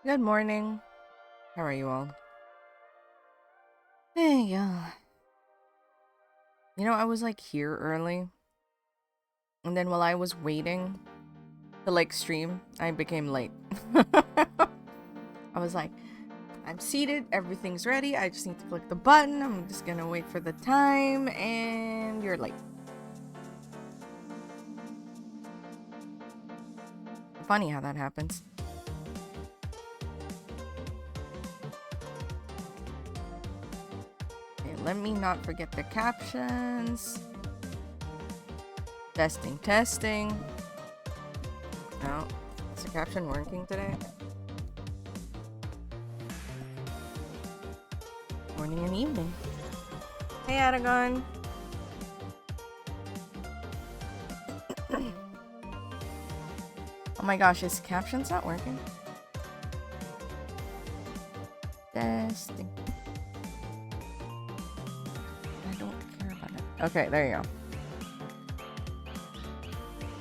Good morning. How are you all? Hey, I was like here early, and then while I was waiting to like stream, I became late. I was like, I'm seated, everything's ready, I just need to click the button, I'm just gonna wait for the time, and you're late. Funny how that happens. Okay, let me not forget the captions. Testing, testing. No, is the caption working today? Morning and evening. Hey, Aragon. Oh my gosh, his caption's not working. Testing. I don't care about it. Okay, there you go.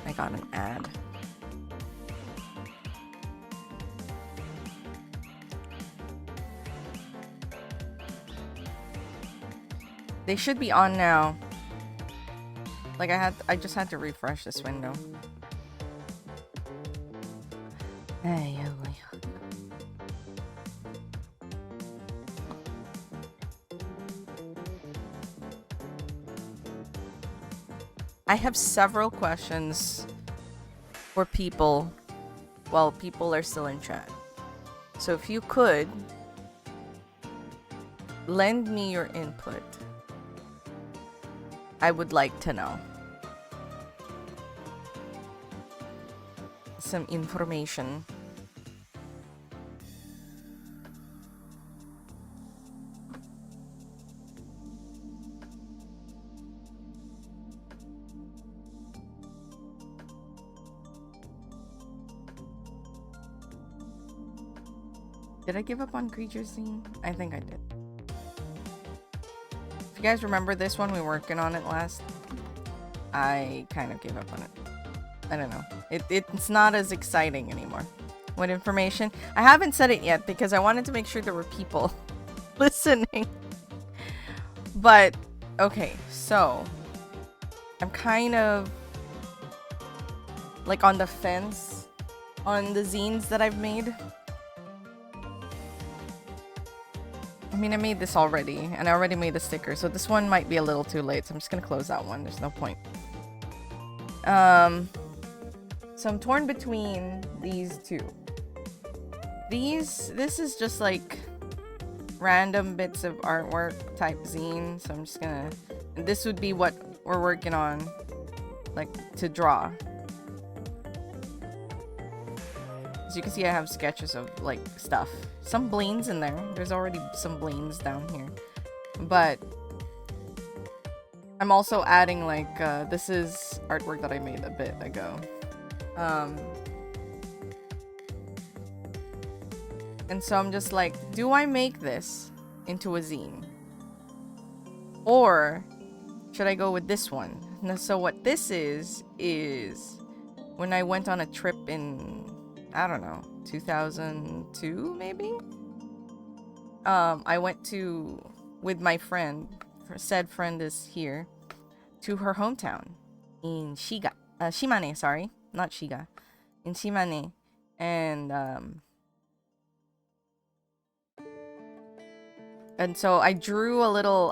I got an ad. They should be on now. Like I just had to refresh this window. Hey, I have several questions for people while people are still in chat. So if you could lend me your input, I would like to know some information. Did I give up on Creature Scene? I think I did. If you guys remember this one, we were working on it last. I kind of gave up on it. I don't know. It's not as exciting anymore. What information? I haven't said it yet because I wanted to make sure there were people listening. But, okay, so I'm kind of like on the fence on the zines that I've made. I mean, I made this already, and I already made a sticker, so this one might be a little too late, so I'm just gonna close that one. There's no point. So I'm torn between these two. This is just like random bits of artwork type zine, so I'm just gonna... This would be what we're working on, like, to draw. As you can see, I have sketches of, like, stuff. Some blains in there. There's already some blains down here. But I'm also adding, like, this is artwork that I made a bit ago. And so I'm just like, do I make this into a zine? Or should I go with this one? Now, so what this is when I went on a trip in, I don't know, 2002 maybe? I went with my friend, said friend is here, to her hometown in Shimane, sorry, not Shiga, in Shimane, and so I drew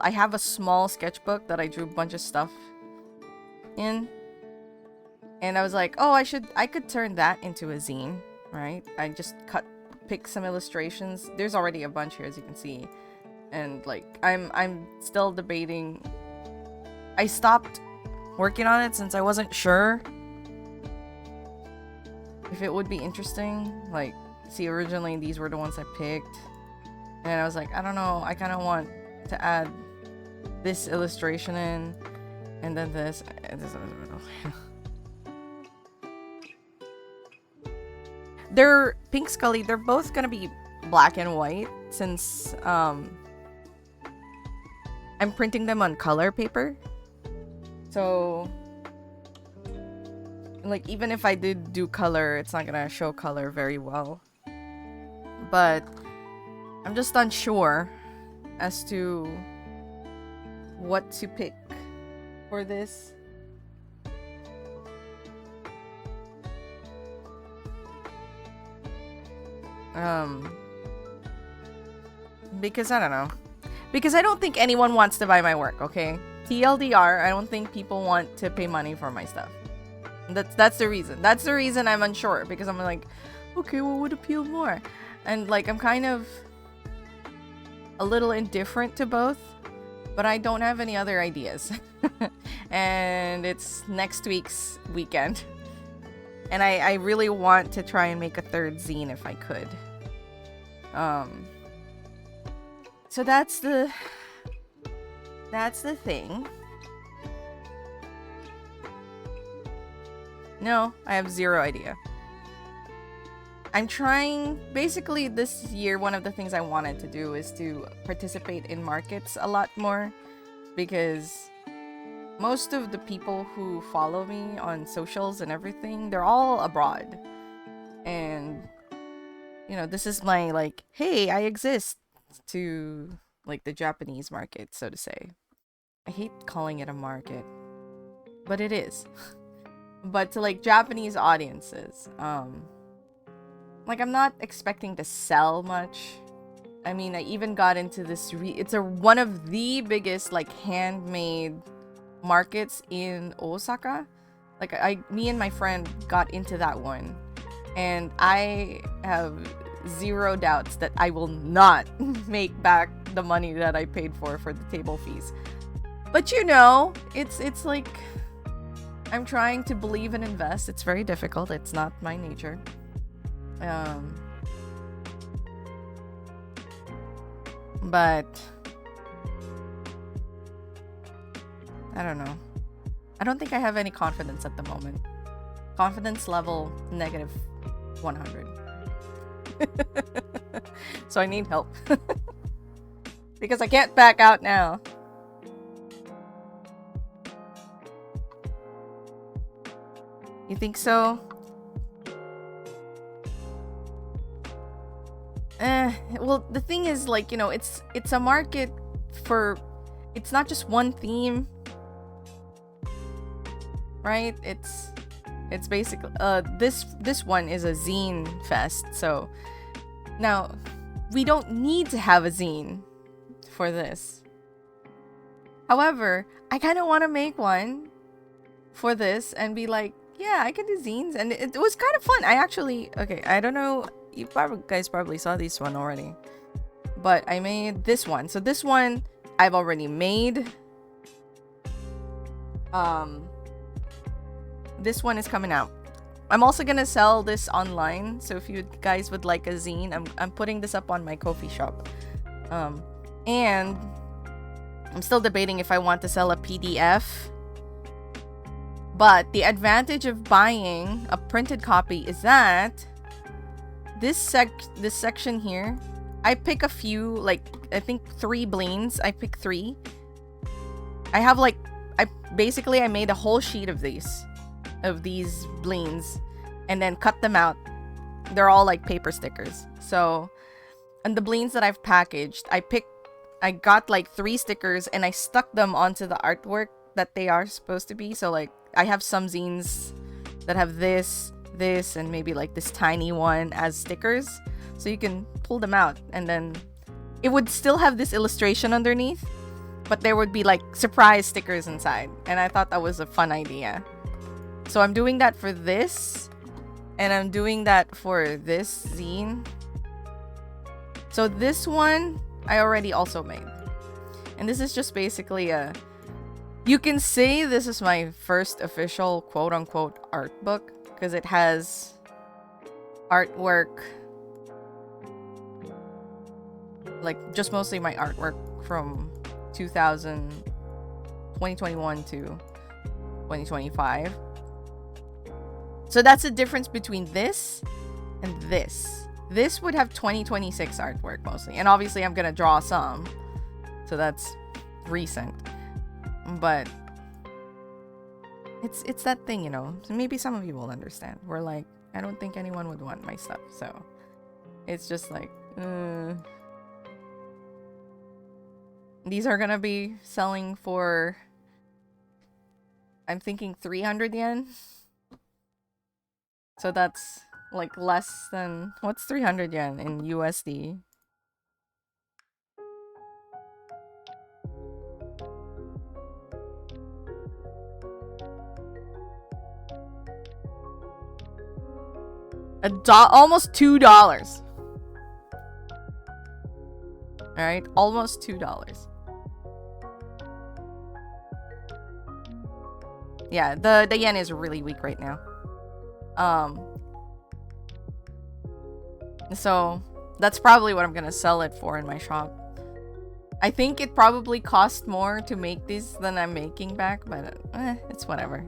I have a small sketchbook that I drew a bunch of stuff in, and I was like, oh, I could turn that into a zine, right? I just pick some illustrations. There's already a bunch here, as you can see, and like I'm still debating. I stopped working on it since I wasn't sure if it would be interesting. Like, see, originally these were the ones I picked, and I was like, I don't know, I kind of want to add this illustration in, and then this, and this. They're Pink Scully. They're both gonna be black and white since I'm printing them on color paper. So, like, even if I did do color, it's not gonna show color very well. But I'm just unsure as to what to pick for this. Because I don't know. Because I don't think anyone wants to buy my work, okay? TLDR, I don't think people want to pay money for my stuff. That's the reason. That's the reason I'm unsure, because I'm like, okay, what would appeal more? And like, I'm kind of a little indifferent to both, but I don't have any other ideas. And it's next week's weekend. And I really want to try and make a third zine if I could. So that's the thing. No, I have zero idea. I'm trying, basically this year, one of the things I wanted to do is to participate in markets a lot more, because most of the people who follow me on socials and everything, they're all abroad. And, you know, this is my, like, hey, I exist to, like, the Japanese market, so to say. I hate calling it a market, but it is. But to, like, Japanese audiences, like, I'm not expecting to sell much. I mean, I even got into this, it's one of the biggest, like, handmade markets in Osaka. Like, me and my friend got into that one, and I have zero doubts that I will not make back the money that I paid for the table fees. But you know, it's like, I'm trying to believe and invest. It's very difficult. It's not my nature. But I don't know. I don't think I have any confidence at the moment. Confidence level negative 100. So I need help. Because I can't back out now. You think so? Well, the thing is, like, you know, it's a market for, it's not just one theme, right? It's basically this one is a zine fest. So now we don't need to have a zine for this. However, I kind of want to make one for this and be like, yeah, I can do zines, and it was kind of fun. I actually, okay, I don't know, you guys probably saw this one already, but I made this one. So this one I've already made. This one is coming out. I'm also gonna sell this online, so if you guys would like a zine, I'm putting this up on my Ko-fi shop. And I'm still debating if I want to sell a PDF. But the advantage of buying a printed copy is that this section here, I pick a few, like, I think 3 bleens. I pick 3. I have, like, I made a whole sheet of these bleens and then cut them out. They're all like paper stickers. So, and the bleens that I've packaged, I got like 3 stickers and I stuck them onto the artwork that they are supposed to be. So, like, I have some zines that have this, and maybe like this tiny one as stickers. So you can pull them out, and then it would still have this illustration underneath, but there would be like surprise stickers inside. And I thought that was a fun idea. So I'm doing that for this, and I'm doing that for this zine. So this one I already also made. And this is just basically you can say this is my first official quote-unquote art book, because it has artwork, like just mostly my artwork from 2021 to 2025. So that's the difference between this and this. This would have 2026 artwork mostly, and obviously I'm gonna draw some, so that's recent. But it's that thing, you know. Maybe some of you will understand. We're like, I don't think anyone would want my stuff, so It's just like, these are gonna be selling for, I'm thinking 300 yen. So that's like less than, what's 300 yen in USD? Almost $2. Alright, almost $2. Yeah, the yen is really weak right now. So that's probably what I'm gonna sell it for in my shop. I think it probably cost more to make these than I'm making back, but it's whatever.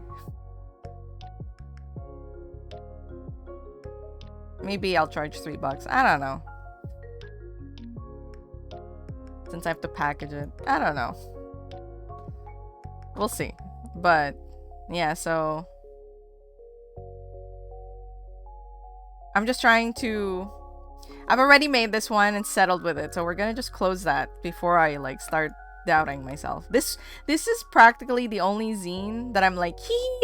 Maybe I'll charge $3. I don't know. Since I have to package it. I don't know. We'll see. But yeah, so I'm just trying to, I've already made this one and settled with it, so we're gonna just close that before I like start doubting myself. This is practically the only zine that I'm like,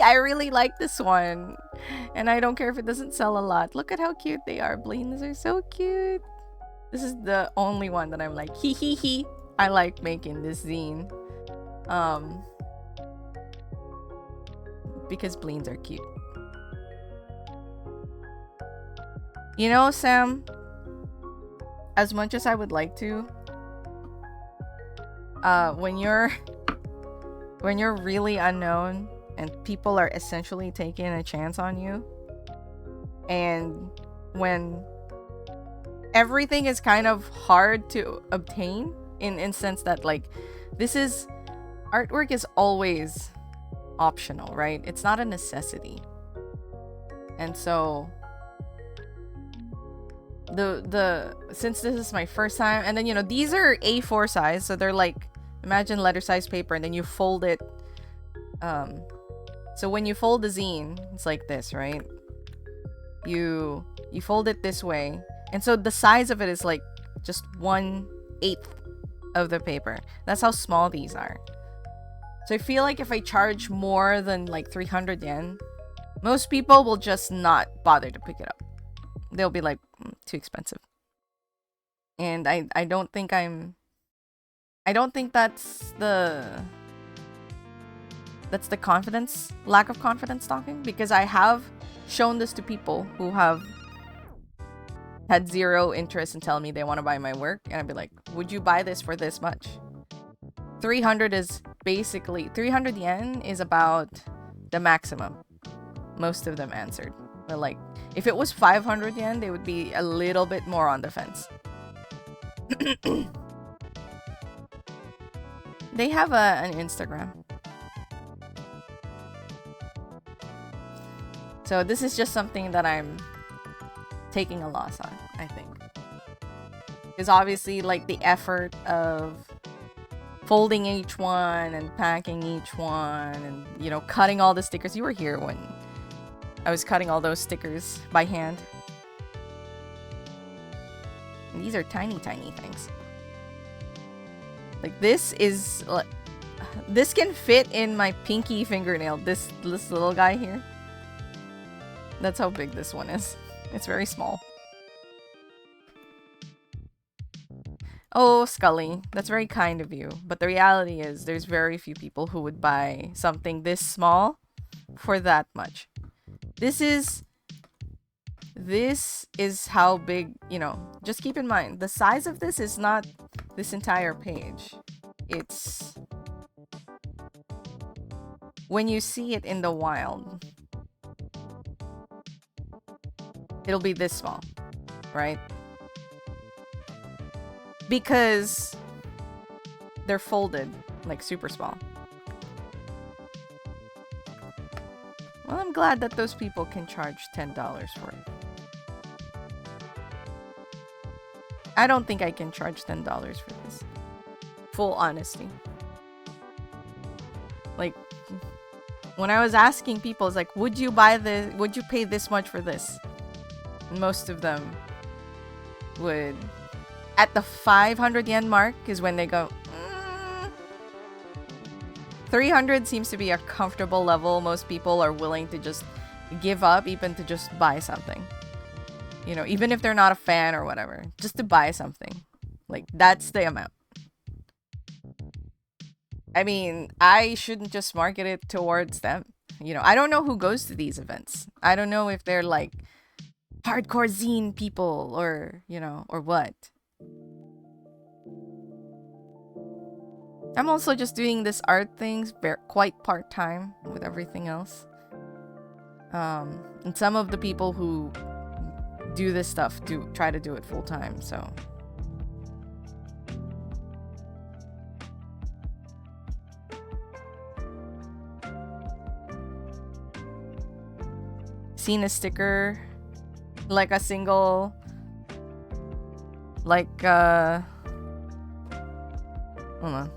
I really like this one, and I don't care if it doesn't sell a lot. Look at how cute they are. Bleens are so cute. This is the only one that I'm like, I like making this zine, because bleens are cute. You know, Sam, as much as I would like to, when you're really unknown and people are essentially taking a chance on you, and when everything is kind of hard to obtain in sense that like artwork is always optional, right? It's not a necessity. And so since this is my first time, and then you know these are A4 size, so they're like, imagine letter size paper, and then you fold it, so when you fold the zine, it's like this, right? You fold it this way, and so the size of it is like just 1/8 of the paper. That's how small these are. So I feel like if I charge more than like 300 yen, most people will just not bother to pick it up. They'll be like, too expensive. And I don't think that's the lack of confidence talking, because I have shown this to people who have had zero interest in telling me they want to buy my work, and I'd be like, would you buy this for this much? 300 yen is about the maximum. Most of them answered. But like, if it was 500 yen, they would be a little bit more on the fence. They have an Instagram. So this is just something that I'm taking a loss on, I think. Because obviously, like, the effort of folding each one and packing each one and, you know, cutting all the stickers. You were here when I was cutting all those stickers by hand. And these are tiny, tiny things. Like, this can fit in my pinky fingernail. This little guy here. That's how big this one is. It's very small. Oh, Scully, that's very kind of you. But the reality is there's very few people who would buy something this small for that much. This is how big, you know, just keep in mind, the size of this is not this entire page. It's when you see it in the wild, it'll be this small, right? Because they're folded like super small. Well, I'm glad that those people can charge $10 for it. I don't think I can charge $10 for this. Full honesty. Like, when I was asking people, it's like, would you buy this? Would you pay this much for this? And most of them would, at the 500 yen mark is when they go, 300 seems to be a comfortable level. Most people are willing to just give up, even to just buy something. You know, even if they're not a fan or whatever, just to buy something. Like, that's the amount. I mean, I shouldn't just market it towards them. You know, I don't know who goes to these events. I don't know if they're like hardcore zine people or, you know, or what. I'm also just doing this art things quite part-time with everything else. And some of the people who do this stuff do try to do it full-time, so. Seen a sticker, like a single, like, hold on.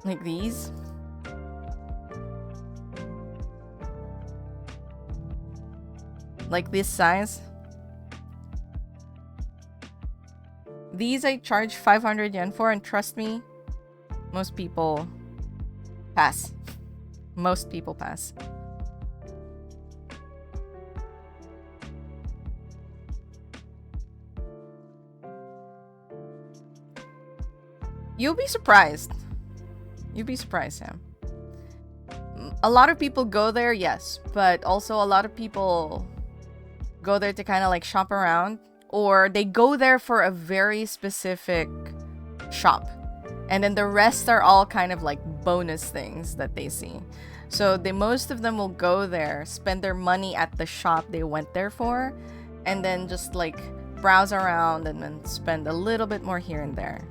Like these. Like this size. These I charge 500 yen for, and trust me, most people pass. Most people pass. You'll be surprised. You'd be surprised, Sam. A lot of people go there, yes, but also a lot of people go there to kind of like shop around, or they go there for a very specific shop, and then the rest are all kind of like bonus things that they see. So most of them will go there, spend their money at the shop they went there for, and then just like browse around and then spend a little bit more here and there.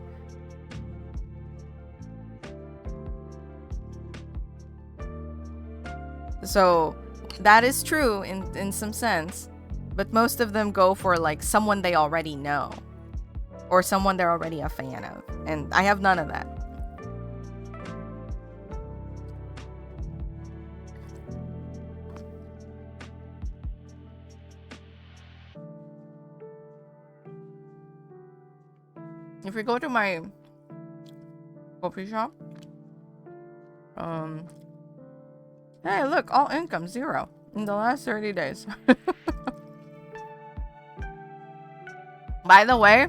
So that is true in some sense, but most of them go for like someone they already know or someone they're already a fan of, and I have none of that. If we go to my coffee shop, hey, look, all income 0 in the last 30 days. By the way,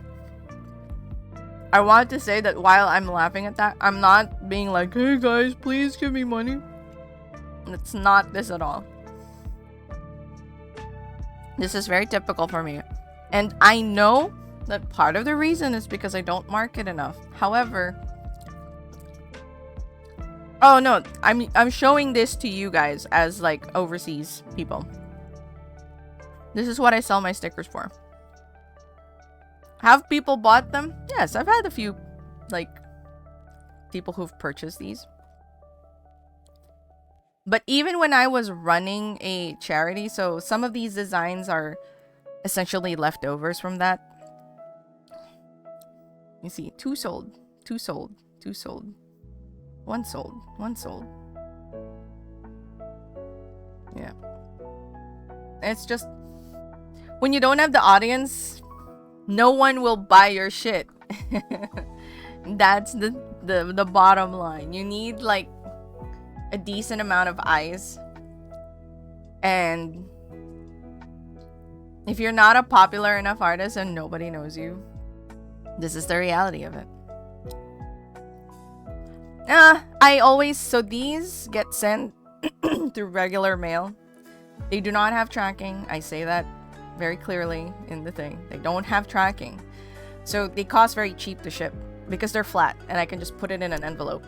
I wanted to say that while I'm laughing at that, I'm not being like, hey guys, please give me money. It's not this at all. This is very typical for me. And I know that part of the reason is because I don't market enough. However, oh no, I'm showing this to you guys as like overseas people. This is what I sell my stickers for. Have people bought them? Yes, I've had a few like people who've purchased these. But even when I was running a charity, so some of these designs are essentially leftovers from that. You see, 2 sold, 2 sold, 2 sold. 1 sold, 1 sold. Yeah. It's just, when you don't have the audience, no one will buy your shit. That's the bottom line. You need like a decent amount of eyes. And if you're not a popular enough artist and nobody knows you, this is the reality of it. So these get sent through regular mail. They do not have tracking. I say that very clearly in the thing. They don't have tracking. So they cost very cheap to ship because they're flat and I can just put it in an envelope.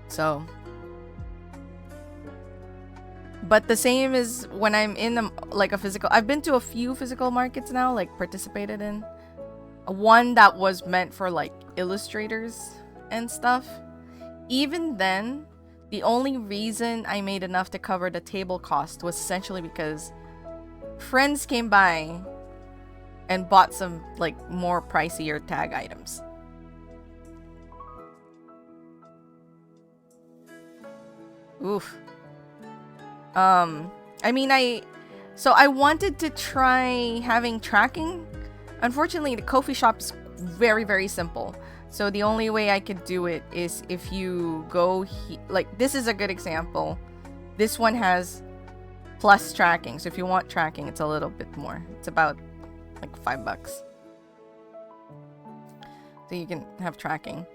So, but the same is when I'm in like a physical, I've been to a few physical markets now, like participated in. One that was meant for like illustrators and stuff. Even then, the only reason I made enough to cover the table cost was essentially because friends came by and bought some like more pricier tag items. Oof. I mean, I wanted to try having tracking. Unfortunately, the coffee shop is very, very simple. So the only way I could do it is if you go like, this is a good example. This one has plus tracking. So if you want tracking, it's a little bit more. It's about like $5. So you can have tracking.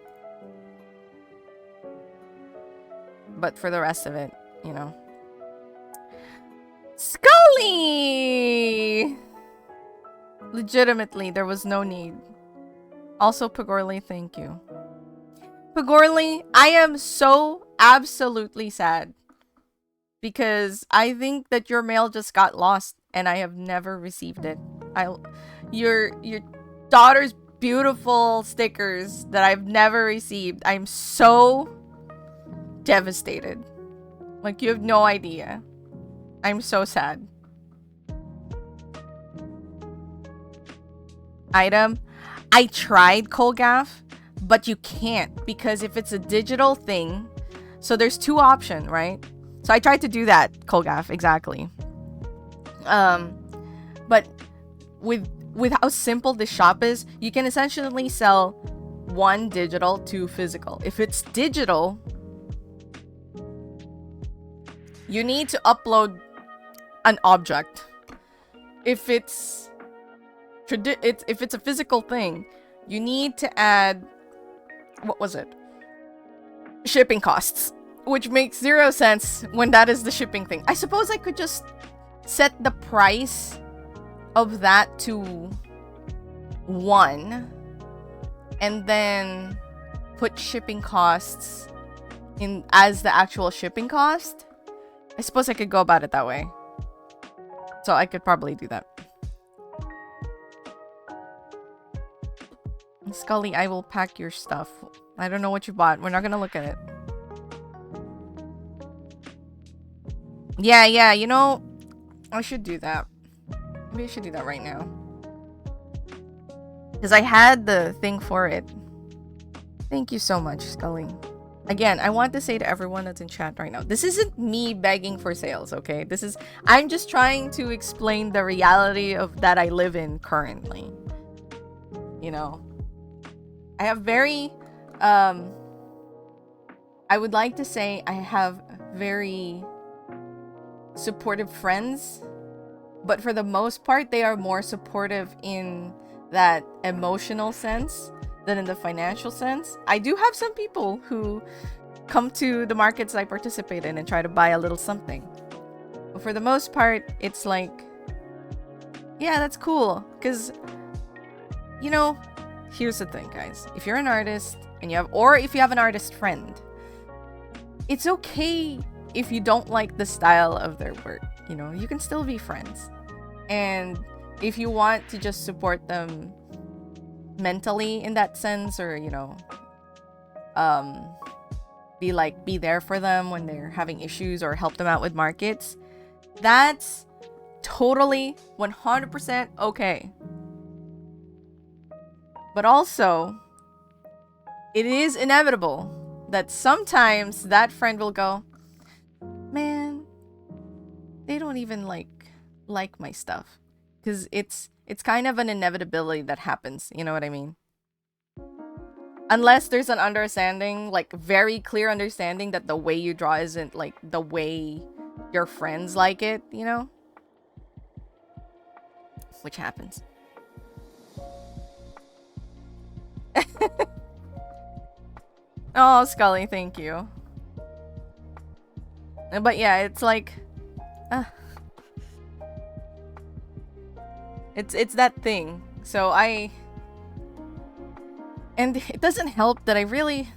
But for the rest of it, you know. Scully! Legitimately, there was no need. Also, Pagorli, thank you. Pagorli, I am so absolutely sad. Because I think that your mail just got lost and I have never received it. Your daughter's beautiful stickers that I've never received. I'm so devastated. Like, you have no idea. I'm so sad. Item. I tried Colgaf, but you can't, because if it's a digital thing, so there's two options, right? So I tried to do that, Colgaf, exactly. But with how simple the shop is, you can essentially sell one digital, two physical. If it's digital, you need to upload an object. If it's a physical thing, you need to add, what was it? Shipping costs, which makes 0 sense when that is the shipping thing. I suppose I could just set the price of that to 1 and then put shipping costs in as the actual shipping cost. I suppose I could go about it that way. So I could probably do that. Scully, I will pack your stuff. I don't know what you bought. We're not gonna look at it. Yeah, you know, I should do that. Maybe I should do that right now. Because I had the thing for it. Thank you so much, Scully. Again, I want to say to everyone that's in chat right now, this isn't me begging for sales, okay? I'm just trying to explain the reality of that I live in currently. You know, I have very, I would like to say I have very supportive friends, but for the most part, they are more supportive in that emotional sense than in the financial sense. I do have some people who come to the markets I participate in and try to buy a little something. But for the most part, it's like, yeah, that's cool. Because, you know, here's the thing, guys. If you're an artist and if you have an artist friend, it's okay if you don't like the style of their work. You know, you can still be friends. And if you want to just support them mentally in that sense, or, you know, be there for them when they're having issues or help them out with markets, that's totally 100% okay. But also, it is inevitable that sometimes that friend will go, man, they don't even like my stuff. Because it's kind of an inevitability that happens, you know what I mean? Unless there's an understanding, like very clear understanding that the way you draw isn't like the way your friends like it, you know? Which happens. Oh, Scully, thank you. But yeah, it's like, it's that thing. So and it doesn't help that I'm really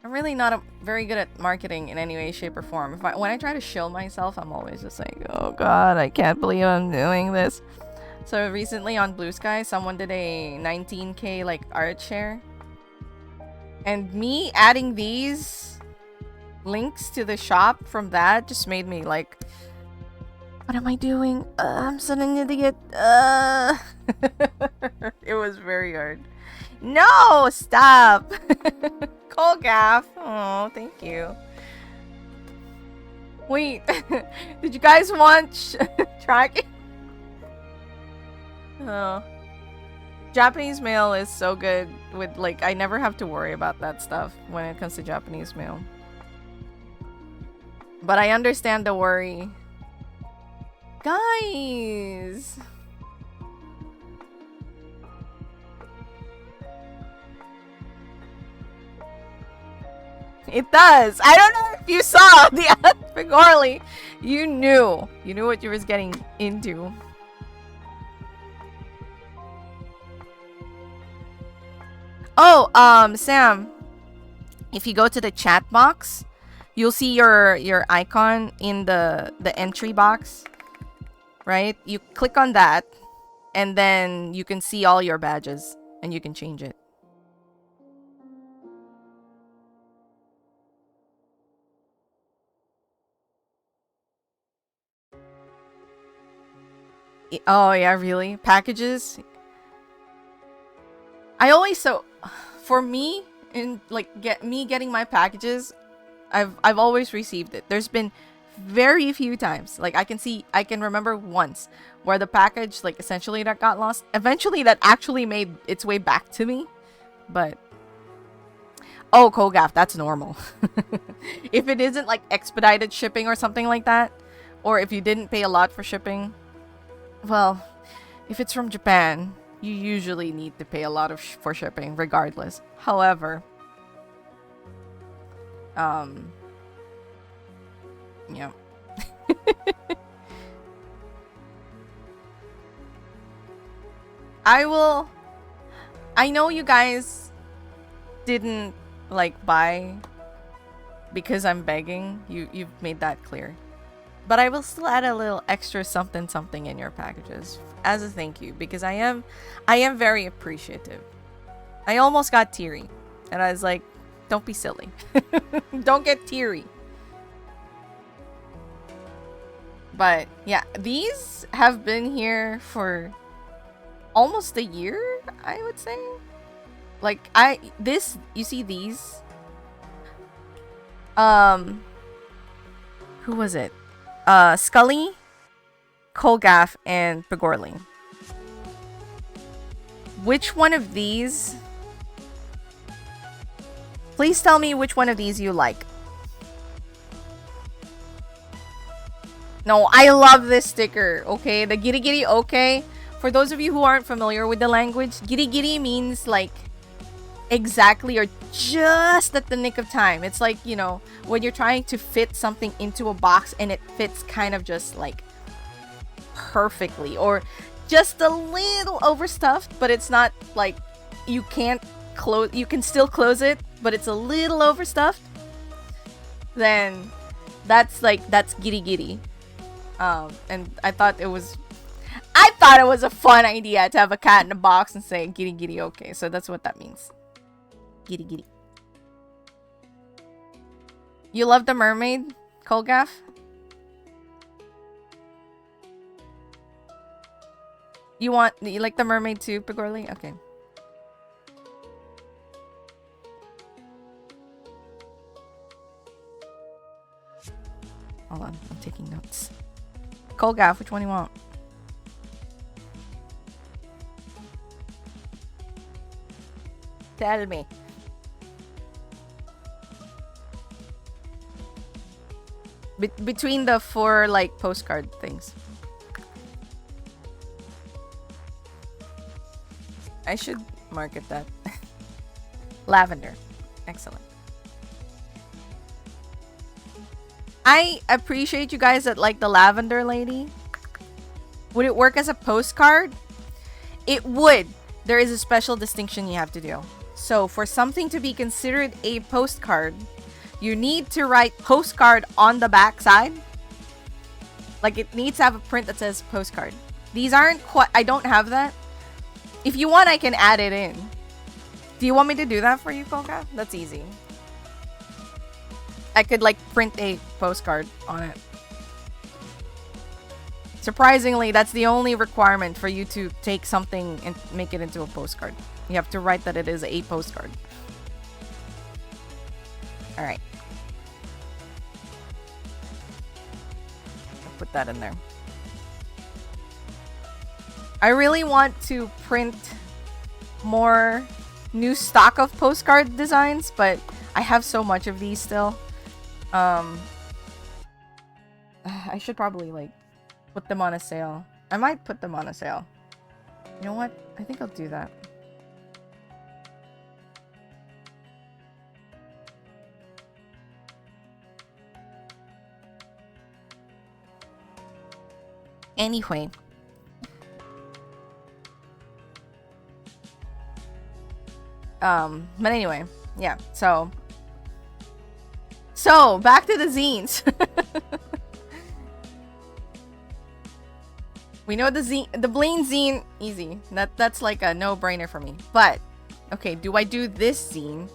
not very good at marketing in any way, shape, or form. When I try to shill myself, I'm always just like, oh god, I can't believe I'm doing this. So recently on Blue Sky, someone did a 19K like art share. And me adding these links to the shop from that just made me like, what am I doing? I'm such an idiot. It was very hard. No, stop. Colgaf. Oh, thank you. Wait, did you guys want tracking? Oh. Japanese mail is so good with, like, I never have to worry about that stuff when it comes to Japanese mail. But I understand the worry. Guys! It does! I don't know if you saw the Pigorli. You knew. You knew what you was getting into. Oh, Sam, if you go to the chat box, you'll see your icon in the entry box, right? You click on that, and then you can see all your badges, and you can change it. Oh yeah, really? Packages? I always for me in like getting my packages, I've always received it. There's been very few times, like I can remember once where the package like essentially that got lost. Eventually that actually made its way back to me. But oh, Kogaf, that's normal. If it isn't like expedited shipping or something like that, or if you didn't pay a lot for shipping, well, if it's from Japan, you usually need to pay a lot of for shipping regardless. However, yeah. I know you guys didn't like buy because I'm begging. You've made that clear. But I will still add a little extra something something in your packages as a thank you, because I am very appreciative. I almost got teary, and I was like, don't be silly. Don't get teary. But yeah, these have been here for almost a year, I would say. Like you see these? Who was it? Scully, Kolgaf, and Pigorli. Which one of these? Please tell me which one of these you like. No, I love this sticker, okay? The giri giri, okay? For those of you who aren't familiar with the language, giri giri means like exactly or just at the nick of time. It's like, you know, when you're trying to fit something into a box and it fits kind of just like perfectly, or just a little overstuffed, but it's not like you can't close, you can still close it, but it's a little overstuffed. Then that's giri giri. And I thought it was a fun idea to have a cat in a box and say giri giri, okay. So that's what that means. Giri giri. You love the mermaid, Kolgaf? You like the mermaid too, Pigorli? Okay. Hold on, I'm taking notes. Kolgaf, which one do you want? Tell me. Between the 4 like postcard things. I should market that. Lavender. Excellent. I appreciate you guys that like the lavender lady. Would it work as a postcard? It would. There is a special distinction you have to do. So for something to be considered a postcard, you need to write postcard on the back side. Like it needs to have a print that says postcard. These aren't quite, I don't have that. If you want, I can add it in. Do you want me to do that for you, Kolka? That's easy. I could like print a postcard on it. Surprisingly, that's the only requirement for you to take something and make it into a postcard. You have to write that it is a postcard. Alright. put that in there. I really want to print more new stock of postcard designs, but I have so much of these still. I should probably like put them on a sale. I might put them on a sale. You know what? I think I'll do that. Anyway. But anyway, yeah, so back to the zines. We know the Blaine zine, easy. That's like a no-brainer for me. But okay, do I do this zine,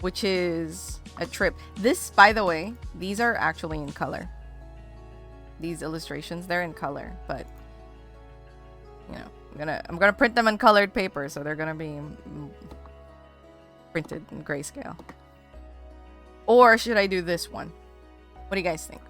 which is a trip? This, by the way, these are actually in color. These illustrations, they're in color, but you know, I'm gonna print them on colored paper, so they're gonna be printed in grayscale. Or should I do this one? What do you guys think?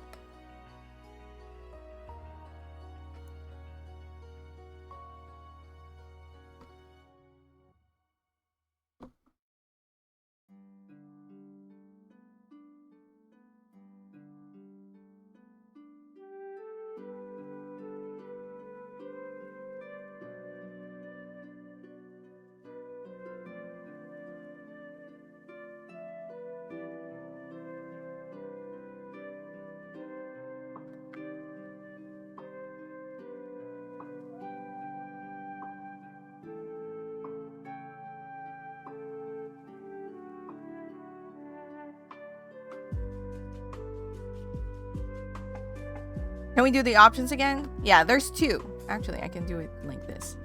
Can we do the options again? Yeah, there's two. Actually, I can do it like this.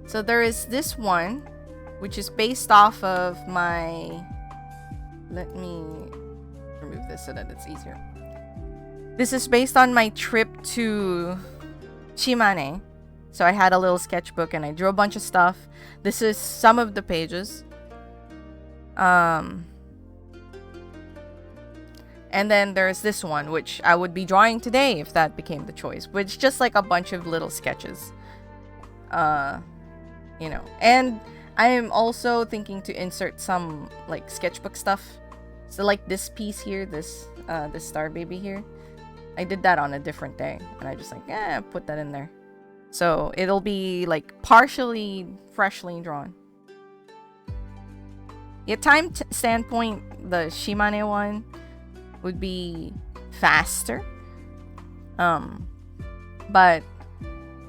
So there is this one, which is based off of my... Let me remove this so that it's easier. This is based on my trip to Shimane. So I had a little sketchbook and I drew a bunch of stuff. This is some of the pages. And then there's this one, which I would be drawing today if that became the choice, which just like a bunch of little sketches. You know, and I am also thinking to insert some like sketchbook stuff. So like this piece here, this star baby here, I did that on a different day, and I just like put that in there. So it'll be like partially freshly drawn. Yeah, time standpoint, the Shimane one would be faster. But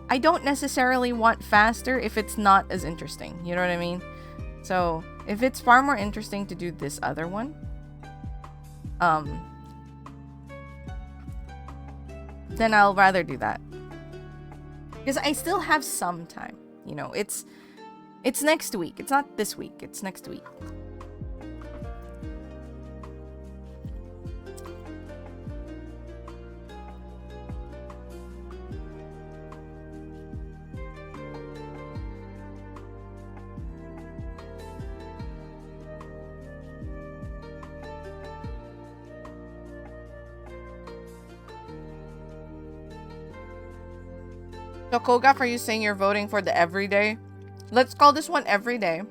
I don't necessarily want faster if it's not as interesting. You know what I mean? So if it's far more interesting to do this other one, then I'll rather do that. Because I still have some time. You know, it's next week. It's not this week. It's next week. So Kogaf, are you saying you're voting for the everyday? Let's call this one everyday.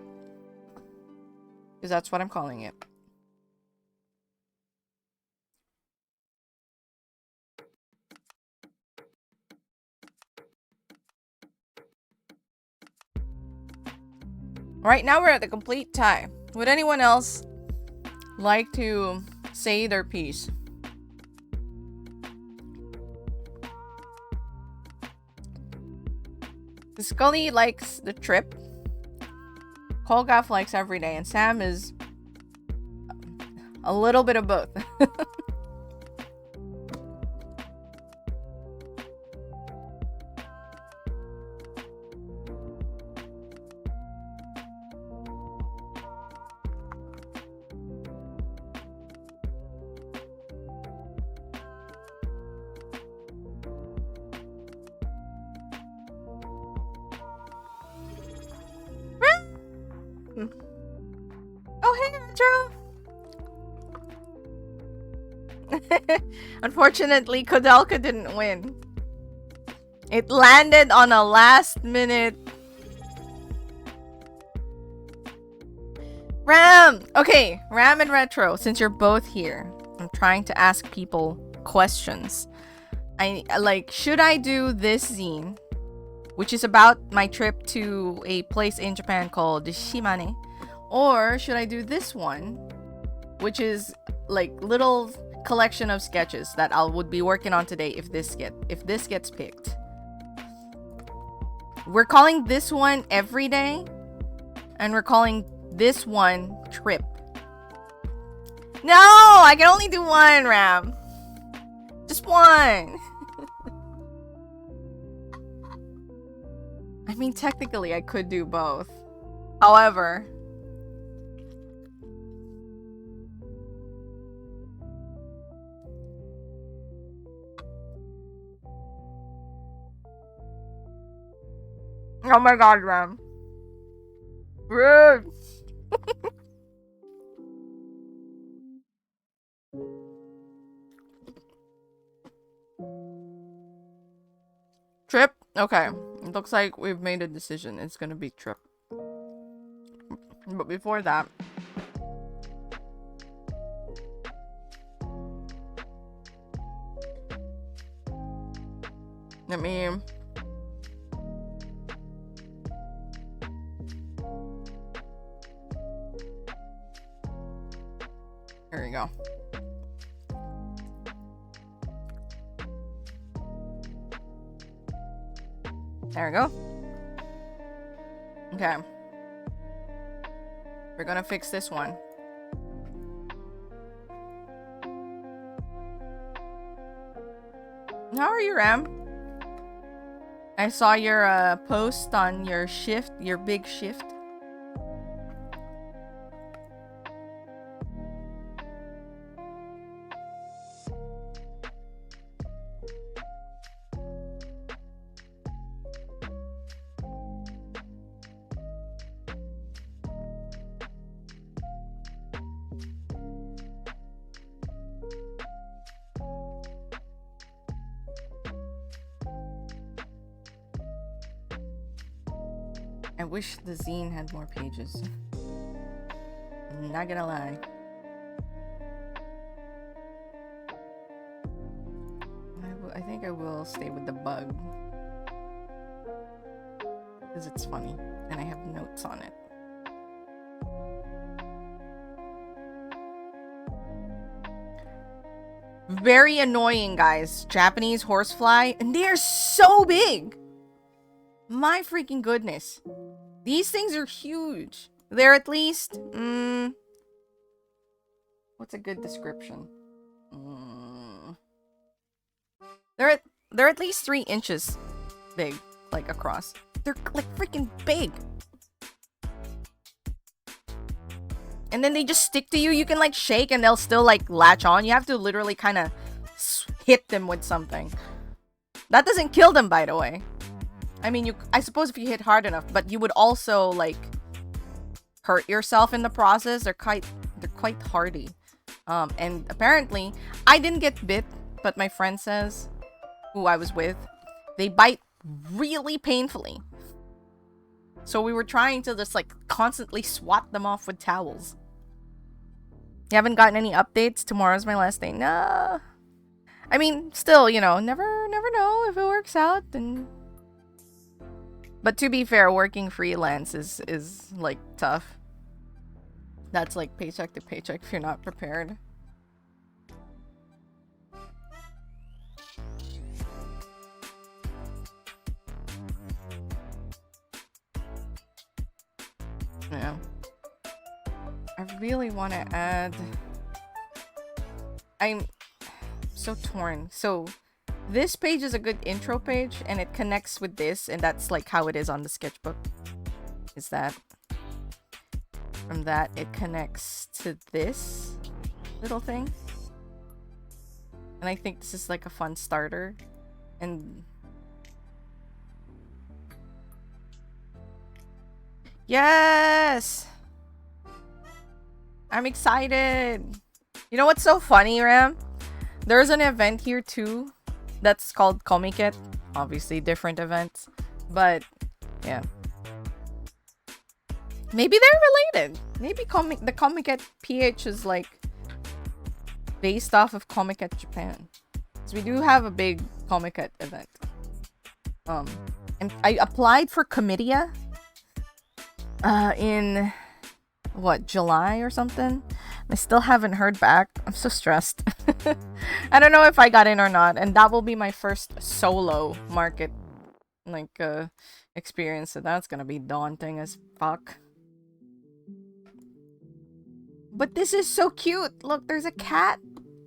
Because that's what I'm calling it. Right now we're at the complete tie. Would anyone else like to say their piece? Scully likes the trip. Kolgaf likes every day, and Sam is a little bit of both. Oh, hey, Andrew! Unfortunately, Kodelka didn't win. It landed on a last minute. Ram! Okay, Ram and Retro, since you're both here, I'm trying to ask people questions. Should I do this zine, which is about my trip to a place in Japan called Shimane, or should I do this one, which is like little collection of sketches that I would be working on today if this gets picked. We're calling this one Every Day, and we're calling this one Trip. No, I can only do one, Ram. Just one. I mean, technically, I could do both. However, oh my god, Ram. Rude. Trip? Okay. It looks like we've made a decision. It's gonna be Trip. But before that, let me... Here we go. There we go. Okay. We're gonna fix this one. How are you, Ram? I saw your post on your shift, your big shift. I wish the zine had more pages. I'm not gonna lie. I think I will stay with the bug. Because it's funny. And I have notes on it. Very annoying, guys. Japanese horsefly. And they are so big! My freaking goodness. These things are huge. They're at least... what's a good description? They're at least 3 inches big, like across. They're like freaking big. And then they just stick to you. You can like shake and they'll still like latch on. You have to literally kind of hit them with something. That doesn't kill them, by the way. I mean, I suppose if you hit hard enough, but you would also like hurt yourself in the process. They're quite hardy. And apparently, I didn't get bit, but my friend says, who I was with, they bite really painfully. So we were trying to just like constantly swat them off with towels. You haven't gotten any updates? Tomorrow's my last day. Nah. I mean, still, you know, never know if it works out. And but to be fair, working freelance is like tough. That's like paycheck to paycheck if you're not prepared. Yeah. I really want to add... I'm so torn. So, this page is a good intro page, and it connects with this, and that's like how it is on the sketchbook. Is that... From that, it connects to this little thing. And I think this is like a fun starter. And... Yes! I'm excited! You know what's so funny, Ram? There's an event here too that's called Comiket. Obviously different events, but yeah. Maybe they're related. Maybe the Comiket PH is like based off of Comiket Japan. So we do have a big Comiket event. And I applied for Comitia in what, July or something. I still haven't heard back. I'm so stressed. I don't know if I got in or not, and that will be my first solo market like experience, so that's gonna be daunting as fuck. But this is so cute. Look, there's a cat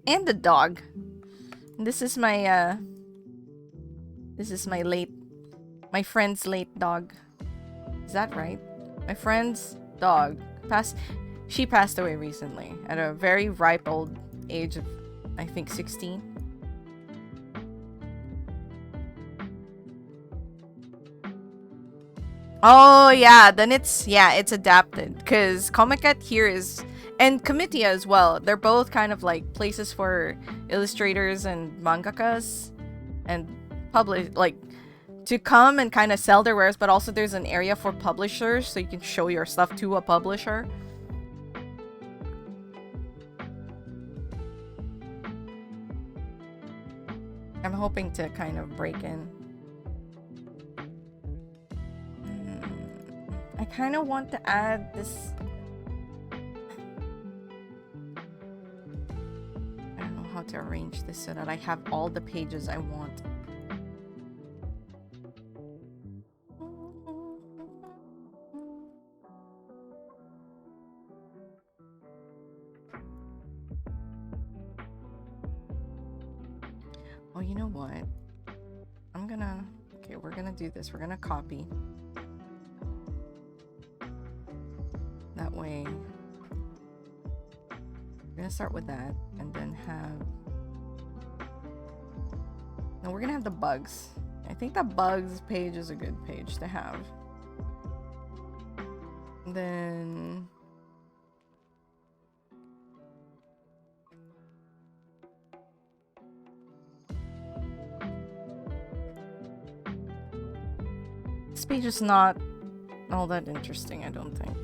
and a dog. This is my my friend's late dog. Is that right? My friend's dog she passed away recently at a very ripe old age of, I think, 16. Oh yeah, then it's adapted, because Comiket here is, and Comitia as well, they're both kind of like places for illustrators and mangakas and publish, like, to come and kind of sell their wares, but also there's an area for publishers so you can show your stuff to a publisher. I'm hoping to kind of break in. I kind of want to add this. I don't know how to arrange this so that I have all the pages I want. Oh, you know what? Okay, we're gonna do this. We're gonna copy. That way, we're gonna start with that, and then we're gonna have the bugs. I think the bugs page is a good page to have. And then this page is not all that interesting, I don't think.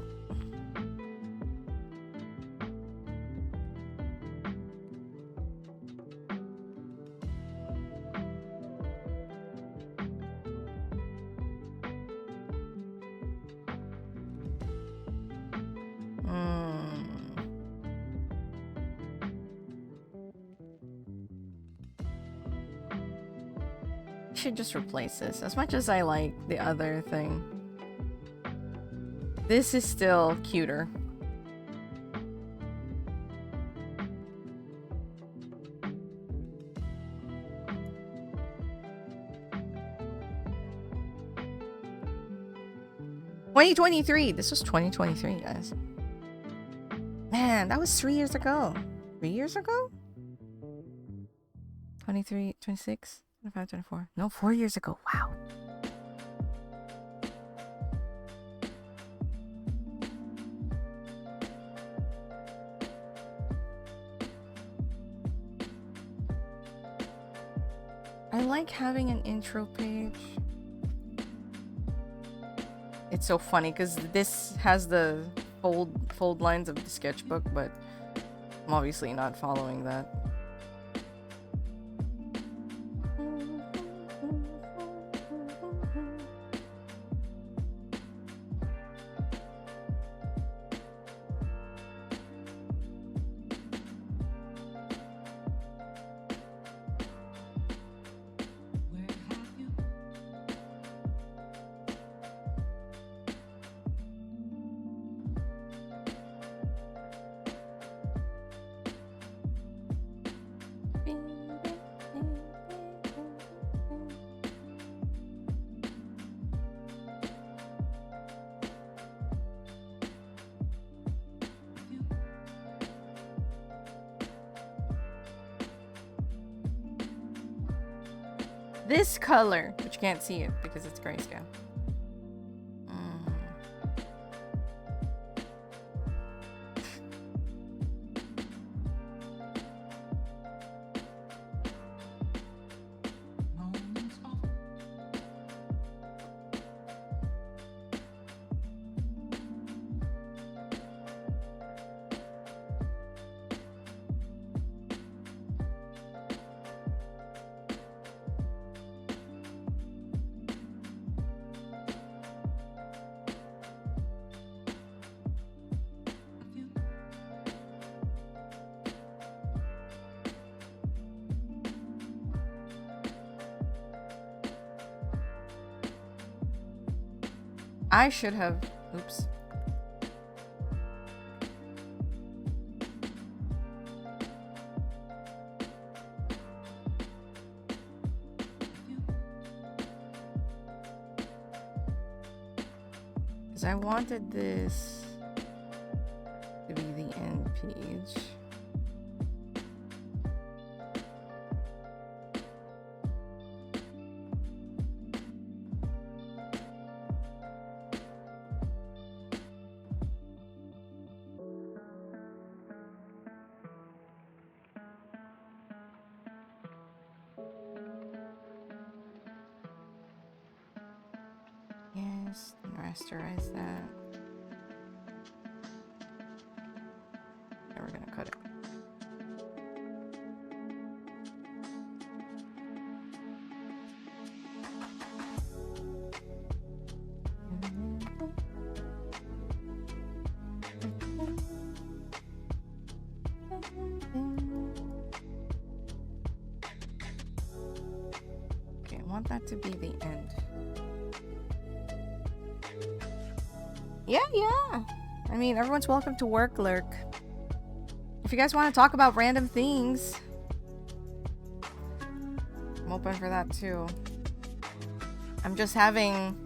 Should just replace this. As much as I like the other thing, this is still cuter. $2023. This was 2023, guys. Man, that was 3 years ago. 3 years ago? 23, 26? 25, 24. No, 4 years ago. Wow. I like having an intro page. It's so funny because this has the fold lines of the sketchbook, but I'm obviously not following that. This color, but you can't see it because it's grayscale. I should have... Oops. Because I wanted this to be the end page. Yes, rasterize that. And we're gonna cut it. Okay, I want that to be the end. Yeah. I mean, everyone's welcome to work, Lurk. If you guys want to talk about random things, I'm open for that too. I'm just having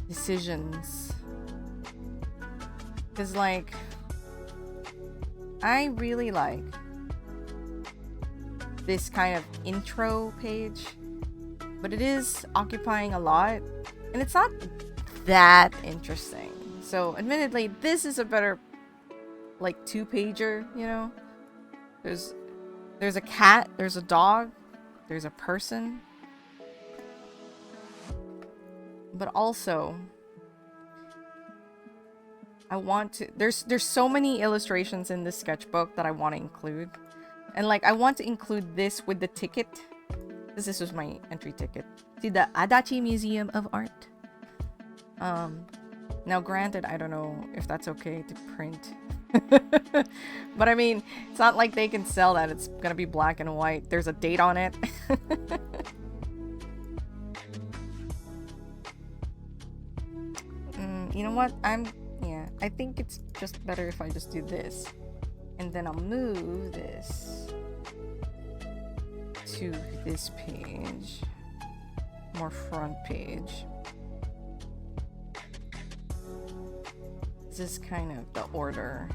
decisions. Because, like, I really like this kind of intro page, but it is occupying a lot, and it's not that interesting. So, admittedly, this is a better, like, 2-pager, you know? There's a cat, there's a dog, there's a person. But also, I want to... There's so many illustrations in this sketchbook that I want to include. And, like, I want to include this with the ticket. Because this was my entry ticket. See, the Adachi Museum of Art. Now, granted, I don't know if that's okay to print. But I mean, it's not like they can sell that. It's gonna be black and white. There's a date on it. You know what? Yeah, I think it's just better if I just do this. And then I'll move this to this page. More front page. This is kind of the order.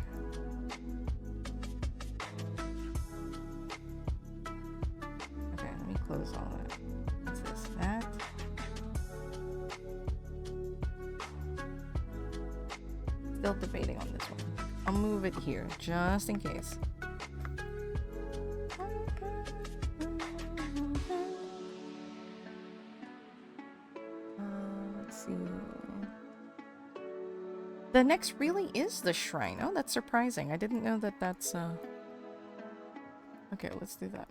Okay, let me close all that. What's this? That. Still debating on this one. I'll move it here, just in case. Let's see. The next really is the shrine. Oh, that's surprising. I didn't know that that's, Okay, let's do that.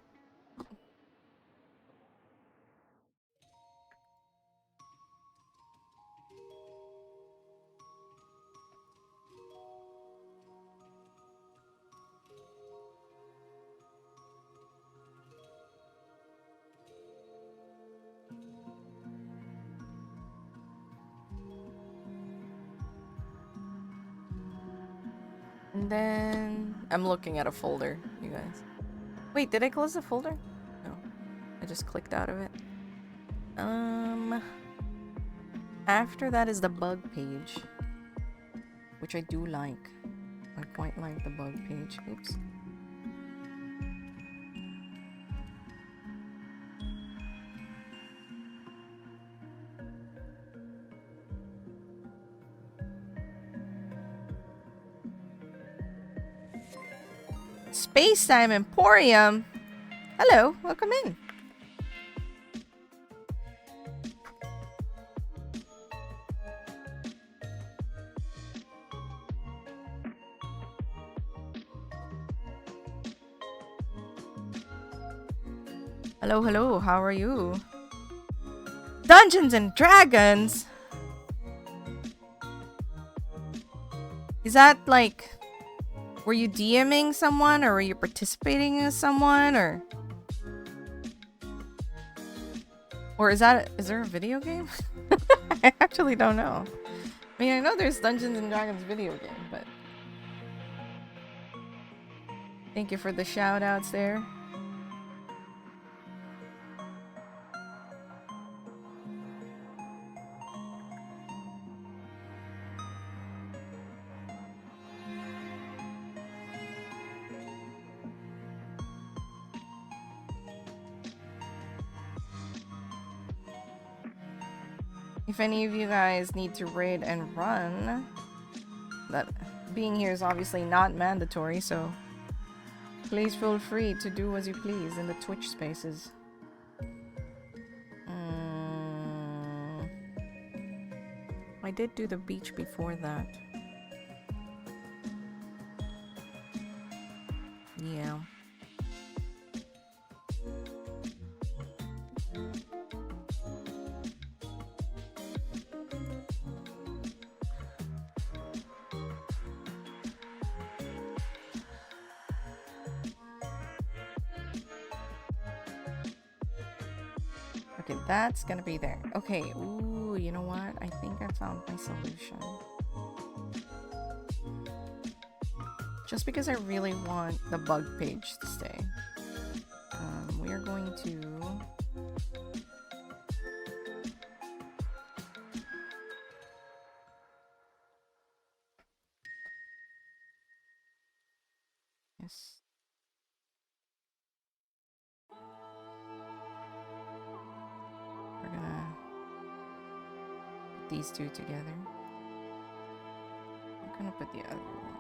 And then I'm looking at a folder, you guys. Wait, did I close the folder? No. I just clicked out of it. After that is the bug page, which I do like. I quite like the bug page. Oops. Space-Time Emporium. Hello, welcome in. Hello, hello, how are you? Dungeons and Dragons? Is that like... Were you DMing someone, or were you participating as someone, or is there a video game? I actually don't know. I mean, I know there's Dungeons and Dragons video game, but thank you for the shout outs there. If any of you guys need to raid and run, that being here is obviously not mandatory, so please feel free to do as you please in the Twitch spaces. I did do the beach before that. Yeah. Okay, that's gonna be there. Okay, ooh, you know what? I think I found my solution. Just because I really want the bug page to stay. We are going to... Yes. We're gonna put these two together. I'm gonna put the other one.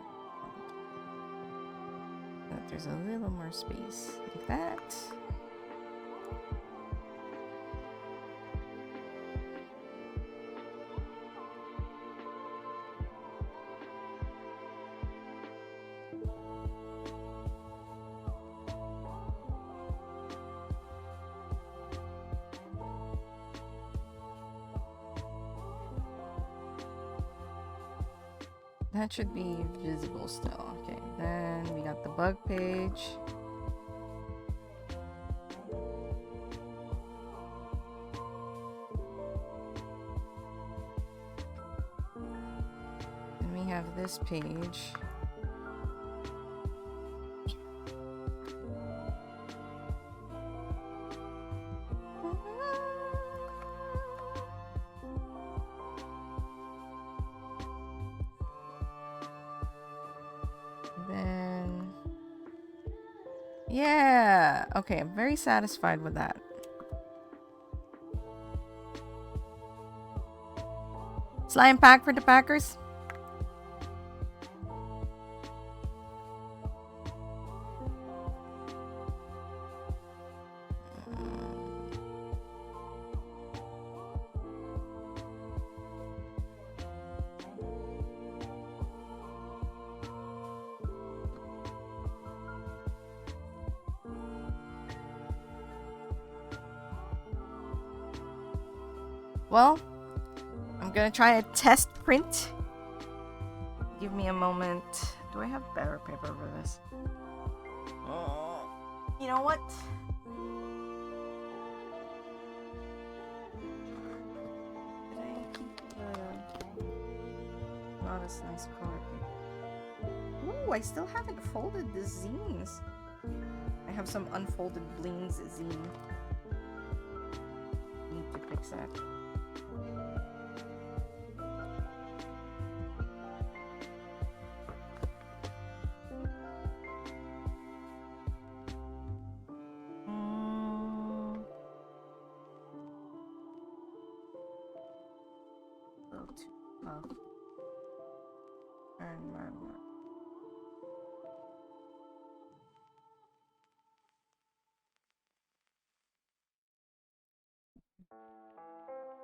So that there's a little more space. Like that. That should be visible still. Okay, then we got the bug page. And we have this page. Then... yeah! Okay, I'm very satisfied with that. Slime pack for the Packers. Well, I'm gonna try a test print. Give me a moment. Do I have better paper for this? You know what? Did I keep the... not as nice color paper? Ooh, I still haven't folded the zines. I have some unfolded blings zine. Need to fix that.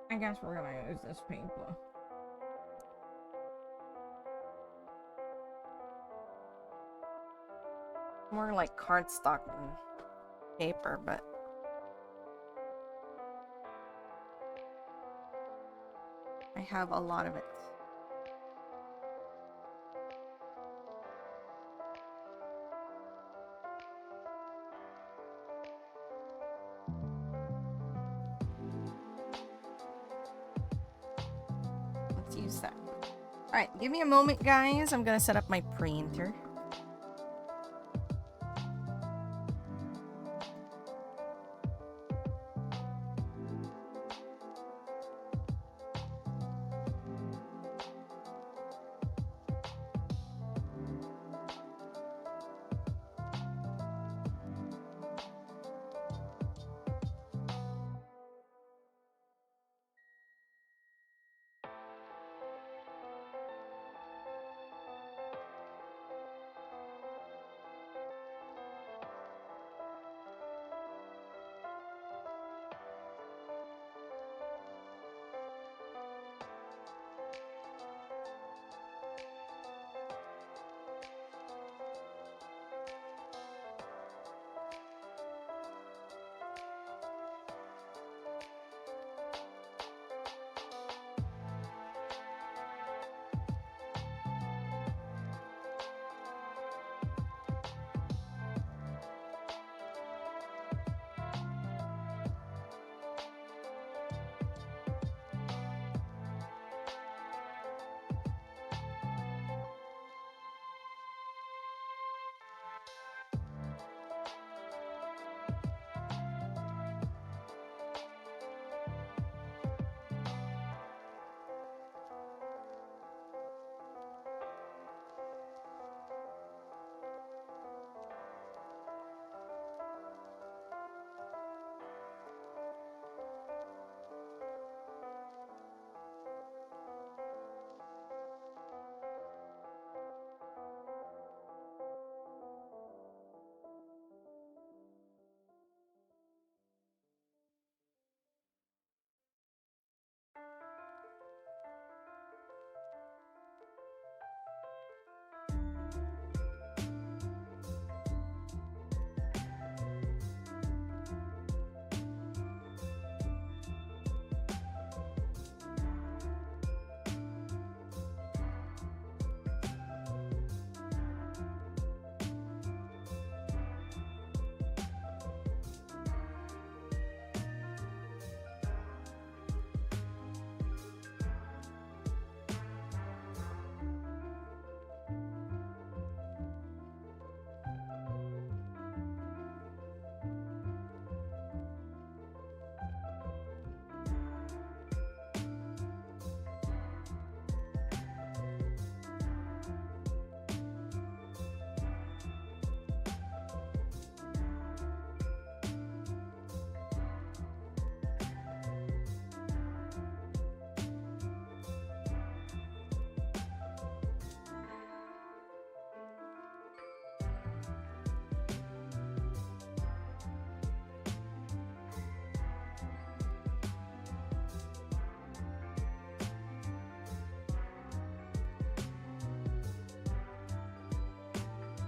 I guess we're gonna use this paper. More like cardstock than paper, but I have a lot of it. Let's use that. Alright, give me a moment, guys. I'm gonna set up my printer.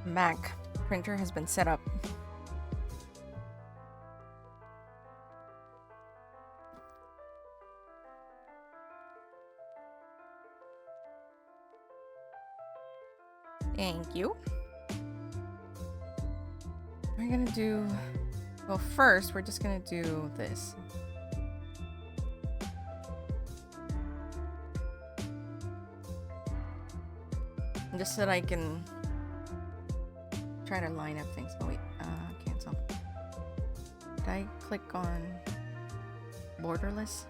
Mac printer has been set up. Thank you. We're gonna do... Well, first, we're just gonna do this. Just so that I can try to line up things. Oh wait, cancel. Did I click on borderless?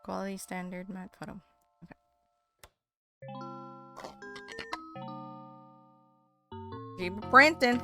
Quality standard matte photo. Okay. Keep printing.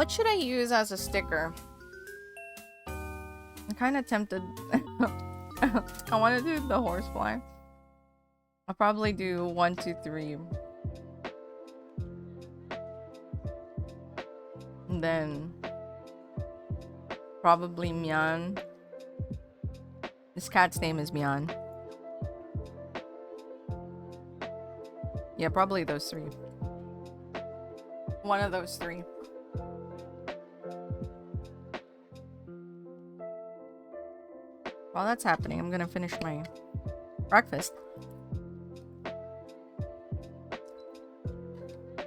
What should I use as a sticker? I'm kind of tempted. I want to do the horsefly. I'll probably do 1, 2, 3. And then probably Mian. This cat's name is Mian. Yeah, probably those 3. One of those 3. While that's happening, I'm gonna finish my breakfast.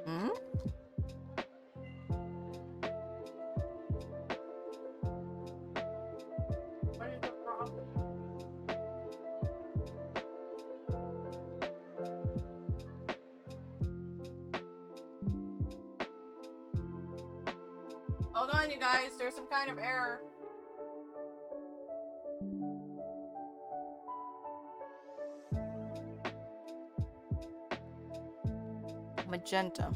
Hmm? What is the problem? Hold on, you guys. There's some kind of error. Magenta.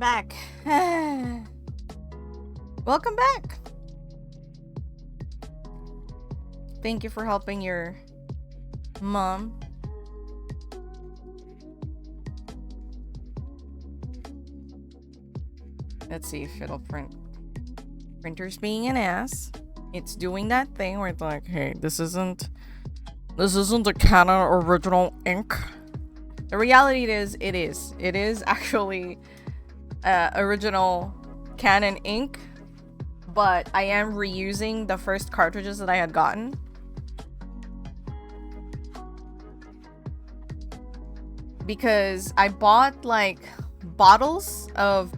back. Welcome back. Thank you for helping your mom. Let's see if it'll print. Printer's being an ass. It's doing that thing where it's like, hey, this isn't a Canon original ink. The reality is, it is. It is actually original Canon ink, but I am reusing the first cartridges that I had gotten. Because I bought like bottles of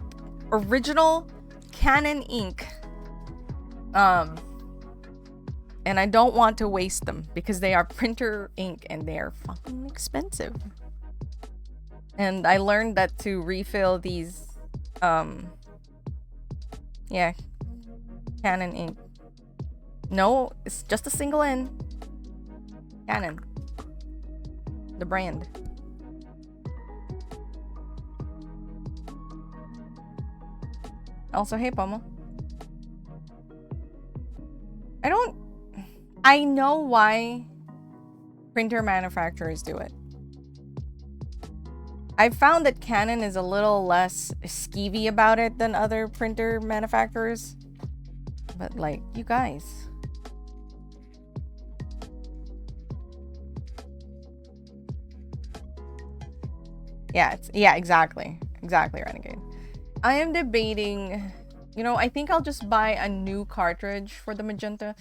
original Canon ink. And I don't want to waste them because they are printer ink and they are fucking expensive. And I learned that to refill these, yeah, Canon ink. No, it's just a single N. Canon. The brand. Also, hey, Pomo. I know why printer manufacturers do it. I found that Canon is a little less skeevy about it than other printer manufacturers. But like, you guys. Yeah, exactly. Exactly, Renegade. I am debating, you know, I think I'll just buy a new cartridge for the magenta.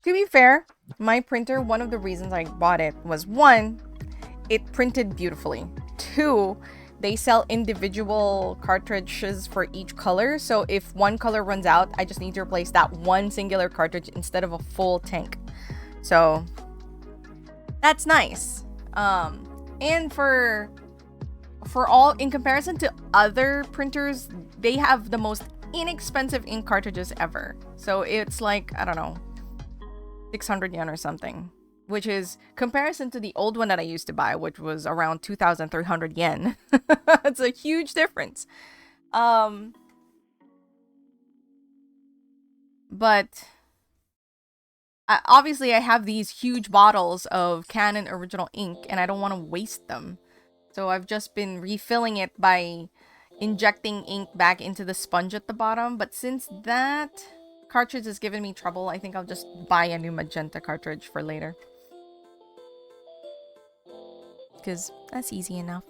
To be fair, my printer, one of the reasons I bought it was, one, it printed beautifully. Two, they sell individual cartridges for each color. So if one color runs out, I just need to replace that one singular cartridge instead of a full tank. So that's nice. And for all, in comparison to other printers, they have the most inexpensive ink cartridges ever. So it's like, I don't know, 600 yen or something, which is comparison to the old one that I used to buy, which was around 2,300 yen. It's a huge difference. But obviously I have these huge bottles of Canon original ink and I don't want to waste them. So I've just been refilling it by injecting ink back into the sponge at the bottom. But since that cartridge has given me trouble, I think I'll just buy a new magenta cartridge for later. Because that's easy enough.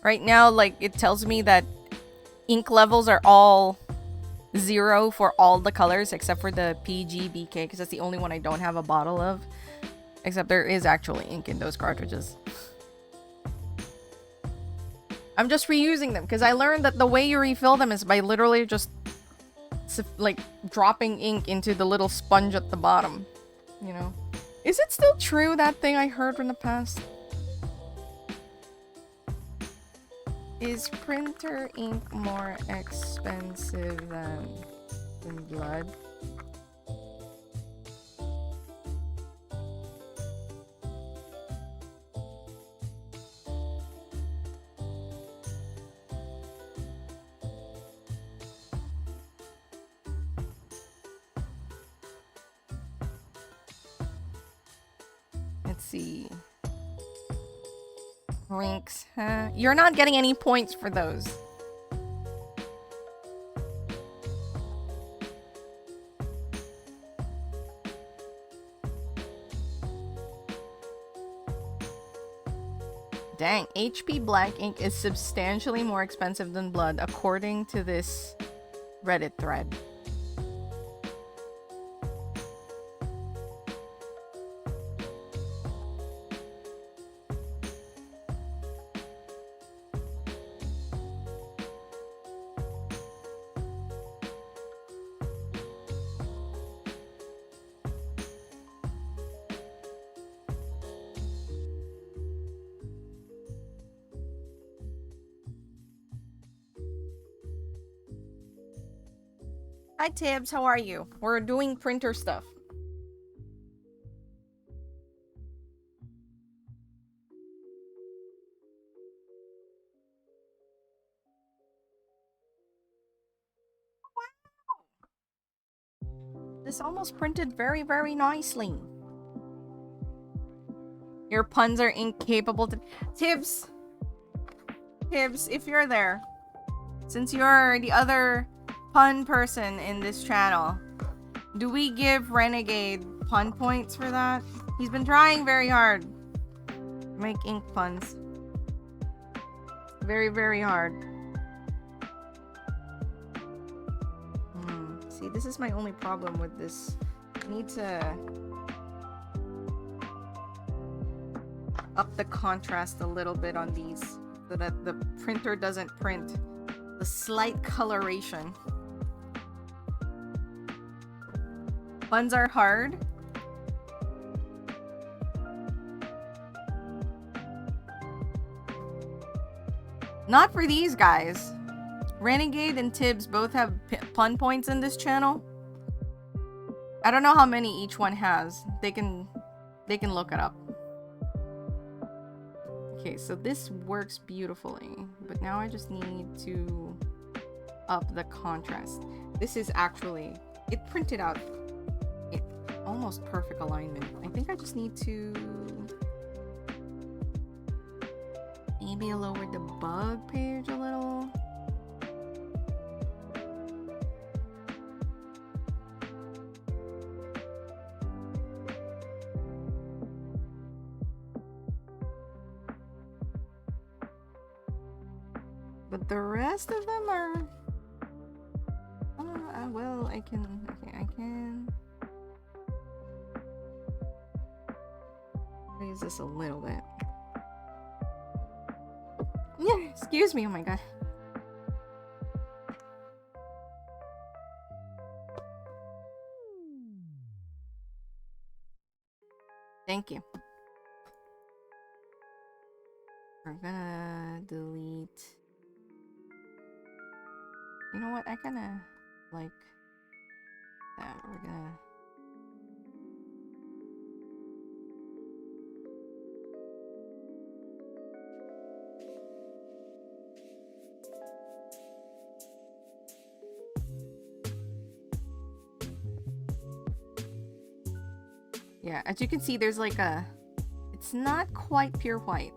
Right now, like, it tells me that ink levels are all 0 for all the colors except for the PGBK, because that's the only one I don't have a bottle of. Except there is actually ink in those cartridges. I'm just reusing them because I learned that the way you refill them is by literally just like dropping ink into the little sponge at the bottom, you know. Is it still true, that thing I heard from the past? Is printer ink more expensive than blood? Let's see. Rinks, huh? You're not getting any points for those. Dang, HP black ink is substantially more expensive than blood, according to this Reddit thread. Hi Tibbs, how are you? We're doing printer stuff. This almost printed very, very nicely. Your puns are incapable to... Tibbs, if you're there, since you're the other pun person in this channel, do we give Renegade pun points for that? He's been trying very hard to make ink puns. Very, very hard. See, this is my only problem with this. I need to up the contrast a little bit on these so that the printer doesn't print the slight coloration. Puns are hard. Not for these guys. Renegade and Tibbs both have pun points in this channel. I don't know how many each one has. They can look it up. Okay, so this works beautifully, but now I just need to up the contrast. This is actually, it printed out almost perfect alignment. I think I just need to maybe lower the bug page a little. But the rest of them are... well, I can... Okay, I can... raise this a little bit. Yeah, excuse me, oh my god. Thank you. We're gonna delete... You know what? I kinda like that. We're gonna... Yeah, as you can see, there's like a... It's not quite pure white,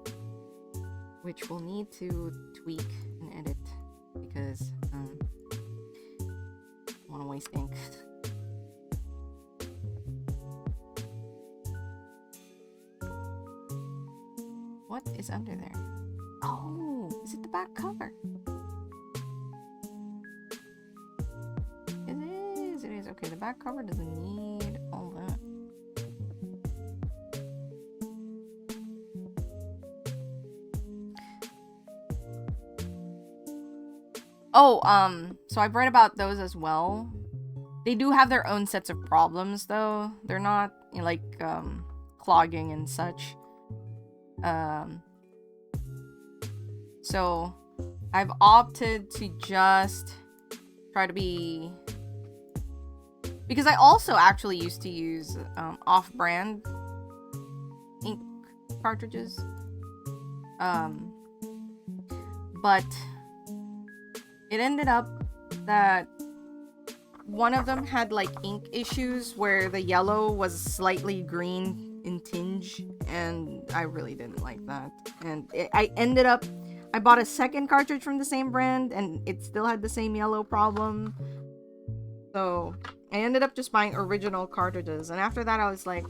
which we'll need to tweak and edit because I don't want to waste ink. What is under there? Oh, is it the back cover? It is. Okay, the back cover doesn't need all that. Oh, so I've read about those as well. They do have their own sets of problems, though. They're not, you know, like, clogging and such. So I've opted to just try to be... Because I also actually used to use, off-brand ink cartridges. But... It ended up that one of them had like ink issues where the yellow was slightly green in tinge, and I really didn't like that. And I bought a second cartridge from the same brand, and it still had the same yellow problem. So I ended up just buying original cartridges, and after that I was like,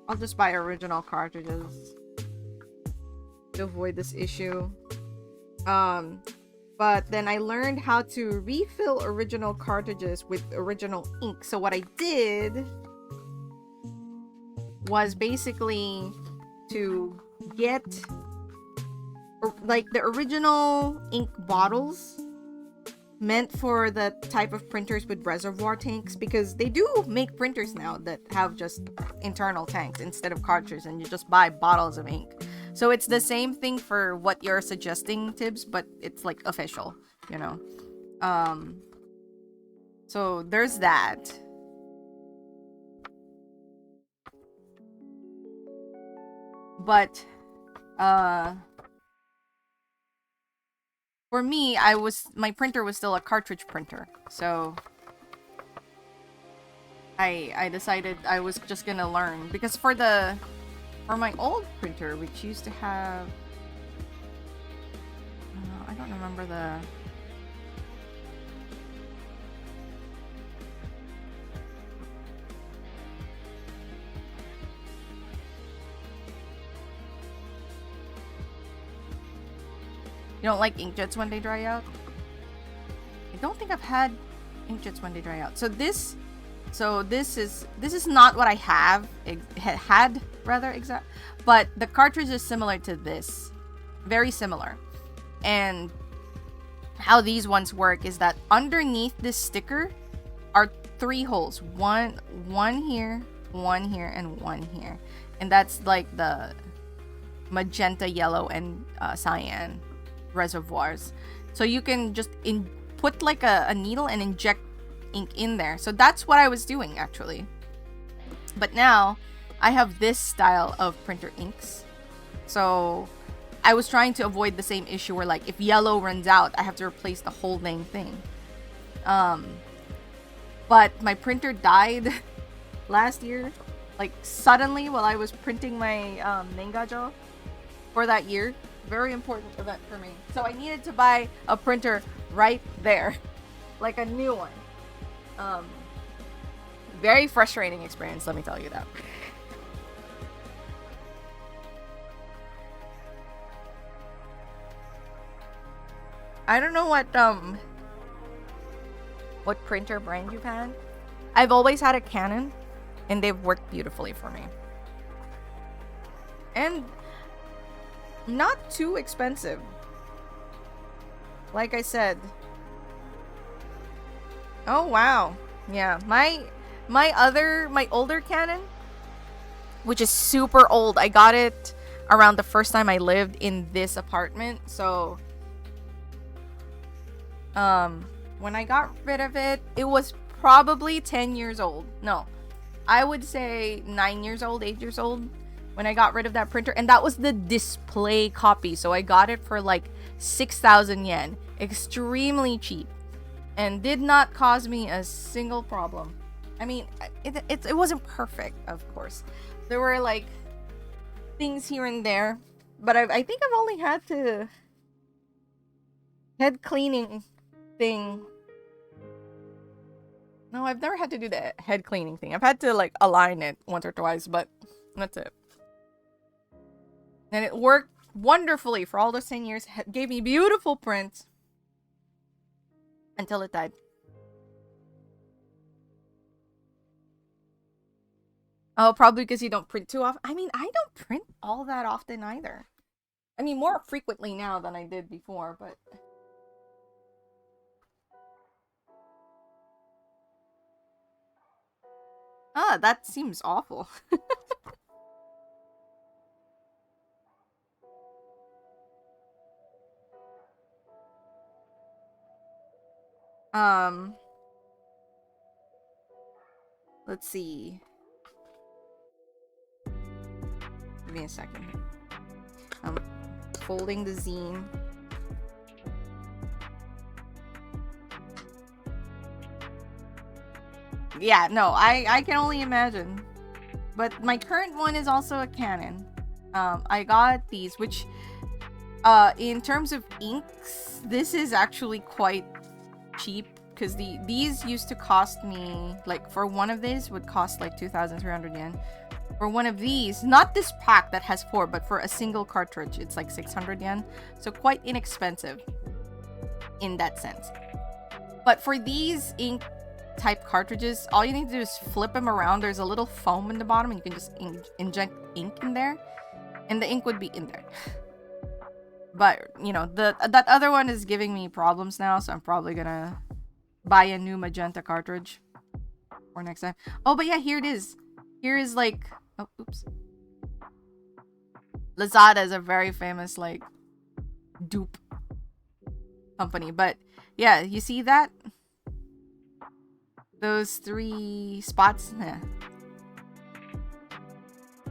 I'll just buy original cartridges to avoid this issue. But then I learned how to refill original cartridges with original ink. So what I did was basically to get like the original ink bottles meant for the type of printers with reservoir tanks, because they do make printers now that have just internal tanks instead of cartridges, and you just buy bottles of ink. So it's the same thing for what you're suggesting, Tibbs, but it's like official, you know. So there's that. But for me, my printer was still a cartridge printer. So I decided I was just gonna learn, because for my old printer, which used to have I don't remember the You don't like inkjets when they dry out? I don't think I've had inkjets when they dry out. So this is not what I had rather exact, but the cartridge is similar to this, very similar. And how these ones work is that underneath this sticker are 3 holes, one here, one here, and one here, and that's like the magenta, yellow, and cyan reservoirs. So you can just put like a needle and inject ink in there. So that's what I was doing actually. But now I have this style of printer inks. So I was trying to avoid the same issue where, like, if yellow runs out, I have to replace the whole dang thing. But my printer died last year, like suddenly, while I was printing my Nengajo for that year. Very important event for me. So I needed to buy a printer right there, like a new one. Very frustrating experience, let me tell you that. I don't know what printer brand you've had. I've always had a Canon, and they've worked beautifully for me. And not too expensive. Like I said. Oh wow. Yeah, my older Canon, which is super old. I got it around the first time I lived in this apartment. So when I got rid of it, it was probably 10 years old. No, I would say 9 years old, 8 years old when I got rid of that printer. And that was the display copy. So I got it for like 6,000 yen. Extremely cheap. And did not cause me a single problem. I mean, it wasn't perfect, of course. There were like things here and there. But I think I've only had to head cleaning thing. No, I've never had to do the head cleaning thing. I've had to like align it once or twice, but that's it. And it worked wonderfully for all those 10 years. Gave me beautiful prints. Until it died. Oh, probably because you don't print too often. I mean, I don't print all that often either. I mean, more frequently now than I did before, but... Ah, that seems awful. Let's see. Give me a second. I'm folding the zine. Yeah, no, I can only imagine. But my current one is also a Canon. I got these, which, in terms of inks, this is actually quite cheap. Because these used to cost me, like, for one of these would cost like 2,300 yen. For one of these, not this pack that has 4, but for a single cartridge, it's like 600 yen. So quite inexpensive in that sense. But for these ink type cartridges, all you need to do is flip them around. There's a little foam in the bottom, and you can just inject ink in there, and the ink would be in there. But, you know, that other one is giving me problems now, so I'm probably gonna buy a new magenta cartridge for next time. Oh, but yeah, here it is. Here is like... Oh, oops. Lazada is a very famous, like, dupe company. But, yeah, you see that? those 3 spots,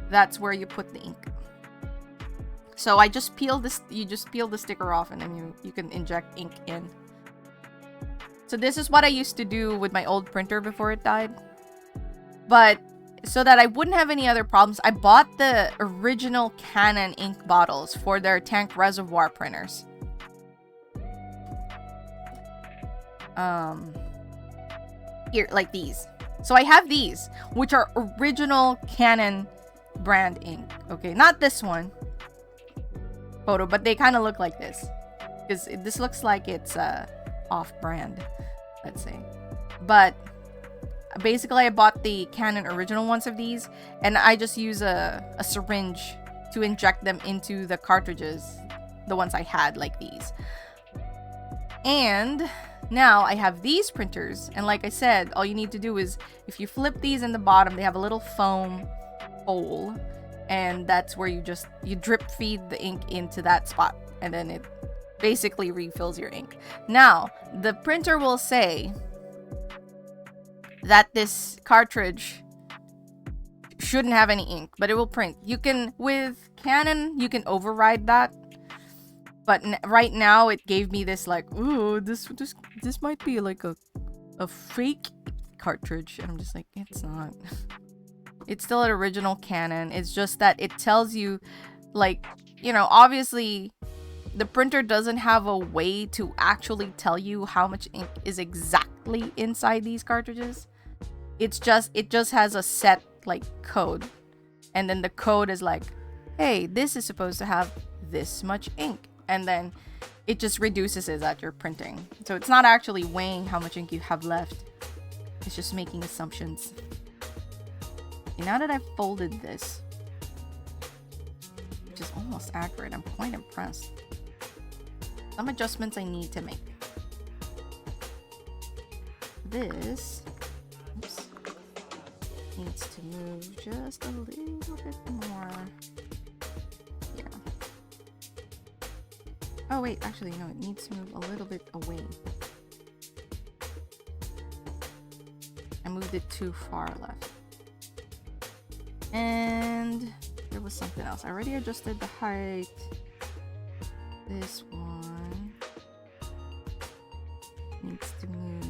that's where you put the ink. So I just peel this, you just peel the sticker off and then you can inject ink in. So this is what I used to do with my old printer before it died. But so that I wouldn't have any other problems, I bought the original Canon ink bottles for their tank reservoir printers. Here, like these. So I have these, which are original Canon brand ink. Okay, not this one photo, but they kind of look like this. Because this looks like it's off-brand, let's say. But basically, I bought the Canon original ones of these, and I just use a syringe to inject them into the cartridges, the ones I had, like these. And now I have these printers, and like I said, all you need to do is, if you flip these in the bottom, they have a little foam hole, and that's where you drip feed the ink into that spot, and then it basically refills your ink. Now, the printer will say that this cartridge shouldn't have any ink, but it will print. You can, with Canon, you can override that. But right now, it gave me this like, ooh, this might be like a fake cartridge. And I'm just like, it's not. It's still an original Canon. It's just that it tells you, like, you know, obviously, the printer doesn't have a way to actually tell you how much ink is exactly inside these cartridges. It just has a set like code, and then the code is like, hey, this is supposed to have this much ink, and then it just reduces it as you're printing. So it's not actually weighing how much ink you have left. It's just making assumptions. Okay, now that I've folded this, which is almost accurate, I'm quite impressed. Some adjustments I need to make. This, oops, needs to move just a little bit more. Yeah. Oh wait, actually no, it needs to move a little bit away. I moved it too far left. And there was something else. I already adjusted the height. This one needs to move.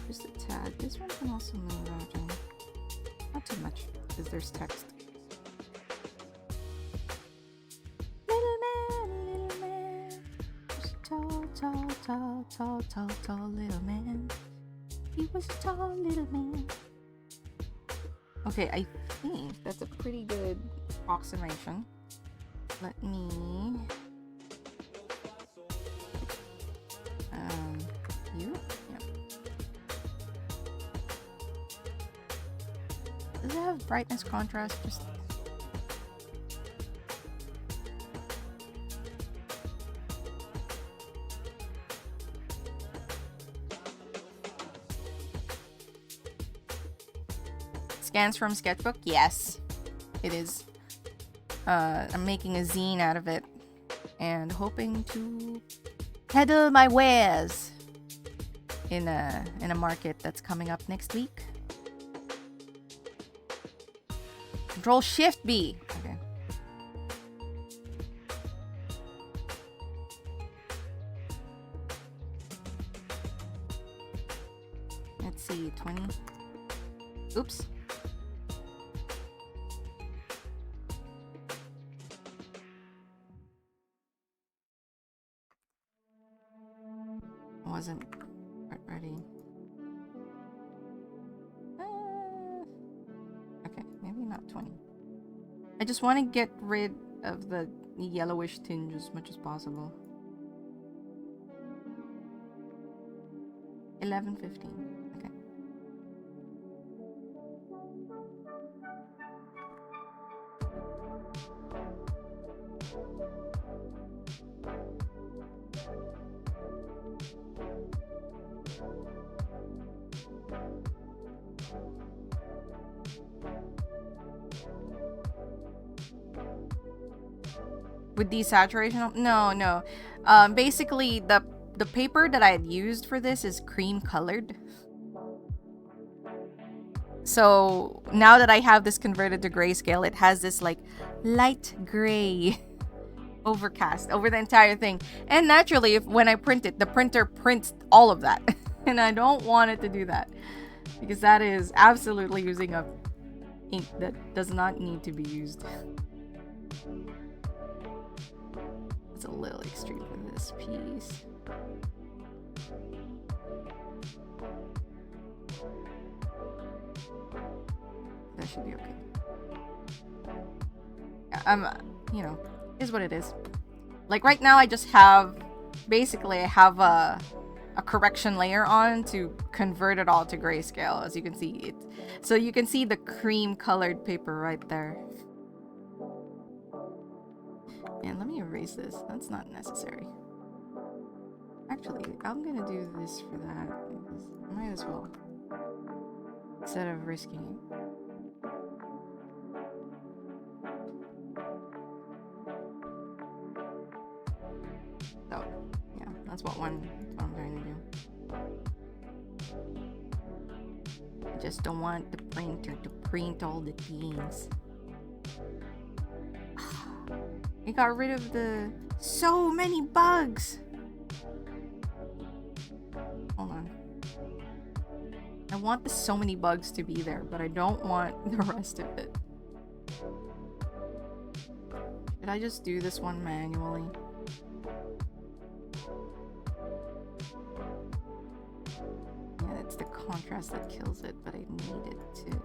Just a tad. This one can also move out. Not too much, because there's text. Little man. Just a tall little man. He was a tall little man. Okay, I think that's a pretty good approximation. Let me you? Yep. Does it have brightness contrast? Just scans from sketchbook? Yes, it is. I'm making a zine out of it and hoping to peddle my wares in a market that's coming up next week. Control Shift B. Okay. Let's see, 20. Oops. Wasn't ready. Okay, maybe not 20. I just want to get rid of the yellowish tinge as much as possible. 11:15. Okay. With desaturation? No. Basically, the paper that I had used for this is cream colored. So now that I have this converted to grayscale, it has this like light gray overcast over the entire thing. And naturally, when I print it, the printer prints all of that. And I don't want it to do that, because that is absolutely using up ink that does not need to be used. It's a little extreme for this piece. That should be okay. Yeah, you know, is what it is. Like right now, I just have, basically, I have a correction layer on to convert it all to grayscale, as you can see it. So you can see the cream colored paper right there. And let me erase this. That's not necessary. Actually, I'm gonna do this for that. I might as well, instead of risking it. So, yeah, that's what I'm trying to do. I just don't want the printer to print all the things. It got rid of so many bugs. Hold on. I want the so many bugs to be there, but I don't want the rest of it. Should I just do this one manually? Yeah, it's the contrast that kills it, but I need it to.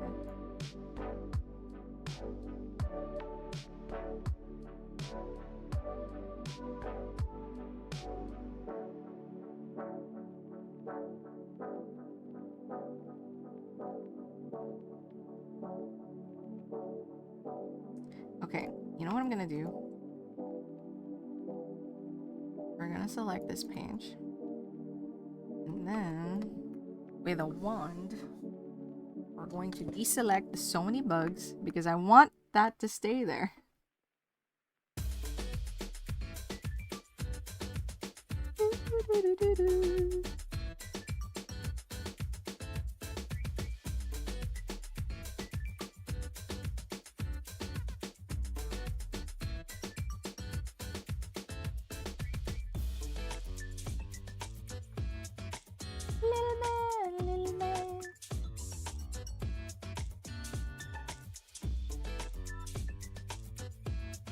Okay, you know what I'm gonna do? We're gonna select this page. And then, with a wand, we're going to deselect the so many bugs, because I want that to stay there.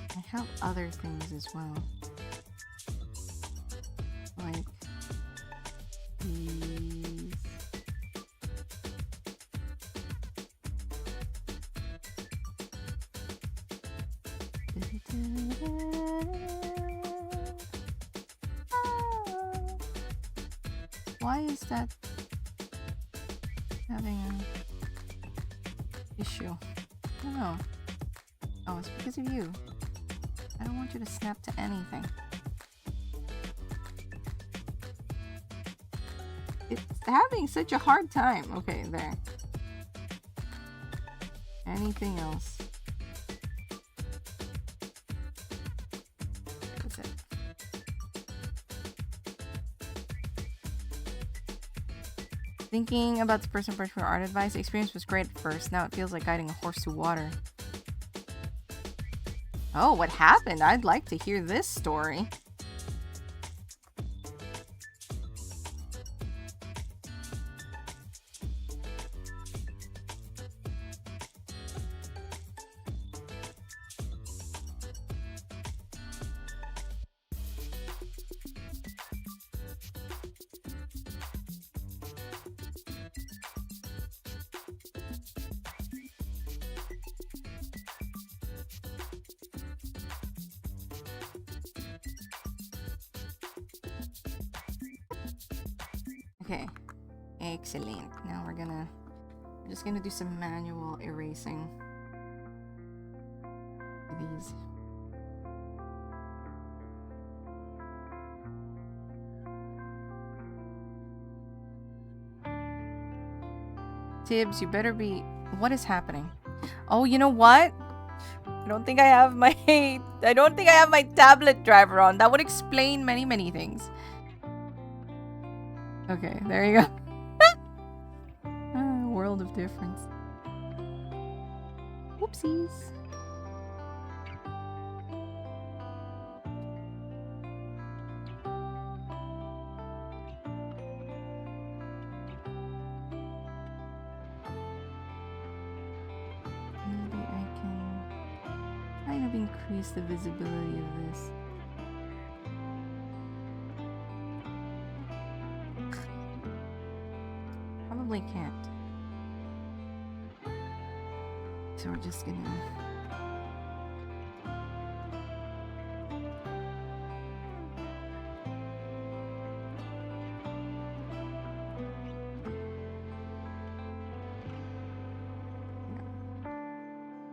I have other things as well. Like these. Why is that having an issue? I don't know. Oh, it's because of you. I don't want you to snap to anything. It's having such a hard time. Okay, there. Anything else? That's it. Thinking about the person for art advice, the experience was great at first. Now it feels like guiding a horse to water. Oh, what happened? I'd like to hear this story. Okay, excellent. Now we're just gonna do some manual erasing of these. Tibbs, you better be. What is happening? Oh, you know what? I don't think I have my tablet driver on. That would explain many things. Okay, there you go. World of difference. Whoopsies. Maybe I can kind of increase the visibility of this. Probably can't. So we're just gonna...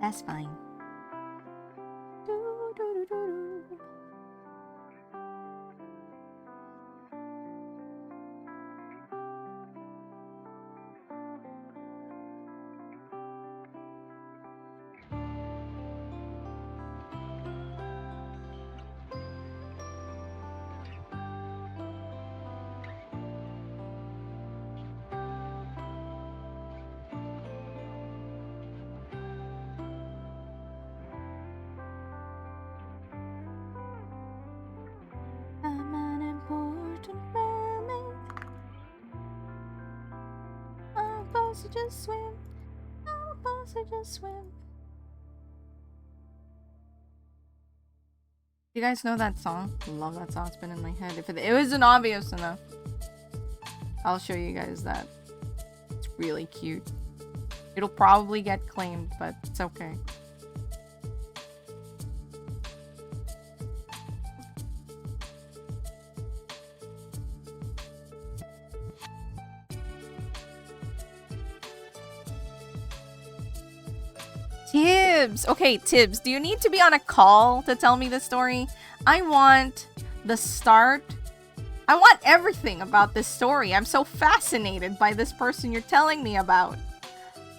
That's fine. I'm an important mermaid. I'm supposed to just swim. I'm supposed to just swim. You guys know that song? Love that song. It's been in my head. If it wasn't obvious enough, I'll show you guys that. It's really cute. It'll probably get claimed, but it's okay. Tibbs! Okay, Tibbs, do you need to be on a call to tell me this story? I want the start. I want everything about this story. I'm so fascinated by this person you're telling me about.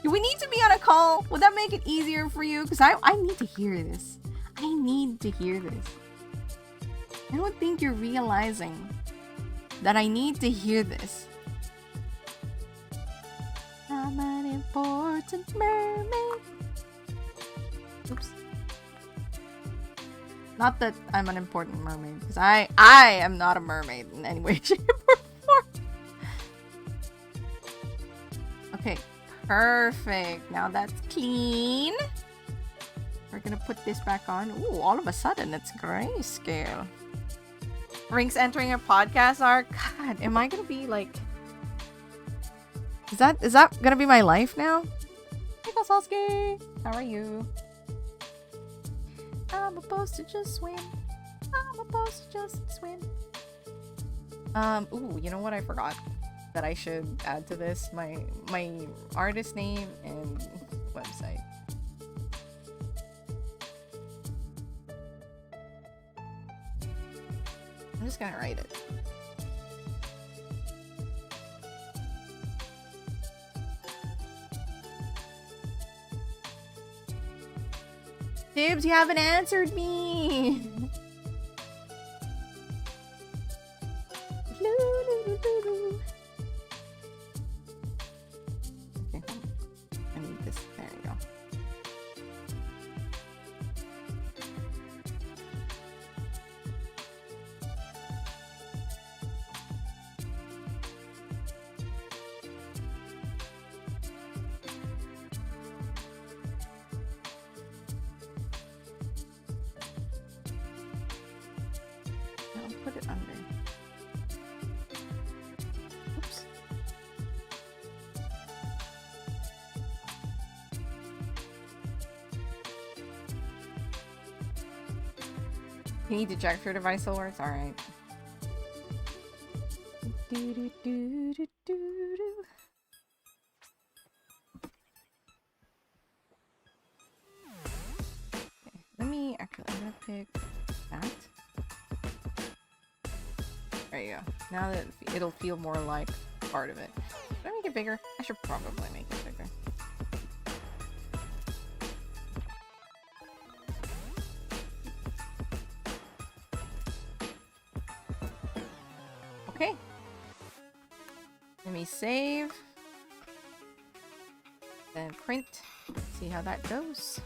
Do we need to be on a call? Would that make it easier for you? Because I need to hear this. I need to hear this. I don't think you're realizing that I need to hear this. I'm an important mermaid. Oops. Not that I'm an important mermaid, because I am not a mermaid in any way, shape, or form. Okay, perfect. Now that's clean. We're gonna put this back on. Ooh, all of a sudden it's grayscale. Rinks entering a podcast arc. God, am I gonna be like... Is that gonna be my life now? Hey, Sasuke! How are you? I'm supposed to just swim. I'm supposed to just swim. Ooh, you know what I forgot that I should add to this? My artist name and website. I'm just gonna write it. Tibbs, you haven't answered me! Okay, I need this. There you go. Put it under. Oops. You need to check if your device still works? Alright. Okay, let me actually, I'm gonna pick that. There you go. Now that it'll feel more like part of it. Should I make it bigger? I should probably make it bigger. Okay. Let me save. Then print. See how that goes.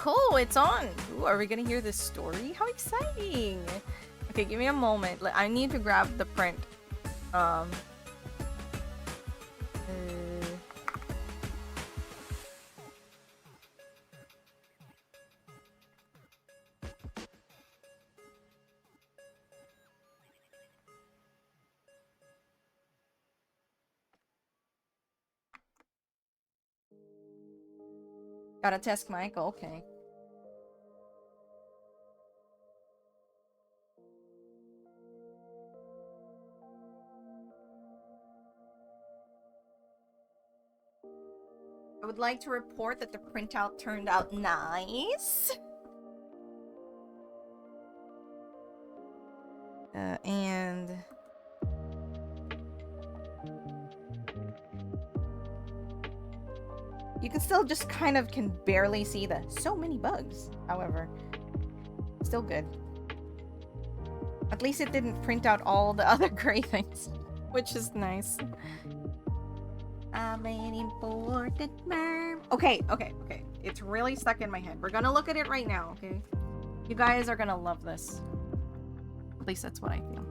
Oh, it's on! Ooh, are we gonna hear this story? How exciting! Okay, give me a moment. I need to grab the print. Gotta test Michael, okay. I would like to report that the printout turned out nice. And you can still just kind of can barely see the so many bugs, however. Still good. At least it didn't print out all the other gray things, which is nice. I'm an important man. Okay. It's really stuck in my head. We're gonna look at it right now, okay? You guys are gonna love this. At least that's what I feel.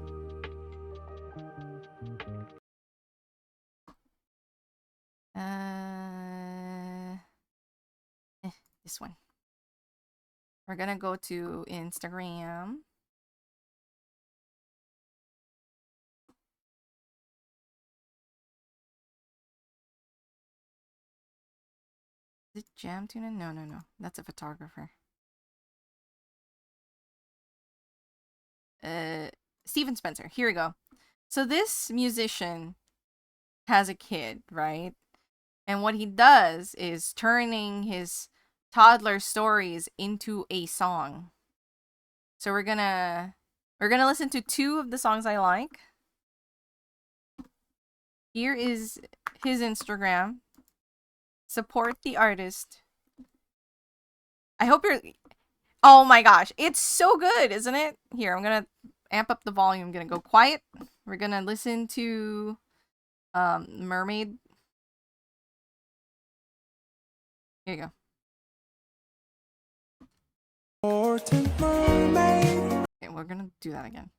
This one. We're gonna go to Instagram. Is it Jam Tuna? No. That's a photographer. Steven Spencer. Here we go. So this musician has a kid, right? And what he does is turning his toddler stories into a song. So we're gonna listen to 2 of the songs I like. Here is his Instagram. Support the artist. I hope you're... Oh my gosh, it's so good, isn't it? Here, I'm gonna amp up the volume. I'm gonna go quiet. We're gonna listen to Mermaid. Here you go. Important mermaid. Okay, we're gonna do that again.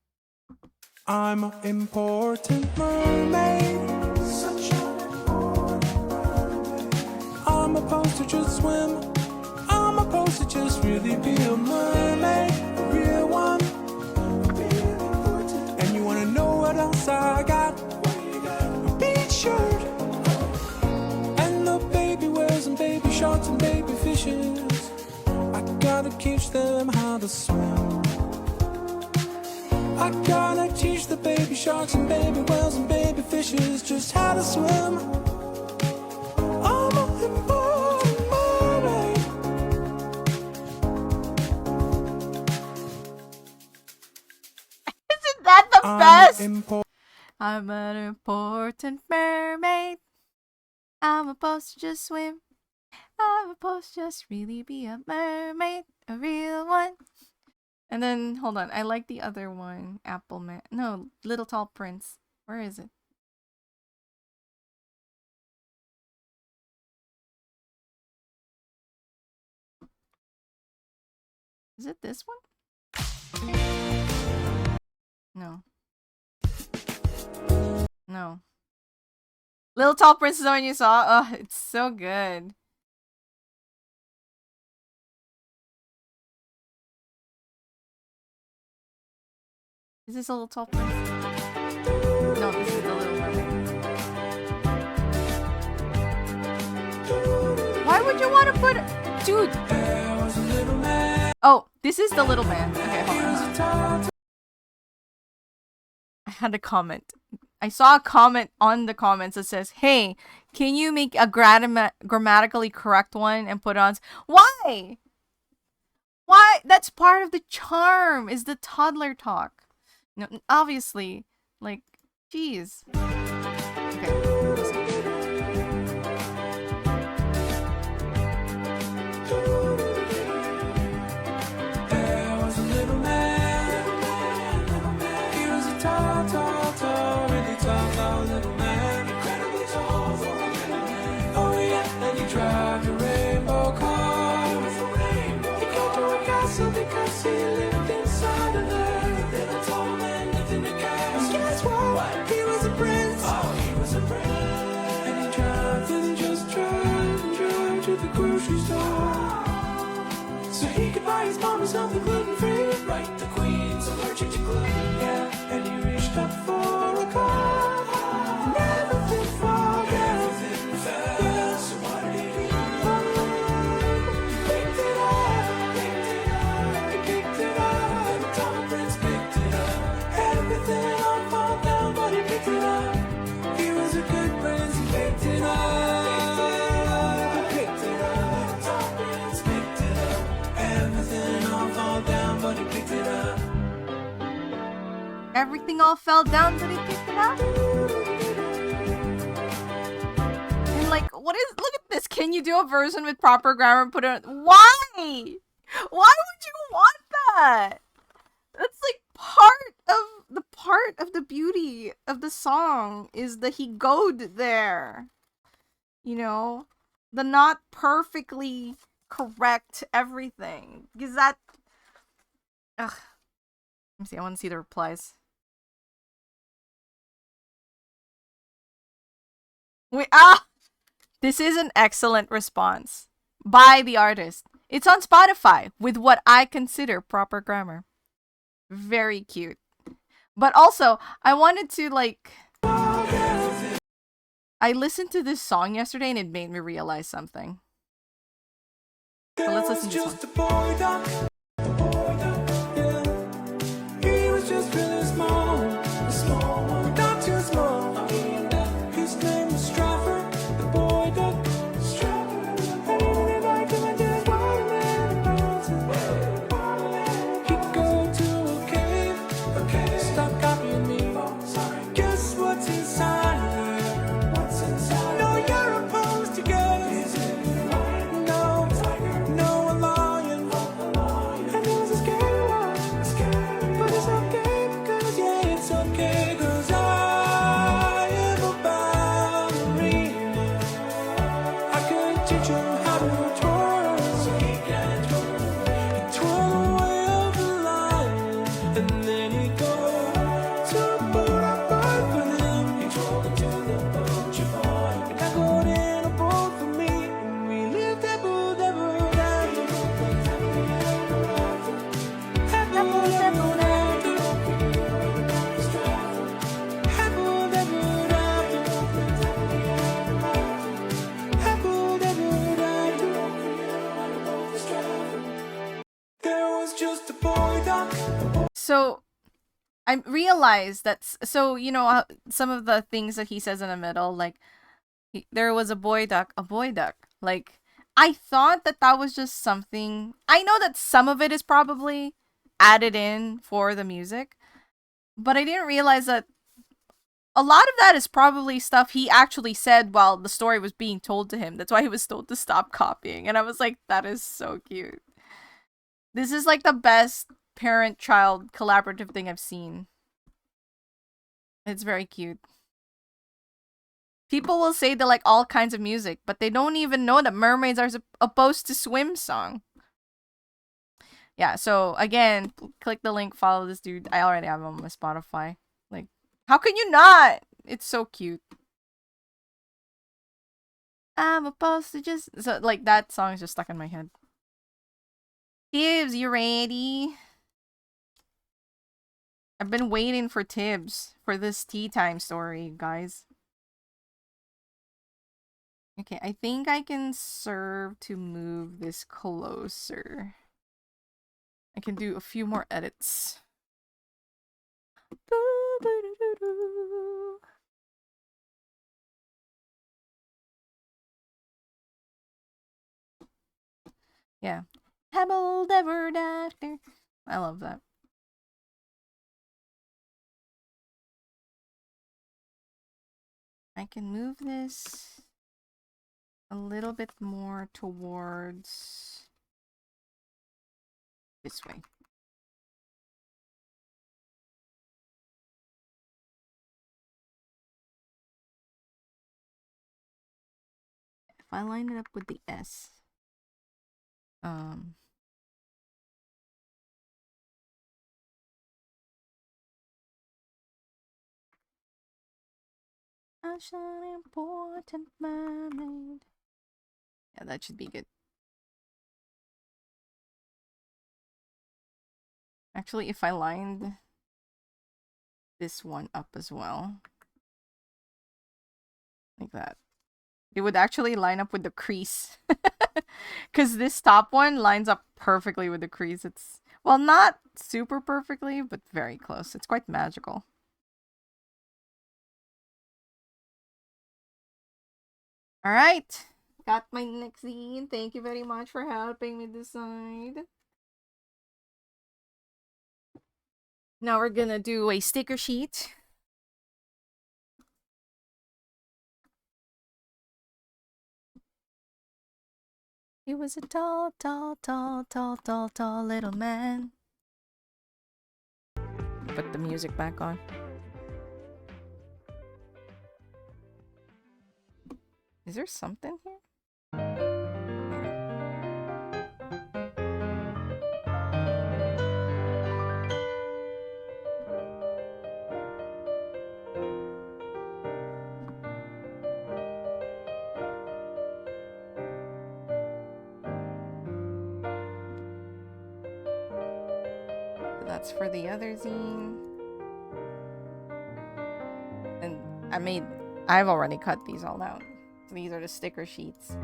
I'm an important mermaid. Such an important mermaid. I'm supposed to just swim. I'm supposed to just really be a mermaid. A real one. Really important. And you wanna know what else I got? A beach shirt. And the baby wears and baby shorts and baby fishes. I gotta teach them how to swim. I gotta teach the baby sharks and baby whales and baby fishes just how to swim. I'm an important mermaid. best. I'm an important mermaid. I'm supposed to just swim. I'm supposed to just really be a mermaid, a real one. And then, hold on, I like the other one. Apple Man. No, Little Tall Prince. Where is it? Is it this one? No. No. Little Tall Prince is the one you saw? Oh, it's so good. Is this a Little Tall Prince? No, this is the Little Mermaid. Why would you want to put... Dude! Oh, this is the Little Man. Okay, hold on. I had a comment. I saw a comment on the comments that says, hey, can you make a grammatically correct one and put on... Why? Why? That's part of the charm, is the toddler talk. No, obviously. Like, jeez. Okay, listen. There was a little man. He was a tall, really tall little man. Incredibly tall for a little man. Oh yeah, and he drive a rainbow car with a rainbow. He got to a castle because he lived inside of there. The little tall man lived in a castle. Guess what? He was a prince. Oh, he was a prince. And he drive, didn't just drive to the grocery store. So he could buy his mama something gluten-free. Right, the queen's allergic to gluten. Yeah, and he reached up for a cup. And everything fell. Everything fell. Yeah, so what did he do? He picked it up. He picked it up. The tall prince picked it up. Everything all fall down, but he picked it up. He was a good prince, he picked it up. Everything all fell down, but he picked it up. And like, what is? Look at this. Can you do a version with proper grammar? And put it. Why? Why would you want that? That's like part of the beauty of the song is that he goed there. You know, the not perfectly correct everything, because that. Ugh. Let me see. I want to see the replies. This is an excellent response by the artist. It's on Spotify with what I consider proper grammar. Very cute. But also, I wanted to like... I listened to this song yesterday and it made me realize something. So let's listen to this one. He was just really small, a small one, not too small. His name was Stratford, the boy duck. Stratford, and he really liked him and did watermelon mountain. He'd go to a cave, stop copying me. Guess what's inside there? What's inside? No, you're opposed to guess. Is it no, no, a lion. And it was a scary one. But it's okay because, yeah, it's okay because I am a ballerina. I could teach him how to twirl. So he can twirl. He'd twirl away off the line. And then he'd go to a boat I bought for him. He drove into the boat you bought. And I got in a boat for me. And we lived dabble, dabble, dabble. Dabble, dabble, dabble. So I realized that so you know some of the things that he says in the middle, like there was a boy duck. Like I thought that was just something. I know that some of it is probably added in for the music, But I didn't realize that a lot of that is probably stuff he actually said while the story was being told to him. That's why he was told to stop copying. And I was like, that is so cute. This is like the best parent-child collaborative thing I've seen. It's very cute. People will say they like all kinds of music, but they don't even know that mermaids are supposed to swim song. Yeah, so again, click the link, follow this dude. I already have him on my Spotify. Like, how can you not? It's so cute. I'm supposed to just... So, like, that song is just stuck in my head. Tibbs, you ready? I've been waiting for Tibbs for this tea time story, guys. Okay, I think I can serve to move this closer. I can do a few more edits. Yeah. Hemel ever after. I love that. I can move this a little bit more towards this way. If I line it up with the S, such an important mermaid. Yeah, that should be good. Actually, if I lined this one up as well, like that, it would actually line up with the crease. Because this top one lines up perfectly with the crease. It's, well, not super perfectly, but very close. It's quite magical. All right. Got my next zine. Thank you very much for helping me decide. Now we're gonna do a sticker sheet. He was a tall, tall, tall, tall, tall, tall little man. Put the music back on. Is there something here? That's for the other zine. And I've already cut these all out. So these are the sticker sheets.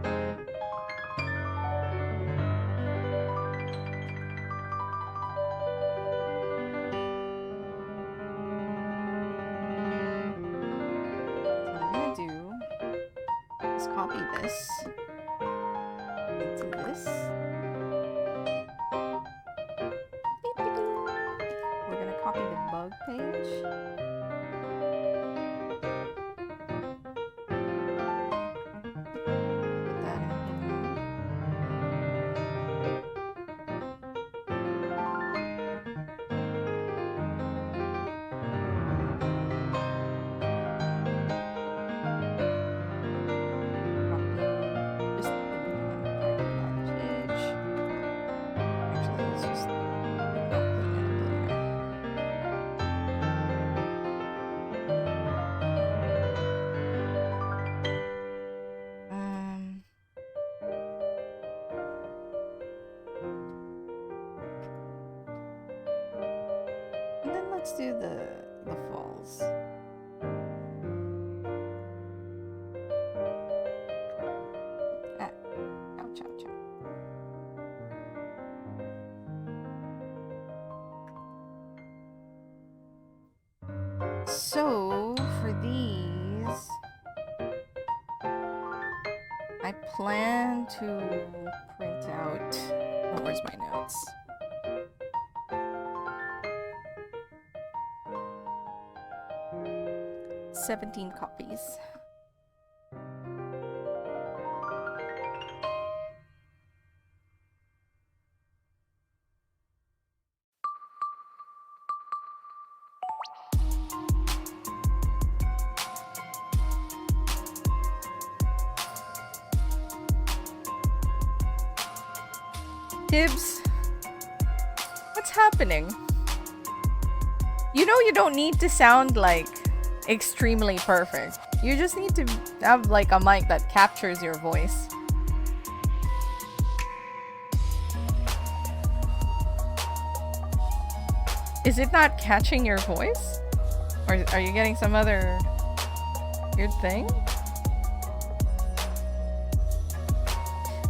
Copy this into this. We're gonna copy the bug page. Put that in here. Let's do the falls. Ouch, ouch, ouch. So for these, I plan to print out. Oh, where's my notes? 17 copies. Tibbs, what's happening? You know you don't need to sound like extremely perfect. You just need to have like a mic that captures your voice. Is it not catching your voice? Or are you getting some other weird thing?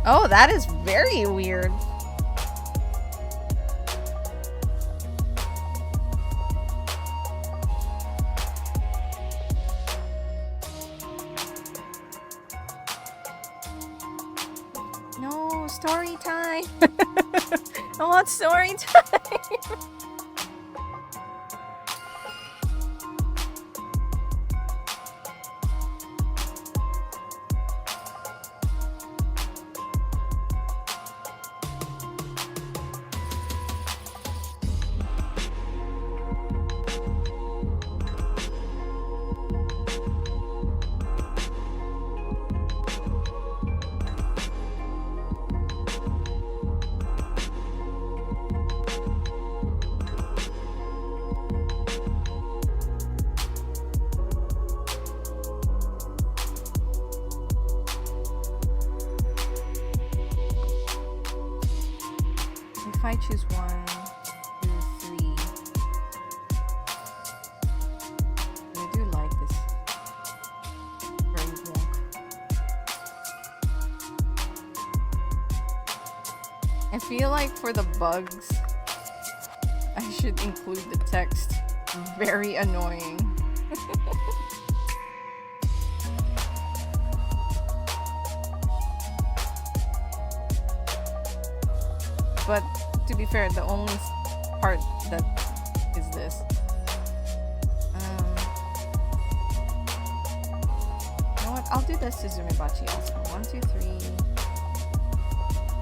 Oh, that is very weird. No, story time. I want story time. If I choose 1, 2, 3. I do like this brave walk. I feel like for the bugs, I should include the text. Very annoying. But to be fair, the only part that is this. You know what? I'll do the Suzumibachi also. 1, 2, 3,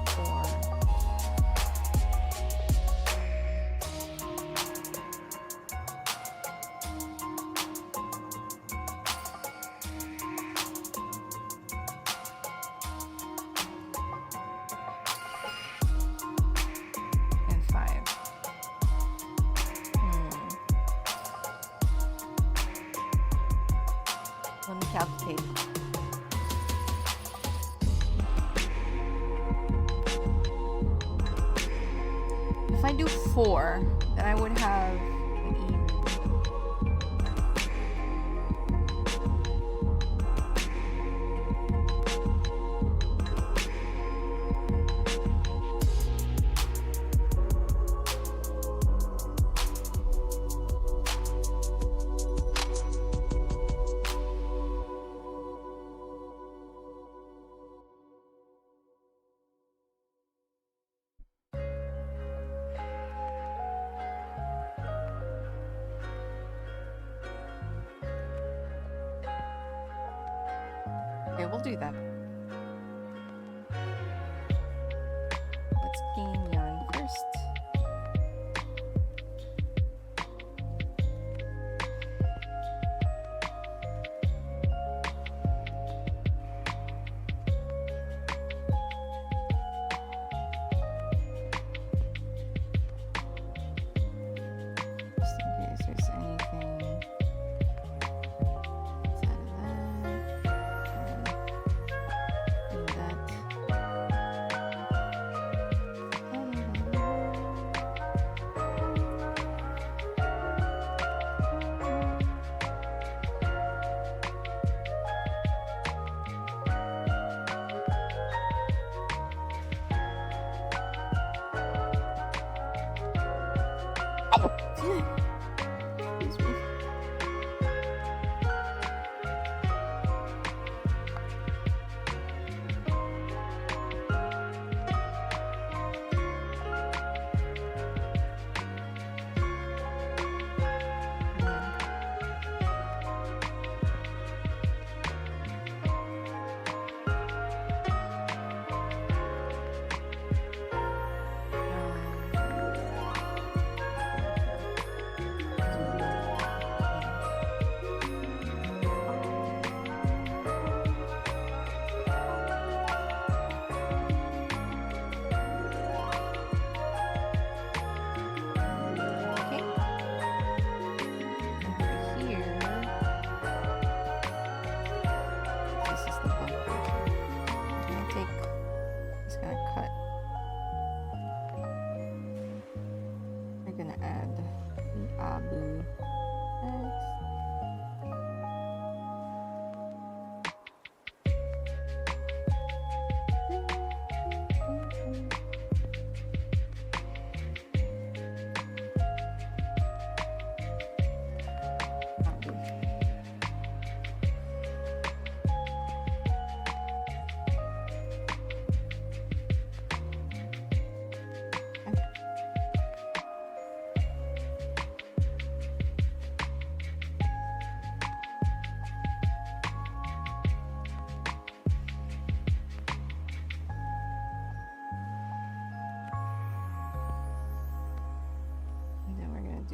4. And 5. Let me calculate. If I do 4, then I would have an even. Okay, we'll do that. Let's game yarn first. Just in case there's anything outside of that. Excuse me.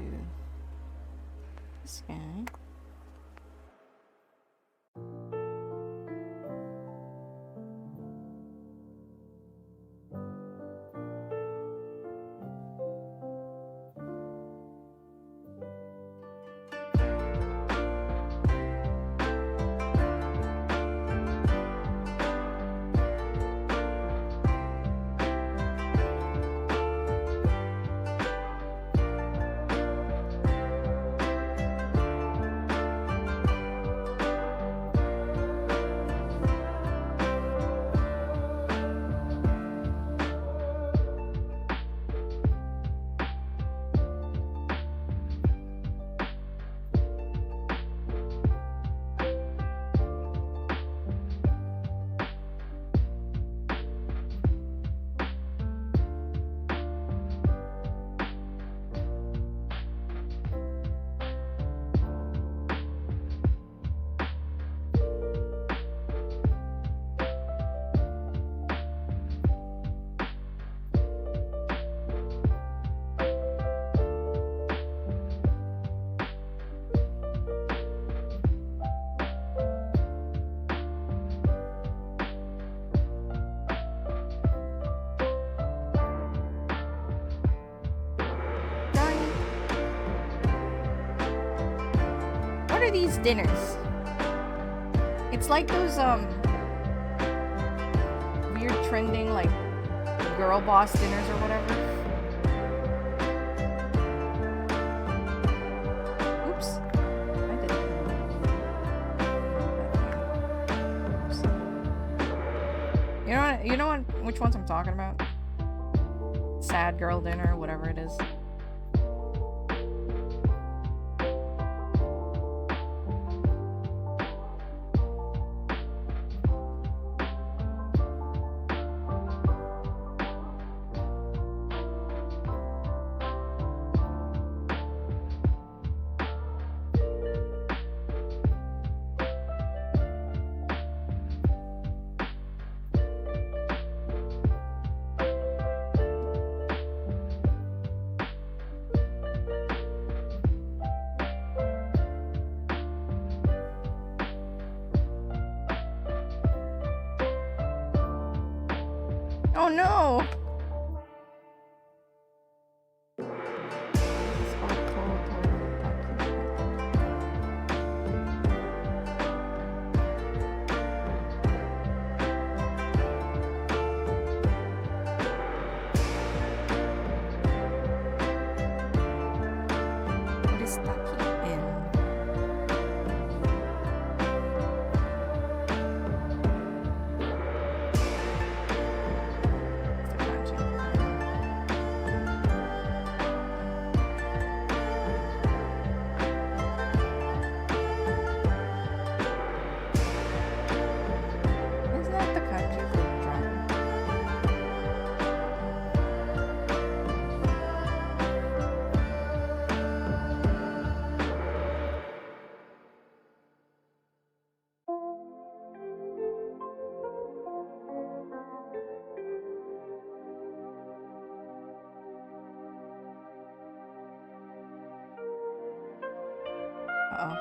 dude. This guy. What are these dinners? It's like those weird trending like girl boss dinners or whatever. Oops. I did it. Oops. You know what which ones I'm talking about? Sad girl dinner, whatever it is. Oh no! What is Taki in? Isn't that the kanji for drum? Uh-oh.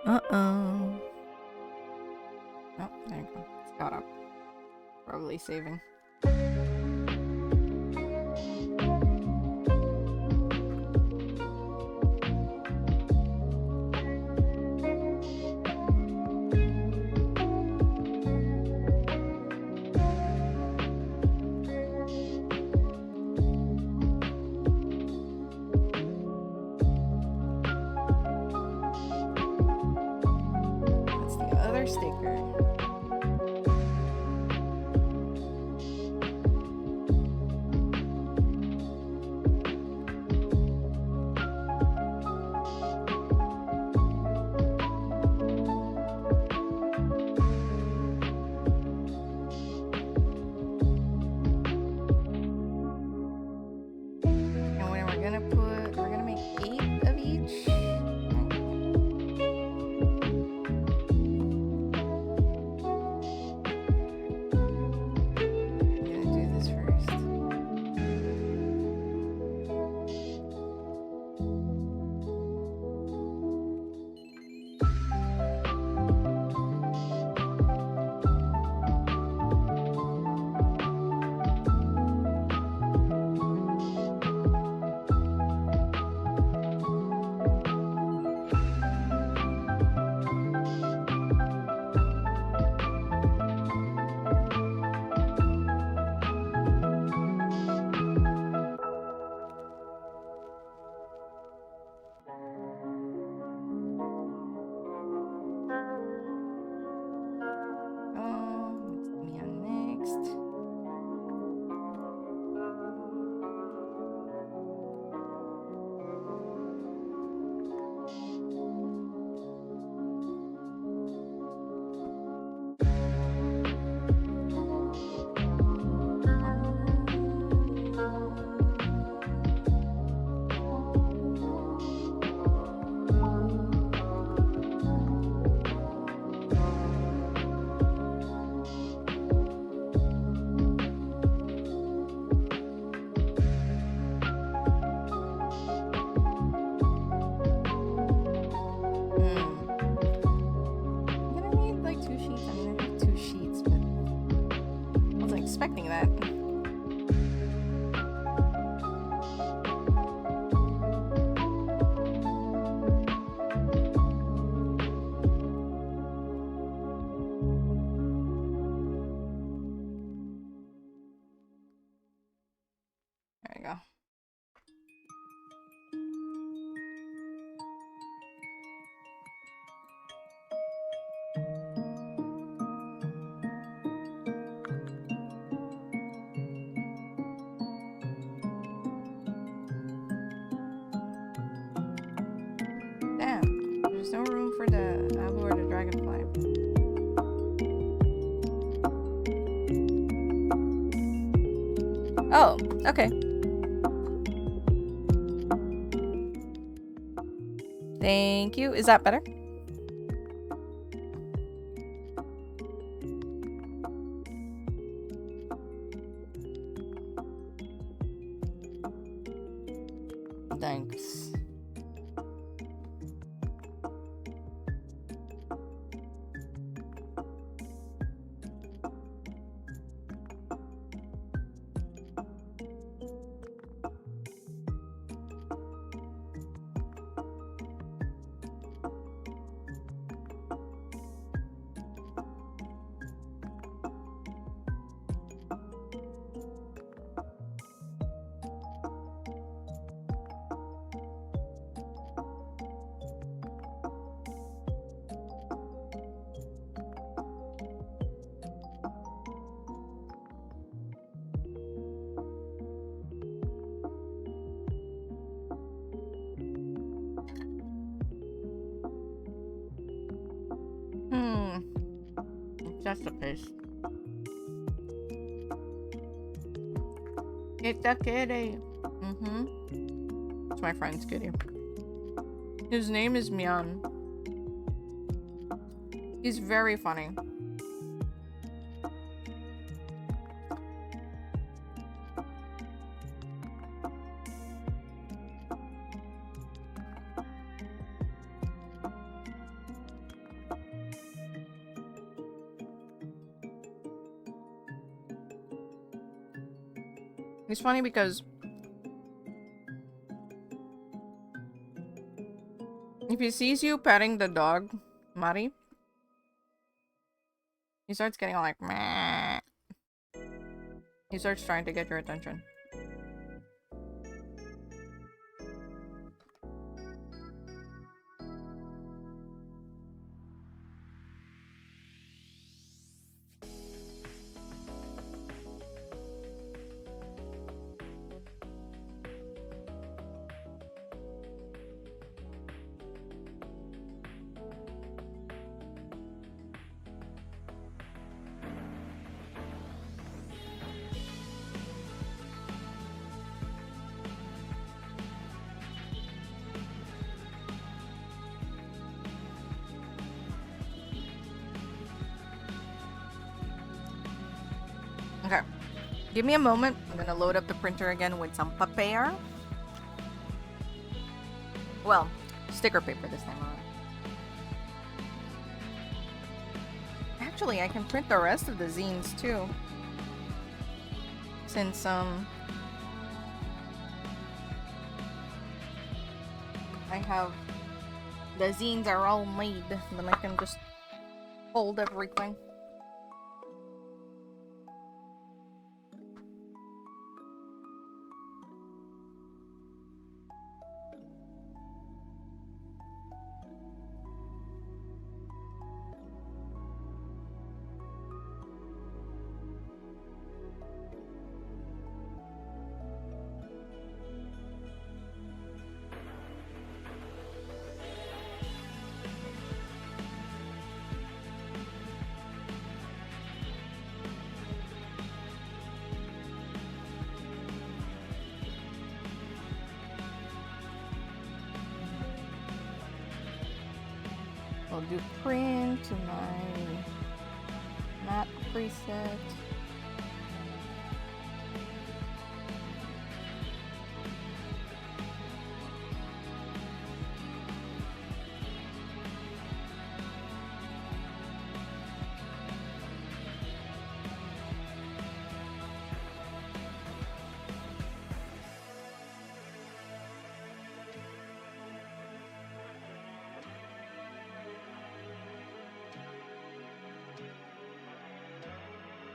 Uh-oh. Oh, there you go. It's caught up. Probably saving. That's the other sticker. And we're gonna make 8 of each. you go. Damn, there's no room for the Abu or the dragonfly. Oh, okay. Thank you. Is that better? Thanks. Just a piece. It's a kitty. It's my friend's kitty. His name is Mian. He's very funny. It's funny because if he sees you petting the dog, Mari, he starts getting all like, meh. He starts trying to get your attention. Okay. Give me a moment. I'm gonna load up the printer again with some paper. Well, sticker paper this time around. Actually, I can print the rest of the zines too. Since, I have... The zines are all made. Then I can just hold everything. I'll do print to my map preset.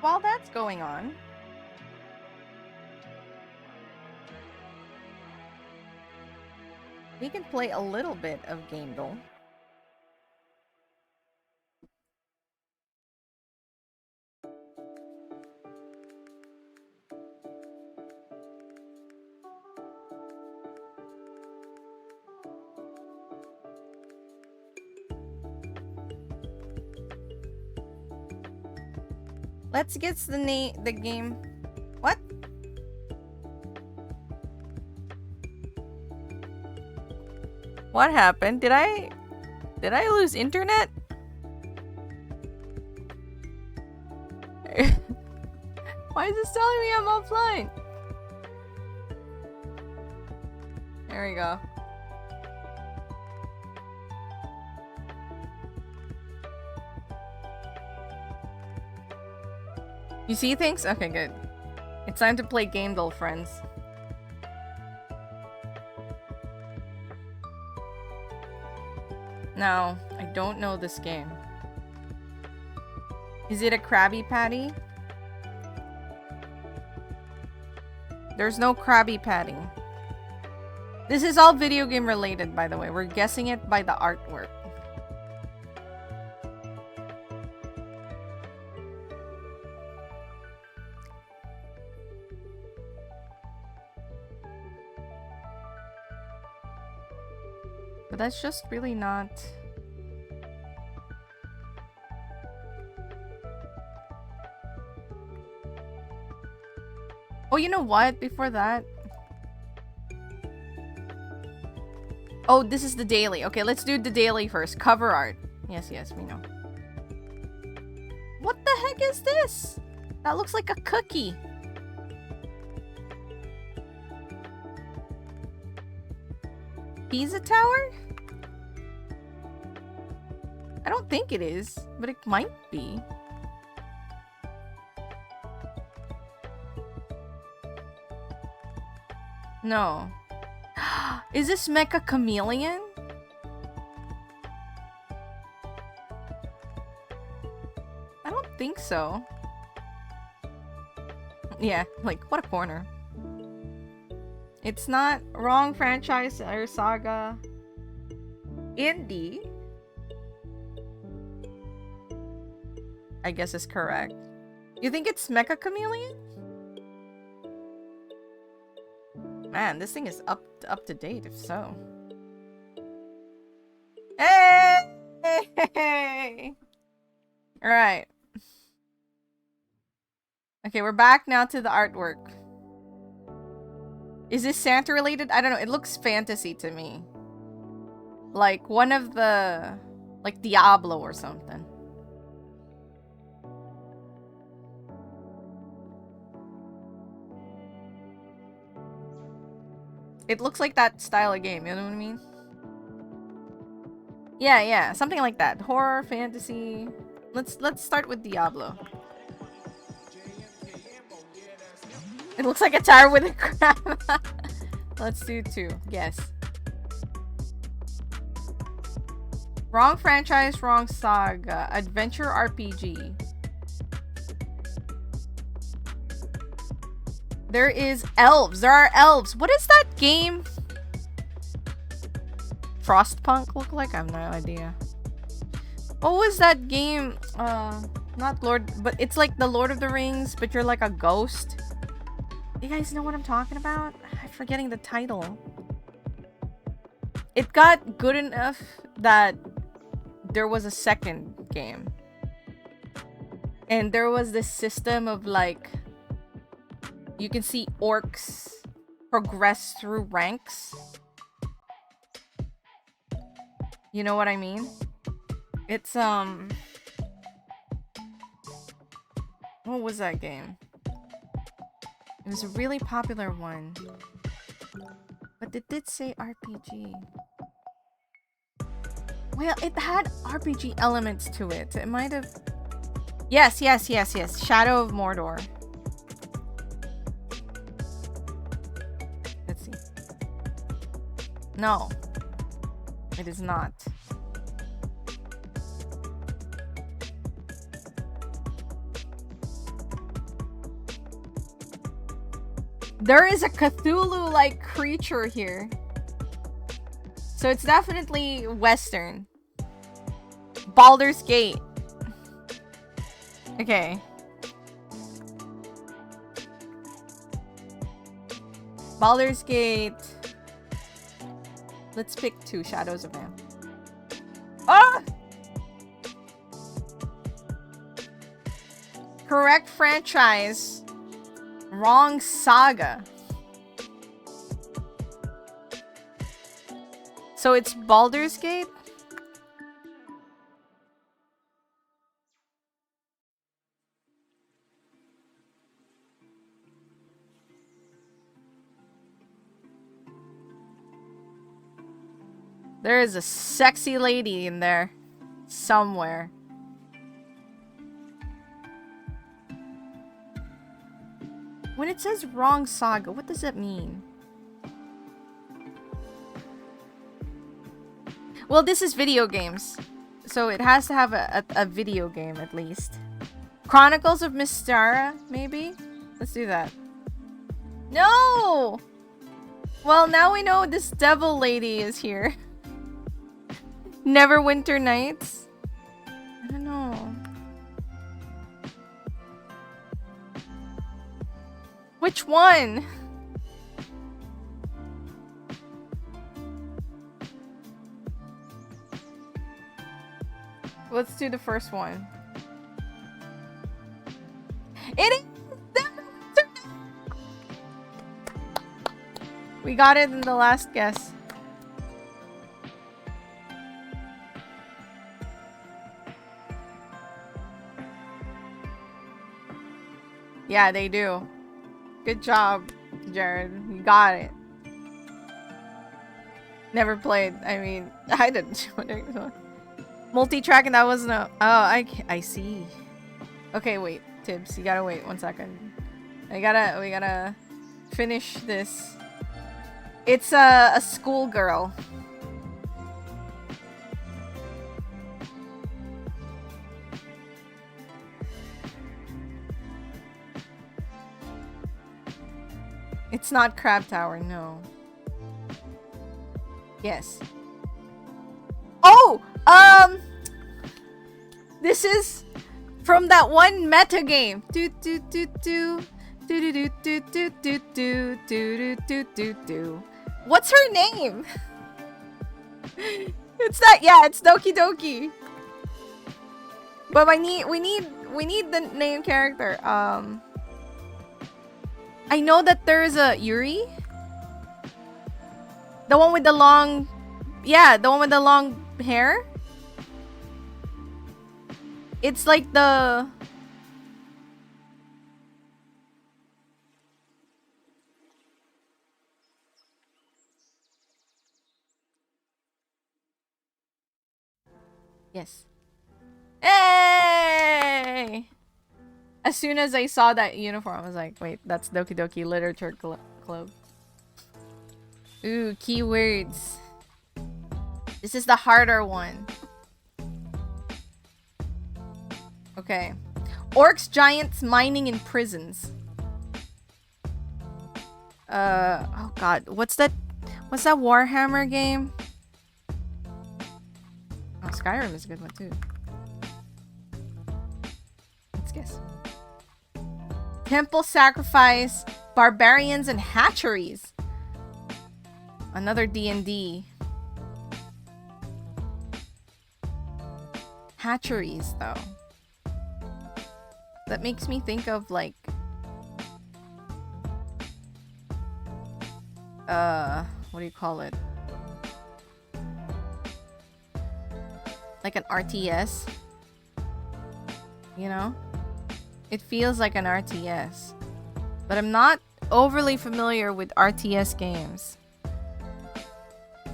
While that's going on, We can play a little bit of Gamedle. Let's get the game. What? What happened? Did I lose internet? Why is this telling me I'm offline? There we go. You see things? Okay, good. It's time to play Gamedle, friends. No, I don't know this game. Is it a Krabby Patty? There's no Krabby Patty. This is all video game related, by the way. We're guessing it by the artwork. But that's just really not... Oh, you know what? Before that... Oh, this is the daily. Okay, let's do the daily first. Cover art. Yes, yes, we know. What the heck is this? That looks like a cookie. Pizza Tower? I don't think it is, but it might be. No. Is this Mecha Chameleon? I don't think so. Yeah, like, what a corner. It's not wrong franchise or saga. Indie, I guess is correct. You think it's Mecha Chameleon? Man, this thing is up to date, if so. Hey! Alright. Okay, we're back now to the artwork. Is this Santa related? I don't know. It looks fantasy to me. Like one of the... like Diablo or something. It looks like that style of game, you know what I mean? Yeah, yeah, something like that. Horror, fantasy. Let's start with Diablo. It looks like a tower with a crab. Let's do 2. Yes. Wrong franchise, wrong saga. Adventure RPG. There is elves. There are elves. What is that game? Frostpunk look like? I have no idea. What was that game? Not Lord, but it's like the Lord of the Rings, but you're like a ghost. You guys know what I'm talking about? I'm forgetting the title. It got good enough that there was a second game. And there was this system of like... You can see orcs progress through ranks. You know what I mean? It's, what was that game? It was a really popular one. But it did say RPG. Well, it had RPG elements to it. It might have... Yes, yes, yes, yes. Shadow of Mordor. Let's see. No. It is not. There is a Cthulhu-like creature here. So it's definitely Western. Baldur's Gate. Okay. Baldur's Gate. Let's pick 2. Shadows of Am. Ah! Correct franchise. Wrong saga. So it's Baldur's Gate? There is a sexy lady in there. Somewhere. When it says wrong saga, what does that mean? Well, this is video games. So it has to have a video game at least. Chronicles of Mystara, maybe? Let's do that. No! Well, now we know this devil lady is here. Neverwinter Nights? I don't know. Which one? Let's do the first one. It is Neverwinter Nights! We got it in the last guess. Yeah, they do. Good job, Jared. You got it. Never played. I mean, I didn't. Multi-track and that wasn't a... Oh, I see. Okay, wait. Tibbs, you gotta wait 1 second. We gotta finish this. It's a schoolgirl. It's not Crab Tower, no. Yes. Oh! This is from that one meta game. Do do do do do do do do do do do do do do. What's her name? It's that, yeah, it's Doki Doki. But we need the name character. I know that there's a Yuri. The one with the long... Yeah, the one with the long hair. It's like the... Yes. Hey! As soon as I saw that uniform, I was like, wait, that's Doki Doki Literature Club. Ooh, keywords. This is the harder one. Okay. Orcs, giants, mining in prisons. Oh god, what's that Warhammer game? Oh, Skyrim is a good one too. Let's guess. Temple sacrifice, barbarians, and hatcheries. Another D&D. Hatcheries, though. That makes me think of, like... what do you call it? Like an RTS? You know? It feels like an RTS. But I'm not overly familiar with RTS games.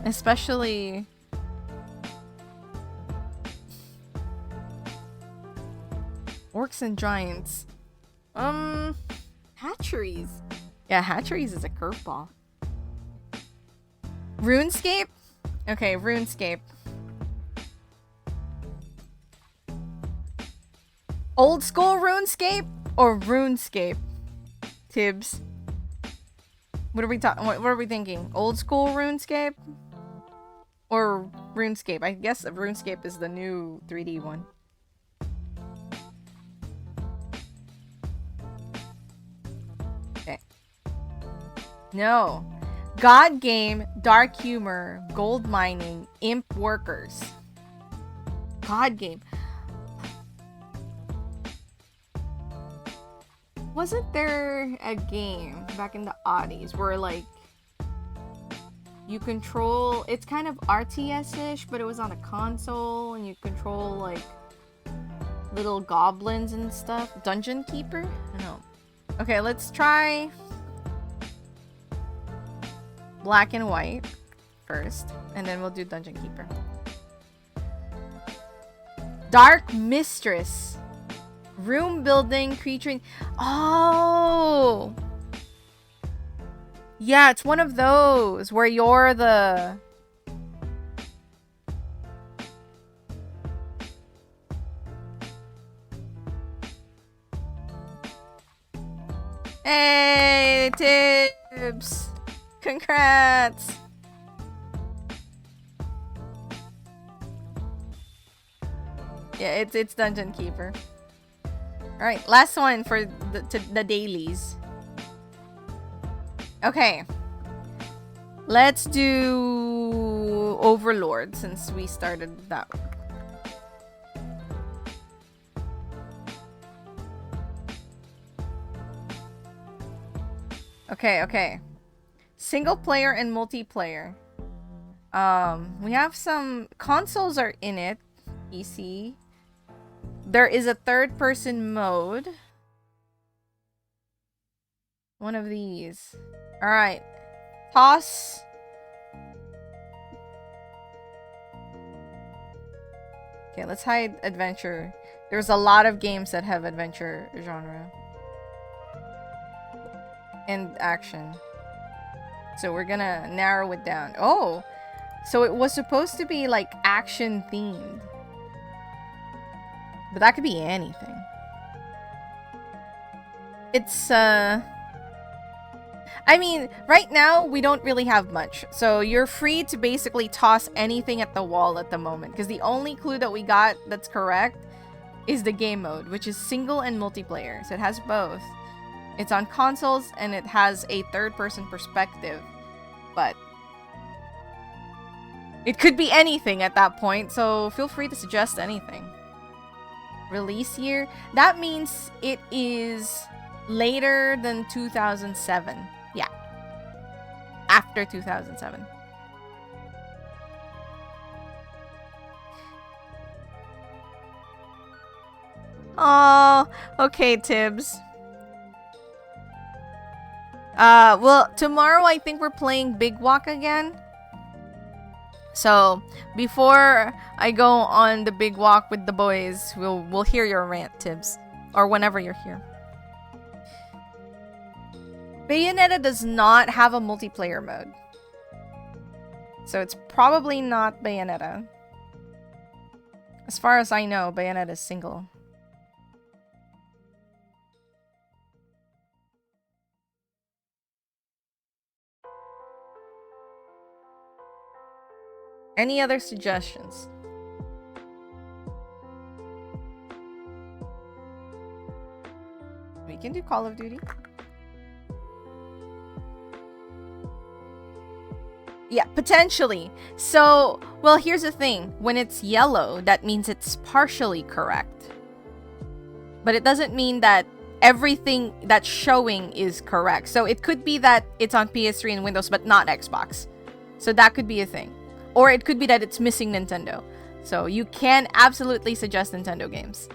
Especially... Orcs and giants. Hatcheries. Yeah, hatcheries is a curveball. RuneScape? Okay, RuneScape. Old school RuneScape or RuneScape? Tibbs. What are we talking? What are we thinking? Old school RuneScape? Or RuneScape. I guess RuneScape is the new 3D one. Okay. No. God game, dark humor, gold mining, imp workers. God game. Wasn't there a game back in the oddies where like you control, it's kind of RTS-ish, but it was on a console and you control like little goblins and stuff? Dungeon Keeper? I don't know. Okay, let's try black and white first, and then we'll do Dungeon Keeper. Dark Mistress. Room building, creature. Oh! Yeah, it's one of those where you're the... Hey, Tibbs! Congrats! Yeah, it's Dungeon Keeper. Alright, last one for the dailies. Okay. Let's do Overlord since we started that. Okay. Single player and multiplayer. We have some consoles are in it. PC. There is a third person mode. One of these. Alright. Toss. Okay, let's hide adventure. There's a lot of games that have adventure genre. And action. So we're gonna narrow it down. Oh! So it was supposed to be like action themed. But that could be anything. It's, I mean, right now, we don't really have much. So you're free to basically toss anything at the wall at the moment. Because the only clue that we got that's correct is the game mode, which is single and multiplayer. So it has both. It's on consoles, and it has a third-person perspective. But it could be anything at that point, so feel free to suggest anything. Release year? That means it is later than 2007. Yeah. After 2007. Oh, okay, Tibbs. Well, tomorrow I think we're playing Big Walk again. So, before I go on the big walk with the boys, we'll hear your rant, Tibbs. Or whenever you're here. Bayonetta does not have a multiplayer mode. So it's probably not Bayonetta. As far as I know, Bayonetta is single. Any other suggestions? We can do Call of Duty. Yeah, potentially. So, well, here's the thing. When it's yellow, that means it's partially correct. But it doesn't mean that everything that's showing is correct. So it could be that it's on PS3 and Windows, but not Xbox. So that could be a thing. Or it could be that it's missing Nintendo. So you can absolutely suggest Nintendo games.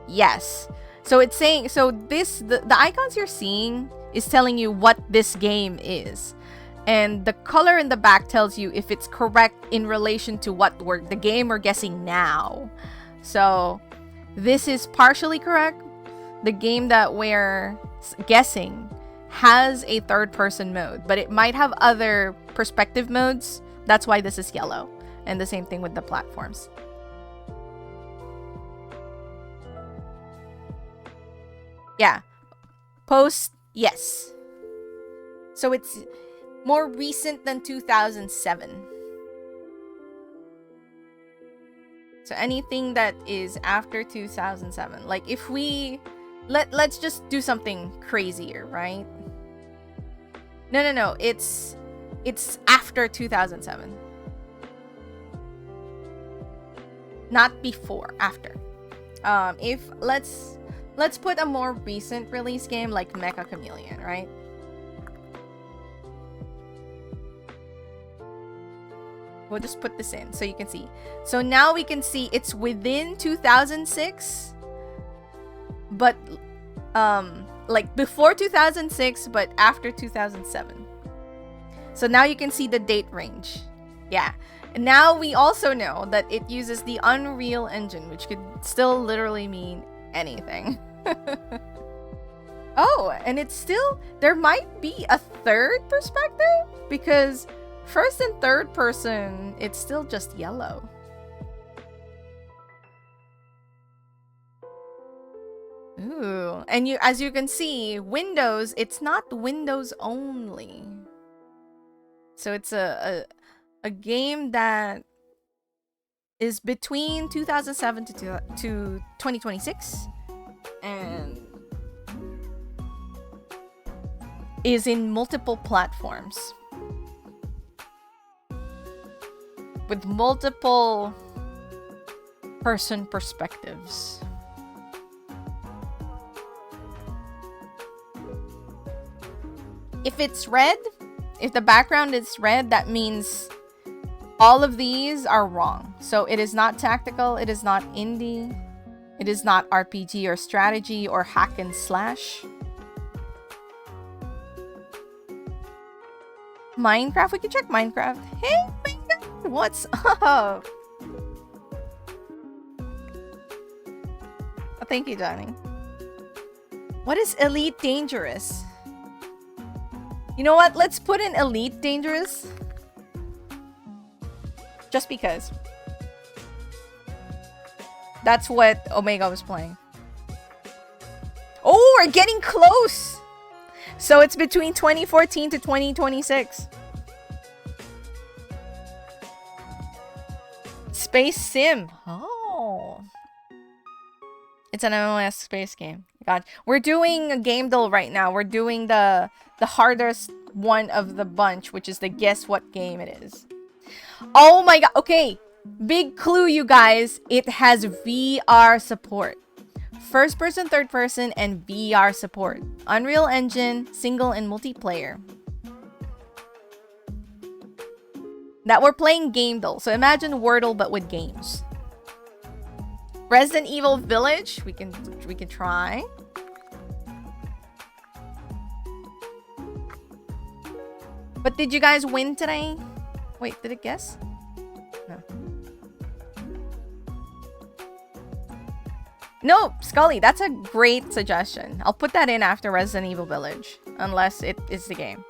Yes. So it's saying, so this, the icons you're seeing is telling you what this game is. And the color in the back tells you if it's correct in relation to what the game we're guessing now. So this is partially correct. The game that we're guessing has a third-person mode, but it might have other perspective modes. That's why this is yellow. And the same thing with the platforms. Yeah. Post, yes. So it's... more recent than 2007. So anything that is after 2007. Like if we let's just do something crazier, right? No. It's after 2007. Not before, after. If let's put a more recent release game like Mecha Chameleon, right? We'll just put this in so you can see. So now we can see it's within 2006, but like before 2006, but after 2007. So now you can see the date range. Yeah. And now we also know that it uses the Unreal Engine, which could still literally mean anything. Oh, and it's still, there might be a third perspective because first and third person, it's still just yellow. Ooh, and as you can see, Windows, it's not Windows only. So it's a game that is between 2007 to 2026 and is in multiple platforms with multiple person perspectives. If it's red, if the background is red, that means all of these are wrong. So it is not tactical, it is not indie, it is not RPG or strategy or hack and slash. Minecraft, we can check Minecraft. Hey, Minecraft, what's up? Oh, thank you, Johnny. What is Elite Dangerous? You know what? Let's put in Elite Dangerous. Just because. That's what Omega was playing. Oh, we're getting close! So it's between 2014 to 2026. Space Sim. Oh. It's an MMOS space game. God. We're doing a game deal right now. We're doing the hardest one of the bunch, which is the guess what game it is. Oh my god. Okay. Big clue, you guys. It has VR support. First person, third person, and VR support. Unreal Engine, single and multiplayer. That we're playing game though. So imagine Wordle but with games. Resident Evil Village. We can try. But did you guys win today? Wait, did it guess? No. No, Scully, that's a great suggestion. I'll put that in after Resident Evil Village. Unless it is the game.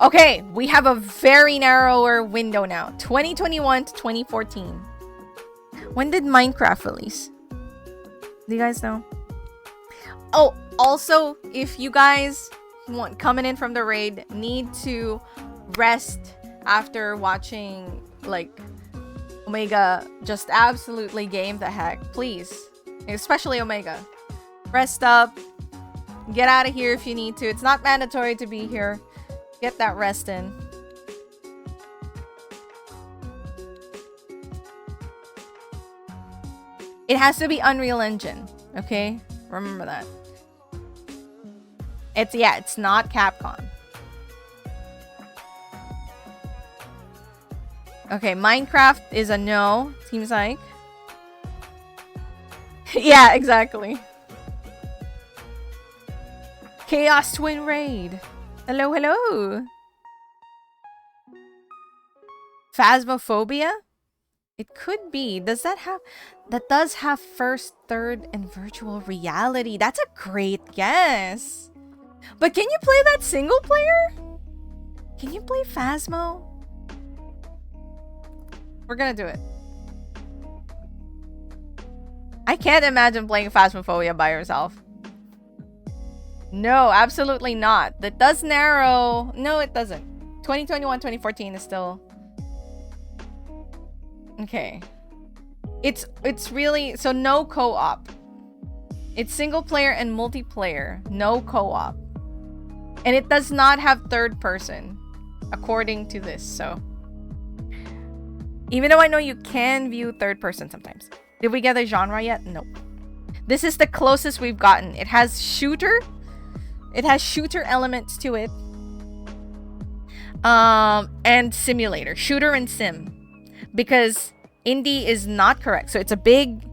Okay, we have a very narrower window now. 2021 to 2014. When did Minecraft release? Do you guys know? Oh, also, if you guys coming in from the raid need to rest after watching like Omega just absolutely game the heck, please, especially Omega, rest up, get out of here if you need to. It's not mandatory to be here. Get that rest in. It has to be Unreal Engine, okay? Remember that. It's not Capcom. Okay, Minecraft is a no, seems like. Yeah, exactly. Chaos Twin Raid. Hello, hello. Phasmophobia? It could be. Does that have... That does have first, third, and virtual reality. That's a great guess. But can you play that single player? Can you play Phasmo? We're gonna do it. I can't imagine playing Phasmophobia by yourself. No, absolutely not. That does narrow. No, it doesn't. 2021, 2014 is still... Okay. It's really... So no co-op. It's single player and multiplayer. No co-op. And it does not have third person, according to this, so... Even though I know you can view third person sometimes. Did we get a genre yet? Nope. This is the closest we've gotten. It has shooter. It has shooter elements to it. And simulator. Shooter and sim. Because indie is not correct. So it's a big...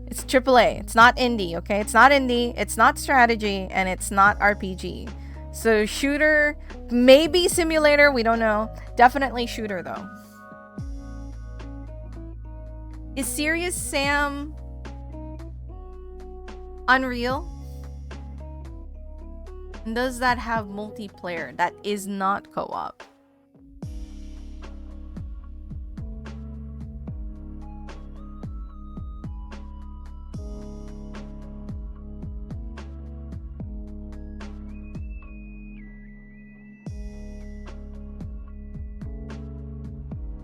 It's AAA. It's not indie, okay? It's not indie. It's not strategy. And it's not RPG. So shooter, maybe simulator. We don't know. Definitely shooter, though. Is Serious Sam Unreal? And does that have multiplayer? That is not co-op.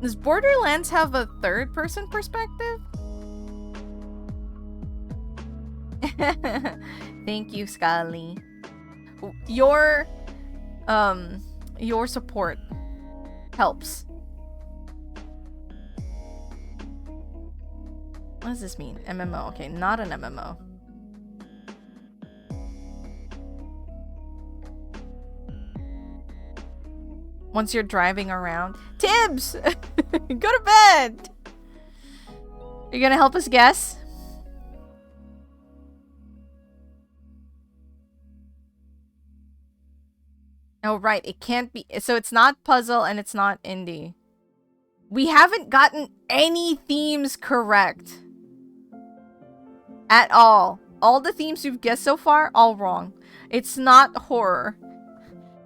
Does Borderlands have a third-person perspective? Thank you, Scully. Your support helps. What does this mean? MMO. Okay, not an MMO. Once you're driving around. Tibbs! Go to bed! You're gonna help us guess? Oh, right. It can't be. So it's not puzzle and it's not indie. We haven't gotten any themes correct. At all. All the themes we've guessed so far, all wrong. It's not horror.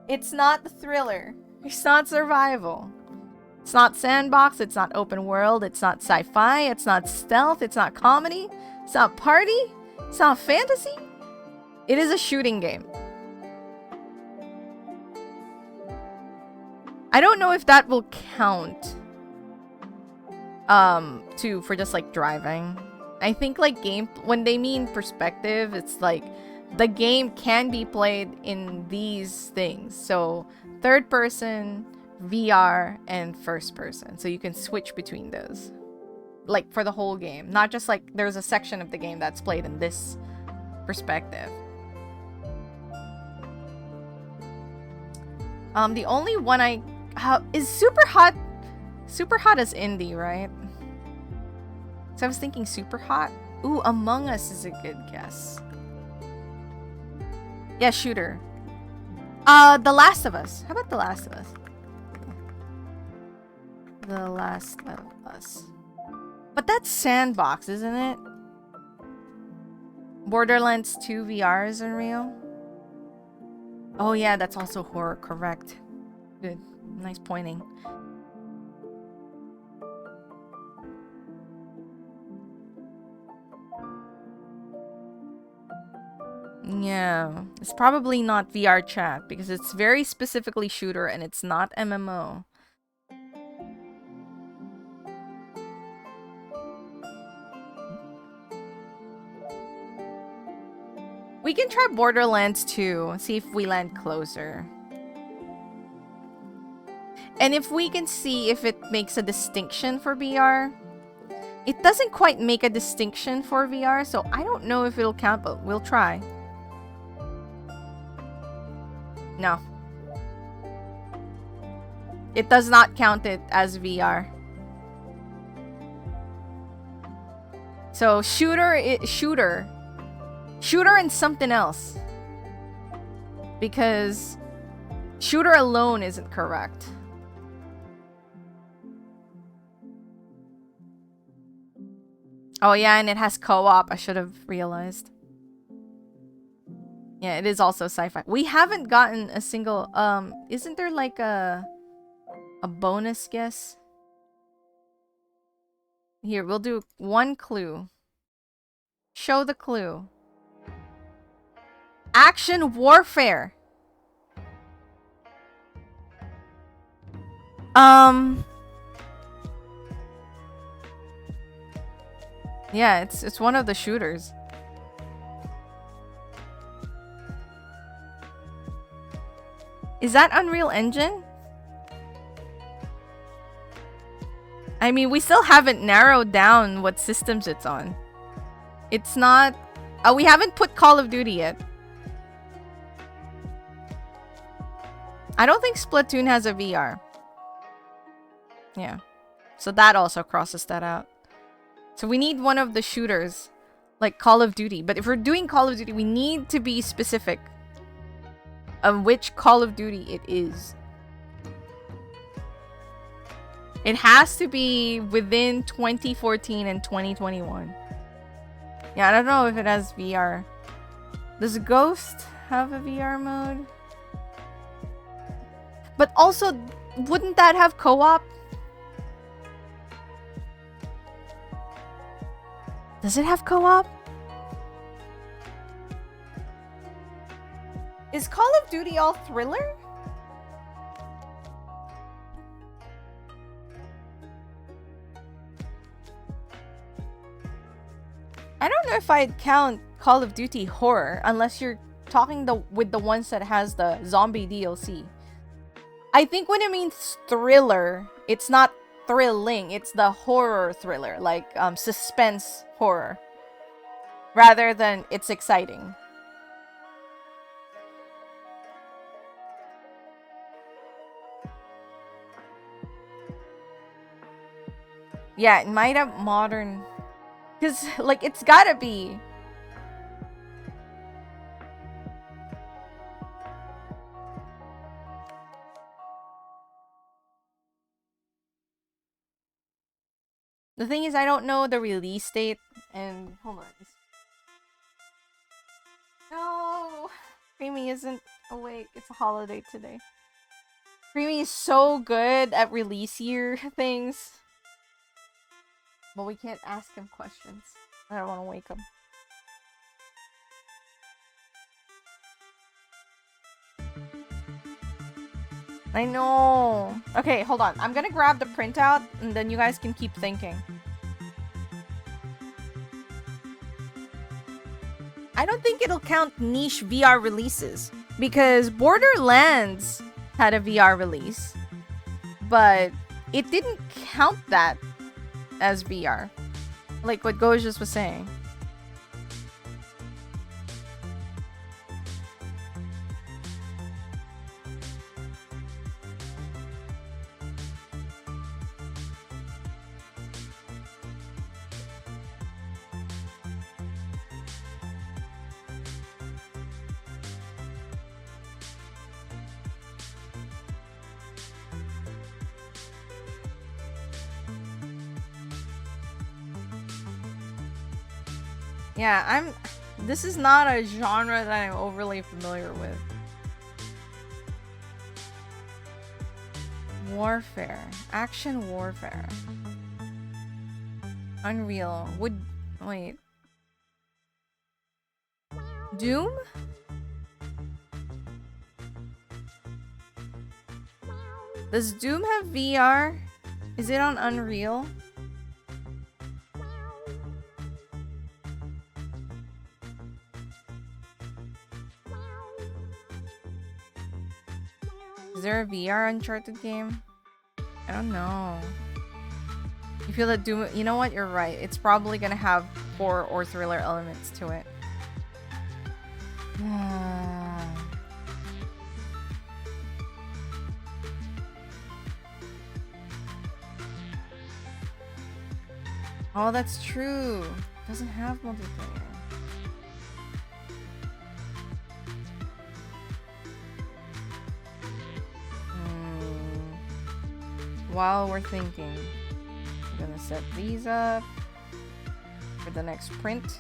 It's not thriller. It's not survival. It's not sandbox. It's not open world. It's not sci-fi. It's not stealth. It's not comedy. It's not party. It's not fantasy. It is a shooting game. I don't know if that will count for just like driving. I think like when they mean perspective, it's like the game can be played in these things. So third person, VR, and first person. So you can switch between those. Like for the whole game. Not just like there's a section of the game that's played in this perspective. The only one is Super Hot. Super Hot is indie, right? So I was thinking Super Hot. Ooh, Among Us is a good guess. Yeah, shooter. The Last of Us. How about The Last of Us? The Last of Us. But that's sandbox, isn't it? Borderlands 2 VR is unreal. Oh yeah, that's also horror, correct. Good. Nice pointing. Yeah, it's probably not VR chat because it's very specifically shooter and it's not MMO. We can try Borderlands 2, see if we land closer. And if we can see if it makes a distinction for VR. It doesn't quite make a distinction for VR, so I don't know if it'll count, but we'll try. No. It does not count it as VR. So shooter and something else. Because shooter alone isn't correct. Oh yeah, and it has co-op. I should have realized. Yeah, it is also sci-fi. We haven't gotten a single isn't there like a bonus guess? Here, we'll do one clue. Show the clue. Action warfare. Yeah, it's one of the shooters. Is that Unreal Engine? I mean, we still haven't narrowed down what systems it's on. It's not... we haven't put Call of Duty yet. I don't think Splatoon has a VR. Yeah. So that also crosses that out. So we need one of the shooters, like Call of Duty. But if we're doing Call of Duty, we need to be specific of which Call of Duty it is. It has to be within 2014 and 2021. Yeah, I don't know if it has VR. Does Ghost have a VR mode? But also, wouldn't that have co-op? Does it have co-op? Is Call of Duty all thriller? I don't know if I'd count Call of Duty horror unless you're talking with the ones that has the zombie DLC. I think when it means thriller, it's not thrilling, it's the horror thriller, like suspense horror, rather than it's exciting. Yeah, it might have modern, because like it's gotta be. The thing is, I don't know the release date, and hold on. No, Creamy isn't awake. It's a holiday today. Creamy is so good at release year things, but we can't ask him questions. I don't want to wake him. I know. Okay, hold on. I'm gonna grab the printout, and then you guys can keep thinking. I don't think it'll count niche VR releases, because Borderlands had a VR release, but it didn't count that as VR, like what Goj just was saying. Yeah, this is not a genre that I'm overly familiar with. Warfare. Action warfare. Unreal. Wait. Doom? Does Doom have VR? Is it on Unreal? Is there a VR Uncharted game? I don't know. You feel that Doom... You know what? You're right. It's probably gonna have horror or thriller elements to it. Oh, that's true. It doesn't have multiplayer. While we're thinking, I'm gonna set these up for the next print.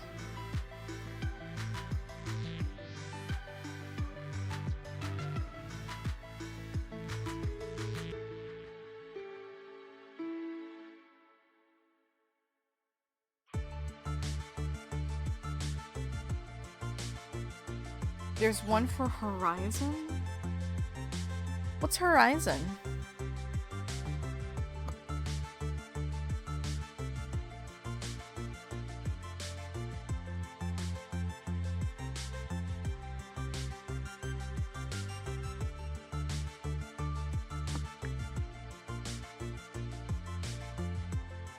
There's one for Horizon? What's Horizon?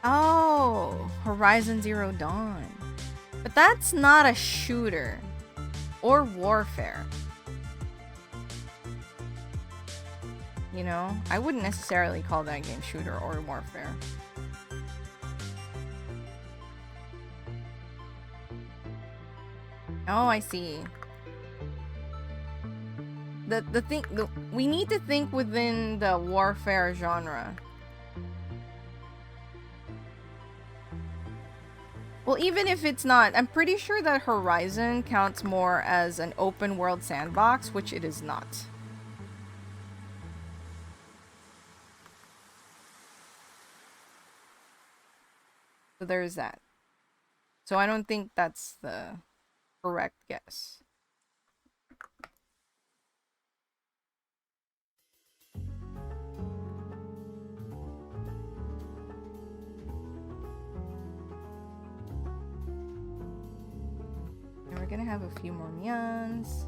Oh, Horizon Zero Dawn. But that's not a shooter or warfare. You know, I wouldn't necessarily call that game shooter or warfare. Oh, I see. We need to think within the warfare genre. Well, even if it's not, I'm pretty sure that Horizon counts more as an open world sandbox, which it is not. So there's that. So I don't think that's the correct guess. And we're gonna have a few more Mians.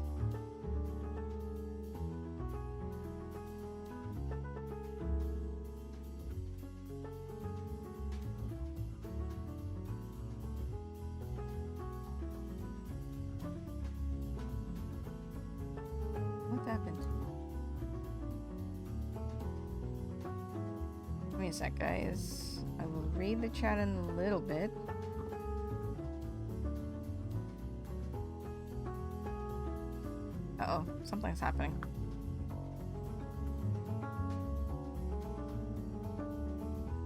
What happened? Give me a sec, guys. I will read the chat in a little bit. Uh-oh, something's happening.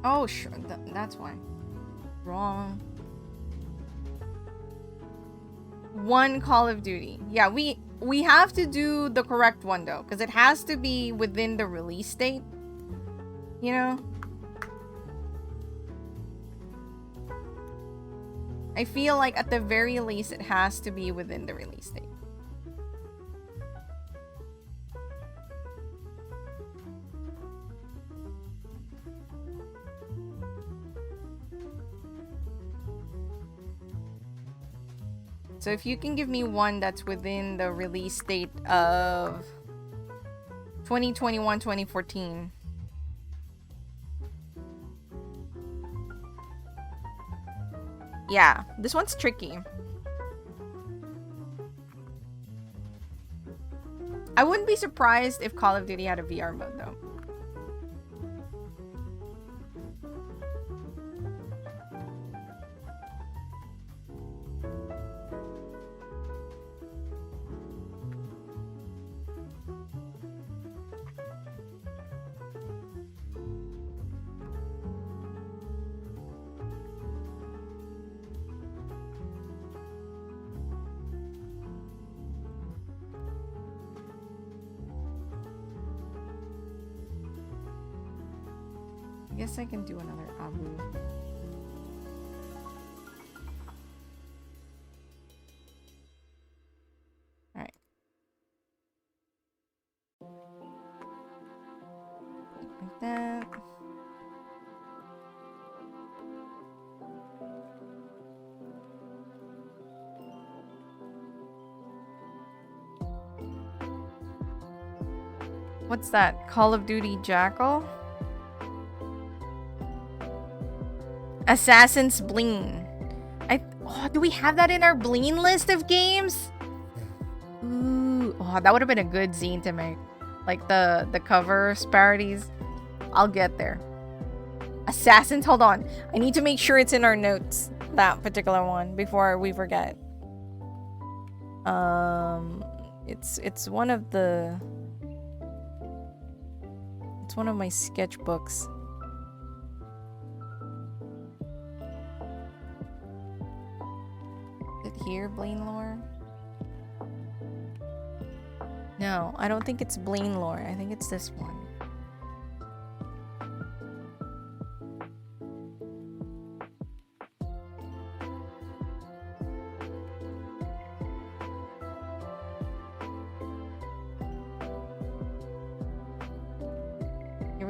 Oh, sure, that's why. Wrong. One Call of Duty. Yeah, we have to do the correct one, though, because it has to be within the release date. You know? I feel like at the very least it has to be within the release date. So if you can give me one that's within the release date of 2021, 2014. Yeah, this one's tricky. I wouldn't be surprised if Call of Duty had a VR mode, though. I guess I can do another Abu. Alright. Like that. What's that? Call of Duty Jackal? Assassin's Bleen. Do we have that in our Bleen list of games? Ooh, that would have been a good zine to make. Like the cover parodies. I'll get there. Assassins, hold on. I need to make sure it's in our notes. That particular one before we forget. It's one of the. It's one of my sketchbooks. Here, Bleen lore? No, I don't think it's Bleen lore. I think it's this one.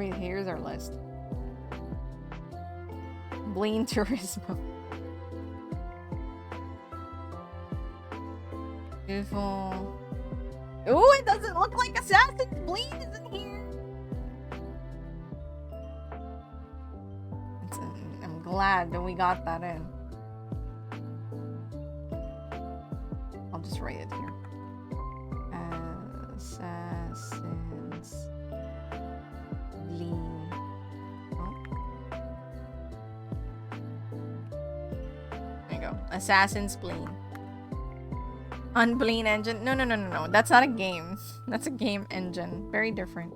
Here's our list. Bleen Turismo. Beautiful. Oh, it doesn't look like Assassin's Bleen is in here. I'm glad that we got that in. I'll just write it here. Assassin's Bleen. Oh. There you go. Assassin's Bleen. Unbleen engine. No. That's not a game. That's a game engine. Very different.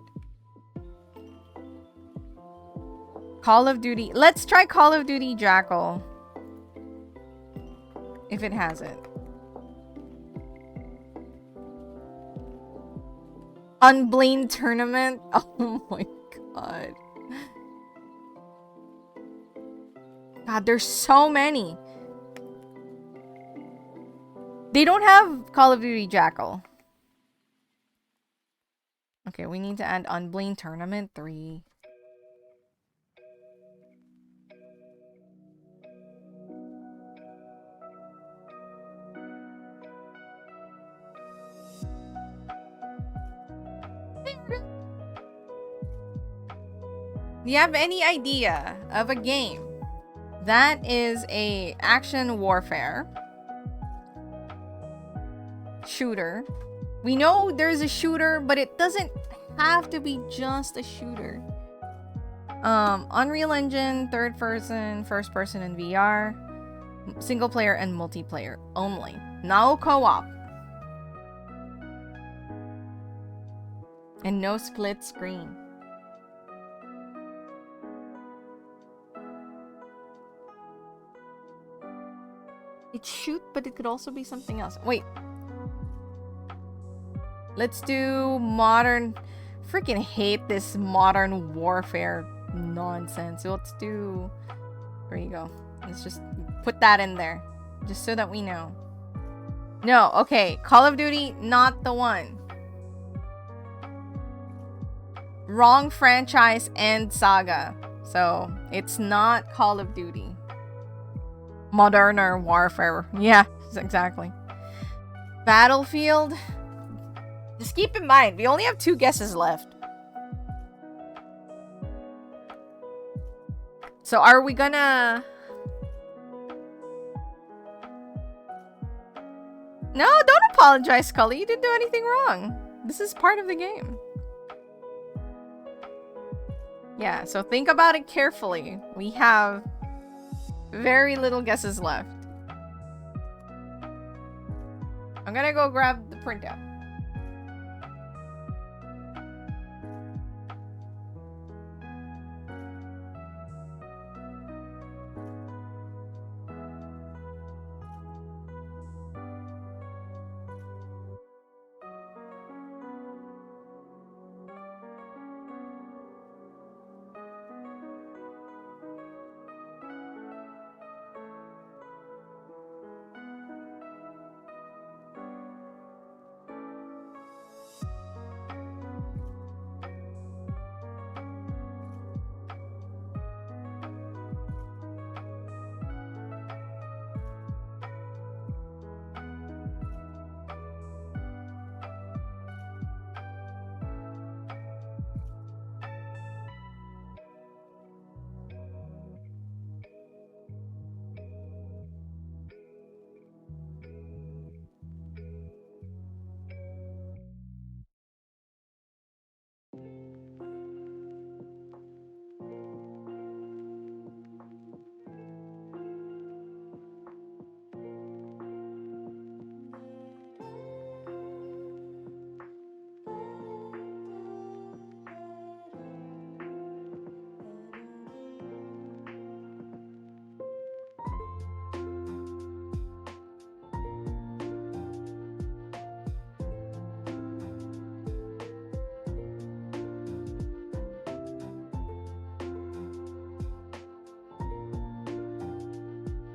Call of Duty. Let's try Call of Duty Jackal. If it has it. Unbleen tournament. Oh my god. God, there's so many. They don't have Call of Duty Jackal. Okay, we need to add Unbleen Tournament 3. Do you have any idea of a game that is a action warfare shooter? We know there's a shooter, but it doesn't have to be just a shooter. Unreal Engine, third person, first person in VR, single player and multiplayer only. No co-op. And no split screen. It's shoot, but it could also be something else. Wait. Let's do modern... Freaking hate this modern warfare nonsense. So let's do... There you go. Let's just put that in there. Just so that we know. No, okay. Call of Duty, not the one. Wrong franchise and saga. So, it's not Call of Duty. Modern warfare. Yeah, exactly. Battlefield. Just keep in mind, we only have 2 guesses left. So are we gonna... No, don't apologize, Scully. You didn't do anything wrong. This is part of the game. Yeah, so think about it carefully. We have very little guesses left. I'm gonna go grab the printout.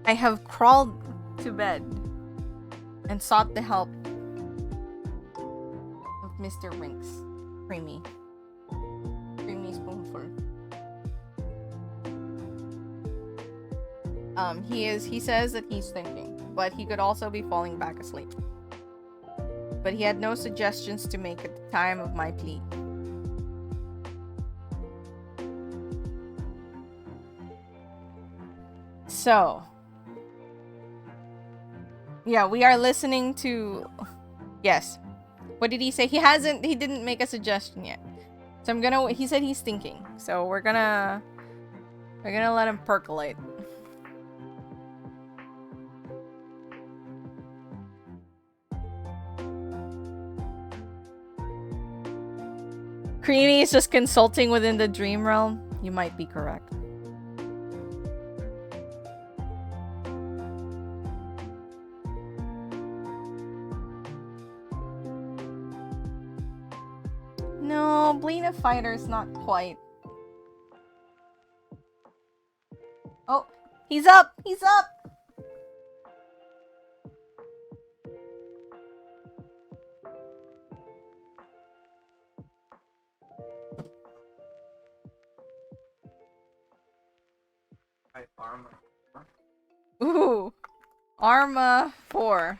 I have crawled to bed and sought the help of Mr. Rinks. Creamy spoonful. He says that he's thinking, but he could also be falling back asleep. But he had no suggestions to make at the time of my plea. So, yeah, we are listening to... Yes. What did he say? He didn't make a suggestion yet. So he said he's thinking. So we're gonna let him percolate. Creamy is just consulting within the dream realm. You might be correct. No, Blina Fighter's not quite. Oh, he's up! He's up! Arma. Ooh. Arma 4.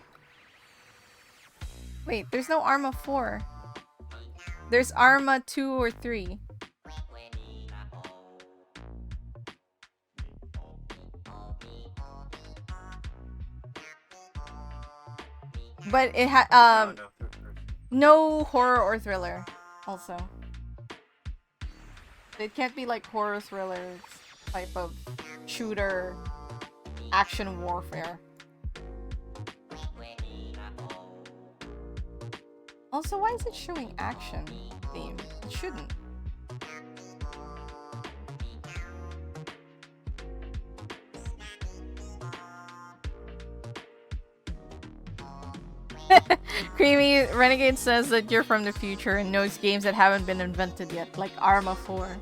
Wait, there's no Arma 4. There's Arma 2 or 3. But it no horror or thriller also. It can't be like horror thriller type of shooter action warfare. Also, why is it showing action theme? It shouldn't. Creamy Renegade says that you're from the future and knows games that haven't been invented yet, like Arma 4.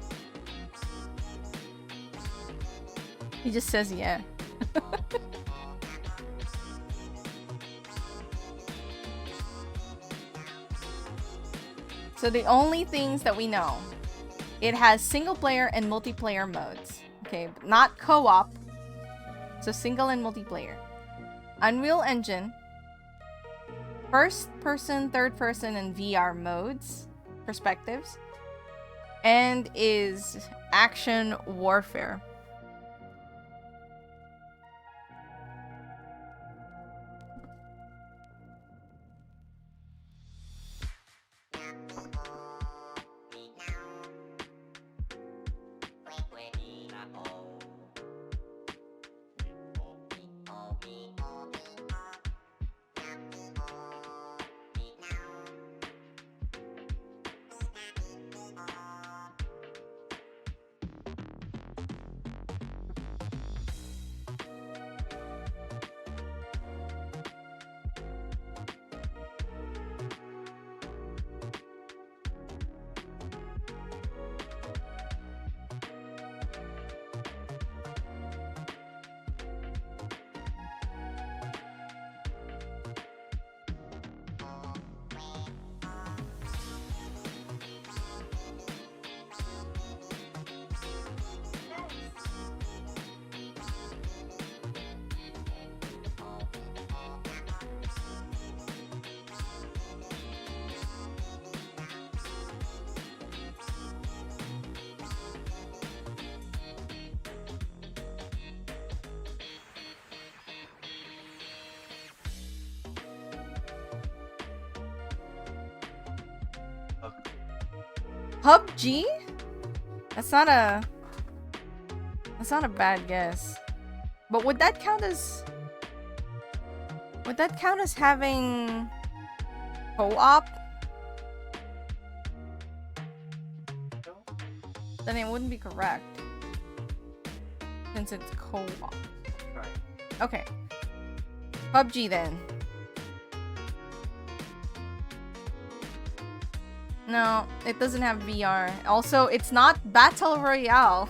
He just says yeah. So the only things that we know, it has single player and multiplayer modes. Okay, not co-op. So single and multiplayer. Unreal Engine. First person, third person, and VR modes. Perspectives. And is action warfare. PUBG? That's not a bad guess. But would that count as having co-op? Then it wouldn't be correct. Since it's co-op. Right. Okay. PUBG then. No, it doesn't have VR. Also, it's not Battle Royale.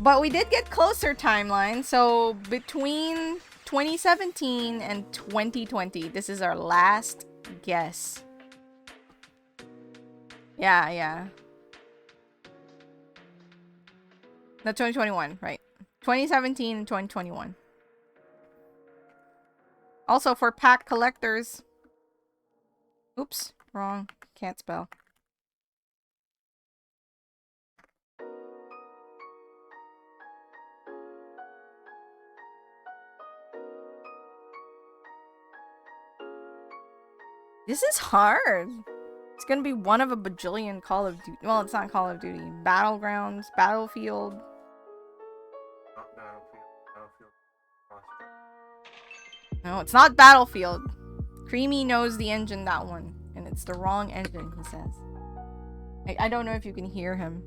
But we did get closer timeline. So between 2017 and 2020, this is our last guess. Yeah. No, 2021, right. 2017 and 2021. Also for pack collectors. Oops, wrong. Can't spell. This is hard. It's gonna be one of a bajillion Call of Duty. Well, it's not Call of Duty. Battlegrounds, Battlefield. Not Battlefield. Battlefield. No, it's not Battlefield. Creamy knows the engine, that one. And it's the wrong engine, he says. I don't know if you can hear him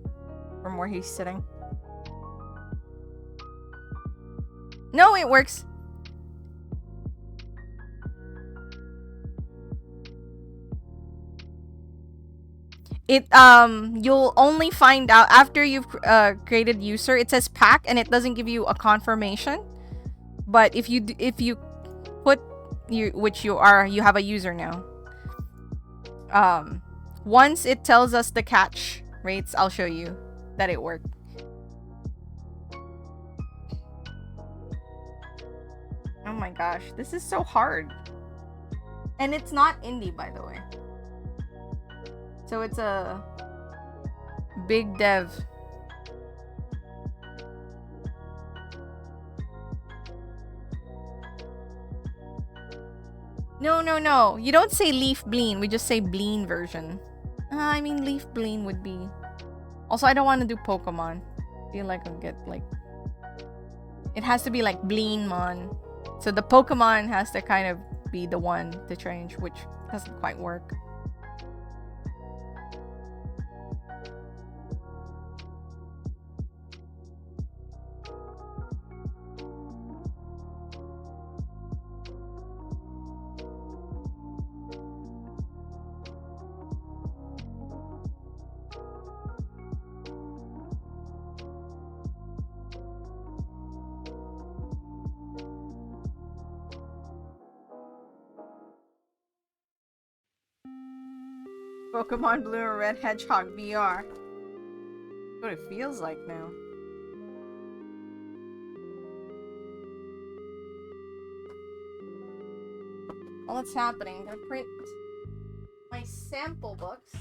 from where he's sitting. No, it works. You'll only find out after you've created user. It says pack and it doesn't give you a confirmation. But if you put you have a user now. Once it tells us the catch rates, I'll show you that it worked. Oh my gosh, this is so hard. And it's not indie, by the way. So it's a big dev. No. You don't say Leaf Bleen. We just say Bleen version. I mean, Leaf Bleen would be... Also, I don't want to do Pokemon. I feel like I'll get, like... It has to be, like, Bleenmon. So the Pokemon has to kind of be the one to change, which doesn't quite work. Pokemon Blue and Red Hedgehog VR. That's what it feels like now. Well, what's happening? I'm gonna print my sample books.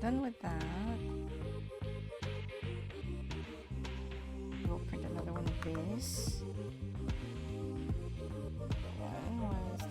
Done with that. We'll print another one of these. Why is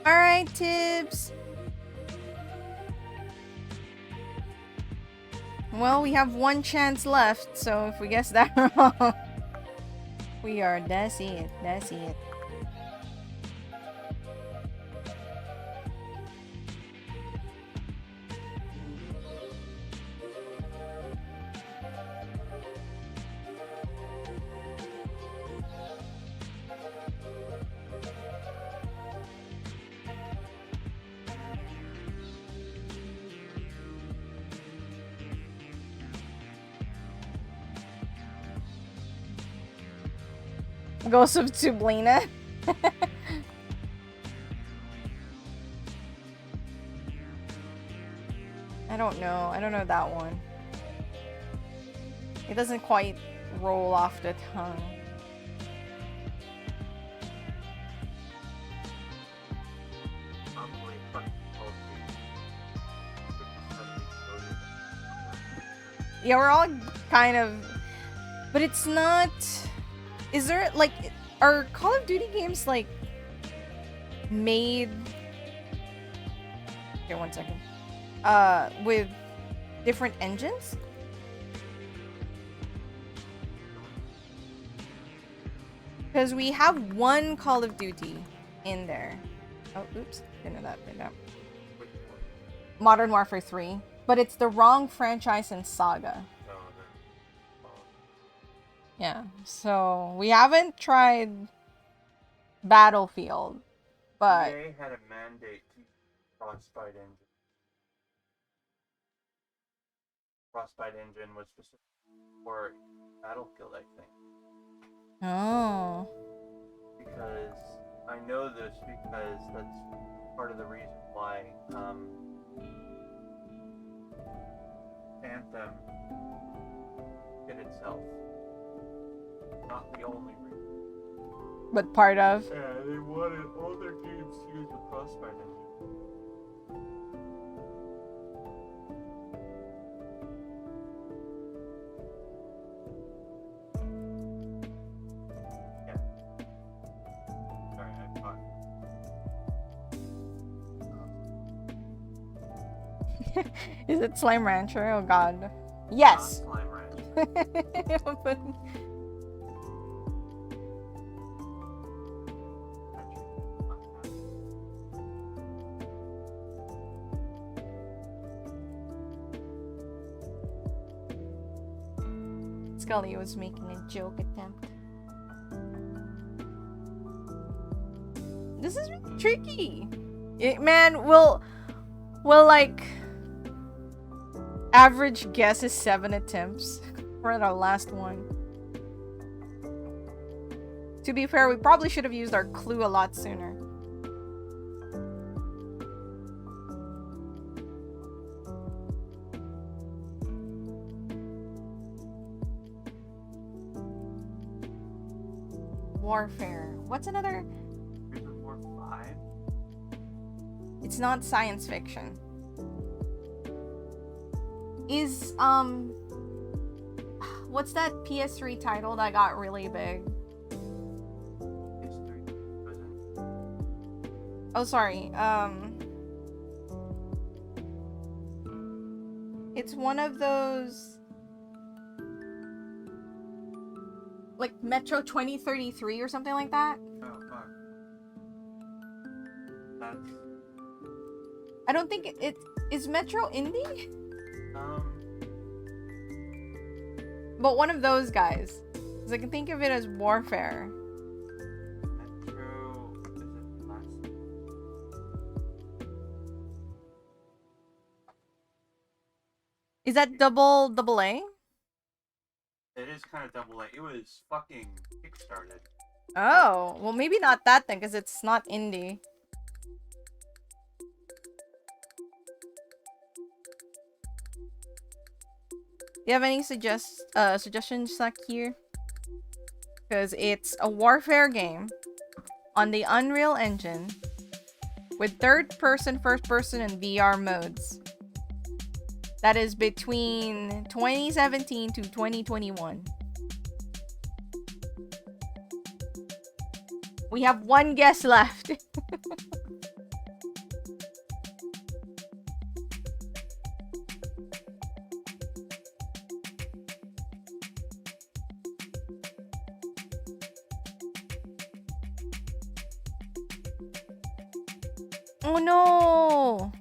Alright, Tibbs. Well, we have one chance left, so if we guess that wrong, we are, that's it. Ghost of Tublina. I don't know that one. It doesn't quite roll off the tongue. Probably fucking Yeah, we're all kind of, but it's not. Is there like, are Call of Duty games like made? Okay, 1 second. With different engines? Because we have one Call of Duty in there. Oh, oops. Didn't know that. Modern Warfare 3. But it's the wrong franchise and saga. Yeah. So, we haven't tried Battlefield. But... EA had a mandate to use Frostbite engine. Frostbite engine was specific for Battlefield, I think. Oh. Because I know this because that's part of the reason why Anthem hit itself. Not the only reason. But part of. Yeah, they wanted all their games to use the Frostbite engine. Is it Slime Rancher? Oh god. Yes! Slime Rancher. But... Scully was making a joke attempt. This is really tricky. Man, we'll like... Average guess is 7 attempts. We're at our last one. To be fair, we probably should have used our clue a lot sooner. Warfare. What's another? Gears of War 5? It's not science fiction. Is, what's that PS3 title that got really big? PS3 wasn't. Oh, sorry. It's one of those... Like Metro 2033 or something like that? Oh, fuck. That's... I don't think it... Is Metro indie? But one of those guys. Because I can think of it as Warfare. Metro... Is it classic? Is that double A? It is kind of double A. It was fucking kickstarted. Oh, well maybe not that then, because it's not indie. Do you have any suggestions like here? Because it's a Warfare game on the Unreal Engine with third person, first person, and VR modes. That is between 2017 to 2021. We have one guess left. Oh no!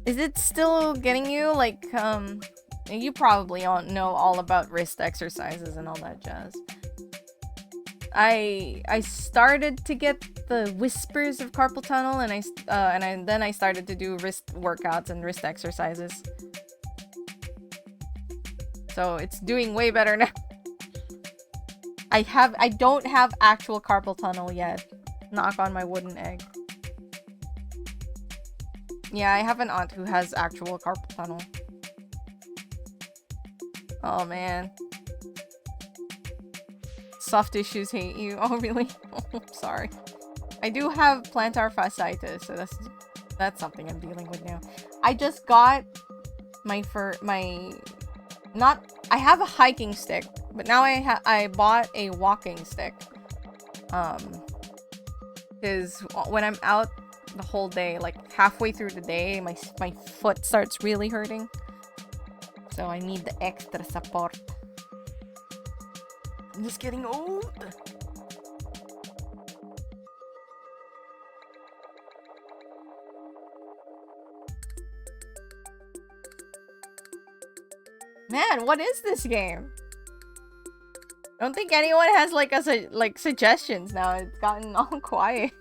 Is it still getting you? Like, you probably all know all about wrist exercises and all that jazz. I started to get the whispers of carpal tunnel, and then I started to do wrist workouts and wrist exercises. So it's doing way better now. I don't have actual carpal tunnel yet. Knock on my wooden egg. Yeah, I have an aunt who has actual carpal tunnel. Oh man. Soft tissues hate you. Oh really? Oh, sorry. I do have plantar fasciitis, so that's something I'm dealing with now. I just got my I have a hiking stick, but now I bought a walking stick. Because when I'm out the whole day, like halfway through the day, my foot starts really hurting. So I need the extra support. I'm just getting old. Man, what is this game? I don't think anyone has like suggestions now. It's gotten all quiet.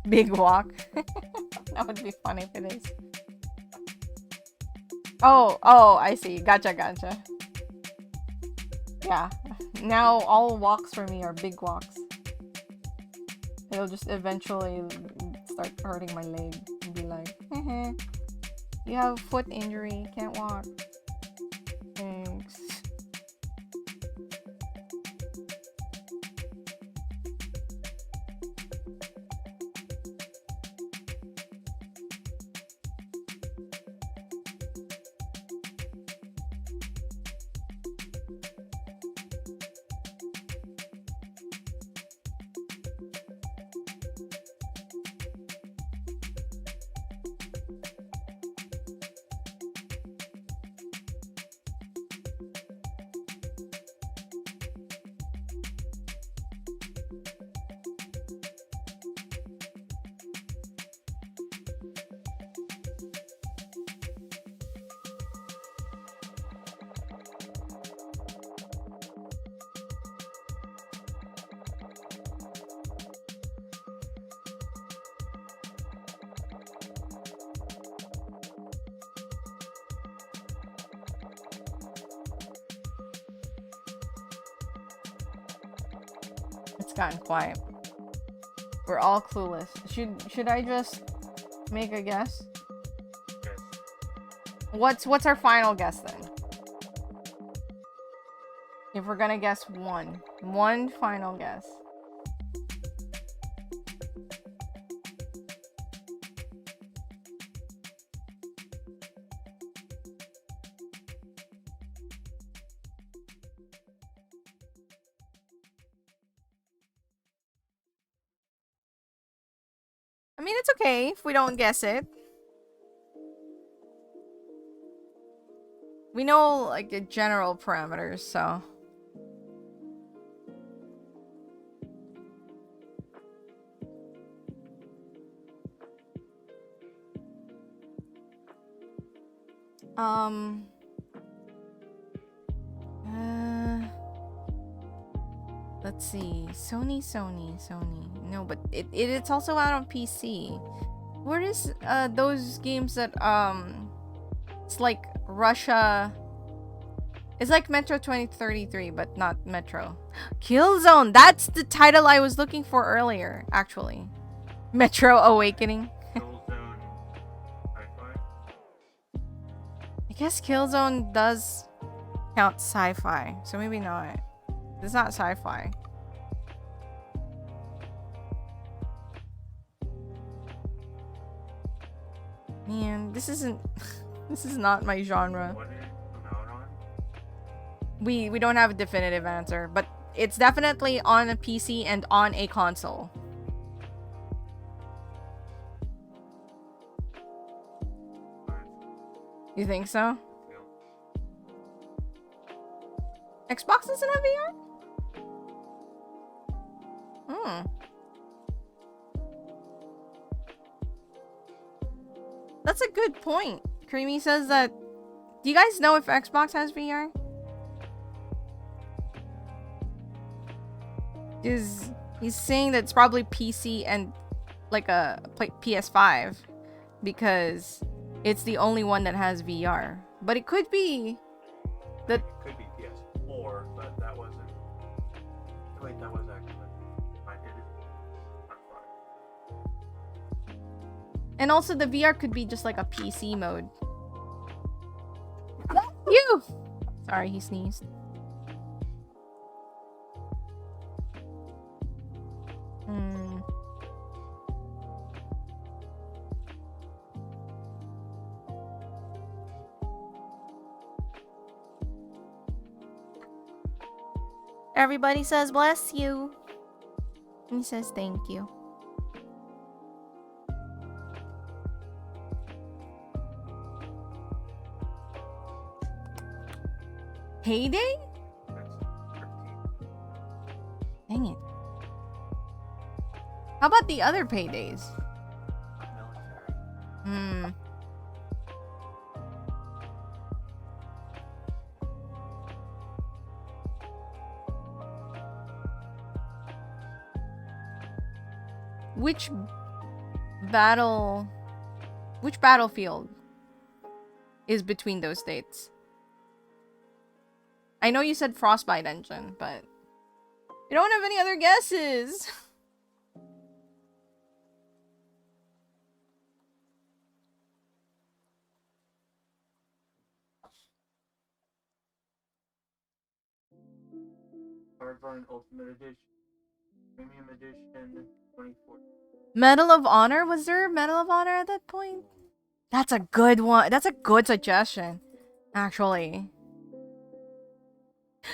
Big walk. That would be funny if it is. Oh, I see. Gotcha. Yeah. Now all walks for me are big walks. It'll just eventually start hurting my leg and be like, you have a foot injury, can't walk. Thanks. It's gotten quiet. We're all clueless. Should I just make a guess? Yes. What's our final guess then? If we're gonna guess one final guess. I mean, it's okay if we don't guess it. We know, like, the general parameters, so... Let's see. Sony. No, but it's also out on PC. Where is those games that it's like Russia. It's like Metro 2033, but not Metro. Killzone. That's the title I was looking for earlier, actually. Metro Awakening. Killzone sci-fi? I guess Killzone does count sci-fi, so maybe not. It's not sci-fi. Man, this isn't. This is not my genre. What did it come out on? We don't have a definitive answer, but it's definitely on a PC and on a console. You think so? Yeah. Xbox doesn't have VR? That's a good point. Creamy says that... Do you guys know if Xbox has VR? He's saying that it's probably PC and like a PS5 because it's the only one that has VR. But it could be that It could be PS4, but that wasn't. Wait, that was actually. I did it on Friday. and also the VR could be just like a PC mode. You. Sorry, he sneezed. Everybody says bless you. He says thank you. Payday? Dang it. How about the other paydays? Military. Which battlefield is between those dates? I know you said Frostbite Engine, but you don't have any other guesses. Hardburn Ultimate Edition. Premium Edition 2014. Medal of Honor? Was there a Medal of Honor at that point? That's a good one. That's a good suggestion, actually.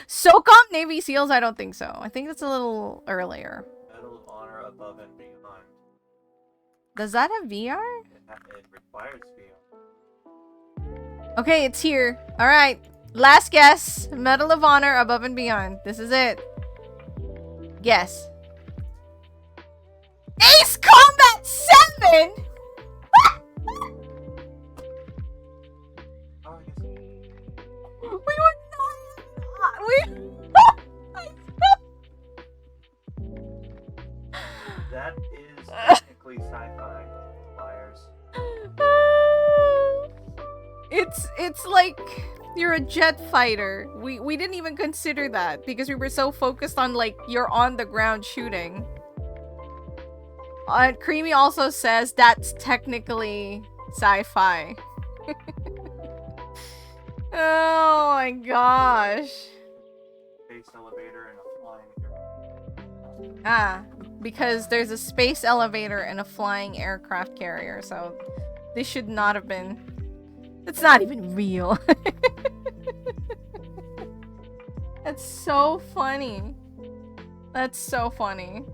SOCOM Navy SEALs? I don't think so. I think that's a little earlier. Medal of Honor Above and Beyond. Does that have VR? It requires VR. Okay, it's here. Alright. Last guess. Medal of Honor Above and Beyond. This is it. Guess. Ace Combat 7?! Oh, I guess. We were not. That is technically sci-fi. Liars. It's like you're a jet fighter. We didn't even consider that because we were so focused on like you're on the ground shooting. Creamy also says that's technically sci-fi. Oh my gosh. Space elevator and a flying Ah, because there's a space elevator and a flying aircraft carrier, so this should not have been. It's not even real. That's so funny. That's so funny.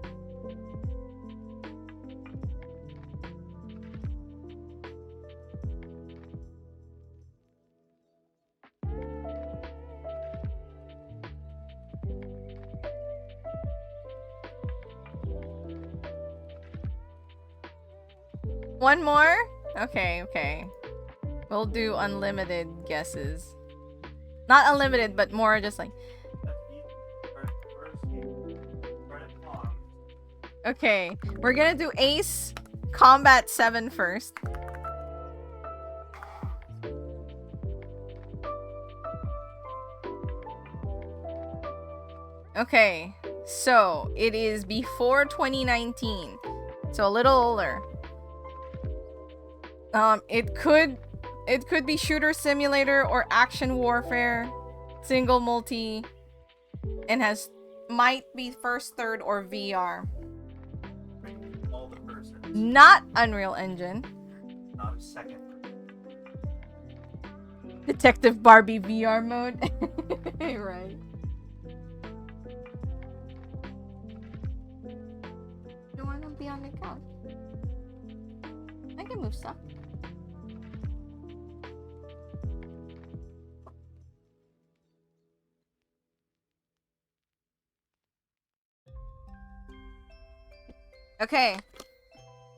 One more? Okay, okay. We'll do unlimited guesses. Not unlimited, but more just like... Okay, we're gonna do Ace Combat 7 first. Okay, so it is before 2019. So a little older. It could be shooter simulator or action warfare, single multi, and might be first, third, or VR. All the persons. Not Unreal Engine. Not a second. Detective Barbie VR mode. Right. You wanna be on the couch? I can move stuff. Okay.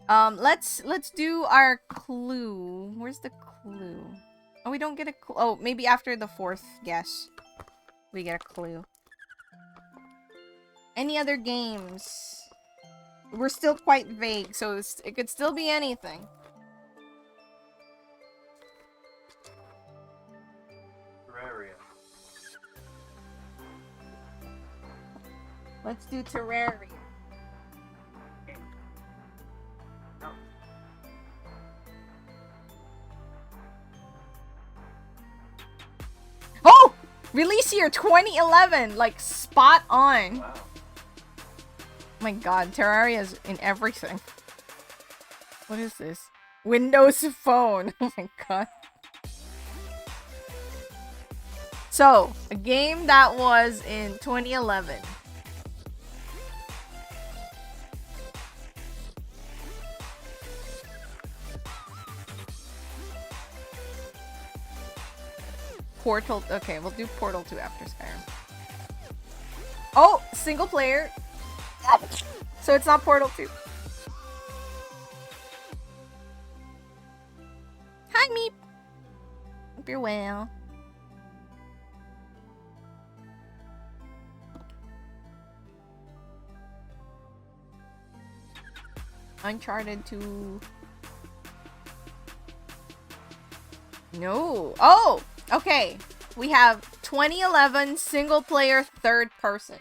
Let's do our clue. Where's the clue? Oh, we don't get a clue. Oh, maybe after the fourth guess, we get a clue. Any other games? we're still quite vague, so it could still be anything. Terraria. Let's do Terraria. No. Oh! Release year 2011! Like, spot on. Wow. Oh my god, Terraria's in everything. What is this? Windows Phone. Oh my god. So, a game that was in 2011. Portal. Okay, we'll do Portal 2 after Skyrim. Oh, single player. So it's not Portal 2. Hi, Meep. Hope you're well. Uncharted 2. No. Oh, okay. We have 2011 single player third person.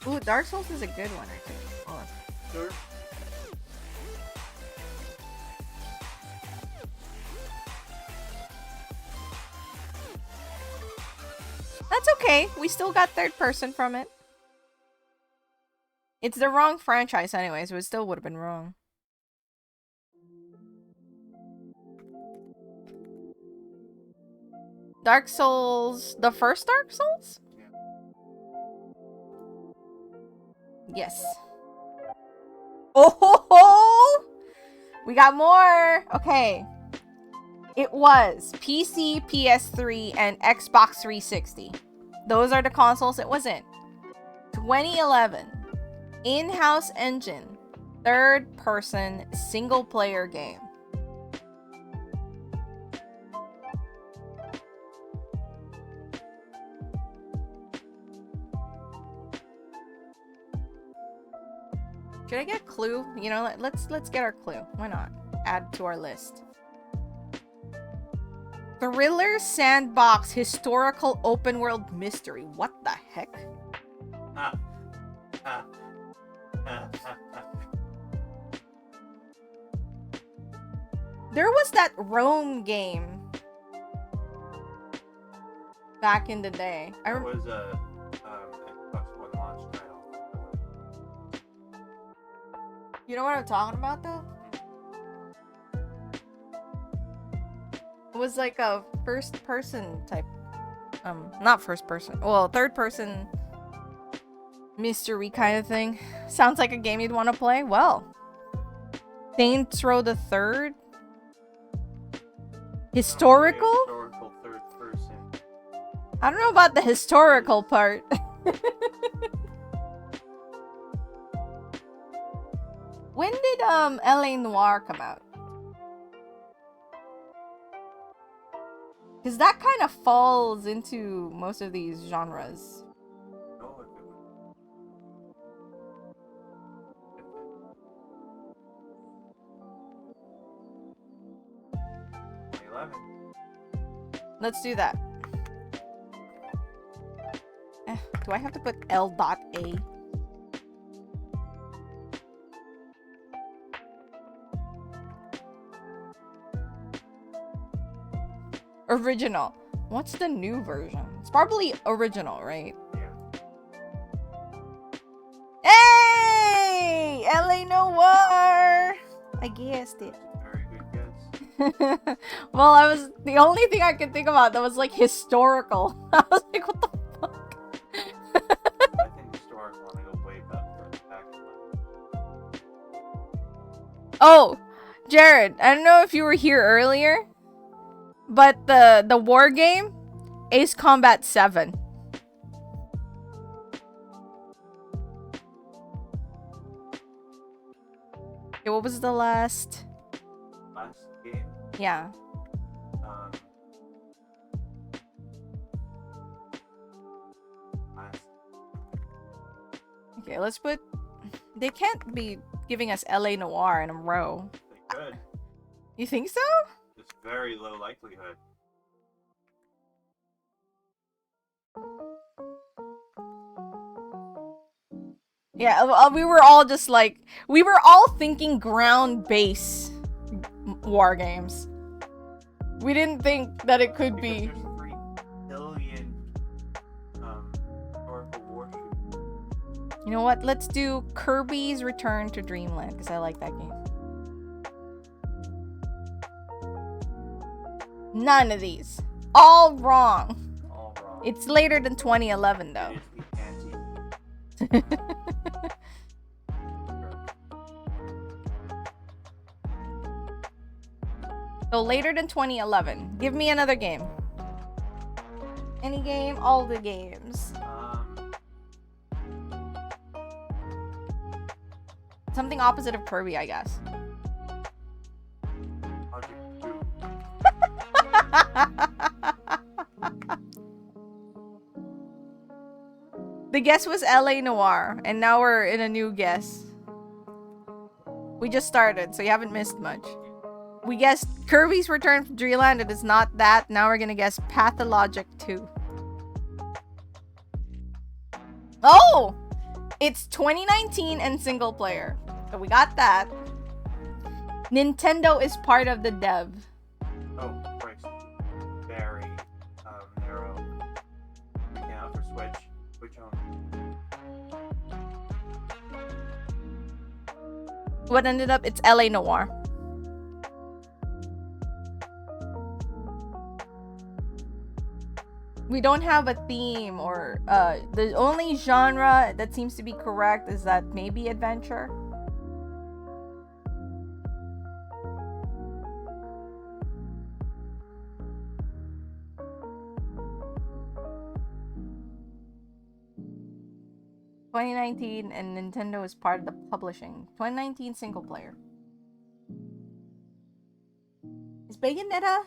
Ooh, Dark Souls is a good one, I think. Oh. Sure. That's okay. We still got third person from it. It's the wrong franchise anyway, so it still would have been wrong. Dark Souls... The first Dark Souls? Yeah. Yes. Oh ho ho! We got more! Okay. It was PC, PS3, and Xbox 360. Those are the consoles it was in. 2011. In-house engine. Third-person, single-player game. Should I get a clue? You know, let's get our clue. Why not? Add to our list. Thriller sandbox historical open world mystery. What the heck? Ah. Ah. Ah. Ah. Ah. There was that Rome game back in the day. I It was a Xbox One launch title. You know what I'm talking about though? It was like a first person type not first person. Well, third person mystery kind of thing. Sounds like a game you'd want to play. Well, Saints Row the Third. Historical? Historical third person. I don't know about the historical part. When did LA Noire come out? Because that kind of falls into most of these genres. No, if it was 2011. Let's do that. Do I have to put L.A? Original. What's the new version? It's probably original, right? Yeah. Hey! LA Noire! I guessed it. Very good guess. Well, the only thing I could think about that was like historical. I was like, what the fuck? I think historical want to go way back for the back. Oh, Jared, I don't know if you were here earlier, but the war game, Ace Combat 7. Okay, what was the last game? Yeah. Okay, let's put... They can't be giving us LA Noire in a row. They could. You think so? It's very low likelihood. Yeah, we were all just like... We were all thinking ground-based war games. We didn't think that it could be... There's 3 billion historical warships. You know what? Let's do Kirby's Return to Dreamland, because I like that game. None of these. All wrong. All wrong. It's later than 2011, though. It is the anti. So later than 2011. Give me another game. Any game, all the games. Something opposite of Kirby, I guess. The guess was LA Noire, and now we're in a new guess. We just started, so you haven't missed much. We guessed Kirby's Return to Dreamland. It is not that. Now we're gonna guess Pathologic 2. Oh! It's 2019 and single player. So we got that. Nintendo is part of the dev. Oh, Christ. Very narrow. Freaking out for Switch. Switch on. What ended up? It's LA Noire. We don't have a theme or the only genre that seems to be correct is that maybe adventure. (2019) and Nintendo is part of the publishing. 2019 single player. Is Bayonetta?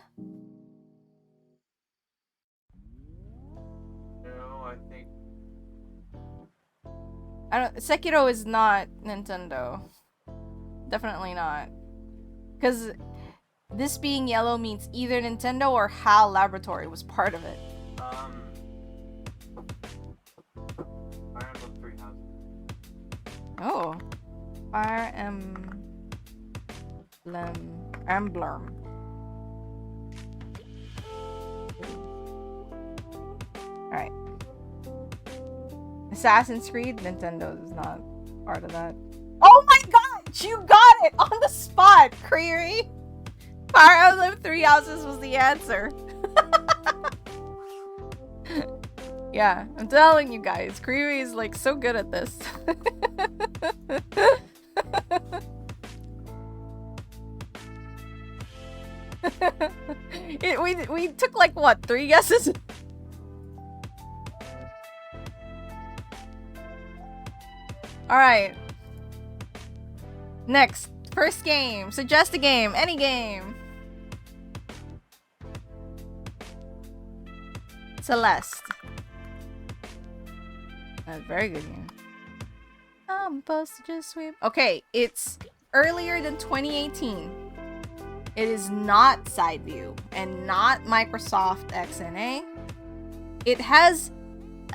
Sekiro is not Nintendo. Definitely not. Because this being yellow means either Nintendo or HAL Laboratory was part of it. Fire Emblem 3 Houses. Oh. Fire Emblem. Alright. Assassin's Creed, Nintendo is not part of that. Oh my god! You got it! On the spot, Creary! Fire Emblem 3 Houses was the answer. Yeah, I'm telling you guys, Creary is like so good at this. We took like what, 3 guesses? Alright. Next. First game. Suggest a game. Any game. Celeste. A very good game. I'm supposed to just sweep. Okay, it's earlier than 2018. It is not side view and not Microsoft XNA. It has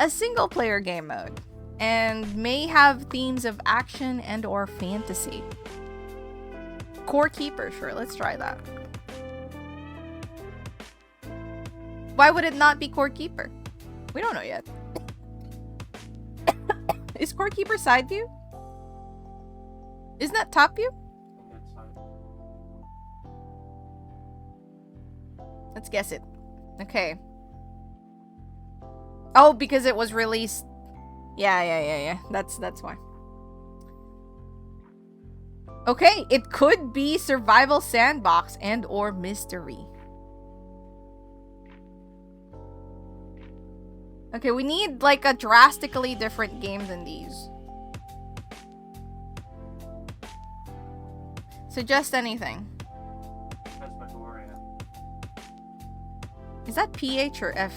a single player game mode and may have themes of action and or fantasy. Core Keeper, sure, let's try that. Why would it not be Core Keeper? We don't know yet. Is Core Keeper side view? Isn't that top view? Let's guess it. Okay. Oh, because it was released. Yeah. That's why. Okay, it could be survival sandbox and or mystery. Okay, we need like a drastically different game than these. Suggest anything. Phantasmagoria. Is that PH or F?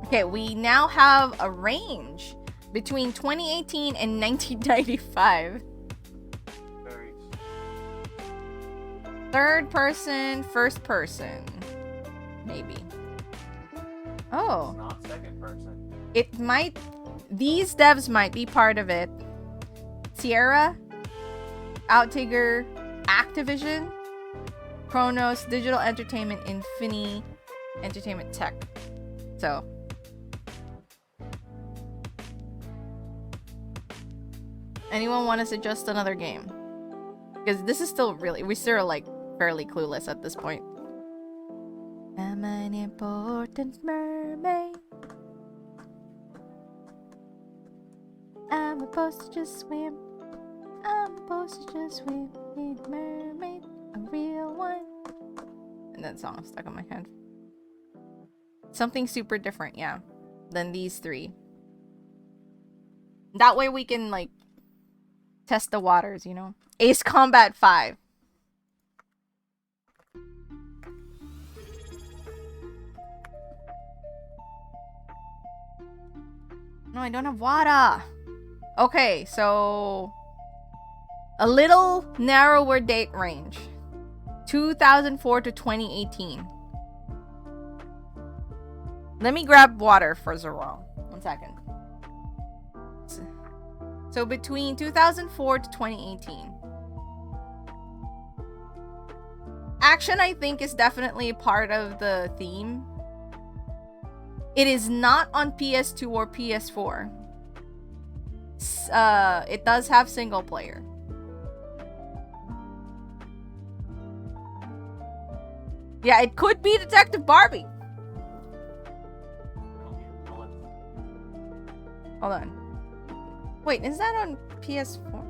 Okay, we now have a range between 2018 and 1995. Very. Third person, first person. Maybe. Oh. It's not second person. It might... These devs might be part of it. Sierra, Outigger, Activision, Kronos, Digital Entertainment, Infinity Entertainment Tech. So... Anyone want to suggest another game? Because this is still really... We're still, like, fairly clueless at this point. I'm an important mermaid. I'm supposed to just swim. I'm supposed to just swim. Need a mermaid, a real one. And that song stuck in my head. Something super different, yeah, than these three. That way we can, like, test the waters, you know? Ace Combat 5. No, I don't have water. Okay, so... A little narrower date range. 2004 to 2018. Let me grab water for Zeral. 1 second. So between 2004 to 2018. Action, I think, is definitely part of the theme. It is not on PS2 or PS4. It does have single player. Yeah, it could be Detective Barbie. Hold on. Wait, is that on PS4?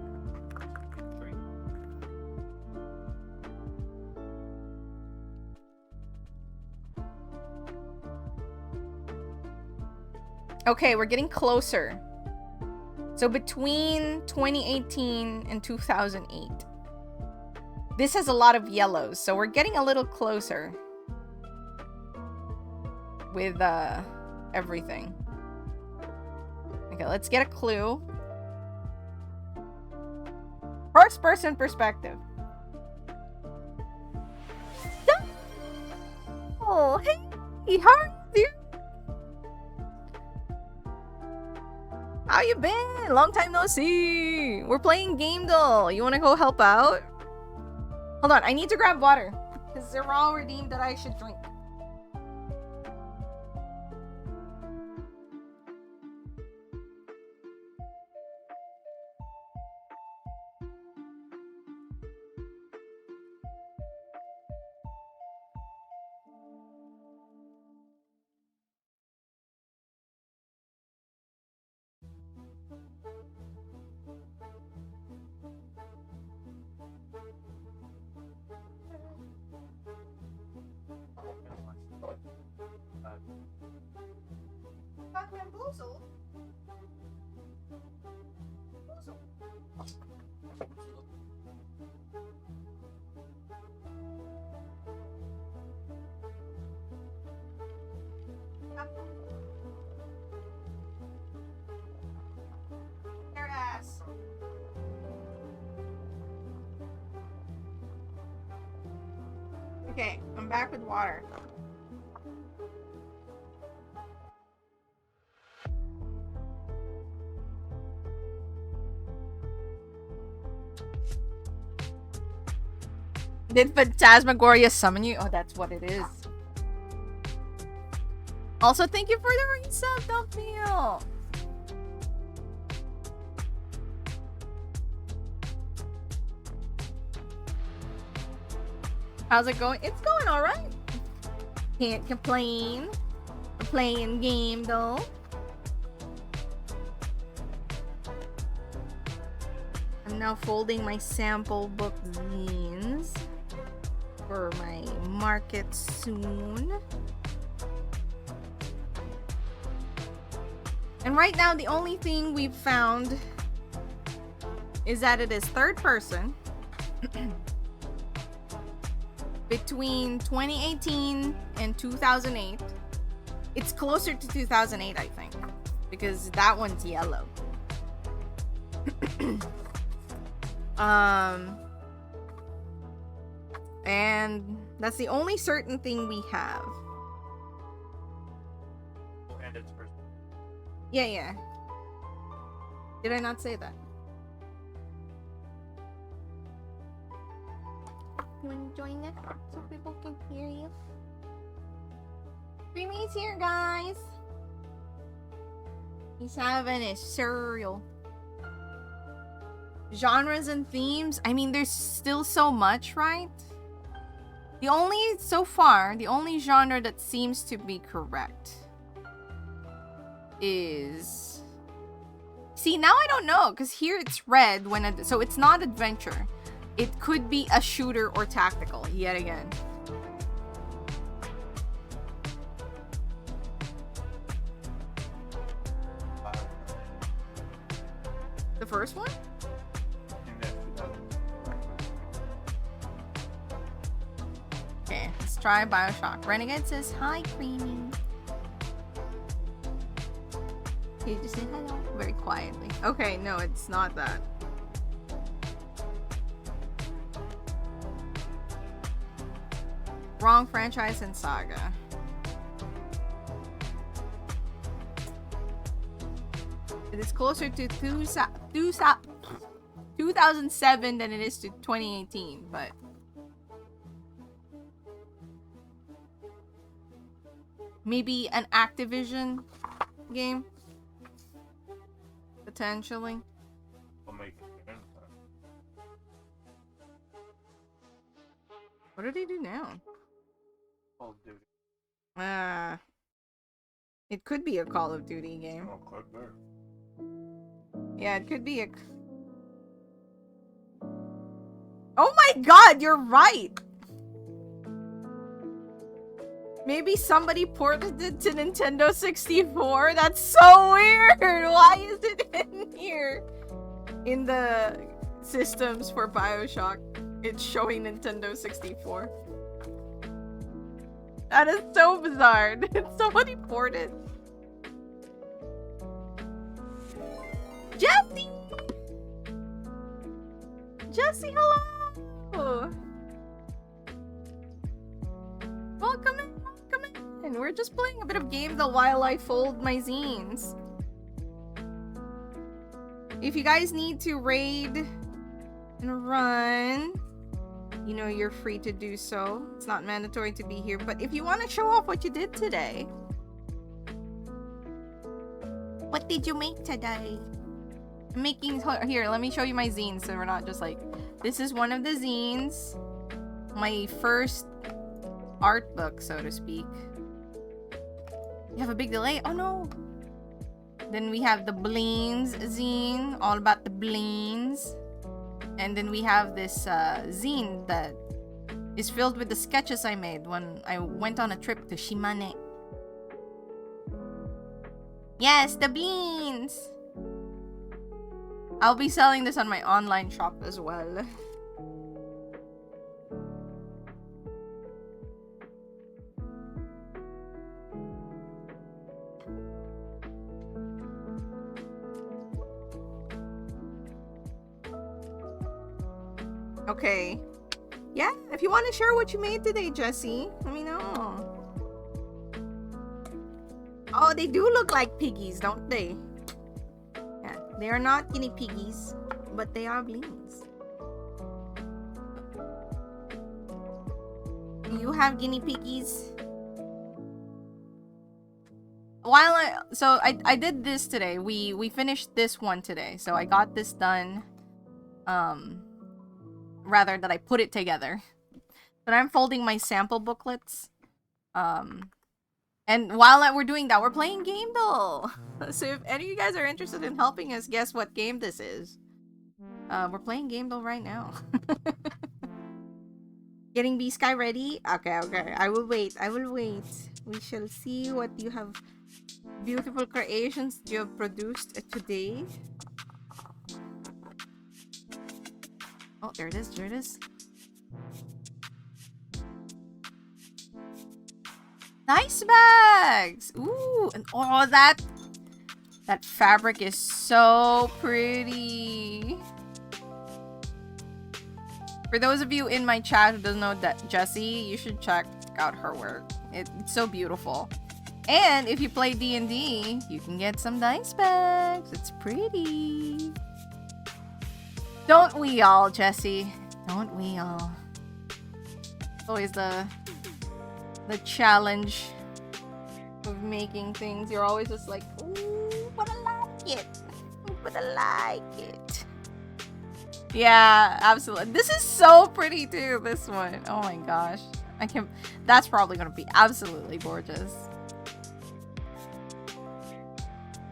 Okay, we're getting closer. So between 2018 and 2008. This has a lot of yellows, so we're getting a little closer with everything. Okay, let's get a clue. First person perspective. Oh, hey, how are you? How you been? Long time no see. We're playing Game Doll. You wanna go help out? Hold on, I need to grab water. Because they're all redeemed that I should drink. Your ass. Okay, I'm back with water. Did Phantasmagoria summon you? Oh, that's what it is. Also, thank you for the resub, don't feel. How's it going? It's going alright. Can't complain. We're playing Game Doll. I'm now folding my sample book zines for my market soon. And right now, the only thing we've found is that it is third person between 2018 and 2008. It's closer to 2008, I think, because that one's yellow. And that's the only certain thing we have. And it's first. Yeah. Did I not say that? You want to join us so people can hear you? Creamy's here, guys. He's having his cereal. Genres and themes. I mean, there's still so much, right? So far, the only genre that seems to be correct is... See, now I don't know, because here it's red, so it's not adventure. It could be a shooter or tactical, yet again. The first one? Okay, let's try Bioshock. Renegade says, hi, Creamy. You just say hello very quietly. Okay, no, it's not that. Wrong franchise and saga. It is closer to 2007 than it is to 2018, but... Maybe an Activision game? Potentially. What do they do now? Call of Duty. It could be a Call of Duty game. Oh, could be. Yeah, it could be a... Oh my god, you're right! Maybe somebody ported it to Nintendo 64? That's so weird! Why is it in here? In the systems for Bioshock, it's showing Nintendo 64. That is so bizarre. Did somebody ported? Jesse! Jesse, hello! Welcome in. And we're just playing a bit of game while I fold my zines. If you guys need to raid and run, you know you're free to do so. It's not mandatory to be here, but if you want to show off what you did today. What did you make today? I'm making... Here, let me show you my zines so we're not just like... This is one of the zines. My first art book, so to speak. You have a big delay? Oh no! Then we have the Bleens zine, all about the Bleens. And then we have this zine that is filled with the sketches I made when I went on a trip to Shimane. Yes, the Bleens! I'll be selling this on my online shop as well. Okay. Yeah, if you want to share what you made today, Jesse, let me know. Oh, they do look like piggies, don't they? Yeah, they are not guinea piggies, but they are Bleens. Do you have guinea piggies? I did this today. We finished this one today, so I got this done. Rather that I put it together. But I'm folding my sample booklets. And while we're doing that, we're playing Game Doll. So if any of you guys are interested in helping us guess what game this is, we're playing Game Doll right now. Getting B-Sky ready? Okay, okay. I will wait. I will wait. We shall see what you have. Beautiful creations you have produced today. Oh, there it is. There it is. Nice bags! Ooh, and oh, that fabric is so pretty. For those of you in my chat who doesn't know that Jessie, you should check out her work. It's so beautiful. And if you play D&D, you can get some dice bags. It's pretty. Don't we all, Jessie? Don't we all? It's always the challenge of making things. You're always just like, ooh, but I like it. But I like it. Yeah, absolutely. This is so pretty too, this one. Oh my gosh. I can. That's probably gonna be absolutely gorgeous.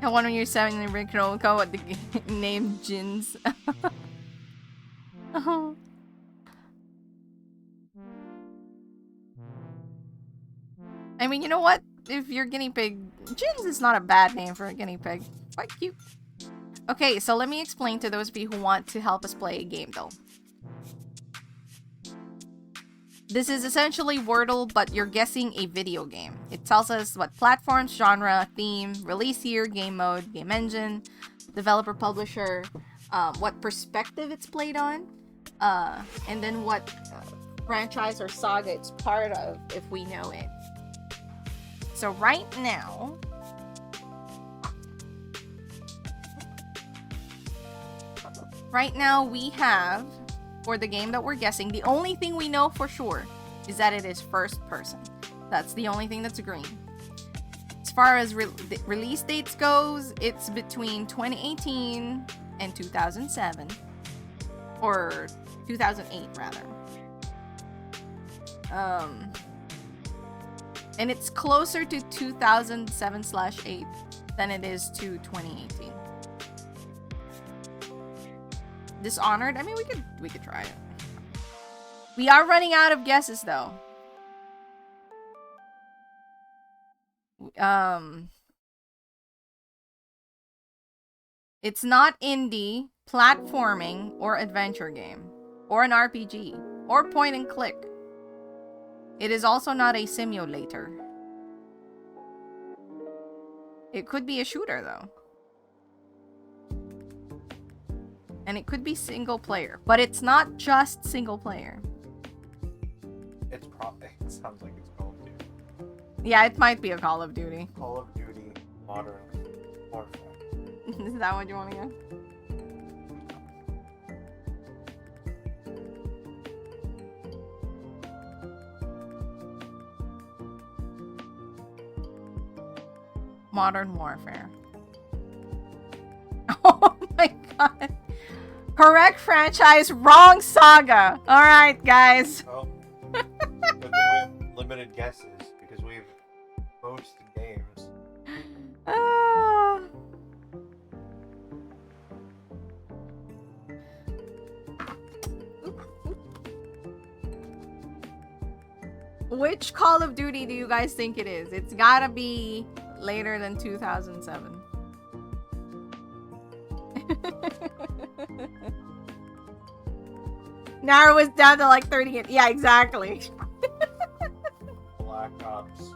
And one of your 7 in the can come with the name Jins. Oh. I mean, you know what? If you're guinea pig, Jins is not a bad name for a guinea pig. Quite cute. Okay, so let me explain to those of you who want to help us play a game, though. This is essentially Wordle, but you're guessing a video game. It tells us what platforms, genre, theme, release year, game mode, game engine, developer, publisher, what perspective it's played on, and then what franchise or saga it's part of, if we know it. So right now, we have, for the game that we're guessing, the only thing we know for sure is that it is first person. That's the only thing that's green. As far as release dates goes, it's between 2018 and 2007. Or 2008, rather. And it's closer to 2007/8 than it is to 2018. Dishonored? I mean, we could try it. We are running out of guesses, though. It's not indie, platforming, or adventure game, or an RPG, or point and click. It is also not a simulator. It could be a shooter, though. And it could be single player, but it's not just single player. It sounds like it's Call of Duty. Yeah, it might be a Call of Duty. Call of Duty Modern Warfare. Is that what you want to get? Modern Warfare. Oh my god. Correct franchise, wrong saga. Alright, guys. Well, good thing we have limited guesses because we have most games. Which Call of Duty do you guys think it is? It's gotta be later than 2007. Narrow is down to like 30. Yeah, exactly. Black Ops.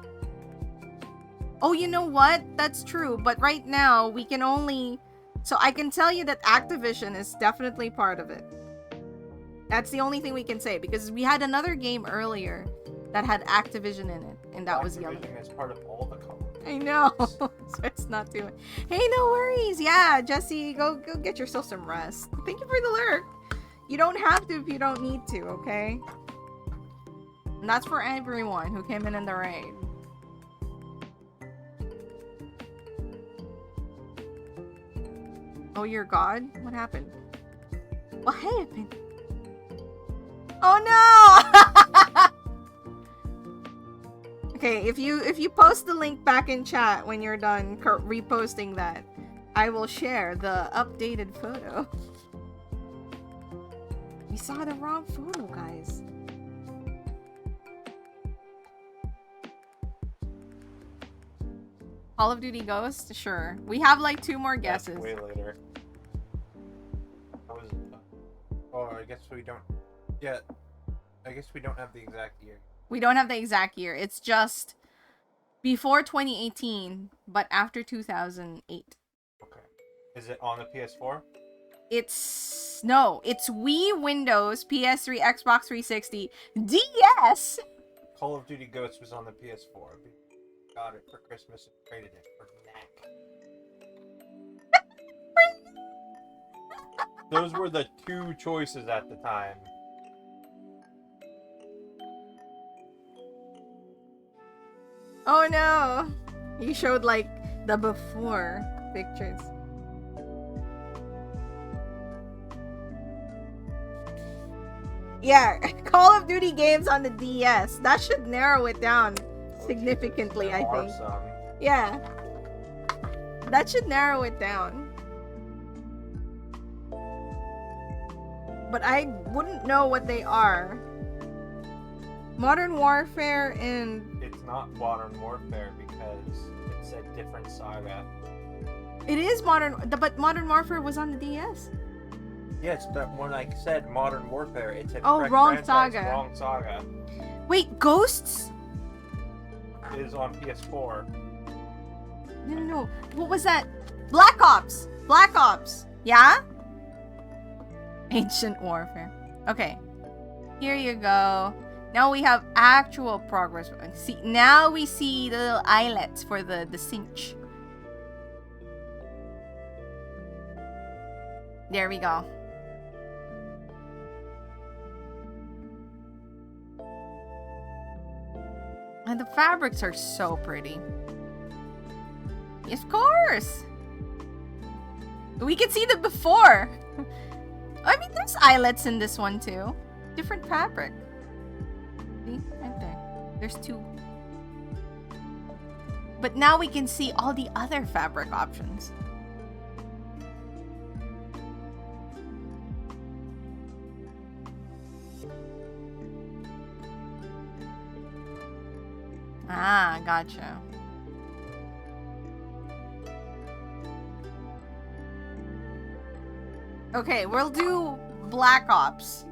Oh, you know what? That's true. But right now, we can only... So I can tell you that Activision is definitely part of it. That's the only thing we can say. Because we had another game earlier that had Activision in it. And that was Yellow. Activision is part of all the Call of Duty. I know. So it's not doing... Hey, no worries. Yeah, Jesse, go get yourself some rest. Thank you for the lurk. You don't have to if you don't need to, okay? And that's for everyone who came in the raid. Oh, you're God? What happened? What happened? Oh no! Okay, if you post the link back in chat when you're done reposting that, I will share the updated photo. We saw the wrong photo, guys. Call of Duty Ghost? Sure. We have like 2 more guesses. That's way later. That was. Oh, I guess we don't. Yeah. I guess we don't have the exact year. We don't have the exact year. It's just before 2018, but after 2008. Okay. Is it on the PS4? It's Wii, Windows, PS3, Xbox 360, DS. Call of Duty Ghosts was on the PS4. We got it for Christmas and traded it for Knack. Those were the 2 choices at the time. Oh no! You showed like the before pictures. Yeah, Call of Duty games on the DS. That should narrow it down significantly, I think. Some. Yeah. That should narrow it down. But I wouldn't know what they are. Modern Warfare and... It's not Modern Warfare because it's a different saga. It is but Modern Warfare was on the DS. Yes, but when I said Modern Warfare, it's a wrong saga. Wrong saga. Wait, Ghosts? It is on PS4. No. What was that? Black Ops. Black Ops. Yeah? Ancient Warfare. Okay. Here you go. Now we have actual progress. See, now we see the little eyelets for the cinch. There we go. And the fabrics are so pretty. Yes, of course. We can see the before. I mean, there's eyelets in this one too. Different fabric. See? Right there. There's 2. But now we can see all the other fabric options. Ah, gotcha. Okay, we'll do Black Ops.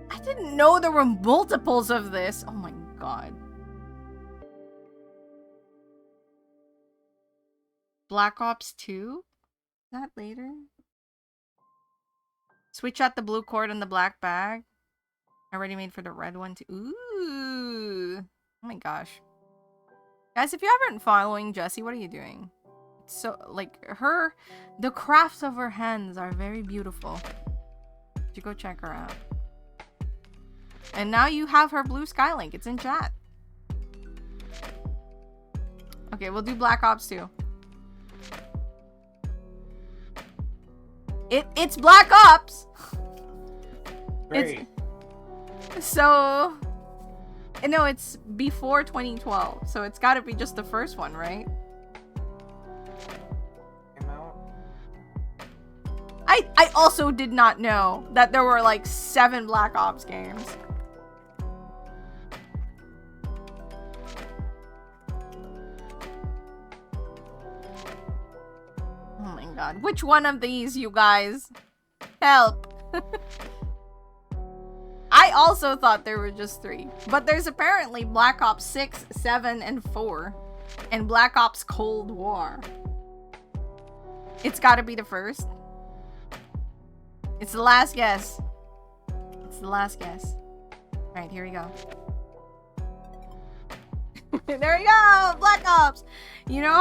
I didn't know there were multiples of this. Oh my god. Black Ops 2? Is that later? Switch out the blue cord and the black bag. Already made for the red one too. Ooh. Oh my gosh. Guys, if you haven't following Jessie, what are you doing? It's so, like, the crafts of her hands are very beautiful. You go check her out. And now you have her blue Skylink. It's in chat. Okay, we'll do Black Ops 2. It's Black Ops! Great. So... No, it's before 2012, so it's gotta be just the first one, right? Came out. I also did not know that there were like 7 Black Ops games. Oh my god. Which one of these, you guys? Help. I also thought there were just 3. But there's apparently Black Ops 6, 7, and 4. And Black Ops Cold War. It's gotta be the first. It's the last guess. It's the last guess. Alright, here we go. There we go! Black Ops! You know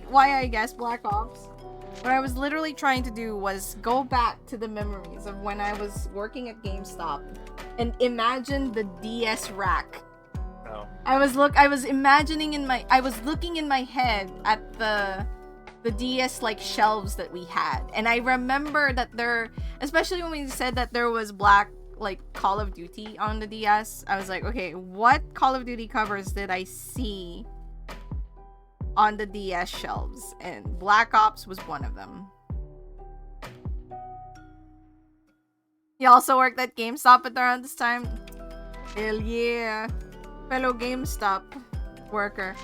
why I guessed Black Ops? What I was literally trying to do was go back to the memories of when I was working at GameStop and imagine the DS rack. Oh. I was looking in my head at the DS like shelves that we had, and I remember that especially when we said that there was Black like Call of Duty on the DS, I was like, okay, what Call of Duty covers did I see on the DS shelves? And Black Ops was one of them. He also worked at GameStop at around this time. Hell yeah. Fellow GameStop worker.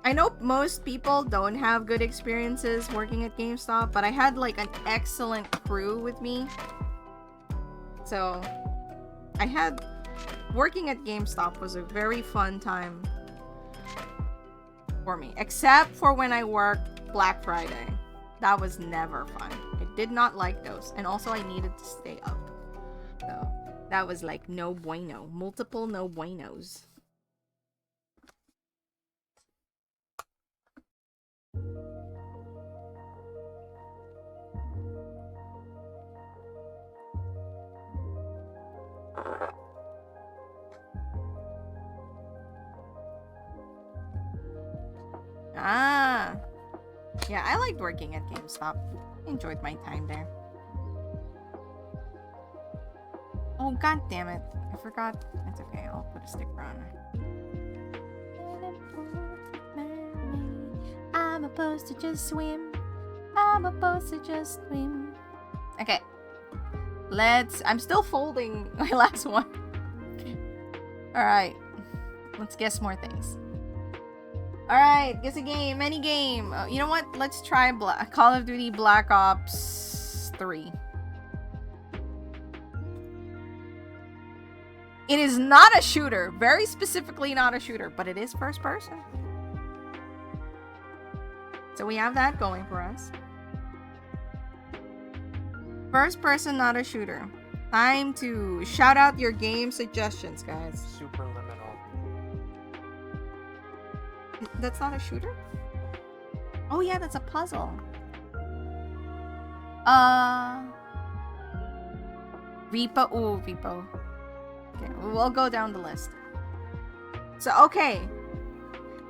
I know most people don't have good experiences working at GameStop, but I had like an excellent crew with me. So, working at GameStop was a very fun time for me. Except for when I worked Black Friday. That was never fun. I did not like those. And also I needed to stay up. So, that was like no bueno. Multiple no buenos. Ah. Yeah, I liked working at GameStop. Enjoyed my time there. Oh, god damn it. I forgot. It's okay, I'll put a sticker on her. I'm supposed to just swim. I'm supposed to just swim. Okay. I'm still folding my last one. Alright. Let's guess more things. Alright, guess a game. Any game. You know what? Let's try Call of Duty Black Ops 3. It is not a shooter. Very specifically not a shooter. But it is first person. So we have that going for us. First person, not a shooter. Time to shout out your game suggestions, guys. Superliminal. That's not a shooter? Oh yeah, that's a puzzle. Repo. Ooh, Repo. Okay, we'll go down the list. So, okay.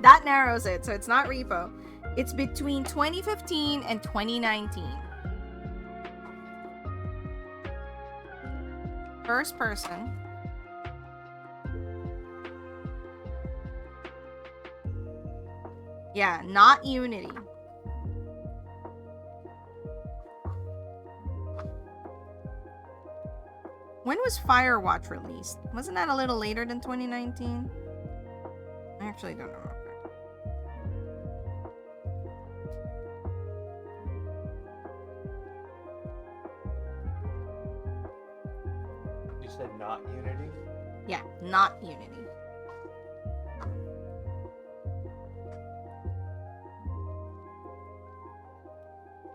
That narrows it. So it's not Repo. It's between 2015 and 2019. First person. Yeah, not Unity. When was Firewatch released? Wasn't that a little later than 2019? I actually don't remember. You said not Unity? Yeah, not Unity.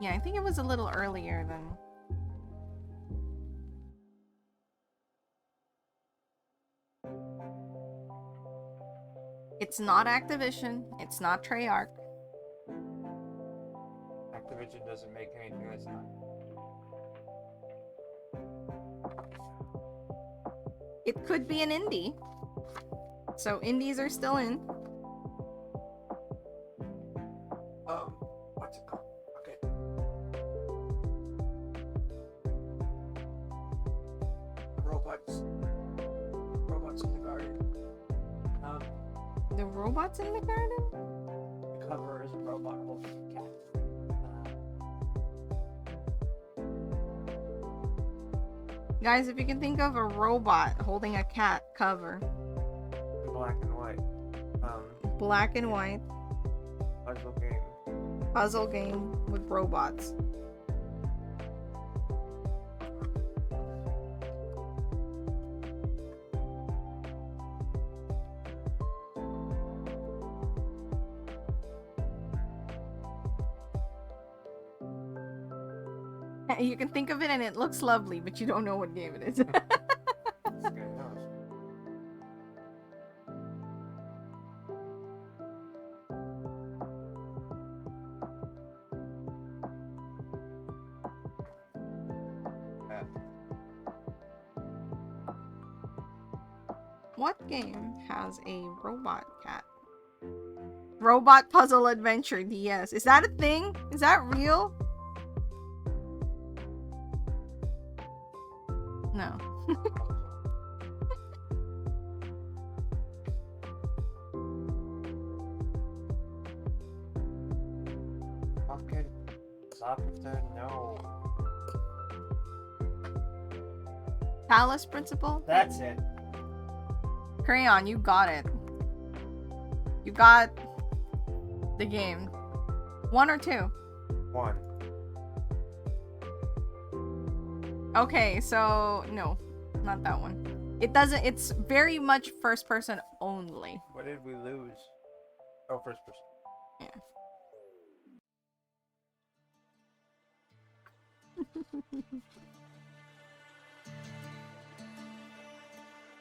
Yeah, I think it was a little earlier than... It's not Activision. It's not Treyarch. Activision doesn't make anything that's not. It could be an indie. So indies are still in. What's it called? Okay. Robots in the garden. The robots in the garden? The cover is a robot holding a cat. Guys, if you can think of a robot holding a cat cover. Black and white. Black and white. Puzzle game. Puzzle game with robots. You can think of it and it looks lovely, but you don't know what game it is. This guy knows. What game has a robot cat? Robot Puzzle Adventure DS. Is that a thing? Is that real? No. Fucking Soccer, no. Palace Principle? That's it. Crayon, you got it. You got the game. 1 or 2? 1. Okay, so no, not that one. It doesn't. It's very much first person only. What did we lose? Oh, first person. Yeah.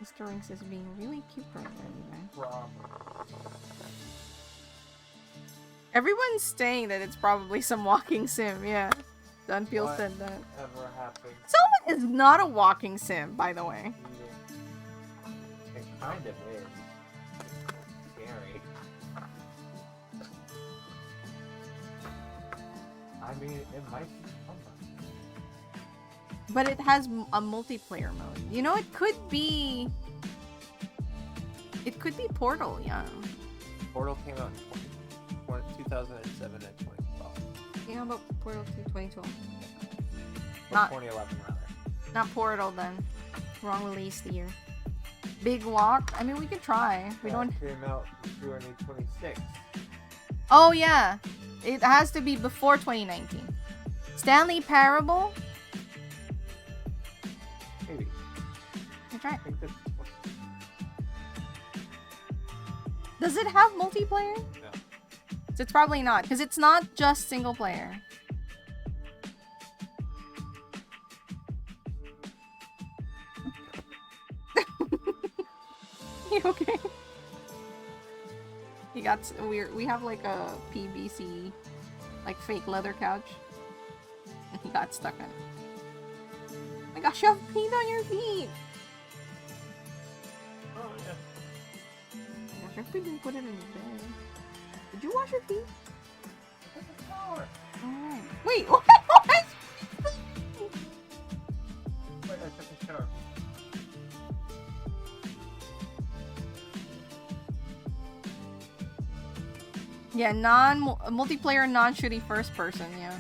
Mr. Rinks is being really cute right now, guys. Everyone's saying that it's probably some walking sim, yeah. Dunfield said that. Ever happened? Someone is not a walking sim, by the way. Yeah. It kind of is. It's scary. I mean, it might be fun. But it has a multiplayer mode. You know, it could be... It could be Portal, yeah. Portal came out in 2007 and 2012. Yeah, how about Portal 2 2012? Or Not 2011, rather. Not Portal, then. Wrong release year. Big Walk? I mean, we could try. We don't... It came out in 2026. Oh, yeah. It has to be before 2019. Stanley Parable? Maybe. Let's try. I think that's... Does it have multiplayer? No. So it's probably not, because it's not just single player. You okay? He got weird. We have like a PVC, like fake leather couch. And he got stuck on it. Oh my gosh, you have paint on your feet! Oh, yeah. Gosh, I didn't put it in his bed. Did you wash your feet? It's a flower. Alright. Wait, what? Wait, I took a shower. Yeah, multiplayer, non-shooty first person, yeah.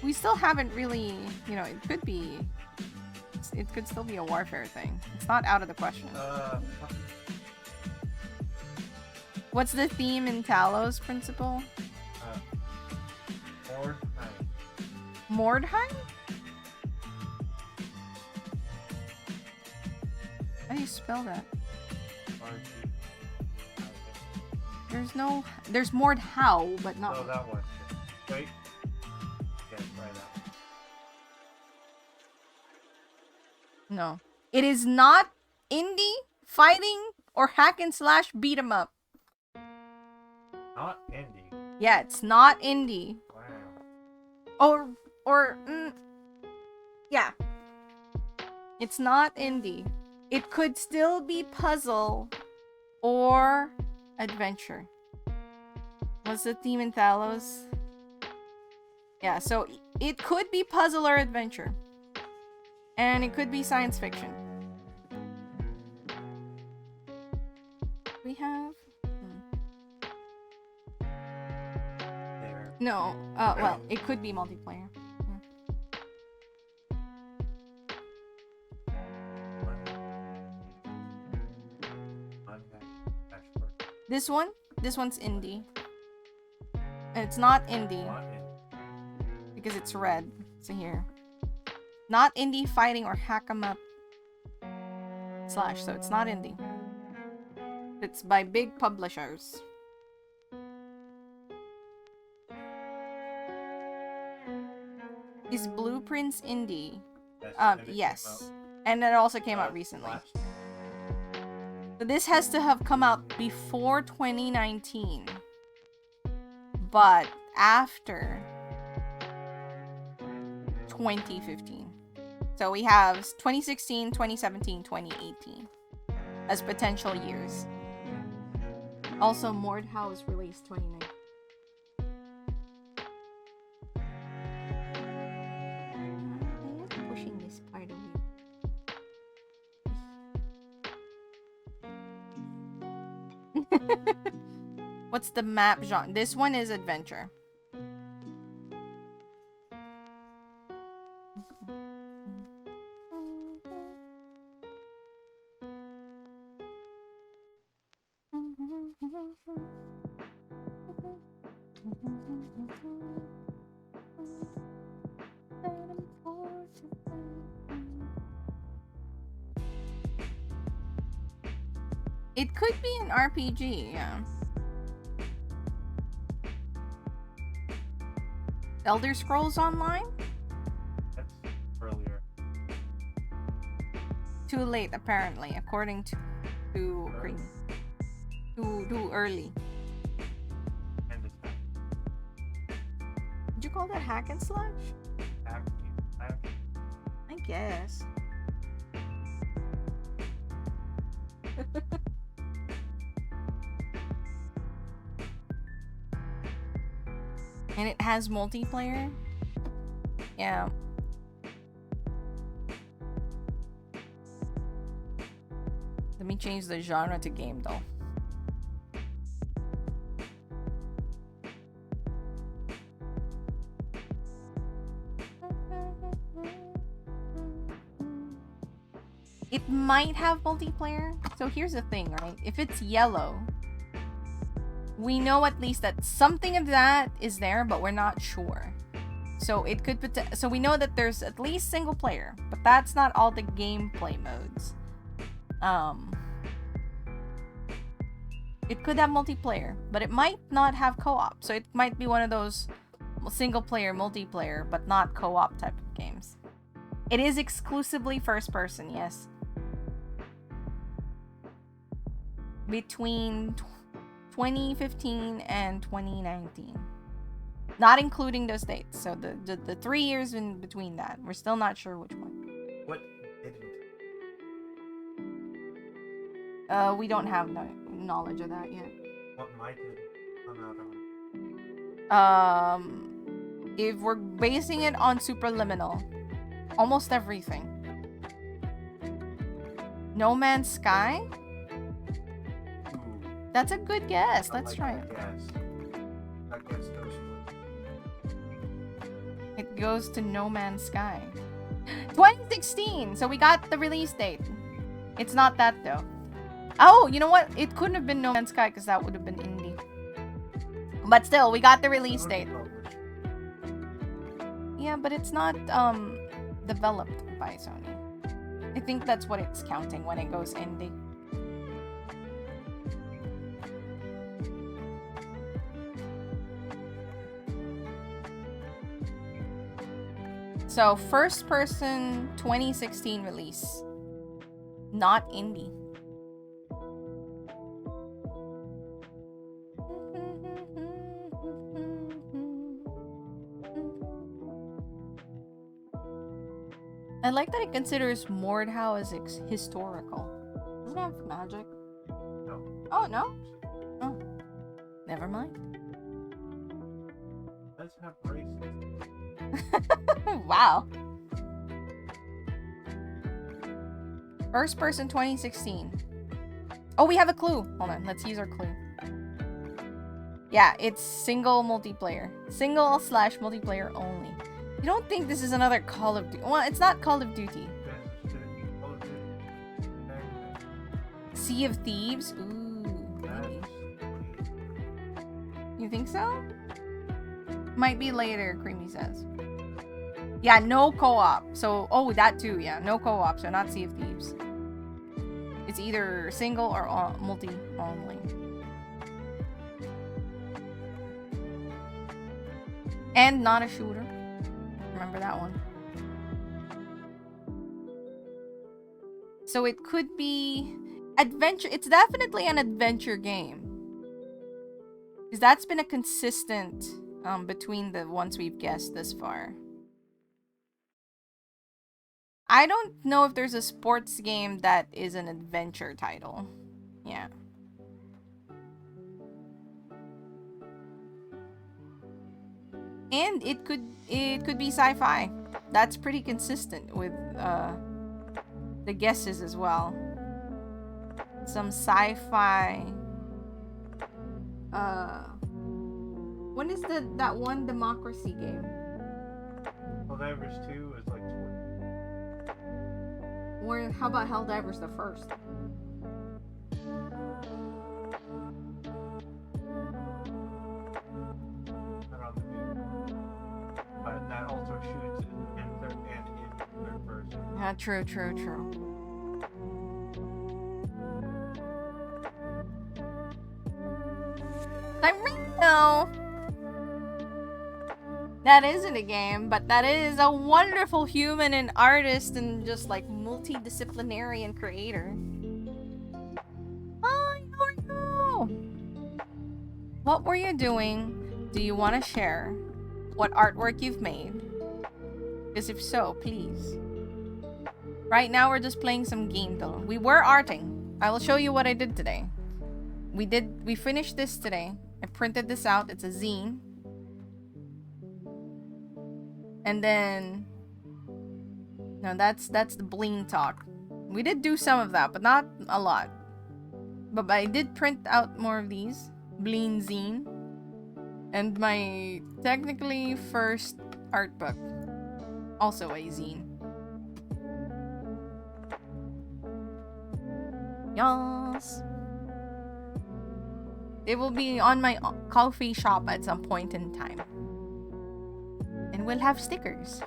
We still haven't really, you know, it could be, it could still be a warfare thing. It's not out of the question. What's the theme in Talos Principle? Mordheim. Mordheim? How do you spell that? There's Mordhau, but not. Oh, that one. Wait. Yeah, try that. No. It is not indie, fighting, or hack and slash beat 'em up. Not indie. Yeah, it's not indie. Wow. Yeah. It's not indie. It could still be puzzle or adventure. What's the theme in Talos? Yeah, so it could be puzzle or adventure. And it could be science fiction. We have... There. No, well, it could be multiplayer. This one's indie. And it's not indie. Because it's red. So here. Not indie fighting or hack 'em up. Slash, so it's not indie. It's by big publishers. Is Blueprints indie? Yes. And it also came out recently. So this has to have come out before 2019. But after 2015. So we have 2016, 2017, 2018 as potential years. Also, Mordhau was released 2019. I like pushing this part of you. What's the map genre? This one is adventure. It could be an RPG, yeah. Elder Scrolls Online? That's earlier. Too late, apparently, according to Cream. Too early. And it's Did you call that hack and slash? hack. I guess. And it has multiplayer? Yeah. Let me change the genre to game though. It might have multiplayer. So here's the thing, right? If it's yellow, we know at least that something of that is there, but we're not sure. So it could so we know that there's at least single player, but that's not all the gameplay modes. It could have multiplayer, but it might not have co-op. So it might be one of those single player, multiplayer, but not co-op type of games. It is exclusively first person, yes. Between 2015 and 2019. Not including those dates. So the 3 years in between that. We're still not sure which one. What didn't? We don't have no knowledge of that yet. What might it come out on? If we're basing it on Superliminal, almost everything. No Man's Sky? Ooh, That's a good guess. Let's like try it. that guess goes to It goes to No Man's Sky. 2016! So we got the release date. It's not that though. Oh, you know what? It couldn't have been No Man's Sky because that would have been indie. But still, we got the release date. Yeah, but it's not developed by Sony. I think that's what it's counting when it goes indie. So, first person 2016 release. Not indie. I like that it considers Mordhau as historical. Doesn't it have magic? No. Oh, no? Oh. Never mind. Let's have races. Wow. First person 2016. Oh, we have a clue. Hold on, let's use our clue. Yeah, it's single multiplayer. Single / multiplayer only. You don't think this is another Call of Duty? Well, it's not Call of Duty. Sea of Thieves? Ooh, maybe. You think so? Might be later, Creamy says. Yeah, no co-op. So, oh, that too, yeah. No co-op, so not Sea of Thieves. It's either single or multi only. And not a shooter. Remember that one. So it could be adventure. It's definitely an adventure game. Because that's been a consistent between the ones we've guessed this far. I don't know if there's a sports game that is an adventure title. Yeah. And it could be sci-fi. That's pretty consistent with the guesses as well. Some sci-fi. When is that one democracy game? Helldivers 2 is like 20. Or how about Helldivers the first? But that also shoots in third person. Yeah, true. know. That isn't a game, but that is a wonderful human and artist and just like multidisciplinary and creator. Hi, how are you? What were you doing? Do you want to share what artwork you've made? Because if so, please. Right now we're just playing some game though. We were arting. I will show you what I did today. We finished this today. I printed this out. It's a zine. And then no, that's the bling talk. We did do some of that, but not a lot. But I did print out more of these. Bling zine. And my technically first art book. Also a zine. Yes. It will be on my coffee shop at some point in time. And we'll have stickers.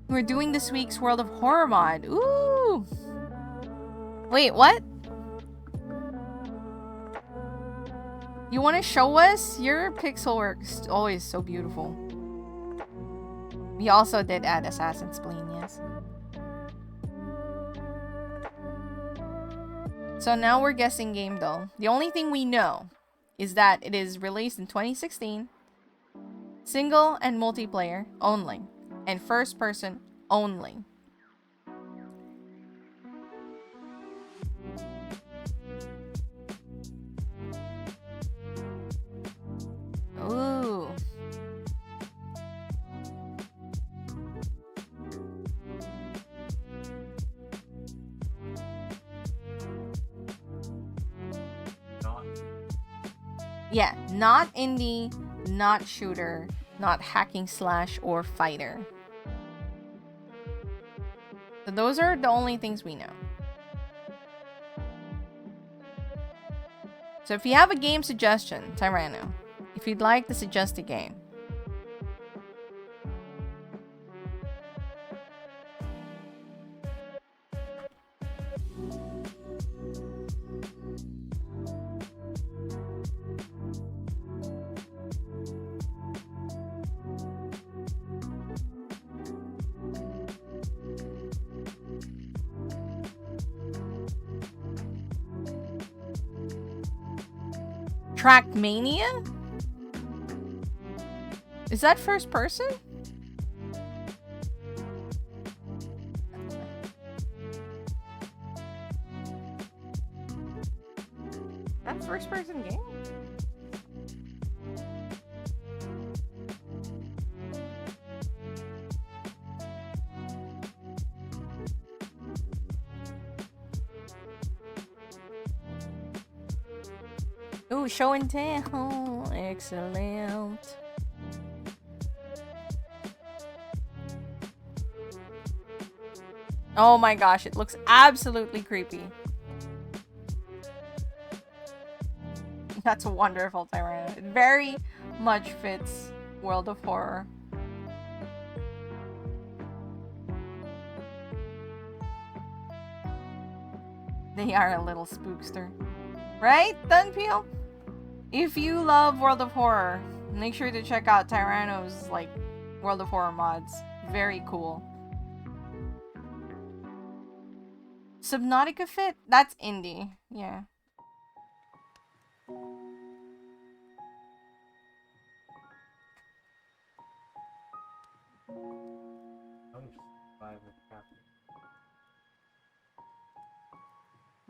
We're doing this week's World of Horror mod. Ooh! Wait, what? You want to show us? Your pixel work is always so beautiful. We also did add Assassin's Spleen, yes. So now we're guessing game though. The only thing we know is that it is released in 2016, single and multiplayer only, and first person only. Ooh. Yeah, not indie, not shooter, not hacking slash or fighter. So those are the only things we know. So if you have a game suggestion, Tyranno, if you'd like to suggest a game. Trackmania? Is that first person? That's first person game? Ooh, show and tell. Excellent. Oh my gosh, it looks absolutely creepy. That's wonderful, Tyranno. It very much fits World of Horror. They are a little spookster. Right, Dunpeel? If you love World of Horror, make sure to check out Tyranno's like World of Horror mods. Very cool. Subnautica Fit? That's indie. Yeah.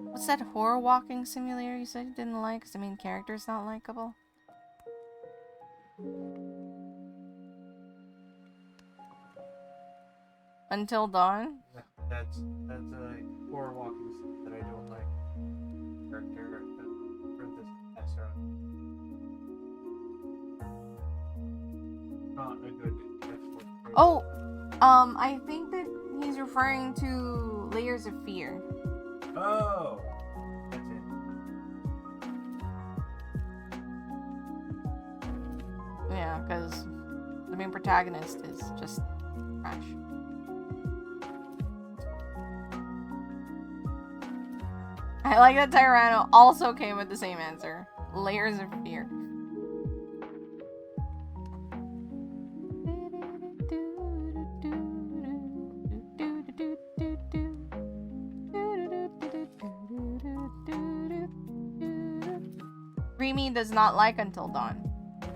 What's that horror walking simulator you said you didn't like because the main character's not likable? Until Dawn? That's a horror walking sim that I don't like. Character for this Ezra. Not a good exploit. Oh, I think that he's referring to Layers of Fear. Oh, that's it. Yeah, because the main protagonist is just trash. I like that Tyranno also came with the same answer. Layers of fear. Remy does not like Until Dawn.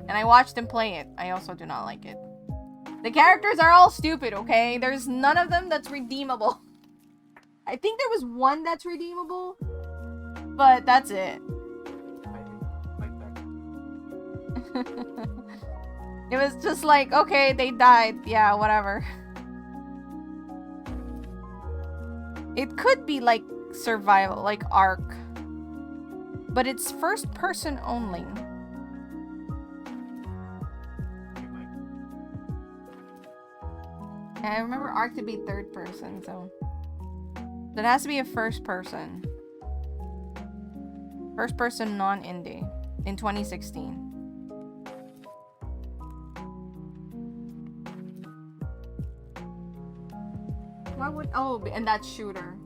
And I watched him play it. I also do not like it. The characters are all stupid, okay? There's none of them that's redeemable. I think there was one that's redeemable, but that's it. I like that. It was just like, okay, they died. Yeah, whatever. It could be like survival, like Ark. But it's first person only. I remember Ark to be third person, so... That has to be a first person. First person non-indie. In 2016. Why would... Oh, and that's shooter.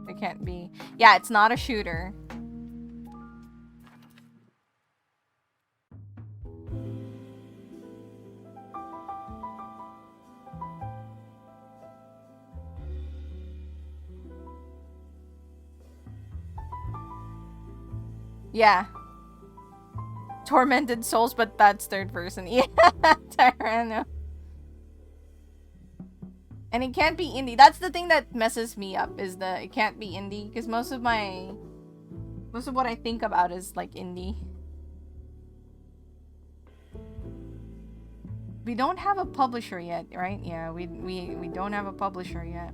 It can't be. Yeah, it's not a shooter. Yeah. Tormented Souls, but that's third person. Yeah, Tyranno. And it can't be indie. That's the thing that messes me up, is that it can't be indie. Because most of what I think about is like indie. We don't have a publisher yet, right? Yeah, we don't have a publisher yet.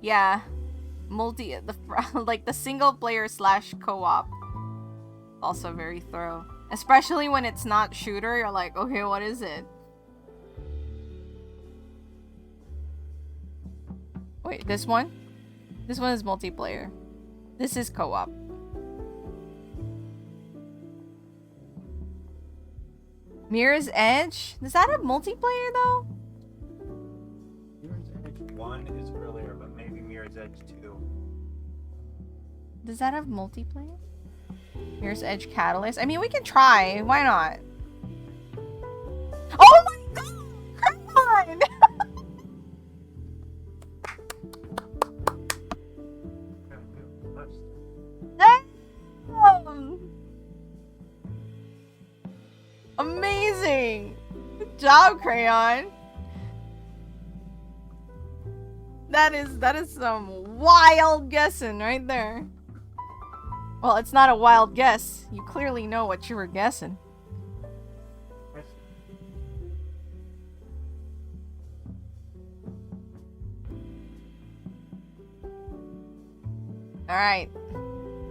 Yeah, like the single player / co-op. Also very thorough. Especially when it's not shooter, you're like, okay, what is it? Wait, this one? This one is multiplayer. This is co-op. Mirror's Edge? Does that have multiplayer though? Mirror's Edge 1 is earlier, but maybe Mirror's Edge 2. Does that have multiplayer? Mirror's Edge Catalyst? I mean, we can try. Why not? Oh my god! Come on! Damn! Amazing! Good job, Crayon! That is some wild guessing right there. Well, it's not a wild guess. You clearly know what you were guessing. Alright.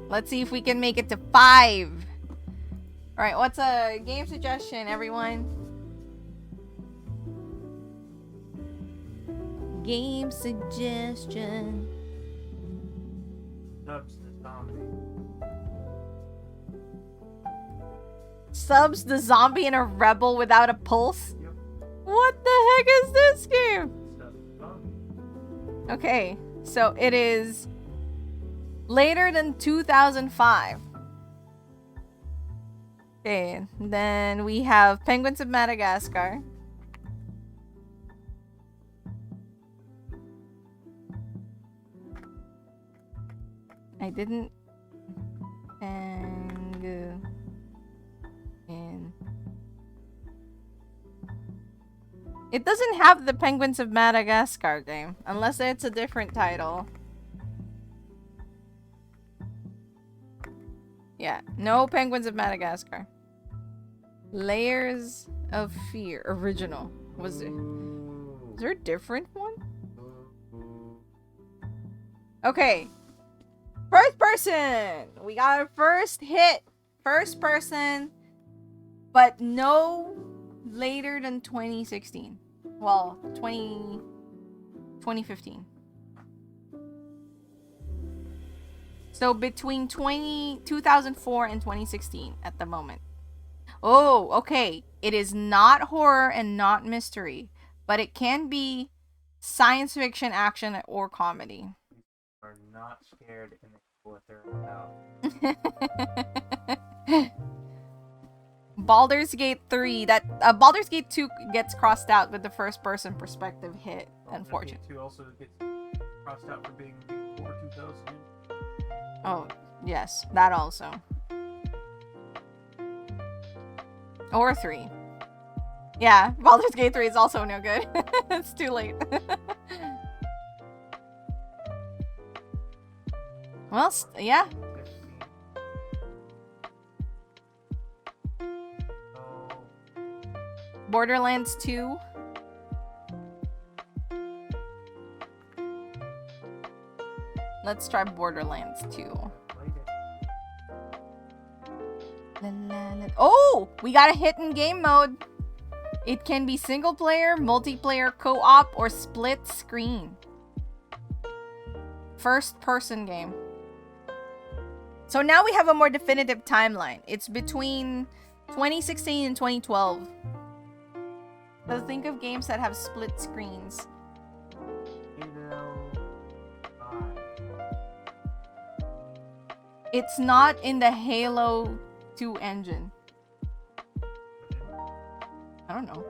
Let's see if we can make it to 5. Alright, what's a game suggestion, everyone? Game suggestion. Subs the zombie. Subs the zombie and a rebel without a pulse? Yep. What the heck is this game? Subs the zombie. Okay, so it is later than 2005. Okay, then we have Penguins of Madagascar. I didn't. And it doesn't have the Penguins of Madagascar game, unless it's a different title. Yeah, no Penguins of Madagascar. Layers of Fear original. Was there a different one? Okay. First person! We got our first hit First person, but no later than 2016. Well, 2015. So between 2004 and 2016 at the moment. Oh, okay. It is not horror and not mystery, but it can be science fiction, action, or comedy. Are not scared and they know what they're about. Baldur's Gate 3, Baldur's Gate 2 gets crossed out with the first person perspective hit, unfortunately. Gate 2 also gets crossed out for being before 2000. Oh, yes, that also. Or 3. Yeah, Baldur's Gate 3 is also no good. It's too late. Well, yeah. Borderlands 2. Let's try Borderlands 2. Oh! We got a hidden game mode. It can be single player, multiplayer, co-op, or split screen. First person game. So now we have a more definitive timeline. It's between 2016 and 2012. So think of games that have split screens. It's not in the Halo 2 engine. I don't know.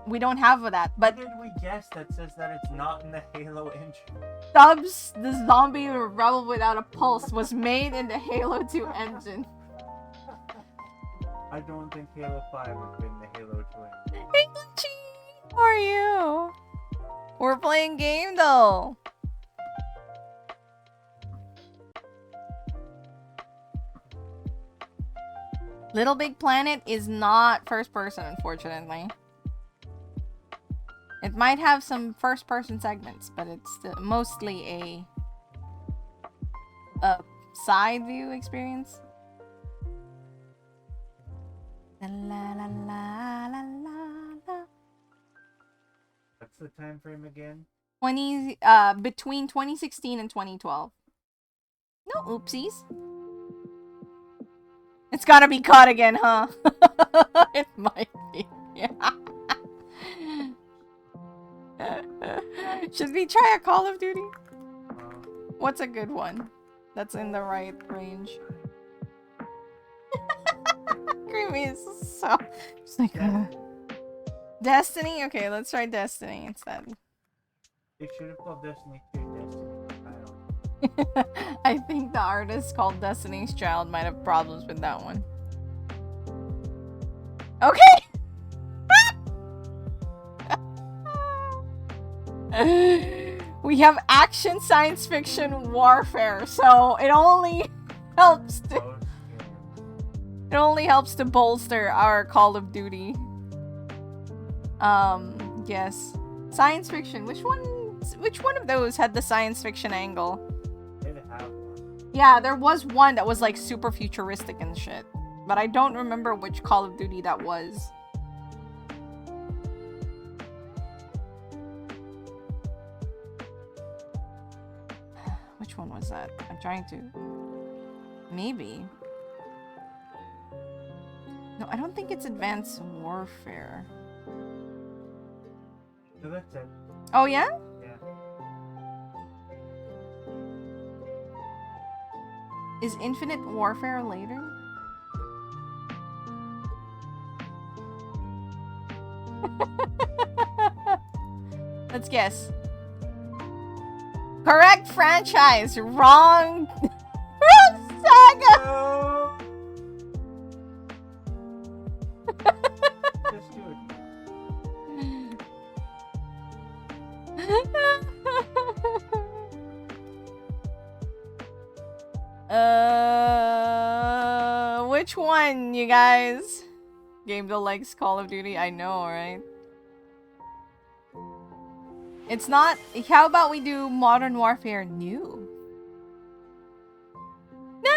We don't have that, but... How did we guess that says that it's not in the Halo engine? Stubbs, the zombie rebel without a pulse, was made in the Halo 2 engine. I don't think Halo 5 would be in the Halo 2 engine. Hey, Gucci! How are you? We're playing game, though. Little Big Planet is not first person, unfortunately. It might have some first person segments, but it's mostly a side view experience. La la la la la la. What's the time frame again? Between 2016 and 2012. No oopsies. It's gotta be caught again, huh? It might be. Yeah. Should we try a Call of Duty? What's a good one that's in the right range? Creamy is so... Just like, Destiny? Okay, let's try Destiny instead. They should have called Destiny 2 Destiny. I think the artist called Destiny's Child might have problems with that one. Okay! We have action, science fiction, warfare, so it only helps to bolster our Call of Duty. Yes. Science fiction. Which one of those had the science fiction angle? Yeah, there was one that was like super futuristic and shit. But I don't remember which Call of Duty that was. Which one was that? I'm trying to... Maybe. No, I don't think it's Advanced Warfare. No, that's it. Oh, yeah? Yeah. Is Infinite Warfare later? Let's guess. Correct franchise. Wrong. Wrong saga. No. Just do it. Which one, you guys? Game that likes Call of Duty? I know, right? It's not... How about we do Modern Warfare New? No!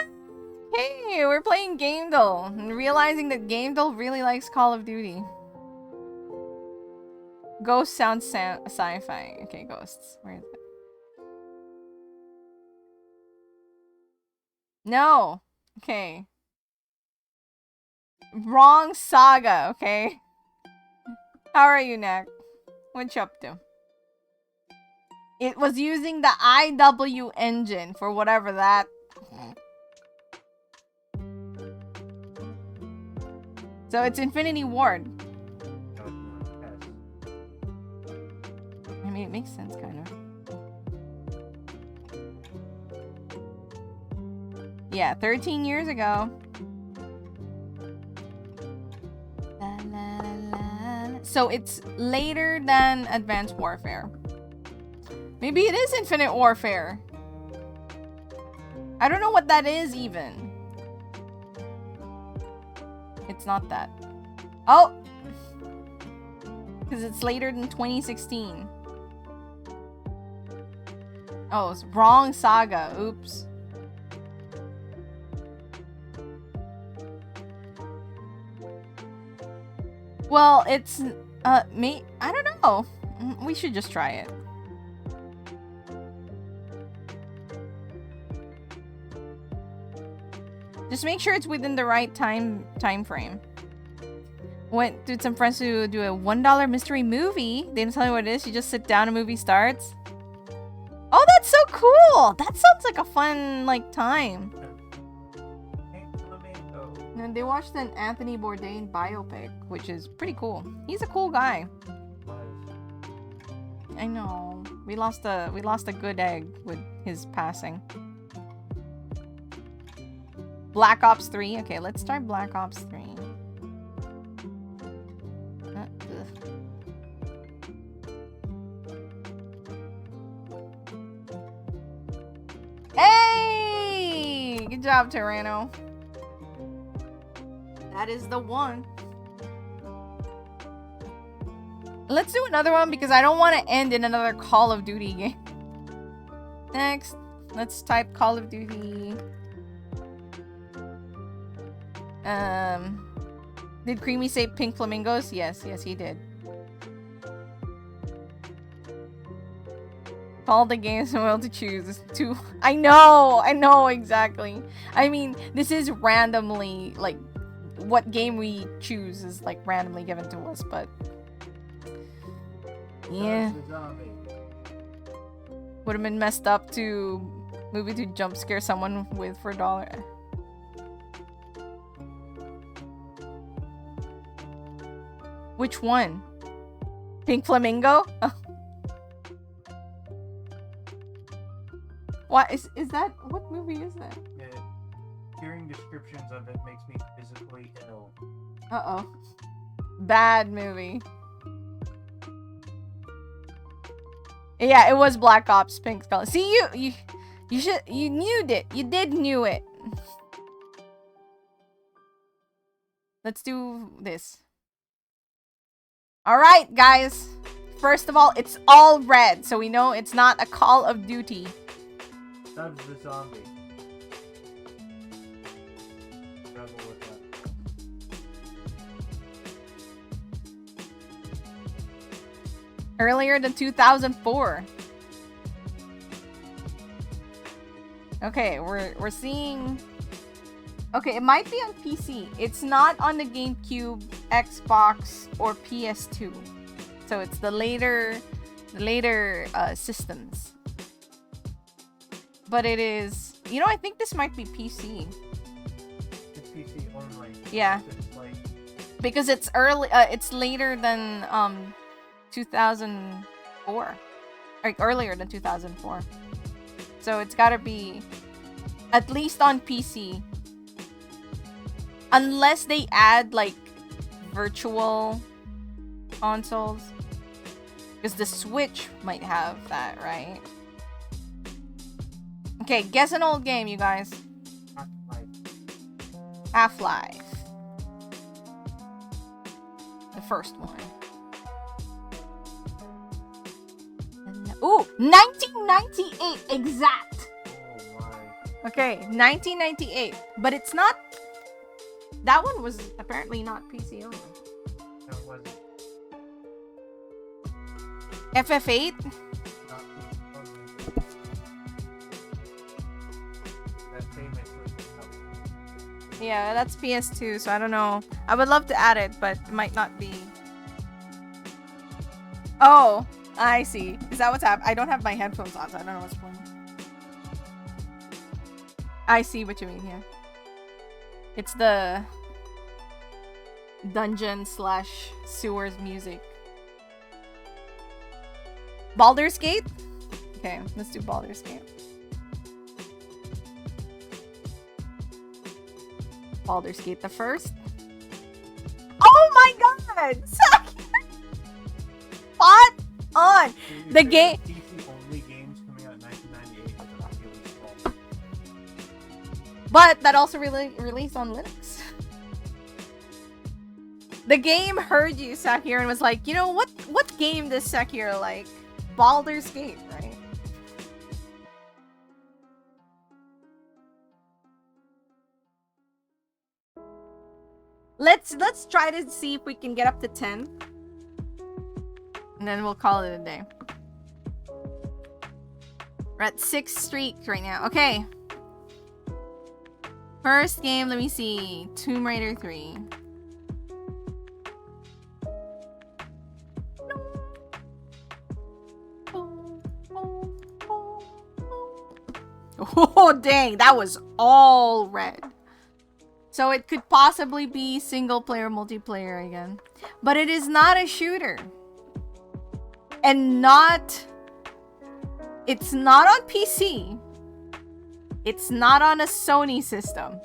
Hey, we're playing Gamedle and realizing that Gamedle really likes Call of Duty. Ghost sounds sci-fi. Okay, ghosts. Where is it? No. Okay. Wrong saga, okay? How are you, Nak? What you up to? It was using the IW engine for whatever that... So it's Infinity Ward. I mean, it makes sense, kind of. Yeah, 13 years ago. La, la, la, la. So it's later than Advanced Warfare. Maybe it is Infinite Warfare. I don't know what that is, even. It's not that. Oh! Because it's later than 2016. Oh, it's wrong saga. Oops. Well, it's, I don't know. We should just try it. Just make sure it's within the right time frame. Went with some friends to do a $1 mystery movie. They didn't tell you what it is. You just sit down, a movie starts. Oh, that's so cool! That sounds like a fun, like, time. And they watched an Anthony Bourdain biopic, which is pretty cool. He's a cool guy. I know. We lost a good egg with his passing. Black Ops 3. Okay, let's start Black Ops 3. Hey! Good job, Tyranno. That is the one. Let's do another one because I don't want to end in another Call of Duty game. Next, let's type Call of Duty. Did Creamy say pink flamingos? Yes, he did. All the games in the world to choose. I know, exactly. I mean, this is randomly, like, what game we choose is, like, randomly given to us, but... yeah. Would have been messed up to movie to jump scare someone with for $1. Which one? Pink Flamingo? What is that? What movie is that? Yeah, hearing descriptions of it makes me physically ill. Uh-oh. Bad movie. Yeah, it was Black Ops Pink Skull. See, you knew it. You did knew it. Let's do this. All right, guys. First of all, it's all red, so we know it's not a Call of Duty. That's the zombie. Rebel with that. Earlier than 2004. Okay, we're seeing. Okay, it might be on PC. It's not on the GameCube, Xbox, or PS2. So it's the later systems. But it is, you know, I think this might be PC. It's PC only. Yeah. It's like... Because it's early, it's later than 2004, like earlier than 2004. So it's gotta be at least on PC. Unless they add like virtual consoles. Because the Switch might have that, right? Okay, guess an old game, you guys. Half-Life. The first one. Ooh, 1998 exact. Oh my. Okay, 1998. But it's not... That one was apparently not PC only. No, it wasn't. FF8? Not PC only. That famous was Yeah, that's PS2, so I don't know. I would love to add it, but it might not be. Oh, I see. Is that what's happening? I don't have my headphones on, so I don't know what's going on. I see what you mean here. It's the dungeon / sewers music. Baldur's Gate? Okay, let's do Baldur's Gate. Baldur's Gate the first. Oh my god! Spot on! The game... PC only games coming out in 1998 was about really small. But that also released on Linux. The game heard you, Sakir, and was like, you know, what game does Sakir like? Baldur's Gate, right? Let's try to see if we can get up to 10. And then we'll call it a day. We're at 6th streak right now. Okay. First game, let me see. Tomb Raider 3. Oh, dang. That was all red. So it could possibly be single player, multiplayer again. But it is not a shooter. And it's not on PC. It's not on a Sony system.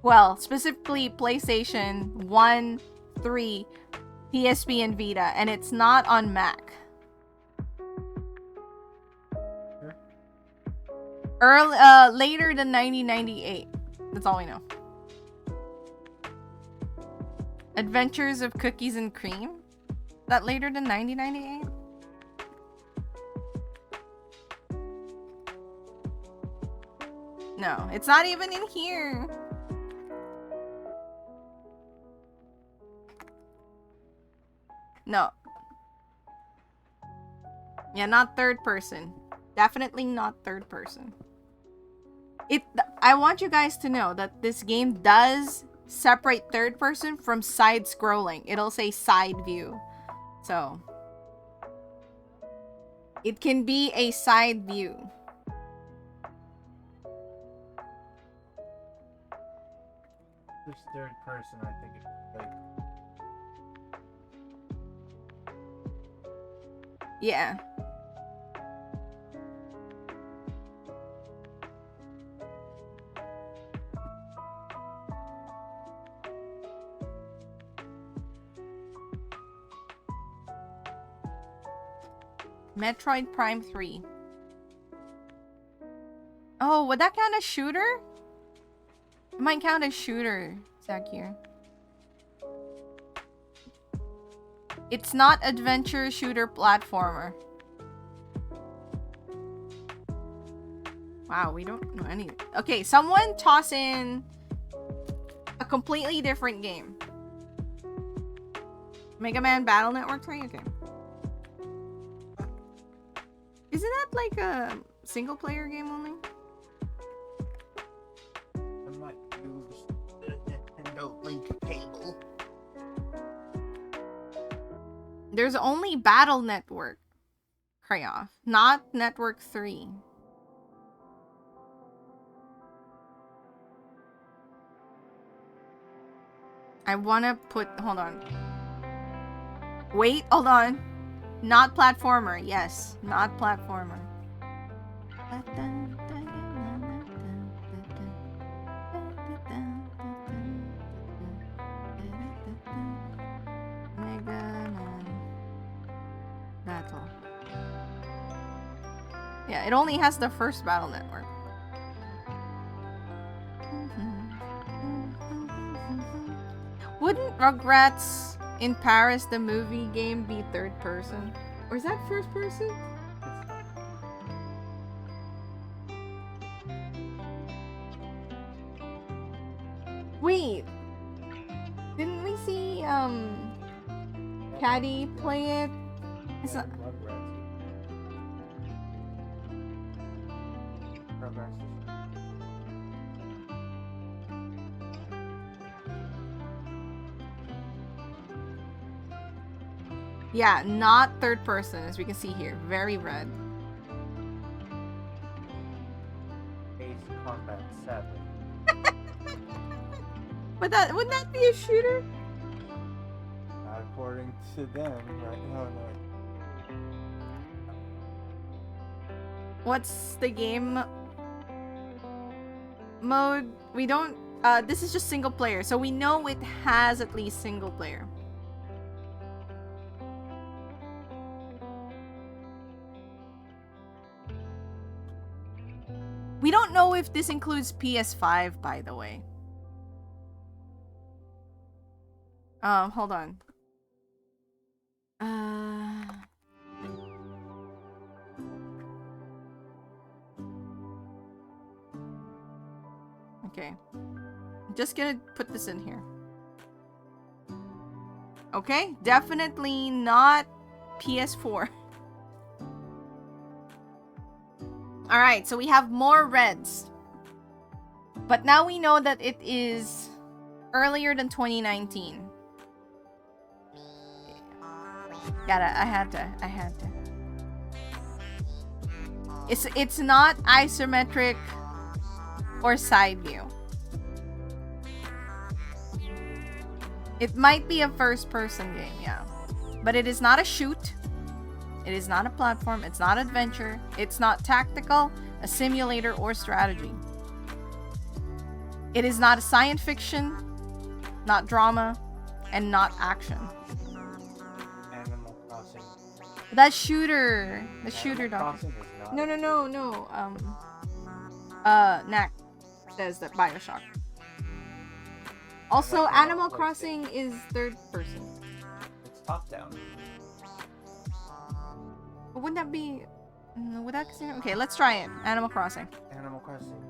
Well, specifically PlayStation 1, 3, PSP, and Vita. And it's not on Mac. Later than 1998. That's all we know. Adventures of Cookies and Cream? That later than 1998? No, it's not even in here. No. Yeah, not third person. Definitely not third person. I want you guys to know that this game does separate third person from side scrolling. It'll say side view. So it can be a side view. This third person, I think it's like... Yeah. Metroid Prime 3. Oh, would that count as shooter? It might count as shooter, Zakir. It's not adventure, shooter, platformer. Wow, we don't know anything. Okay, someone toss in a completely different game. Mega Man Battle Network 3? Okay. Isn't that like a single player game only? I might use the Nintendo Link cable. There's only Battle Network, Krayoff, not Network 3. I wanna put, hold on. Wait, hold on. Not platformer, yes, not platformer. Mega Man Battle. Yeah, it only has the first Battle Network. Wouldn't Rugrats in Paris, the movie game, be third person? Or is that first person? Wait, didn't we see Caddy play it? It's not. Yeah, not third person, as we can see here. Very red. Ace Combat 7. Wouldn't that be a shooter? Not according to them, right? No. What's the game mode? We don't. This is just single player, so we know it has at least single player. We don't know if this includes PS5, by the way. Hold on. Okay. I'm just gonna put this in here. Okay, definitely not PS4. Alright, so we have more reds. But now we know that it is earlier than 2019. I had to. It's not isometric or side view. It might be a first person game, yeah. But it is not a shoot. It is not a platform. It's not adventure. It's not tactical, a simulator, or strategy. It is not a science fiction, not drama, and not action. Animal Crossing. That shooter. The shooter doctor. No. Knack says that Bioshock. Also, Animal Crossing is third person. It's top down. Wouldn't that be... Would that... Okay, let's try it. Animal Crossing. Animal Crossing.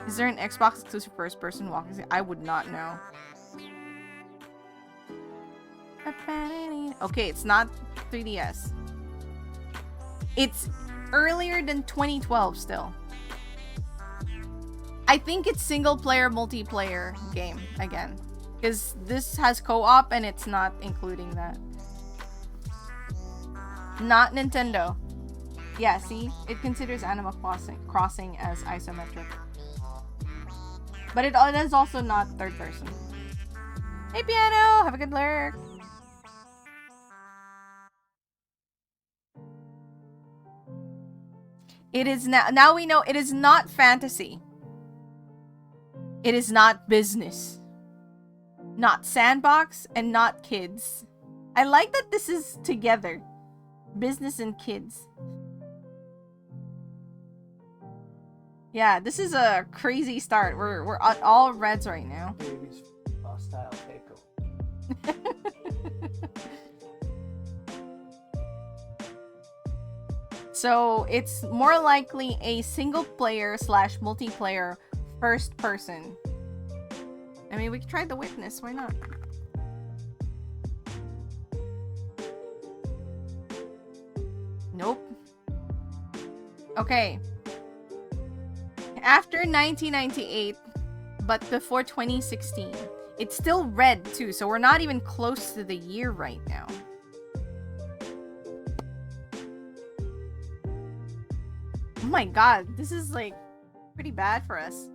Is there an Xbox exclusive first person walking sim? I would not know. Okay, it's not 3DS. It's earlier than 2012 still. I think it's single player multiplayer game again. Because this has co-op and it's not including that. Not Nintendo. Yeah, see? It considers Animal Crossing as isometric. But it is also not third person. Hey Piano! Have a good lurk! It is now we know it is not fantasy. It is not business. Not sandbox and not kids. I like that this is together. Business and kids. Yeah, this is a crazy start. We're at all reds right now. Baby's hostile takeover. So it's more likely a single player / multiplayer first person. I mean, we could try The Witness. Why not? Nope. Okay. After 1998, but before 2016. It's still red, too, so we're not even close to the year right now. Oh my god, this is, like, pretty bad for us.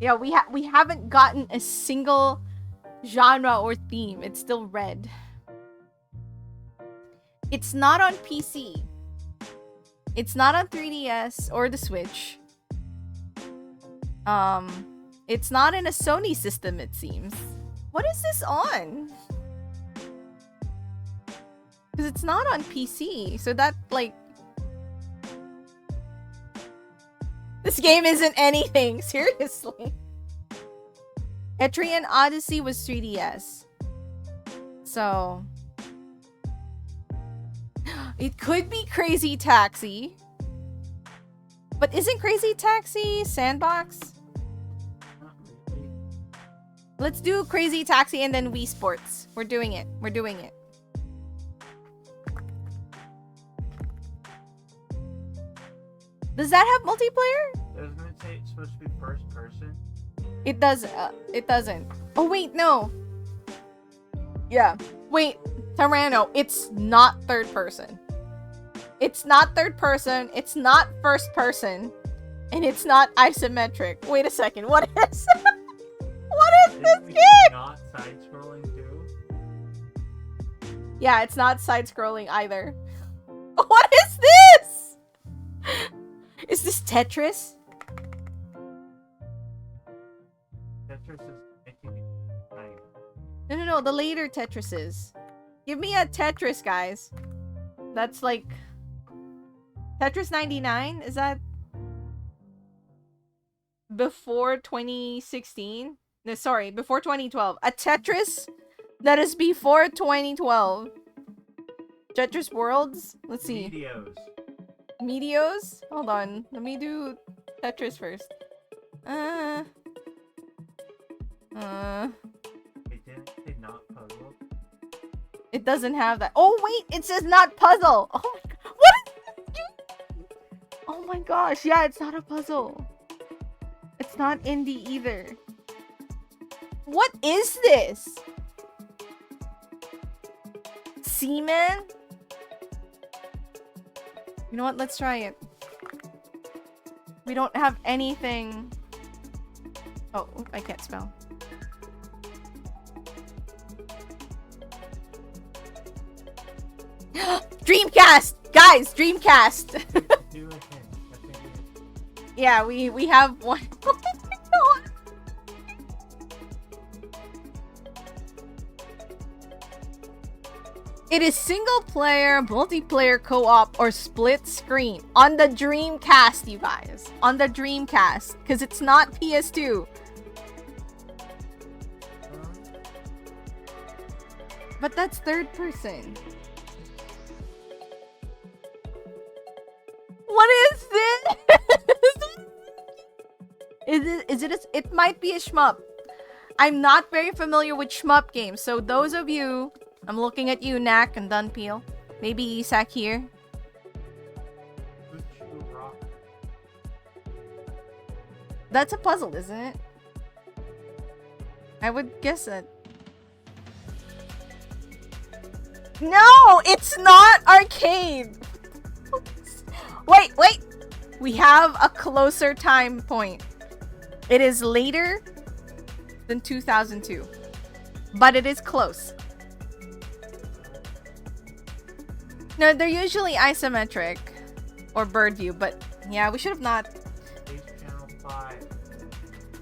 Yeah, we haven't gotten a single genre or theme. It's still red. It's not on PC. It's not on 3DS or the Switch. It's not in a Sony system, it seems. What is this on? Because it's not on PC, so that, like... This game isn't anything, seriously. Etrian Odyssey was 3DS. So... It could be Crazy Taxi. But isn't Crazy Taxi Sandbox? Not really. Let's do Crazy Taxi and then Wii Sports. We're doing it. We're doing it. Does that have multiplayer? Doesn't it say it's supposed to be first person? It does. It doesn't. Oh wait, no. Yeah. Wait, Tarano. It's not third person. It's not third person. It's not first person, and it's not isometric. Wait a second. What is? What is this Isn't it game? Not side scrolling too? Yeah, it's not side scrolling either. What is this? Is this Tetris? Tetris is making it nice. No. The later Tetrises. Give me a Tetris, guys. That's like Tetris 99. Is that before 2016? No, sorry, before 2012. A Tetris that is before 2012. Tetris Worlds. Let's see. Videos. Medios? Hold on. Let me do Tetris first. They didn't say not puzzle. It doesn't have that. Oh, wait! It says not puzzle! Oh my god. What? Oh my gosh. Yeah, it's not a puzzle. It's not indie either. What is this? Seaman? You know what? Let's try it. We don't have anything. Oh, I can't spell. Dreamcast! Guys, Dreamcast! Do a hint. I think it- Yeah, we have one. It is single player, multiplayer, co-op, or split screen on the Dreamcast, you guys. On the Dreamcast, because it's not PS2. But that's third person. What is this? It might be a shmup. I'm not very familiar with shmup games, so those of you, I'm looking at you, Knack and Dunpeel. Maybe Isak here. Uchu Rock. That's a puzzle, isn't it? I would guess it. No, it's not arcade. Wait. We have a closer time point. It is later than 2002, but it is close. No, they're usually isometric or bird view, but yeah, we should have not. Space Channel 5.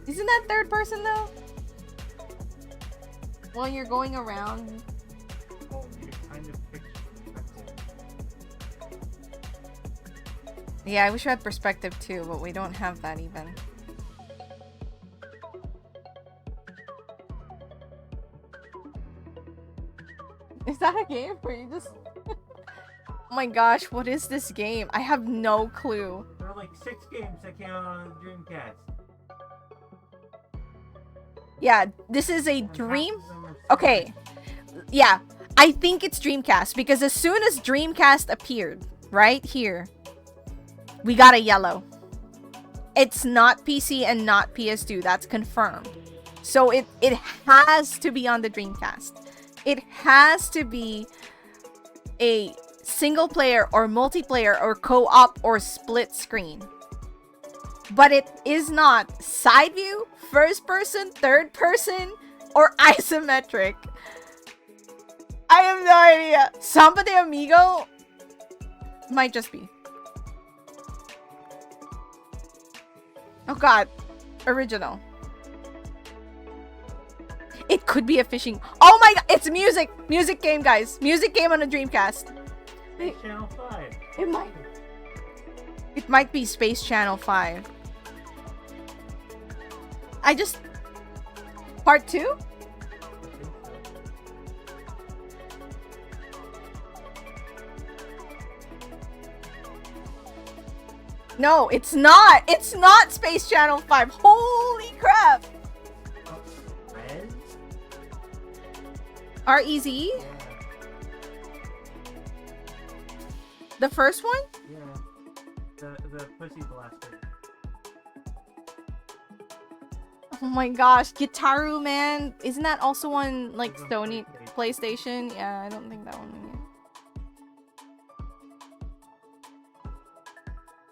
Isn't that third person though? While you're going around. Oh, you kind of picture perspective. Yeah, I wish we had perspective too, but we don't have that even. Is that a game where you just... Oh my gosh, what is this game? I have no clue. There are like 6 games that came out on the Dreamcast. Yeah, this is a And half dream... of them are Okay, yeah, I think it's Dreamcast because as soon as Dreamcast appeared, right here, we got a yellow. It's not PC and not PS2, that's confirmed. So it has to be on the Dreamcast. It has to be a single player or multiplayer or co-op or split screen. But it is not side view, first person, third person, or isometric. I have no idea. Samba de Amigo might just be. Oh god. Original. It could be a fishing. Oh my god, it's music. Music game, guys. Music game on a Dreamcast. Space Channel 5. It might be Space Channel 5. Part 2? I think so. No, it's not! It's not Space Channel 5! Holy crap! Red? R-E-Z? Yeah. The first one? Yeah. The pussy blaster. Oh my gosh, Gitaru, man. Isn't that also on, like, It's on Sony PlayStation? Yeah, I don't think that one.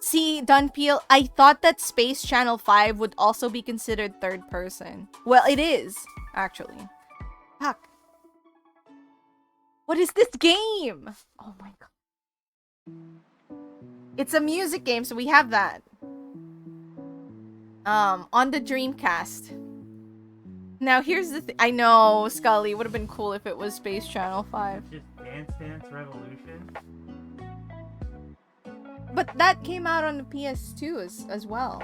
See, Dunpeel, I thought that Space Channel 5 would also be considered third person. Well, it is, actually. Fuck. What is this game? Oh my god. It's a music game, so we have that. On the Dreamcast. Now, here's the thing. I know, Scully, would have been cool if it was Space Channel 5. Just Dance Dance Revolution. But that came out on the PS2 as well.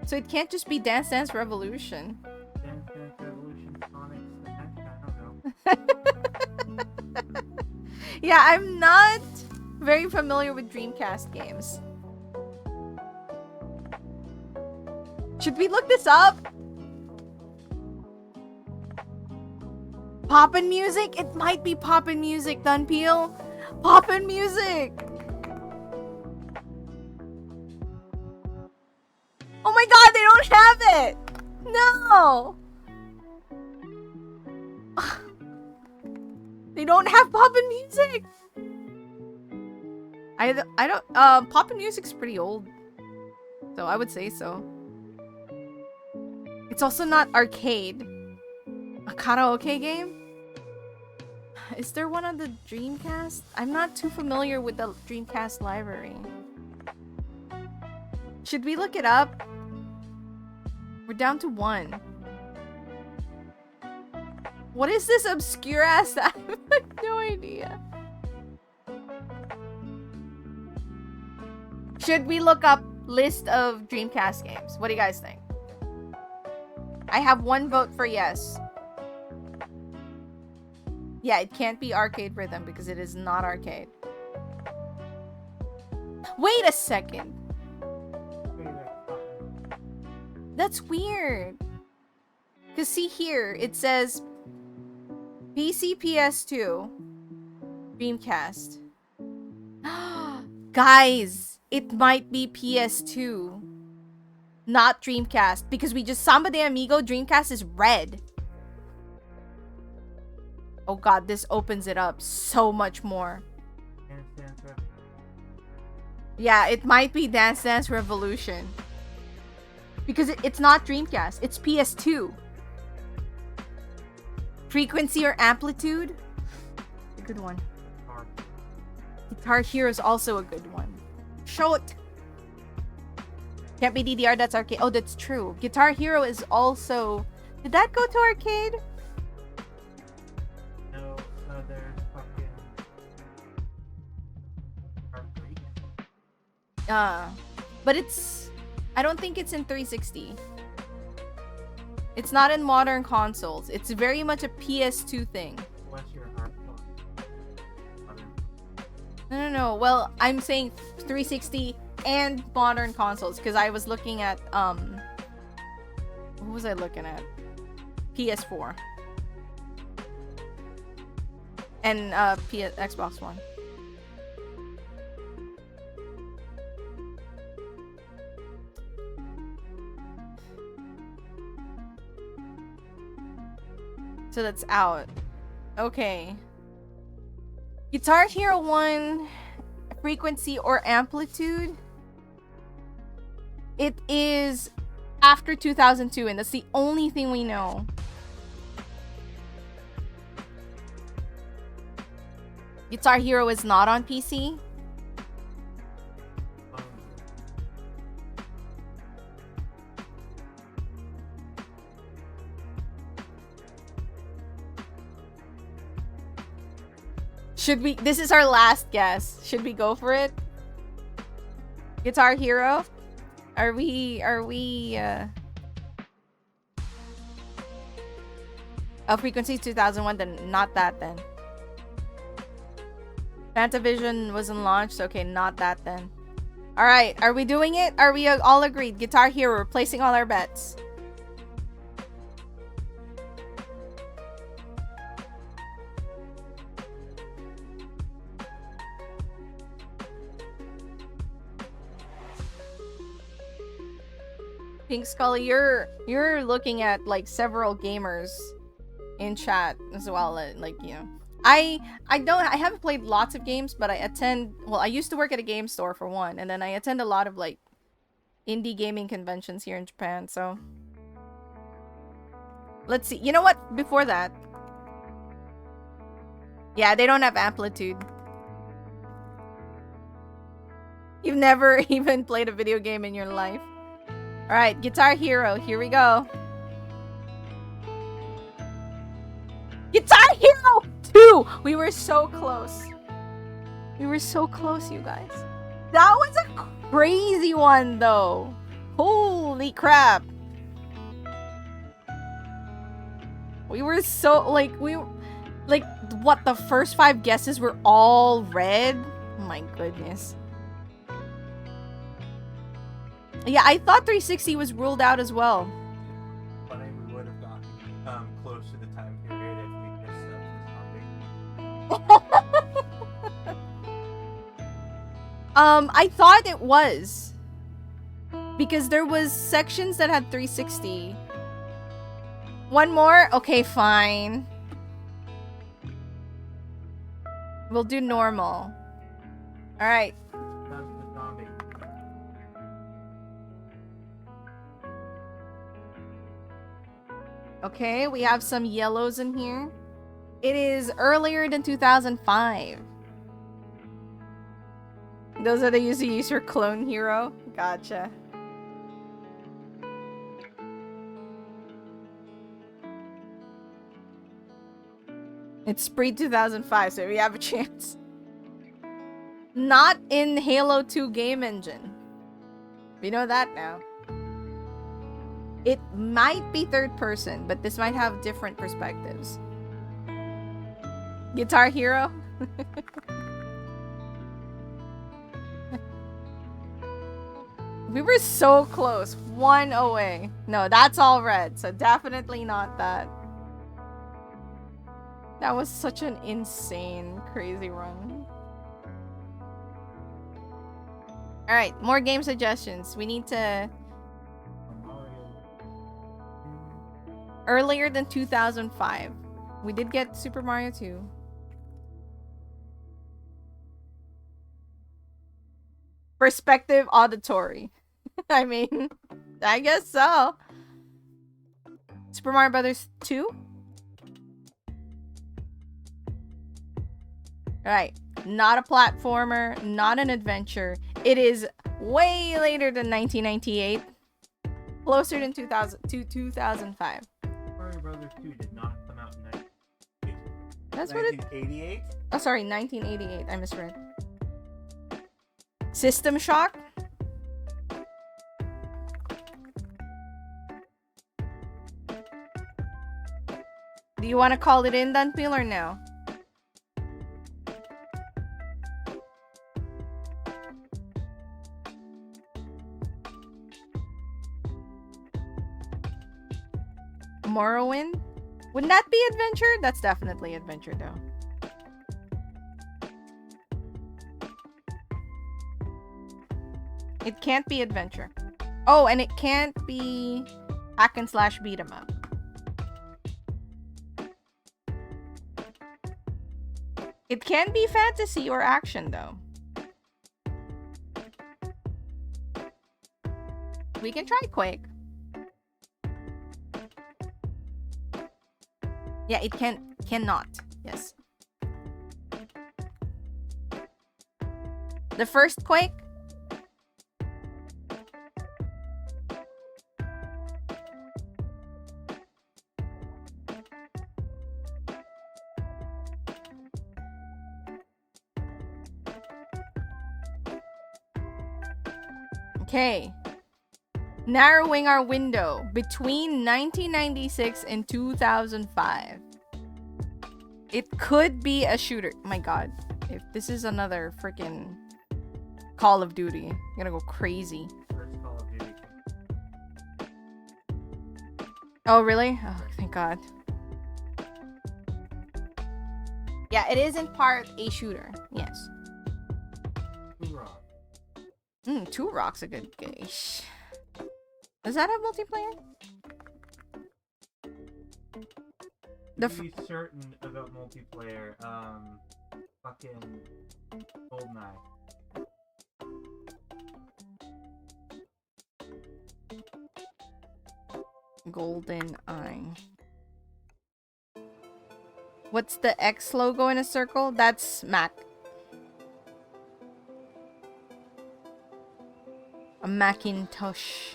So it can't just be Dance Dance Revolution. Dance Dance Revolution Sonic Smash. I don't know. Yeah, I'm not very familiar with Dreamcast games. Should we look this up? Poppin' Music? It might be Poppin' Music, Dunpeel. Poppin' Music! Oh my god, they don't have it! No! They don't have Poppin' Music! I don't, Poppin' Music's pretty old. So I would say so. It's also not arcade. A karaoke game? Is there one on the Dreamcast? I'm not too familiar with the Dreamcast library. Should we look it up? We're down to 1. What is this obscure ass? I have no idea. Should we look up list of Dreamcast games? What do you guys think? I have 1 vote for yes. Yeah, it can't be arcade rhythm because it is not arcade. Wait a second. That's weird. Because see here, it says PC, PS2, Dreamcast. Guys, it might be PS2, not Dreamcast, because we just Samba de Amigo Dreamcast is red. Oh god, this opens it up so much more. Dance Dance Revolution. Yeah, it might be Dance Dance Revolution. Because it's not Dreamcast, it's PS2. Frequency or Amplitude? A good one. Guitar Hero is also a good one. Show it! Can't be DDR, that's arcade. Oh, that's true. Guitar Hero is also... Did that go to arcade? No, there's fucking arcade. But it's... I don't think it's in 360. It's not in modern consoles. It's very much a PS2 thing. Unless you're hardcore. No. Well, I'm saying 360 and modern consoles because I was looking at what was I looking at? PS4 and Xbox One. So that's out. Okay. Guitar Hero 1, frequency or amplitude. It is after 2002, and that's the only thing we know. Guitar Hero is not on PC. Should we? This is our last guess. Should we go for it? Guitar Hero? Are we, Oh, frequency 2001, then not that then. Fantavision wasn't launched, okay, not that then. All right, are we doing it? Are we all agreed? Guitar Hero, we're placing all our bets. Pink Scully, you're looking at like several gamers in chat as well. Like, you know, I haven't played lots of games, but I used to work at a game store for one, and then I attend a lot of like indie gaming conventions here in Japan. So let's see. You know what? Before that, yeah, they don't have amplitude. You've never even played a video game in your life. All right, Guitar Hero, here we go. Guitar Hero 2! We were so close. We were so close, you guys. That was a crazy one, though. Holy crap. We were so, like, what, the first 5 guesses were all red? Oh my goodness. Yeah, I thought 360 was ruled out as well. But we would have gotten close to the time period if we missed this topic. I thought it was. Because there was sections that had 360. One more? Okay, fine. We'll do normal. Alright. Okay, we have some yellows in here. It is earlier than 2005. Those are the use your clone hero. Gotcha. It's pre-2005, so we have a chance. Not in Halo 2 game engine. We know that now. It might be third person, but this might have different perspectives. Guitar Hero? We were so close. 1 away. No, that's all red, so definitely not that. That was such an insane, crazy run. Alright, more game suggestions. We need to... Earlier than 2005. We did get Super Mario 2. Perspective auditory. I mean, I guess so. Super Mario Brothers 2? Alright. Not a platformer, not an adventure. It is way later than 1998. Closer than 2005. Mario Brothers 2 did not come out in 1988. That's what it... 1988? Oh, sorry, 1988. I misread. System Shock? Do you want to call it in, Dunpeel, or no? Morrowind? Wouldn't that be adventure? That's definitely adventure, though. It can't be adventure. Oh, and it can't be hack and slash beat 'em up. It can be fantasy or action, though. We can try Quake. Yeah, it cannot. Yes. The first Quake? Okay. Narrowing our window between 1996 and 2005. It could be a shooter. Oh my god. If this is another freaking Call of Duty. You're gonna go crazy. First Call of Duty. Oh, really? Oh, thank God. Yeah, it is in part a shooter. Yes. Two Rock's a good game. Does that have multiplayer? To be certain about multiplayer, fucking GoldenEye. GoldenEye. What's the X logo in a circle? That's Mac. A Macintosh.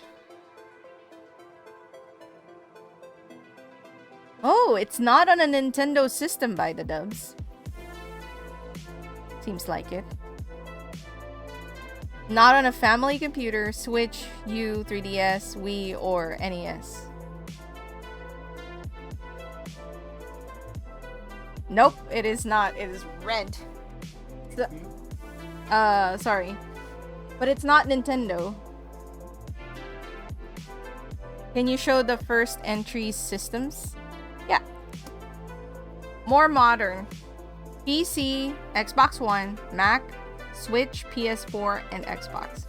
Oh, it's not on a Nintendo system by the dubs. Seems like it. Not on a family computer, Switch, U, 3DS, Wii, or NES. Nope, it is not. It is red. Sorry. But it's not Nintendo. Can you show the first entry systems? Yeah. More modern. PC, Xbox One, Mac, Switch, PS4, and Xbox.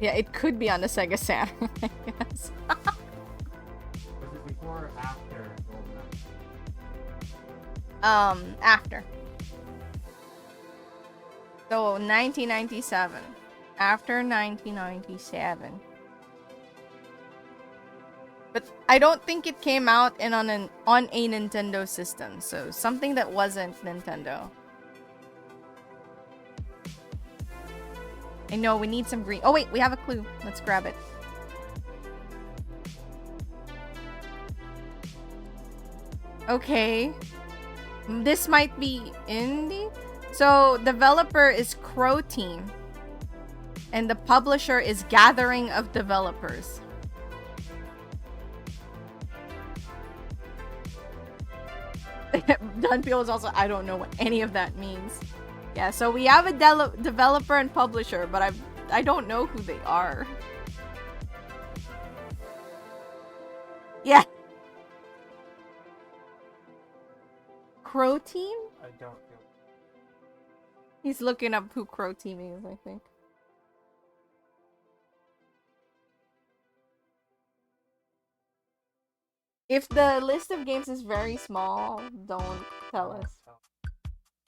Yeah, it could be on the Sega Saturn, I guess. Was it before or after GoldenEye? After. So, 1997. After 1997. But I don't think it came out on a Nintendo system. So, something that wasn't Nintendo. I know, we need some green. Oh, wait, we have a clue. Let's grab it. Okay. This might be indie. So, developer is Crow Team. And the publisher is Gathering of Developers. Dunfield is also, I don't know what any of that means. Yeah, so we have a developer and publisher, but I don't know who they are. Yeah. Crow Team? I don't feel. He's looking up who Crow Team is, I think. If the list of games is very small, don't tell us.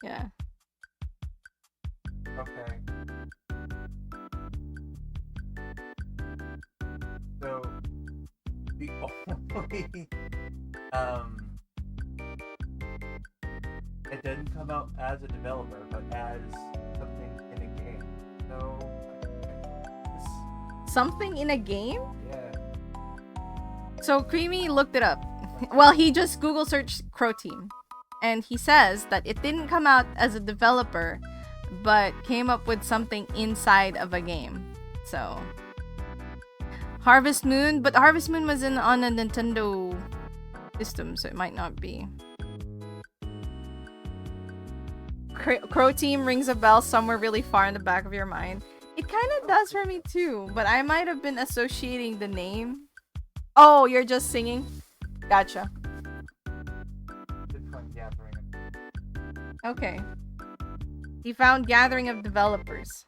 Yeah. Okay. So the only it didn't come out as a developer, but as something in a game. So Something in a game? yeah. So Creamy looked it up. Well, he just Google searched Crow Team. And he says that it didn't come out as a developer, but came up with something inside of a game. So Harvest Moon, but Harvest Moon was on a Nintendo system, so it might not be. Crow Team rings a bell somewhere really far in the back of your mind. It kind of does for me too, but I might have been associating the name. Oh, you're just singing? Gotcha. Okay. He found Gathering of Developers.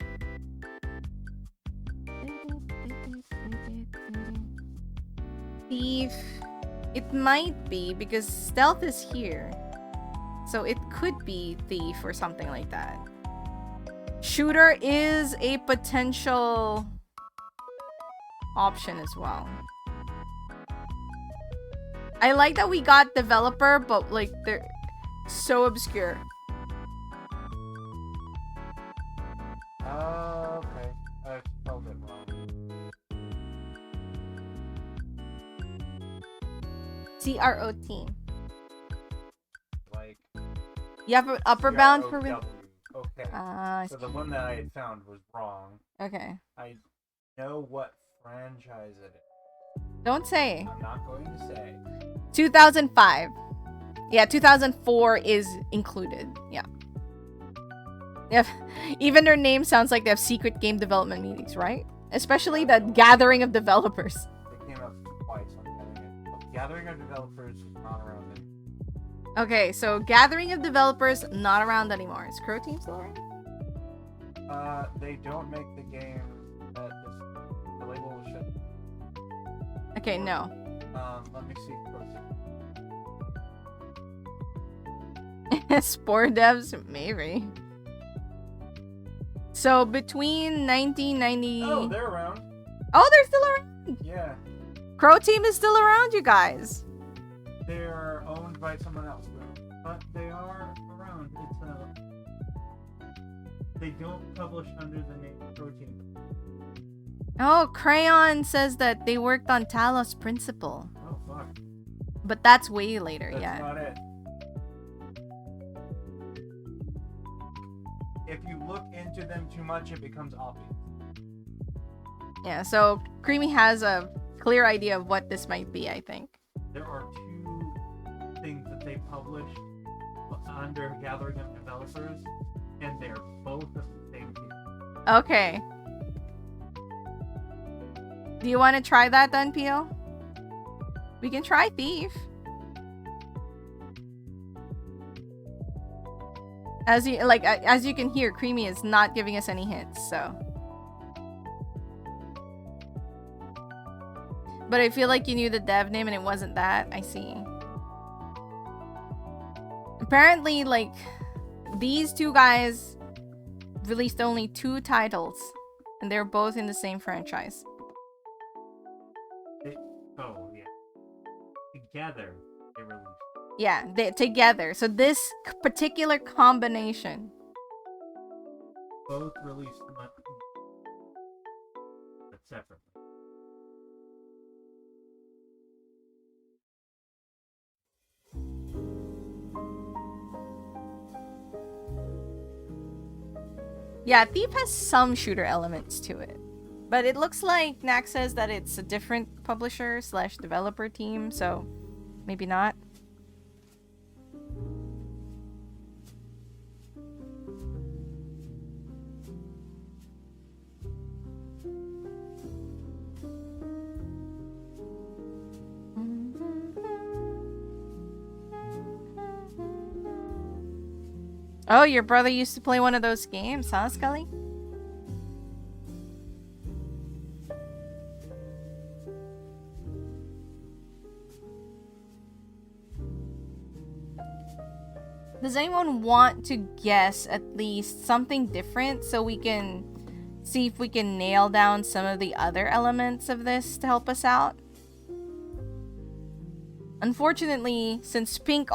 Thief. It might be because stealth is here. So it could be thief or something like that. Shooter is a potential option as well. I like that we got developer, but like they're so obscure. Okay. I spelled it wrong. CRO Team. Like. You have an upper bound for CROW. Okay. So the one that I had found was wrong. Okay. I know what franchise it is. Don't say. I'm not going to say. 2005. Yeah, 2004 is included. Yeah. Yeah. Even their name sounds like they have secret game development meetings, right? Especially the gathering of developers. They came out twice on Gathering. Gathering of Developers is not around anymore. Okay, so Gathering of Developers, not around anymore. Is Crow Team still around? They don't make the game that the label was shipped. Okay, no. Let me see. Spore devs, maybe. So between 1990. Oh, they're around. Oh, they're still around. Yeah. Crow Team is still around, you guys. They're owned by someone else, though. But they are around. They don't publish under the name Crow Team. Oh, Crayon says that they worked on Talos Principle. Oh fuck. But that's way later, That's yeah. not it. If you look into them too much, it becomes obvious. Yeah, so Creamy has a clear idea of what this might be, I think. There are two things that they publish under Gathering of Developers, and they're both of the same team. Okay. Do you want to try that then, Pio? We can try Thief. As you can hear, Creamy is not giving us any hints, so. But I feel like you knew the dev name and it wasn't that. I see. Apparently, like, these two guys released only 2 titles, and they're both in the same franchise. Oh, yeah. Together, they released. Yeah, they together. So this particular combination. Both released but separately. Yeah, Thief has some shooter elements to it. But it looks like Knack says that it's a different publisher / developer team, so maybe not. Oh, your brother used to play one of those games, huh, Scully? Does anyone want to guess at least something different so we can see if we can nail down some of the other elements of this to help us out? Unfortunately, since Pink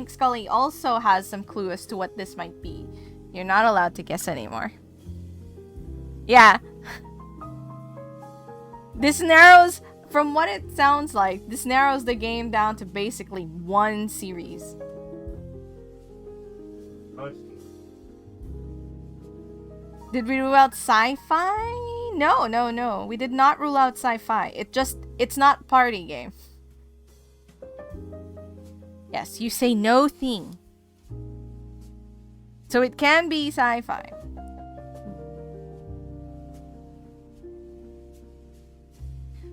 Scully also has some clue as to what this might be, you're not allowed to guess anymore. Yeah. This narrows, from what it sounds like, this narrows the game down to basically one series. Did we rule out sci-fi? No. We did not rule out sci-fi. It's not party game. Yes, you say no thing. So it can be sci-fi.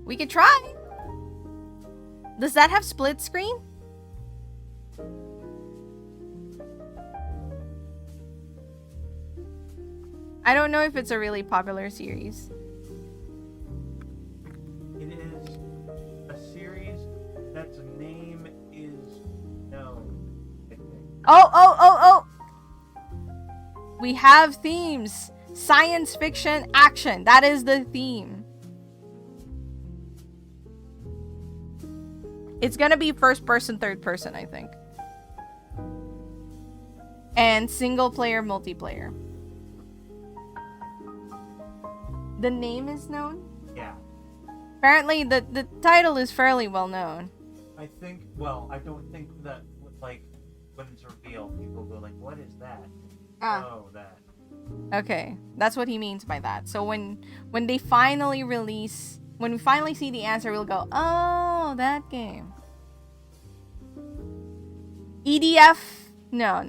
We could try. Does that have split screen? I don't know if it's a really popular series. It is a series that's name is known, I think. Oh! We have themes. Science fiction action. That is the theme. It's gonna be first person, third person, I think. And single player, multiplayer. The name is known? Yeah. Apparently the title is fairly well known. I think, well, I don't think that, like, when it's revealed, people go like, what is that? Oh, that. Okay, that's what he means by that. So when they finally release, when we finally see the answer, we'll go, oh, that game. EDF? No.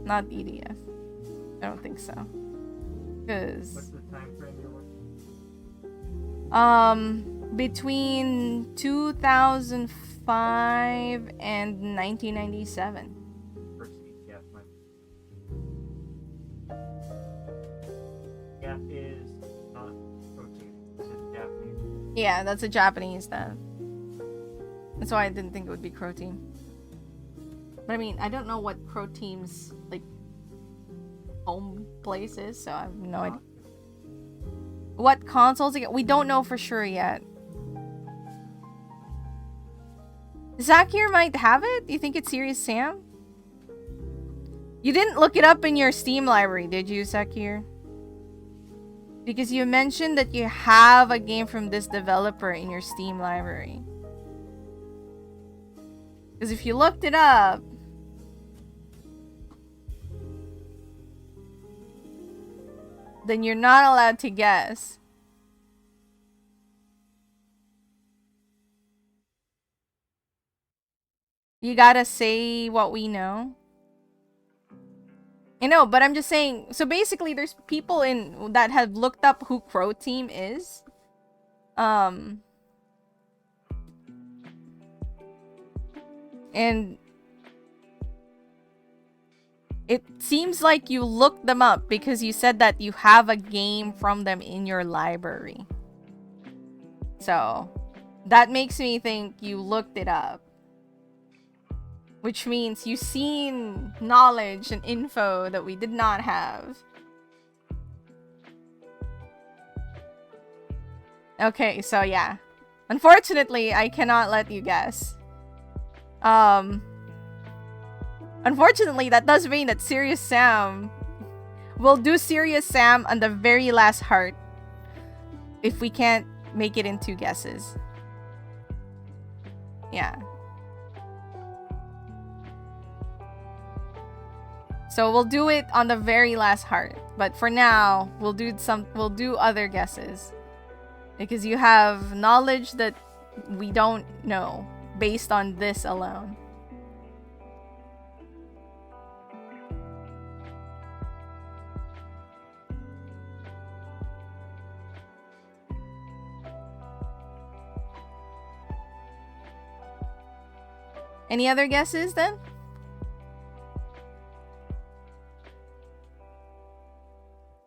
Not EDF. I don't think so. What's the time frame you're working? Between 2005 and 1997. First ETF, my. ETF is not protein. This is Japanese. Yeah, that's a Japanese then. That's why I didn't think it would be Crow Team. But I mean, I don't know what Crow Team's like home place is, so I have no idea. What consoles again? We don't know for sure yet. Zakir might have it? You think it's Serious Sam? You didn't look it up in your Steam library, did you, Zakir? Because you mentioned that you have a game from this developer in your Steam library. Because if you looked it up, then you're not allowed to guess. You gotta say what we know. I know, but I'm just saying. So basically, there's people in that have looked up who Crow Team is. And it seems like you looked them up because you said that you have a game from them in your library. So that makes me think you looked it up. Which means you've seen knowledge and info that we did not have. Okay, so yeah. Unfortunately, I cannot let you guess. Unfortunately, that does mean that Serious Sam will do Serious Sam on the very last heart if we can't make it in 2 guesses. Yeah. So we'll do it on the very last heart. But for now, we'll do other guesses. Because you have knowledge that we don't know based on this alone. Any other guesses then?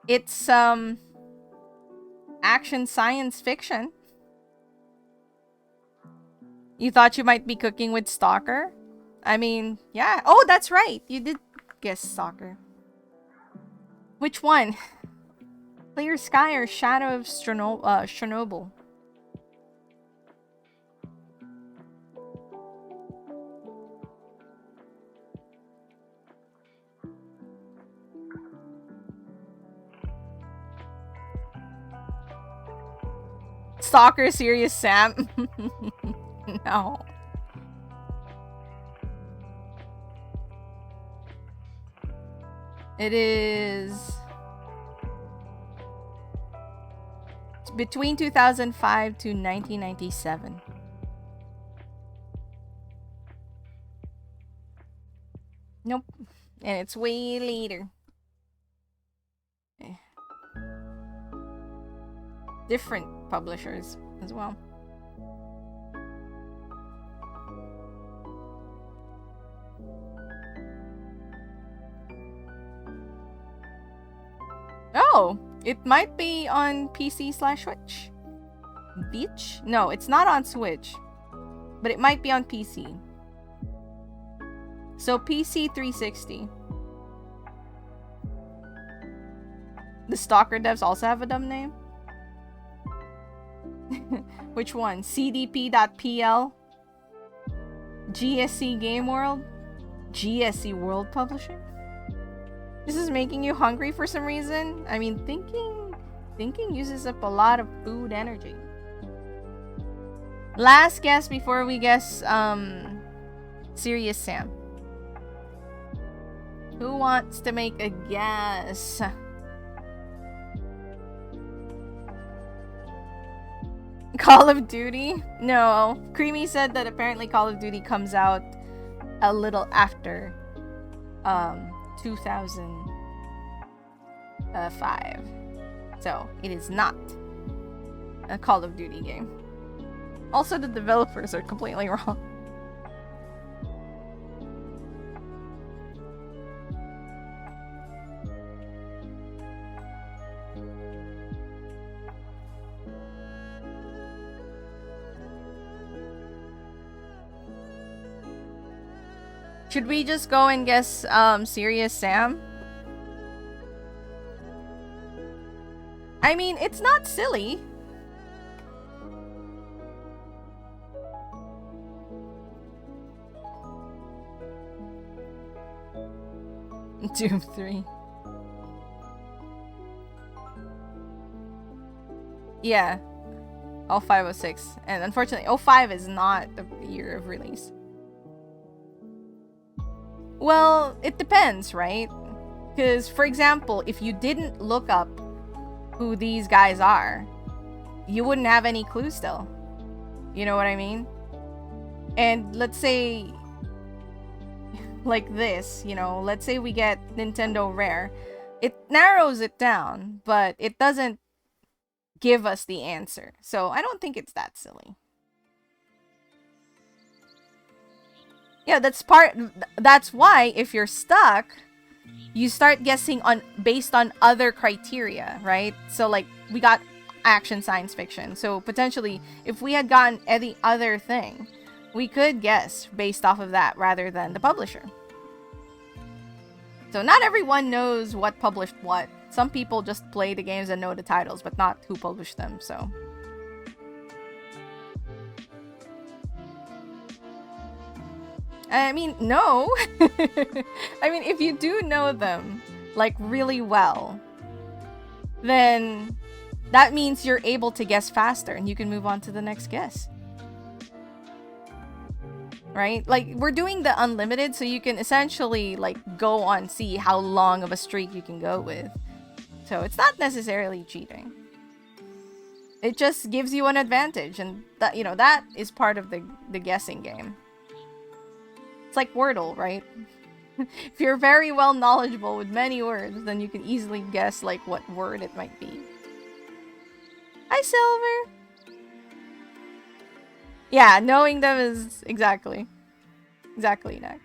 It's action science fiction. You thought you might be cooking with Stalker? I mean, yeah. Oh, that's right. You did guess Stalker. Which one? Clear Sky or Shadow of Chernobyl? Stalker, Serious Sam? No. It is between 2005 to 1997. Nope. And it's way later. Different publishers as well. Oh, it might be on PC/Switch. Beach? No, it's not on Switch. But it might be on PC. So PC 360. The Stalker devs also have a dumb name? Which one? CDP.pl? GSC Game World? GSC World Publishing? This is making you hungry for some reason? I mean, thinking uses up a lot of food energy. Last guess before we guess Serious Sam. Who wants to make a guess? Call of Duty? No. Creamy said that apparently Call of Duty comes out a little after 2005. So it is not a Call of Duty game. Also, the developers are completely wrong. Should we just go and guess Serious Sam? I mean, it's not silly. Doom 3. Yeah. All 506. And unfortunately, 05 is not the year of release. Well, it depends, right? Because, for example, if you didn't look up who these guys are, you wouldn't have any clue still. You know what I mean? And let's say, like this, you know, let's say we get Nintendo Rare. It narrows it down, but it doesn't give us the answer. So I don't think it's that silly. Yeah, that's why if you're stuck, you start guessing based on other criteria, right? So like we got action science fiction. So potentially if we had gotten any other thing, we could guess based off of that rather than the publisher. So not everyone knows what published what. Some people just play the games and know the titles, but not who published them, so. I mean, no. I mean, if you do know them, like, really well, then that means you're able to guess faster and you can move on to the next guess. Right? Like, we're doing the unlimited, so you can essentially, like, go on, see how long of a streak you can go with. So it's not necessarily cheating. It just gives you an advantage, and that, you know, that is part of the guessing game. It's like Wordle, right? If you're very well knowledgeable with many words, then you can easily guess, like, what word it might be. Hi, Silver! Yeah, knowing them is exactly that.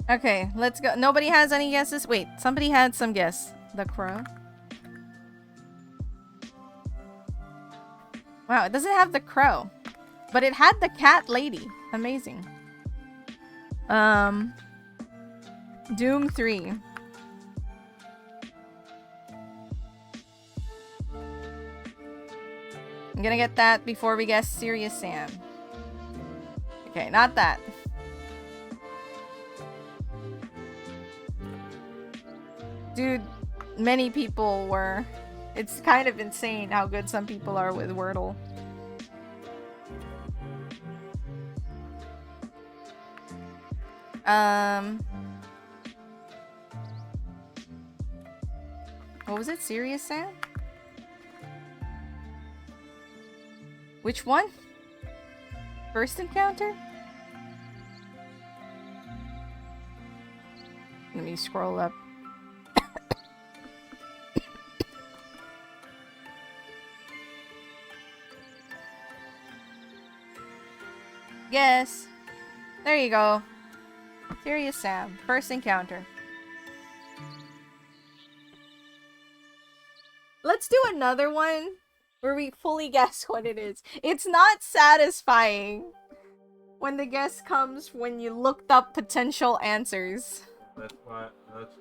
Okay, let's go. Nobody has any guesses? Wait, somebody had some guess. The Crow? Wow, it doesn't have the crow. But it had the cat lady. Amazing. Doom 3. I'm gonna get that before we guess Serious Sam. Okay, not that. Dude, many people were. It's kind of insane how good some people are with Wordle. What was it? Serious Sam? Which one? First Encounter? Let me scroll up. Yes. There you go. Serious Sam. First Encounter. Let's do another one where we fully guess what it is. It's not satisfying when the guess comes when you looked up potential answers. That's why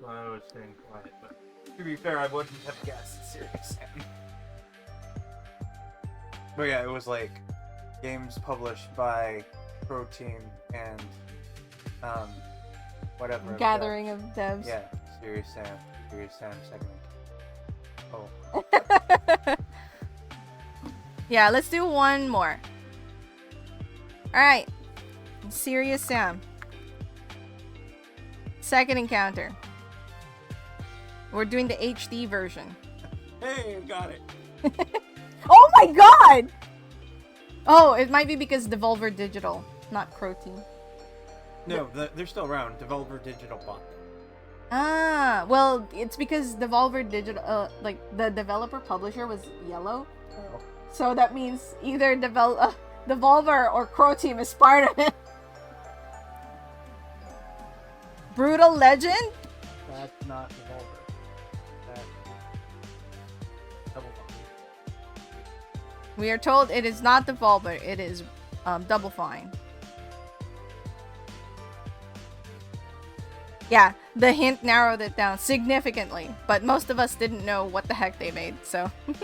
I was staying quiet. But to be fair, I wouldn't have guessed Serious Sam. But yeah, it was like games published by Pro Team and whatever. Gathering of devs. Yeah, Serious Sam second. Oh. Yeah, let's do one more. Alright. Serious Sam. Second Encounter. We're doing the HD version. Hey, got it. Oh my god! Oh, it might be because Devolver Digital, not Crow Team. No, they're still around. Devolver Digital bought them. Ah, well, it's because Devolver Digital, like the developer publisher was yellow, Oh. so that means either Devolver or Crow Team is part of it. Brutal Legend? That's not Devolver. That's Double Fine. We are told it is not Devolver, it is Double Fine. Yeah, the hint narrowed it down significantly, but most of us didn't know what the heck they made, so. They've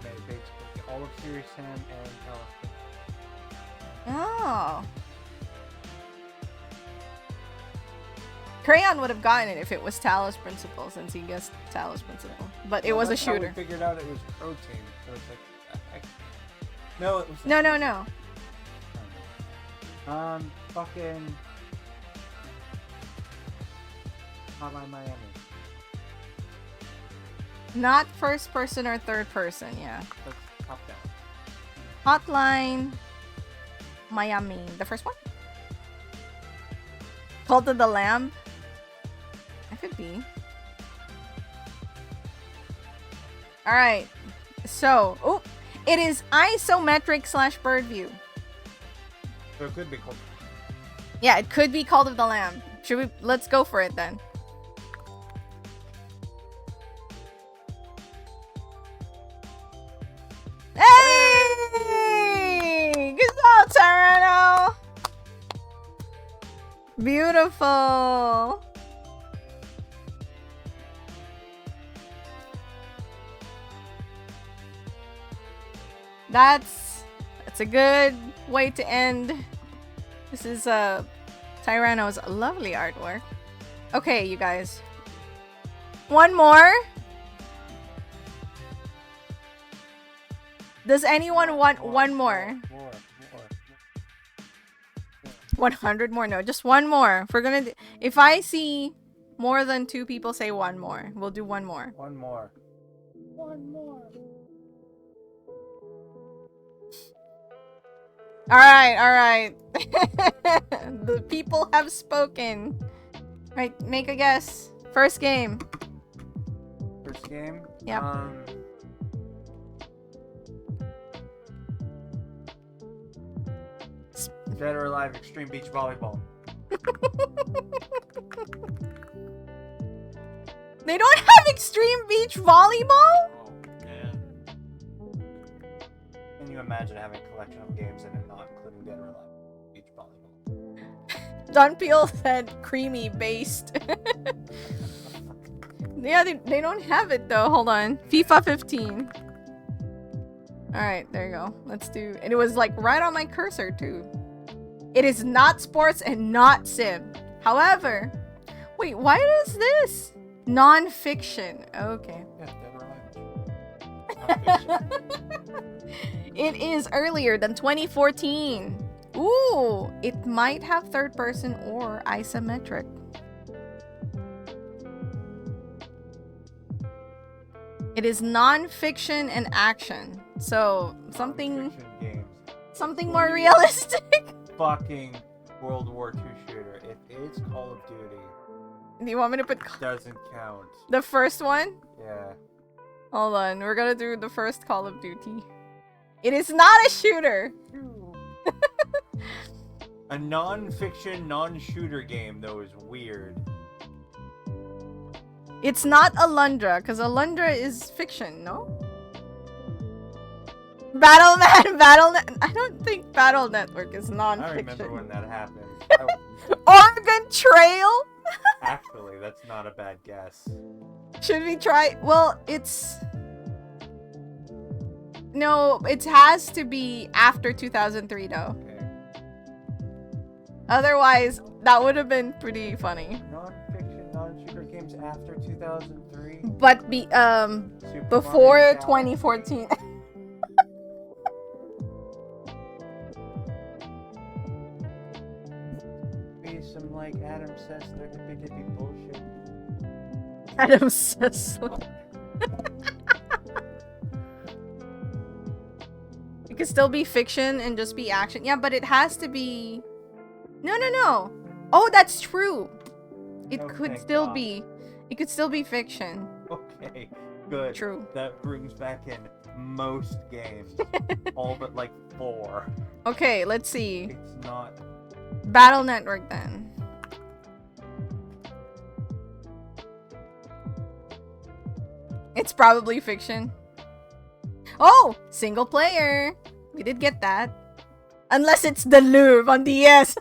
made basically all of Serious Sam and Alice. Oh. Crayon would have gotten it if it was Talos Principle, since he guessed Talos Principle. But it was a shooter. We figured out it was Pro Team, so it's like... No, it was... No. Fucking... Hotline Miami. Not first person or third person, yeah. That's top down. Hotline Miami. The first one? Cult of the Lamb? It could be. Alright. So, oh, it is isometric / bird view. So it could be called... Yeah, it could be Cult of the Lamb. Should we? Let's go for it then. Hey! Good job, Tyranno! Beautiful! That's a good way to end. This is Tyranno's lovely artwork. Okay, you guys. One more. Does anyone want one more? More. 100 more? No, just one more. If we're gonna if I see more than 2 people say one more, we'll do one more. One more. Alright. The people have spoken. Right, make a guess. First game. First game? Yep. Dead or Alive Extreme Beach Volleyball. They don't have Extreme Beach Volleyball? Oh, man. Can you imagine having a collection of games and it not including Dead or Alive Beach Volleyball? John Peel said creamy based. Yeah, they don't have it though. Hold on. FIFA 15. Alright, there you go. Let's do... And it was like right on my cursor too. It is not sports and not sim. However... Wait, why is this? Non-fiction. Okay. Yeah, Dead or Alive. It is earlier than 2014. Ooh, it might have third person or isometric. It is non-fiction and action. So, something more realistic. Fucking World War II shooter. If it's Call of Duty, Do you want me to put doesn't count. the first one? Yeah. Hold on, we're gonna do the first Call of Duty. It is not a shooter. A non-fiction, non-shooter game, though, is weird. It's not Alundra, because Alundra is fiction, no? Battle.net. I don't think Battle Network is I non-fiction. remember when that happened. Oregon Trail? Actually, that's not a bad guess. Should we try? Well, it's... No, it has to be after 2003, though. Okay. Otherwise, that would have been pretty funny. Non-fiction, non-shooter games after 2003? But Super before Mario 2014. Maybe some, like Adam says, there could be bullshit. Adam says so. It could still be fiction and just be action. Yeah, but it has to be... No. Oh, that's true. It could still be... It could still be fiction. Okay, good. True. That brings back in most games. All but like 4. Okay, let's see. It's not... Battle Network then. It's probably fiction. Oh! Single player! We did get that. Unless it's the Louvre on DS.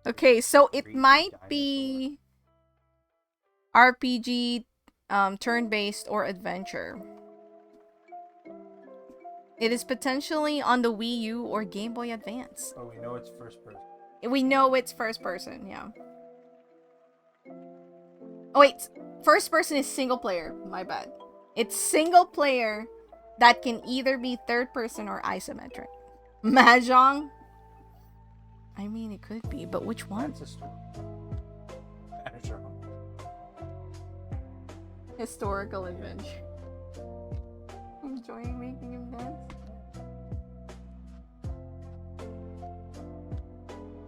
Okay, so it might be RPG, turn-based, or adventure. It is potentially on the Wii U or Game Boy Advance. Oh, we know it's first person. We know it's first person, yeah. Oh wait, first person is single player. My bad. It's single player that can either be third person or isometric. Mahjong? I mean, it could be, but which one? That's a story. Historical adventure. Enjoying making him dance.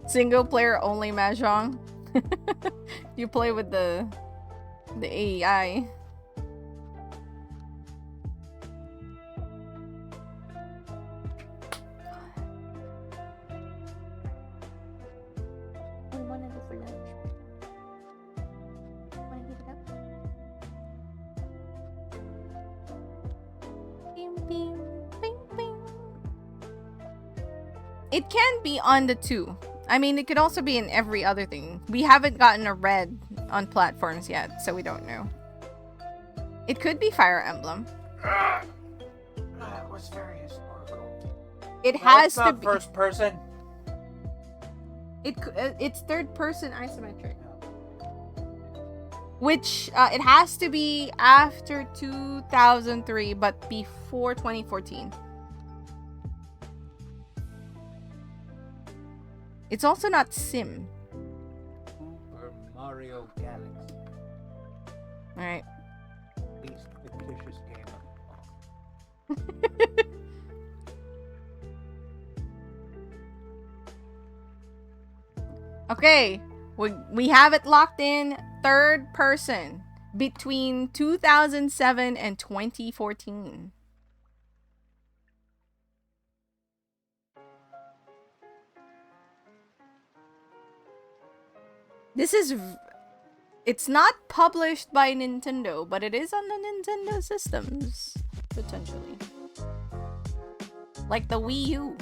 Single player only Mahjong. You play with the AEI. It can be on the 2. I mean, it could also be in every other thing. We haven't gotten a red on platforms yet, so we don't know. It could be Fire Emblem. That was very historical. It has to not be first person. It's third person isometric. Which it has to be after 2003, but before 2014. It's also not Sim. Super Mario Galaxy. Alright. Least fictitious game of all. Okay. We have it locked in. Third person. Between 2007 and 2014. It's not published by Nintendo, but it is on the Nintendo systems, potentially. Like the Wii U.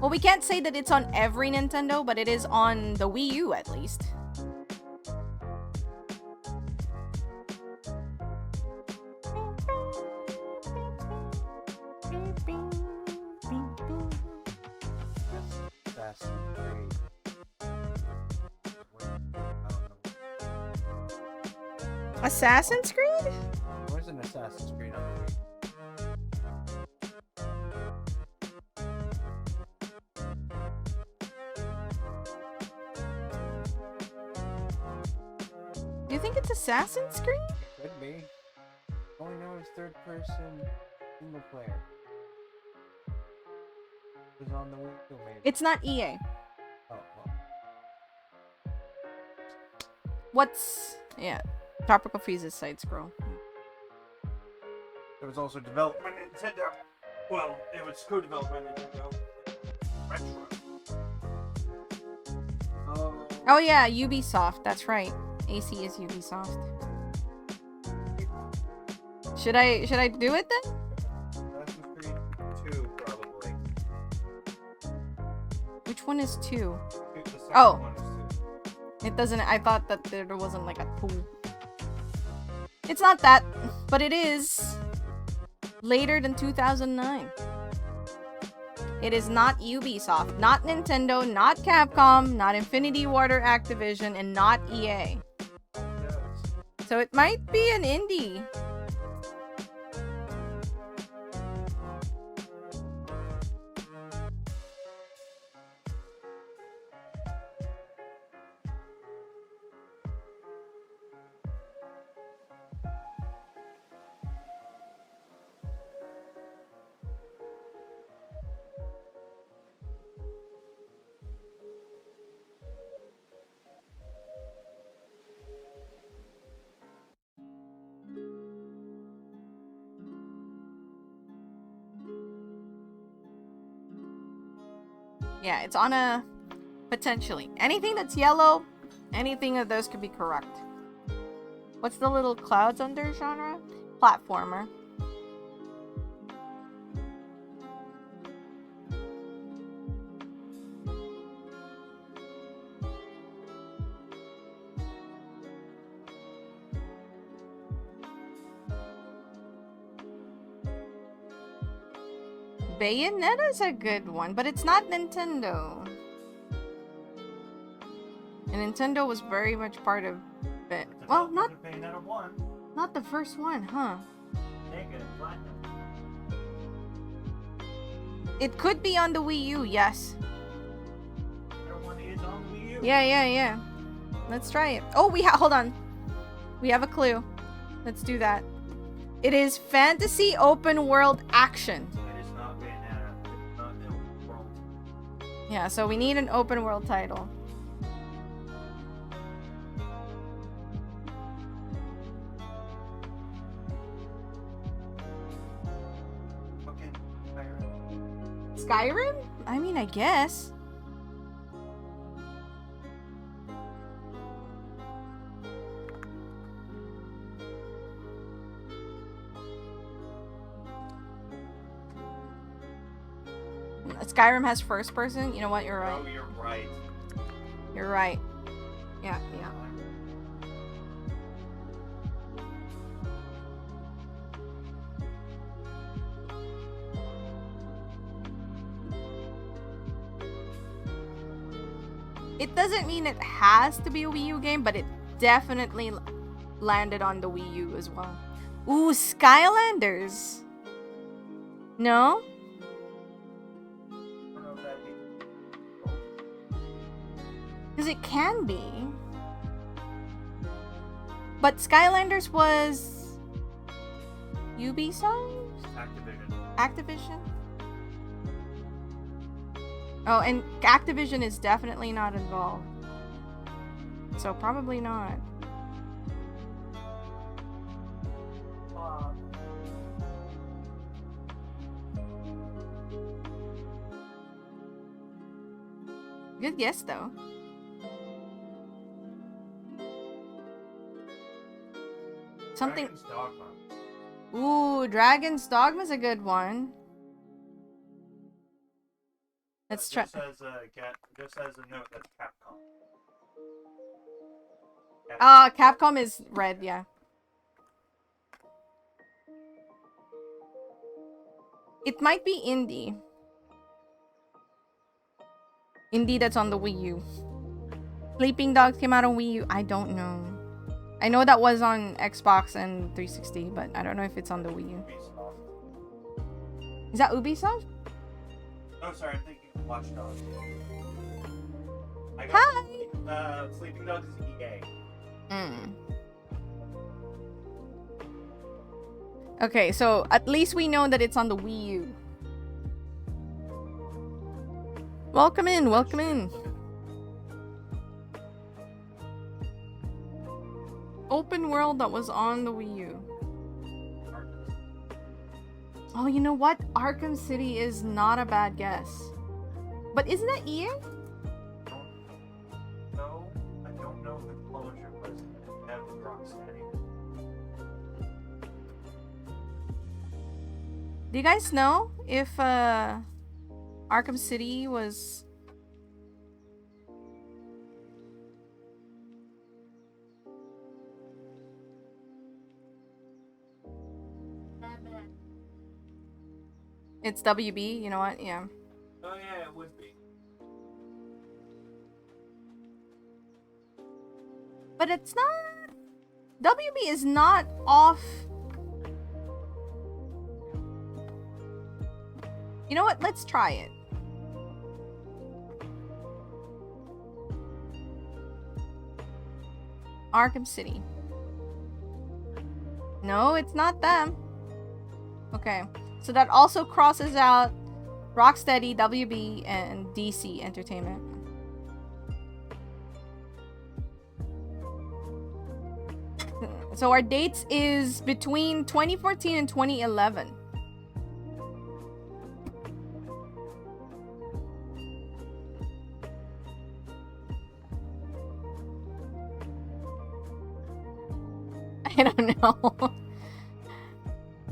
Well, we can't say that it's on every Nintendo, but it is on the Wii U at least. Assassin's Creed? Where's an Assassin's Creed on the Wii? Do you think it's Assassin's Creed? Could be. All we know is third person single player. It was on the Wii U, maybe. It's not EA. Oh, well. What's... Yeah. Tropical Freeze's side scroll. It was also developed by Nintendo. Well, it was co-developed by Nintendo. Retro. Oh yeah, Ubisoft. That's right. AC is Ubisoft. Should I do it then? Assassin's Creed 2, probably. Which one is 2? The second Oh. one is 2. It doesn't... I thought that there wasn't like a 2. It's not that, but it is later than 2009. It is not Ubisoft, not Nintendo, not Capcom, not Infinity Ward, Activision, and not EA. So it might be an indie. Yeah, it's on a... Potentially. Anything that's yellow, anything of those could be correct. What's the little clouds under genre? Platformer. Bayonetta's a good one, but it's not Nintendo. And Nintendo was very much part of it. Well, not Bayonetta 1. not the first one, huh? Sega and Platinum. It could be on the Wii U, yes. Bayonetta 1 is on the Wii U. Yeah. Let's try it. Oh, hold on. We have a clue. Let's do that. It is fantasy open world action. It is not Bayonetta. It's not the open world. Yeah, so we need an open world title. Fucking Skyrim. Skyrim? I mean, I guess. Skyrim has first person. You know what? You're right. Oh, you're right. You're right. Yeah. It doesn't mean it has to be a Wii U game, but it definitely landed on the Wii U as well. Ooh, Skylanders. No? I don't know if that'd be. Because it can be. But Skylanders was Ubisoft? Activision? Oh, and Activision is definitely not involved. So probably not. Good guess, though. Something. Dragon's Dogma. Ooh, Dragon's Dogma's a good one. Let's try. Just as a note, that's Capcom. Capcom is red, yeah. It might be indie. Indie that's on the Wii U. Sleeping Dogs came out on Wii U. I don't know. I know that was on Xbox and 360, but I don't know if it's on the Wii U. Ubisoft. Is that Ubisoft? Oh, sorry, I'm thinking of Watch Dogs. Hi! Sleeping Dogs is EA. Okay, so at least we know that it's on the Wii U. Welcome in, welcome in. Open world that was on the Wii U. Oh, you know what? Arkham City is not a bad guess. But isn't that EA? No, I don't know who the publisher was. That was Rocksteady. Do you guys know if Arkham City was... It's WB, you know what? Yeah. Oh yeah, it would be. But it's not... WB is not off... You know what? Let's try it. Arkham City. No, it's not them. Okay. So that also crosses out Rocksteady, WB, and DC Entertainment. So our dates is between 2014 and 2011. I don't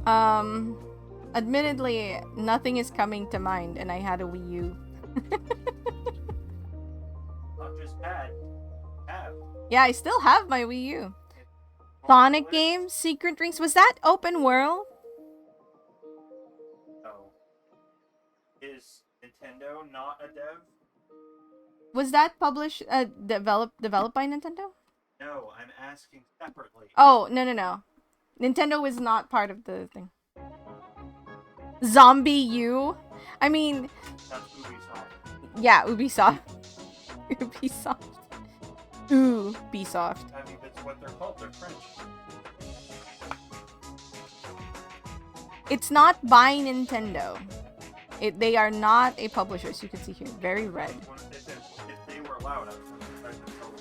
know. Admittedly, nothing is coming to mind, and I had a Wii U. Not just had. Have. Yeah, I still have my Wii U. It's Sonic list. game, Secret Rings. Was that open world? No. Is Nintendo not a dev? Was that published, developed by Nintendo? No, I'm asking separately. Oh, no. Nintendo was not part of the thing. Zombie U? I mean, That's Ubisoft. yeah, Ubisoft. Ubisoft. Ubisoft. I mean, that's what they're called. They're French. It's not by Nintendo. They are not a publisher, so you can see here. Very red. If they were allowed, I was going to try to tell them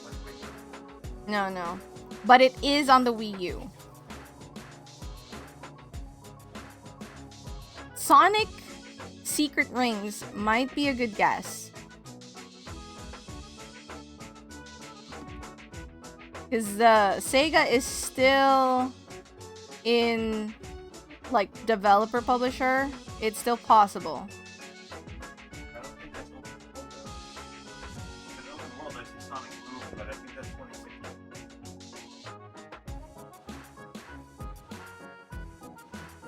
when No. But it is on the Wii U. Sonic Secret Rings might be a good guess. Because the Sega is still in, like, developer publisher. It's still possible. I don't think that's open world though. Because open world, I see Sonic Boom, but I think that's 2016.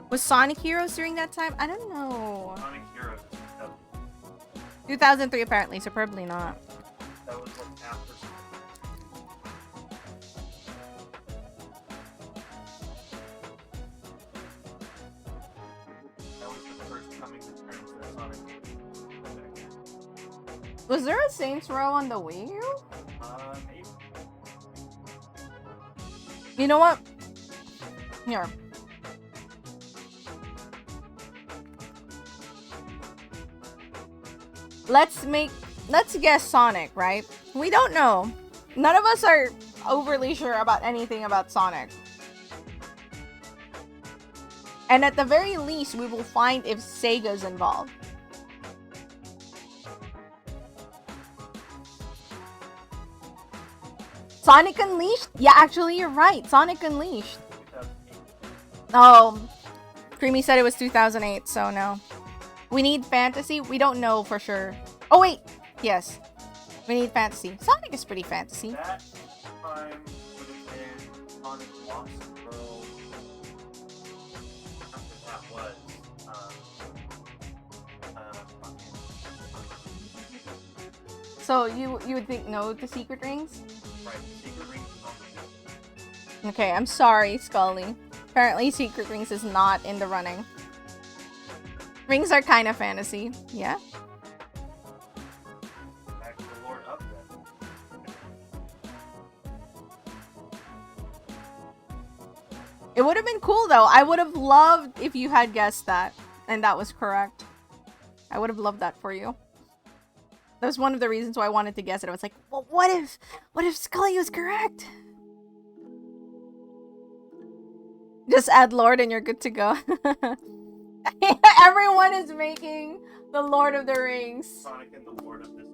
Was Sonic Heroes during that time? I don't know. Sonic Heroes is 2003 apparently, so probably not. that was like after. That was the first coming to terms that Sonic. Was there a Saints Row on the Wii U? Maybe. You know what? Here. Let's guess Sonic, right? We don't know. None of us are overly sure about anything about Sonic. And at the very least, we will find if Sega's involved. Sonic Unleashed? Yeah, actually, you're right. Sonic Unleashed. 2008. Oh, Creamy said it was 2008, so no. We need fantasy? We don't know for sure. Oh, wait. Yes. We need fantasy. Sonic is pretty fantasy. That time would have been Sonic Lost World. After that was, So you would think no to Secret Rings? right, Secret Rings is on the list. Okay, I'm sorry, Scully. Apparently Secret Rings is not in the running. Rings are kind of fantasy. Yeah? Back to the Lord of them. It would have been cool though. I would have loved if you had guessed that. And that was correct. I would have loved that for you. That was one of the reasons why I wanted to guess it. I was like, well, what if Scully was correct? Just add Lord and you're good to go. Everyone is making the Lord of the Rings. Sonic and the Lord of this.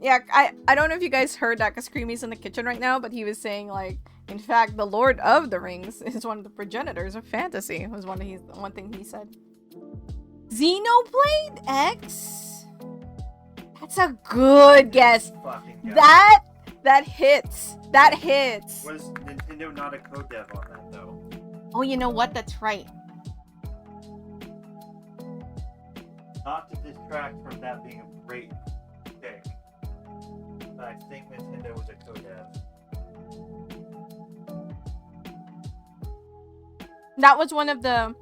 Yeah, I don't know if you guys heard that because Creamy's in the kitchen right now, but he was saying like, in fact, the Lord of the Rings is one of the progenitors of fantasy. Was one thing he said. Xenoblade X? That's a good guess. Fucking guy. That hits. That hits. Was Nintendo not a co-dev on that though? Oh, you know what? That's right. Not to distract from that being a great pick, but I think Nintendo was a co-dev. That was one of the...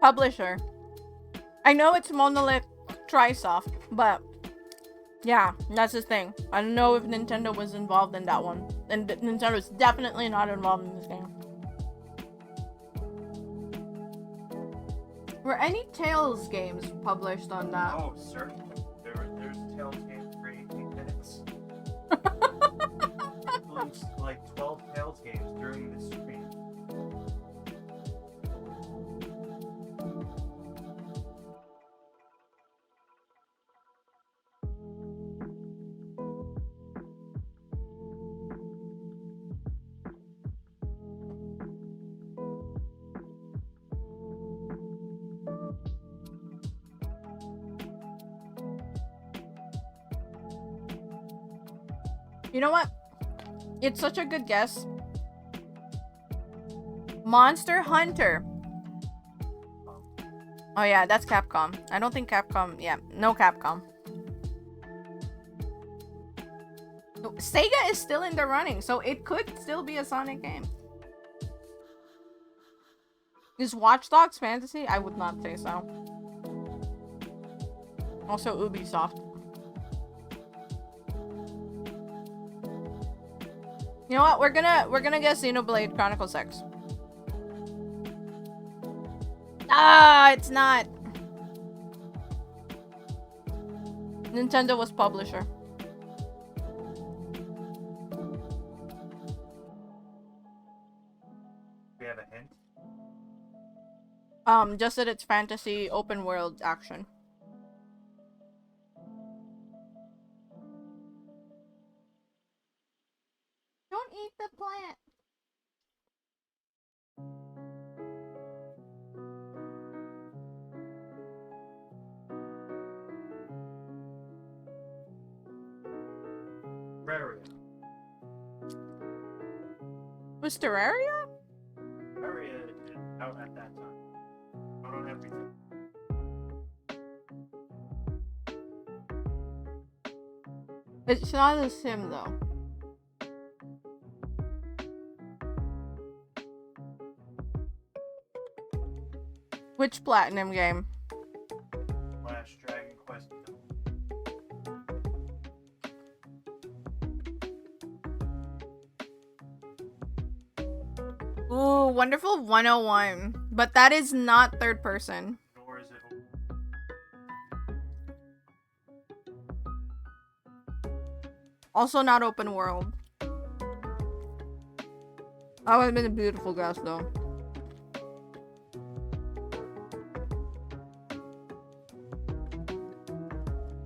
publisher. I know it's Monolith Trisoft, but yeah, that's the thing. I don't know if Nintendo was involved in that one. And Nintendo is definitely not involved in this game. Were any Tales games published on that? Oh, certainly. There's Tales games for 18 minutes. Like 12 Tales games during this stream. You know what? It's such a good guess. Monster Hunter. Oh yeah, that's Capcom. I don't think Capcom... Yeah, no Capcom. Sega is still in the running, so it could still be a Sonic game. Is Watch Dogs fantasy? I would not say so. Also Ubisoft. You know what? We're gonna guess Xenoblade Chronicles X. Ah, it's not. Nintendo was publisher. We have a hint. Just that it's fantasy, open world action. Don't eat the plant. Terraria. Was Terraria? Terraria is out at that time. Not on everything. It's not a sim though. Which platinum game? Flash Dragon Quest. Ooh, Wonderful 101. But that is not third person. Nor is it. Also not open world. That would have been a beautiful guess though.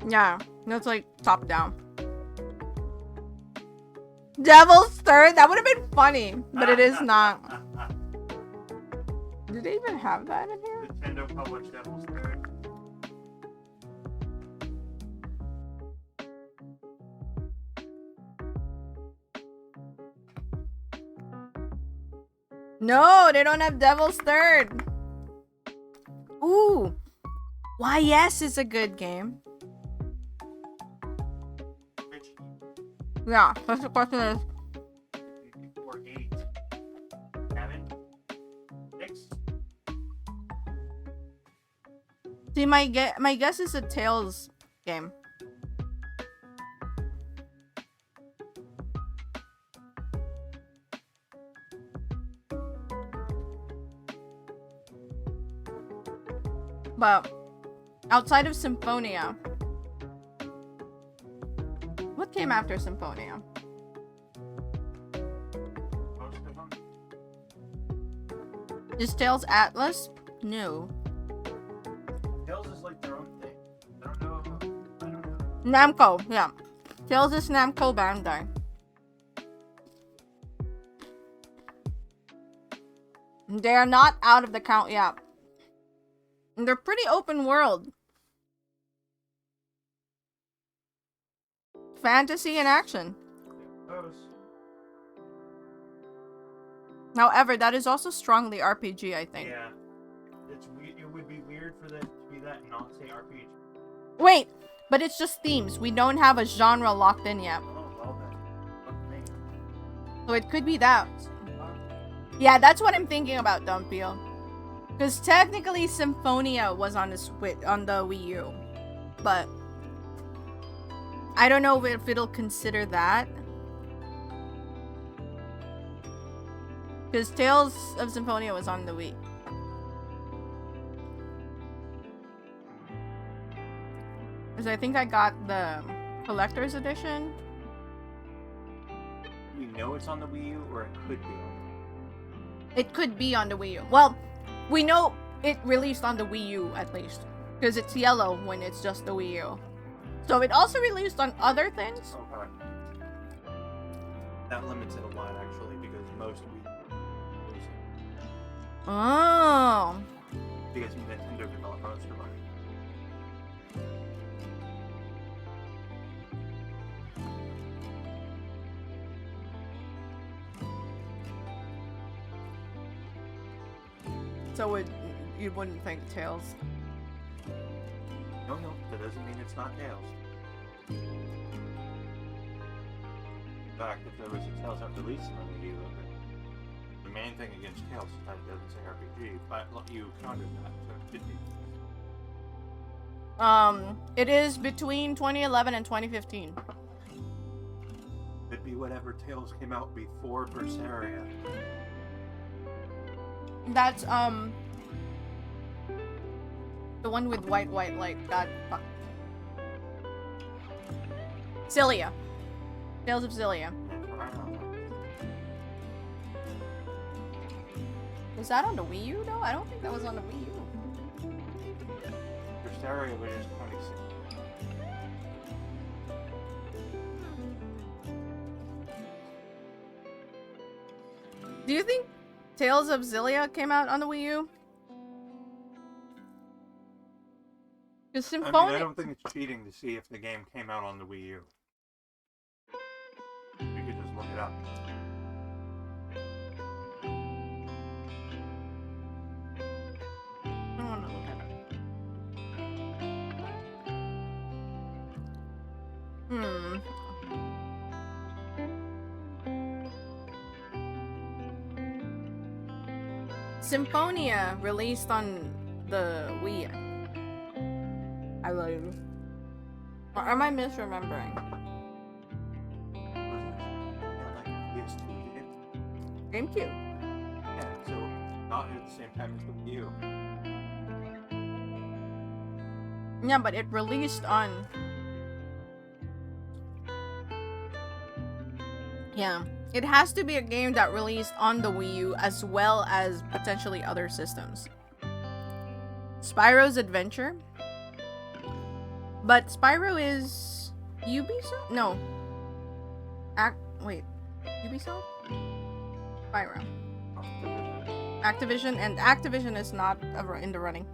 Yeah, that's like top down. Devil's Third? That would have been funny, but it is not. Did they even have that in here? Nintendo published Devil's Third. No, they don't have Devil's Third. Ooh. YS is a good game. Which Yeah, that's the question is. 4, 8, 7, 6. See, my guess is a Tales game. But outside of Symphonia, what came after Symphonia? Most of them. Is Tales Atlas? No. Tales is like their own thing. I don't know. I don't know. Namco, yeah. Tales is Namco Bandai. They are not out of the count yet. And they're pretty open world. Fantasy and action. Those. However, that is also strongly RPG, I think. Yeah. It's it would be weird for that to be that and not say RPG. Wait, but it's just themes. We don't have a genre locked in yet. Oh, well then. Okay. So it could be that. Yeah, that's what I'm thinking about, Dumpio. Because technically Symphonia was on the Wii U. But I don't know if it'll consider that. Because Tales of Symphonia was on the Wii. Because I think I got the collector's edition. We know it's on the Wii U, or it could be. It could be on the Wii U. Well, we know it released on the Wii U at least. Because it's yellow when it's just the Wii U. So it also released on other things? Okay. That limits it a lot, actually, because most Wii U. Oh. Because Nintendo developed most of it. So you wouldn't think Tails. No, that doesn't mean it's not Tails. In fact, if there was a Tails that released on the Wii U, the main thing against Tails is that it doesn't say RPG, but you countered that, so it could be. It is between 2011 and 2015. It'd be whatever Tails came out before Berseria. That's the one with white like that. Cilia. Tales of Cilia. Was that on the Wii U though? I don't think that was on the Wii U. Berseria was just 26. Do you think Tales of Xillia came out on the Wii U? Because I mean, Symphonia... I don't think it's cheating to see if the game came out on the Wii U. You could just look it up. I want to look at it. Symphonia released on the Wii. I believe. Or am I misremembering? GameCube. Yeah, so not at the same time as the Wii U. Yeah, but it released on... Yeah. It has to be a game that released on the Wii U as well as potentially other systems. Spyro's Adventure. But Spyro is... Ubisoft? No. Wait. Ubisoft? Spyro. Activision, and Activision is not in the running.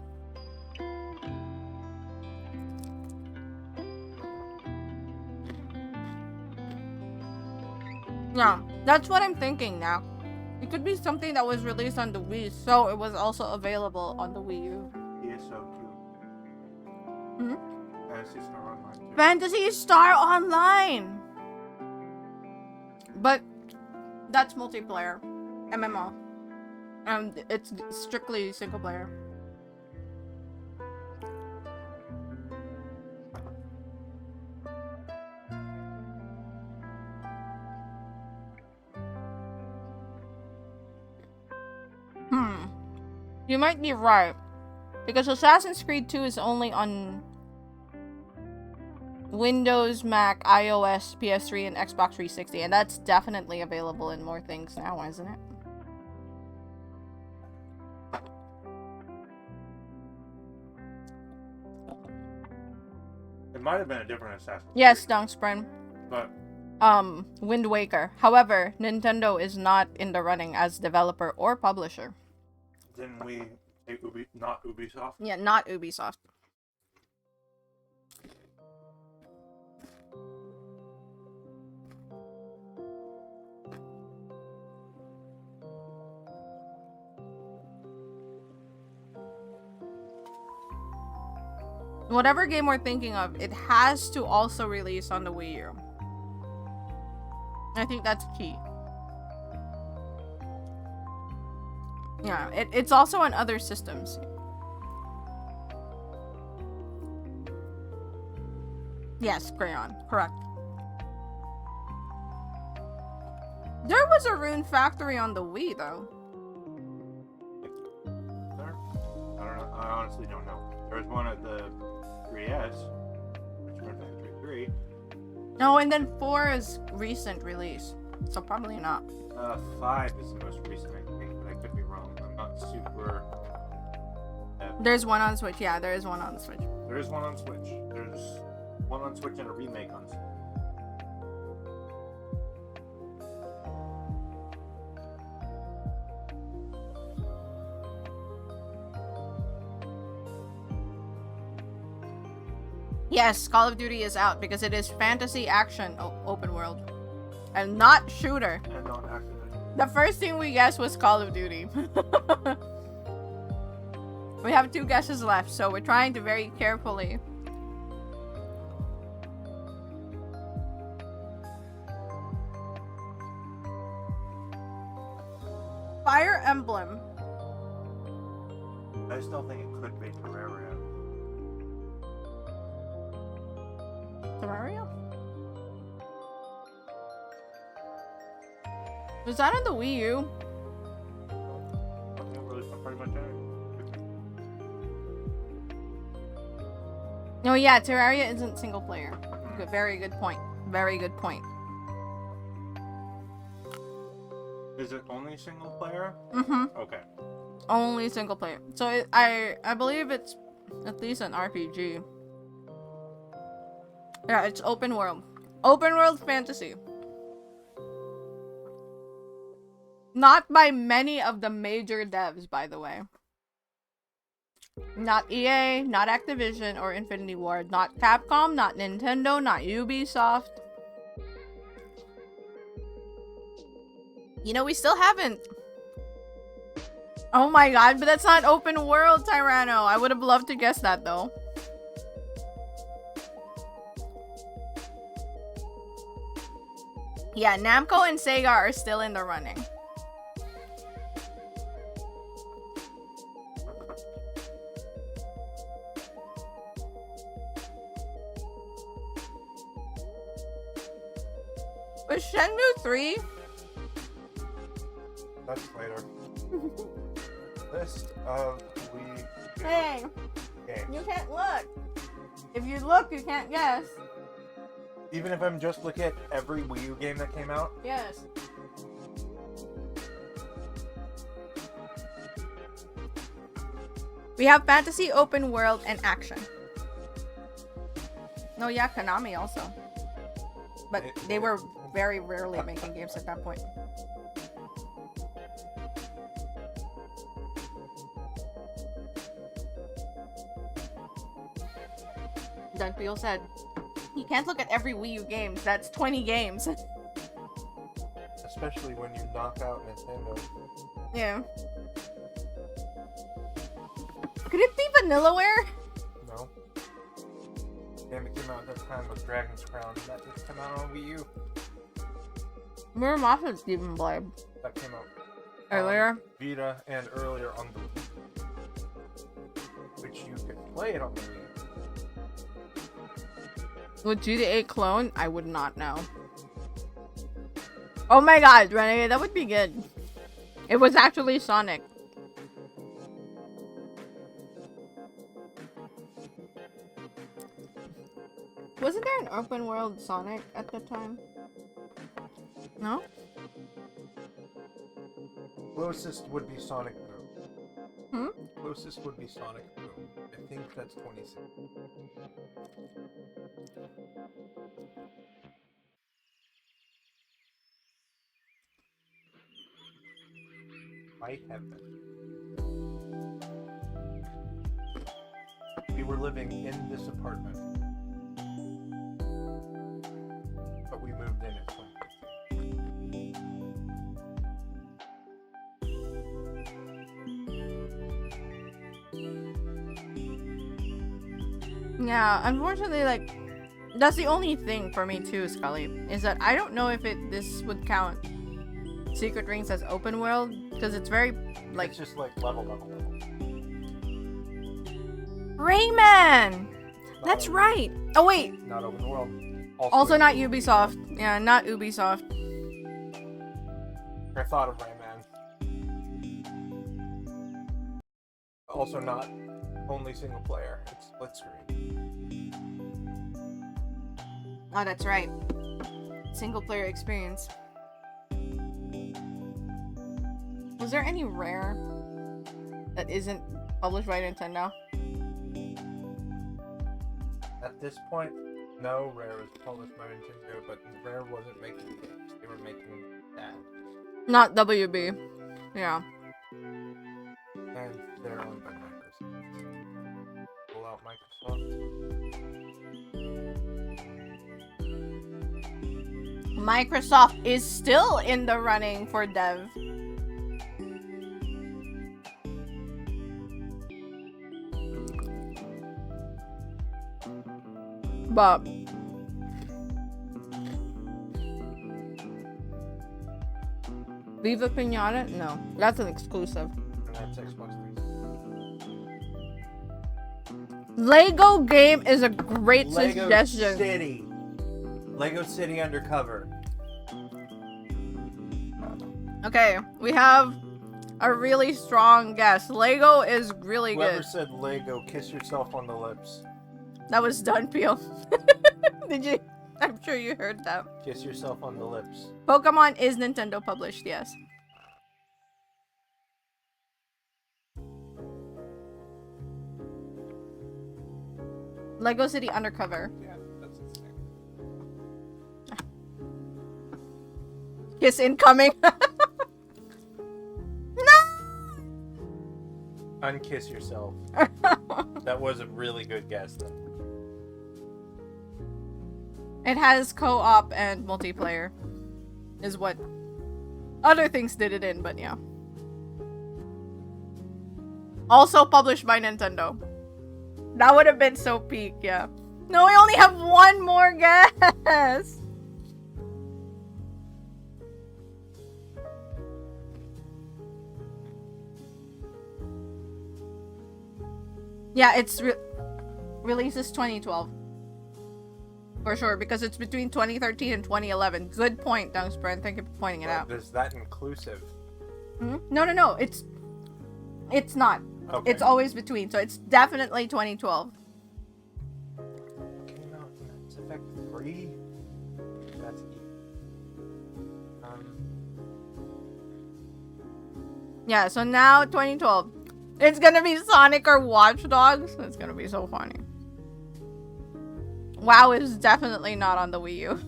Yeah, that's what I'm thinking now. It could be something that was released on the Wii, so it was also available on the Wii U. ESO too. Hmm? Phantasy Star Online too. Phantasy Star Online! But that's multiplayer. MMO. And it's strictly single player. You might be right. Because Assassin's Creed 2 is only on Windows, Mac, iOS, PS3, and Xbox 360. And that's definitely available in more things now, isn't it? It might have been a different Assassin's Creed. Yes, Dungspren. But Wind Waker. However, Nintendo is not in the running as developer or publisher. didn't we say not Ubisoft? Yeah, not Ubisoft. Whatever game we're thinking of, it has to also release on the Wii U. I think that's key. Yeah, it's also on other systems. Yes, Crayon. Correct. There was a Rune Factory on the Wii, though. There? I don't know. I honestly don't know. There was one at the 3DS, Rune Factory 3. No, and then 4 is recent release, so probably not. 5 is the most recent, I think, but I could be wrong. I'm not super... There's one on Switch. Yeah, there is one on Switch. There is one on Switch. There's one on Switch and a remake on Switch. Yes, Call of Duty is out because it is fantasy action open world. And not shooter. And not Activision. The first thing we guessed was Call of Duty. We have 2 guesses left, so we're trying to very carefully. Fire Emblem. I still think it could be Terraria. Terraria? Was that on the Wii U? I think really pretty much it. No, yeah, Terraria isn't single player. Good, very good point. Very good point. Is it only single player? Mm-hmm. Okay. Only single player. So I believe it's at least an RPG. Yeah, it's open world. Open world fantasy. Not by many of the major devs, by the way. Not EA, not Activision or Infinity Ward, not Capcom, not Nintendo, not Ubisoft. You know, we still haven't. Oh my god, but that's not open world, Tyranno. I would have loved to guess that, though. Yeah, Namco and Sega are still in the running. Was Shenmue 3? That's later. List of Wii Hey, games. you can't look. If you look, you can't guess. Even if I'm just looking at every Wii U game that came out? Yes. We have fantasy, open world, and action. No, yeah, Konami also. But they were very rarely making games at that point. Dunfield said, you can't look at every Wii U game. That's 20 games. Especially when you knock out Nintendo. Yeah. Could it be Vanillaware? No. Game that came out at that time was Dragon's Crown. That just came out on Wii U. Muramasa Demon Blade. That came out Earlier? Vita and earlier on the Wii. Which you could play it on the Wii. Would GTA clone? I would not know. Oh my god, Renegade, that would be good. It was actually Sonic. Wasn't there an open world Sonic at the time? No? Closest would be Sonic Boom. Hmm? Closest would be Sonic Boom. I think that's 26. I have been. We were living in this apartment. But we moved in at 20. Yeah, unfortunately, like, that's the only thing for me too, Scully, is that I don't know if this would count Secret Rings as open world, because it's very, like... It's just like level. Rayman! That's right! Oh, wait! Not open world. Also not Ubisoft. Yeah, not Ubisoft. I thought of Rayman. Also not only single player. It's split screen. Oh, that's right. Single player experience. Was there any Rare that isn't published by Nintendo? At this point, no, Rare is published by Nintendo, but Rare wasn't making games. They were making that. Not WB. Yeah. And they're owned by Microsoft. Pull out Microsoft. Microsoft is still in the running for dev. But Viva Pinata? No, that's an exclusive. That's Xbox 360. Lego game is a great Lego suggestion. City. Lego City Undercover. Okay, we have a really strong guess. Lego is really Whoever good. said Lego, kiss yourself on the lips. That was Dunpeel. Did you? I'm sure you heard that. Kiss yourself on the lips. Pokemon is Nintendo published, yes. Lego City Undercover. Yeah, that's its name. Kiss incoming. Unkiss yourself. That was a really good guess, though. It has co-op and multiplayer. Is what other things did it in, but yeah. Also published by Nintendo. That would have been so peak, yeah. No, we only have one more guess. Yeah, it's releases 2012. For sure, because it's between 2013 and 2011. Good point, Dungspren. Thank you for pointing it out. Is that inclusive? Hmm? No. It's not. Okay. It's always between, so it's definitely 2012. Came out in Mass Effect 3? That's E. Yeah, so now 2012. It's gonna be Sonic or Watch Dogs. It's gonna be so funny. WoW is definitely not on the Wii U.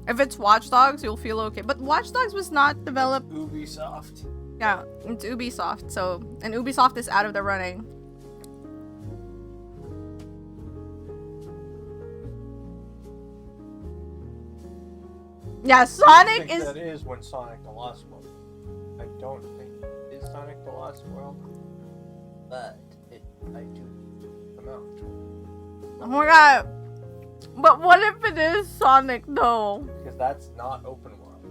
If it's Watch Dogs, you'll feel okay. But Watch Dogs was not developed. Ubisoft. Yeah, it's Ubisoft. So, and Ubisoft is out of the running. Yeah, Sonic I think that is when Sonic the Lost World. I don't think it is Sonic the Lost World, but I do come out. Oh my god. But what if it is Sonic though? Because that's not open world.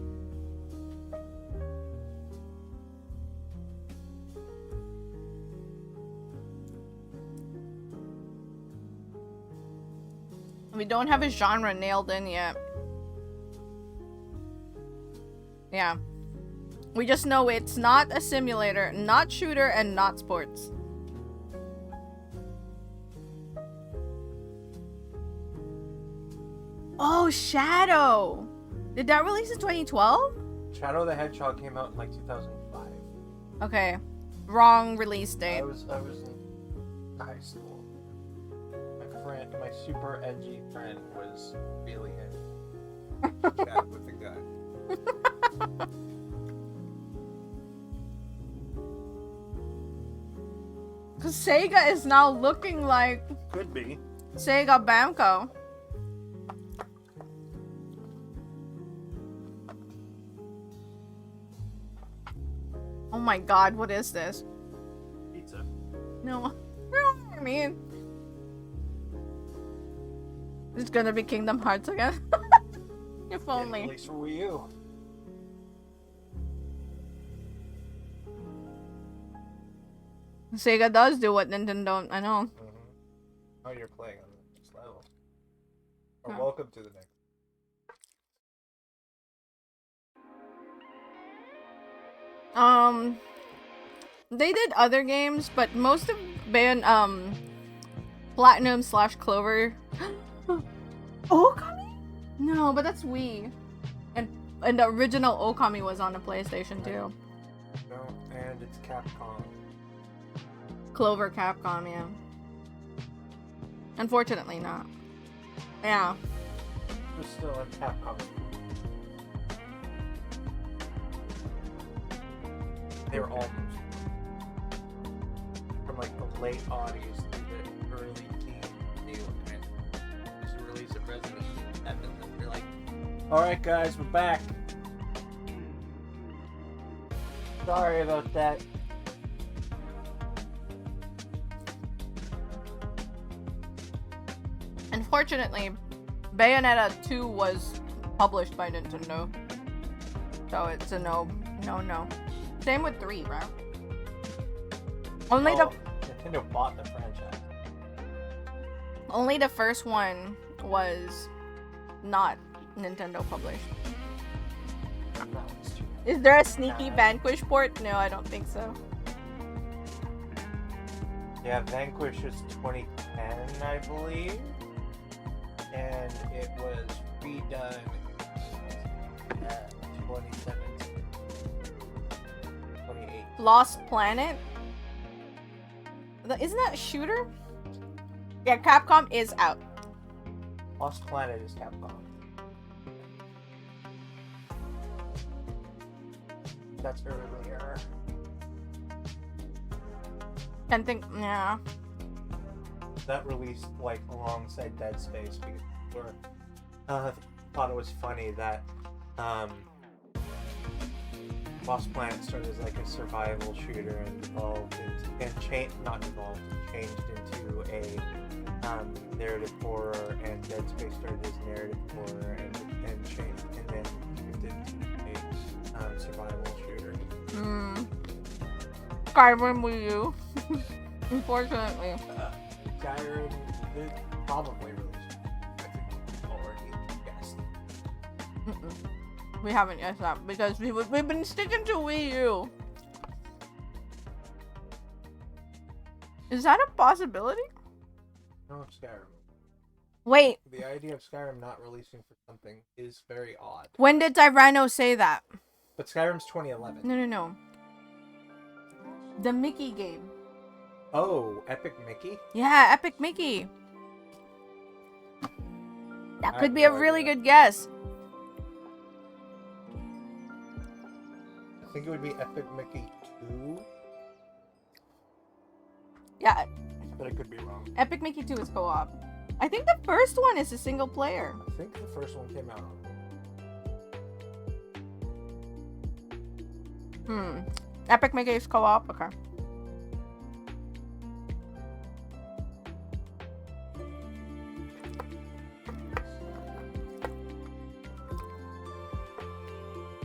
We don't have a genre nailed in yet. Yeah. We just know it's not a simulator, not shooter, and not sports. Oh, Shadow! Did that release in 2012? Shadow the Hedgehog came out in like 2005. Okay. Wrong release date. I was in high school. My super edgy friend was really in chat with the guy. Cause Sega is now looking like Could be. Sega Bamco. Oh my god, what is this? Pizza. No. I mean, it's gonna be Kingdom Hearts again. If only. At least for Wii U. Sega does do what Nintendo. I know. Oh, you're playing on the next level. Or Huh. welcome to the next. They did other games, but most have been Platinum / Clover. Okami? No, but that's Wii. And the original Okami was on the PlayStation too. No, and it's Capcom. Clover Capcom, yeah. Unfortunately not. Yeah. It's still a Capcom. They were all from like the late '80s to the early teens. They kind of just released a Resident Evil 7 and they're like, "All right, guys, we're back." Sorry about that. unfortunately, Bayonetta 2 was published by Nintendo. So it's a no. No. Same with 3, bro. Nintendo bought the franchise. Only the first one was not Nintendo published. Is there a sneaky Vanquish port? No, I don't think so. Yeah, Vanquish is 2010, I believe. And it was redone 2017. 28. Lost Planet? Isn't that a shooter? Yeah, Capcom is out. Lost Planet is Capcom. That's earlier. Can't think. Yeah. That released like alongside Dead Space because people thought it was funny that Lost Planet started as like a survival shooter and changed into a narrative horror, and Dead Space started as narrative horror and changed and then moved into a survival shooter. Skyrim Wii U. Unfortunately. Skyrim is probably released. I think we've already guessed. We haven't guessed that because we've been sticking to Wii U. Is that a possibility? No, Skyrim. Wait. The idea of Skyrim not releasing for something is very odd. When did Tyranno say that? But Skyrim's 2011. No. The Mickey game. Oh, Epic Mickey? Yeah, Epic Mickey. That could be no a really idea. good guess. I think it would be Epic Mickey 2, Yeah, but I could be wrong. Epic Mickey 2 is co-op. I think the first one is a single player. I think the first one came out on. Epic Mickey is co-op? Okay.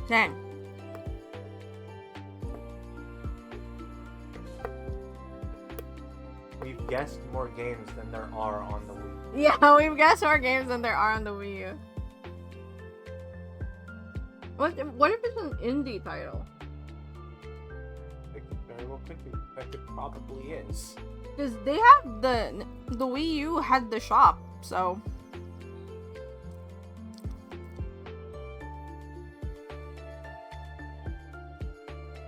Dang. We've guessed more games than there are on the Wii. Yeah, we've guessed more games than there are on the Wii U. What if it's an indie title? It very well could be. Like it probably is. Because they have the Wii U had the shop, so.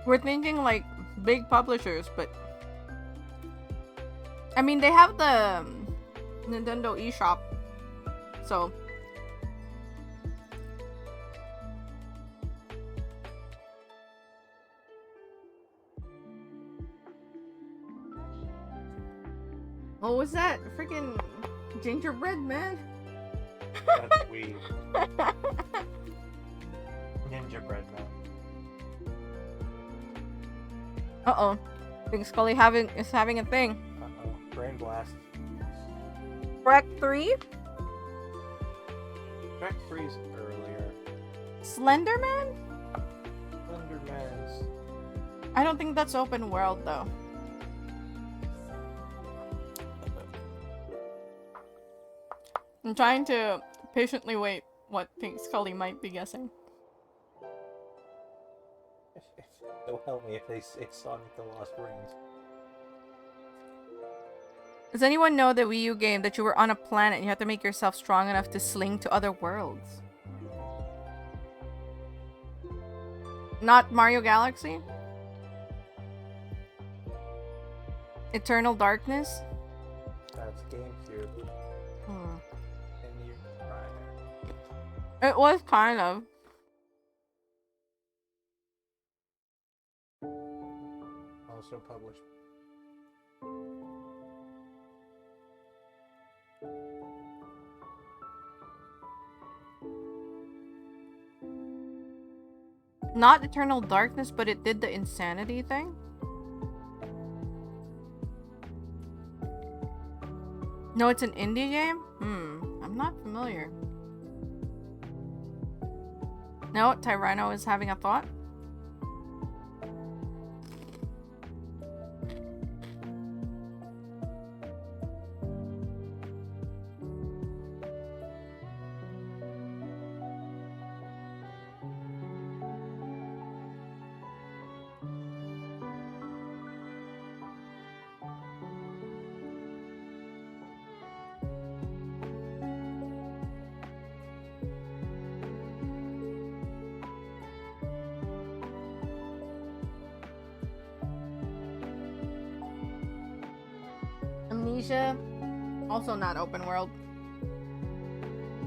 We're thinking like big publishers, but I mean they have the Nintendo eShop, so. What was that? Freaking gingerbread man? That's Wii. Ninja Bread Man. Uh-oh. I think Scully is having a thing. Uh-oh. Brain Blast. Breck 3? Track 3's earlier. Slenderman? Thunderman's. I don't think that's open world though. I'm trying to patiently wait what Pink Scully might be guessing. They'll help me if they say Sonic the Lost Rings. Does anyone know the Wii U game that you were on a planet and you had to make yourself strong enough to sling to other worlds? Not Mario Galaxy? Eternal Darkness? That's GameCube. And you right. It was kind of. Also published. Not Eternal Darkness, but it did the insanity thing? No, it's an indie game? not familiar. No, Tyranno is having a thought. Amnesia, also not open world.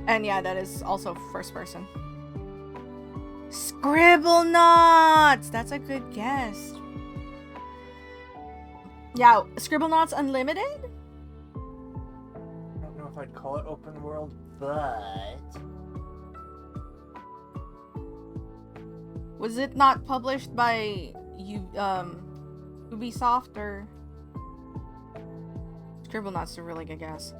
And yeah, that is also first person. Scribblenauts! That's a good guess. Yeah, Scribblenauts Unlimited? I don't know if I'd call it open world, but... Was it not published by Ubisoft or... Scribblenauts is a really good guess.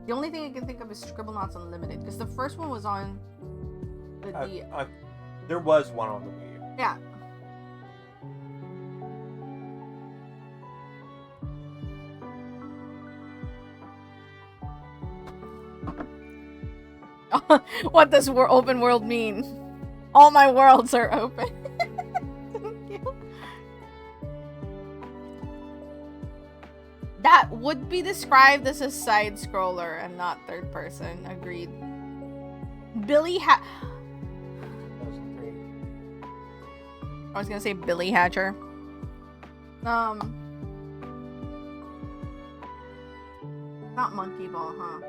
The only thing I can think of is Scribblenauts Unlimited, because the first one was on the there was one on the Wii U. Yeah. What does open world mean? All my worlds are open. Thank you. That would be described as a side scroller and not third person. Agreed. Billy I was gonna say Billy Hatcher. Not Monkey Ball, huh?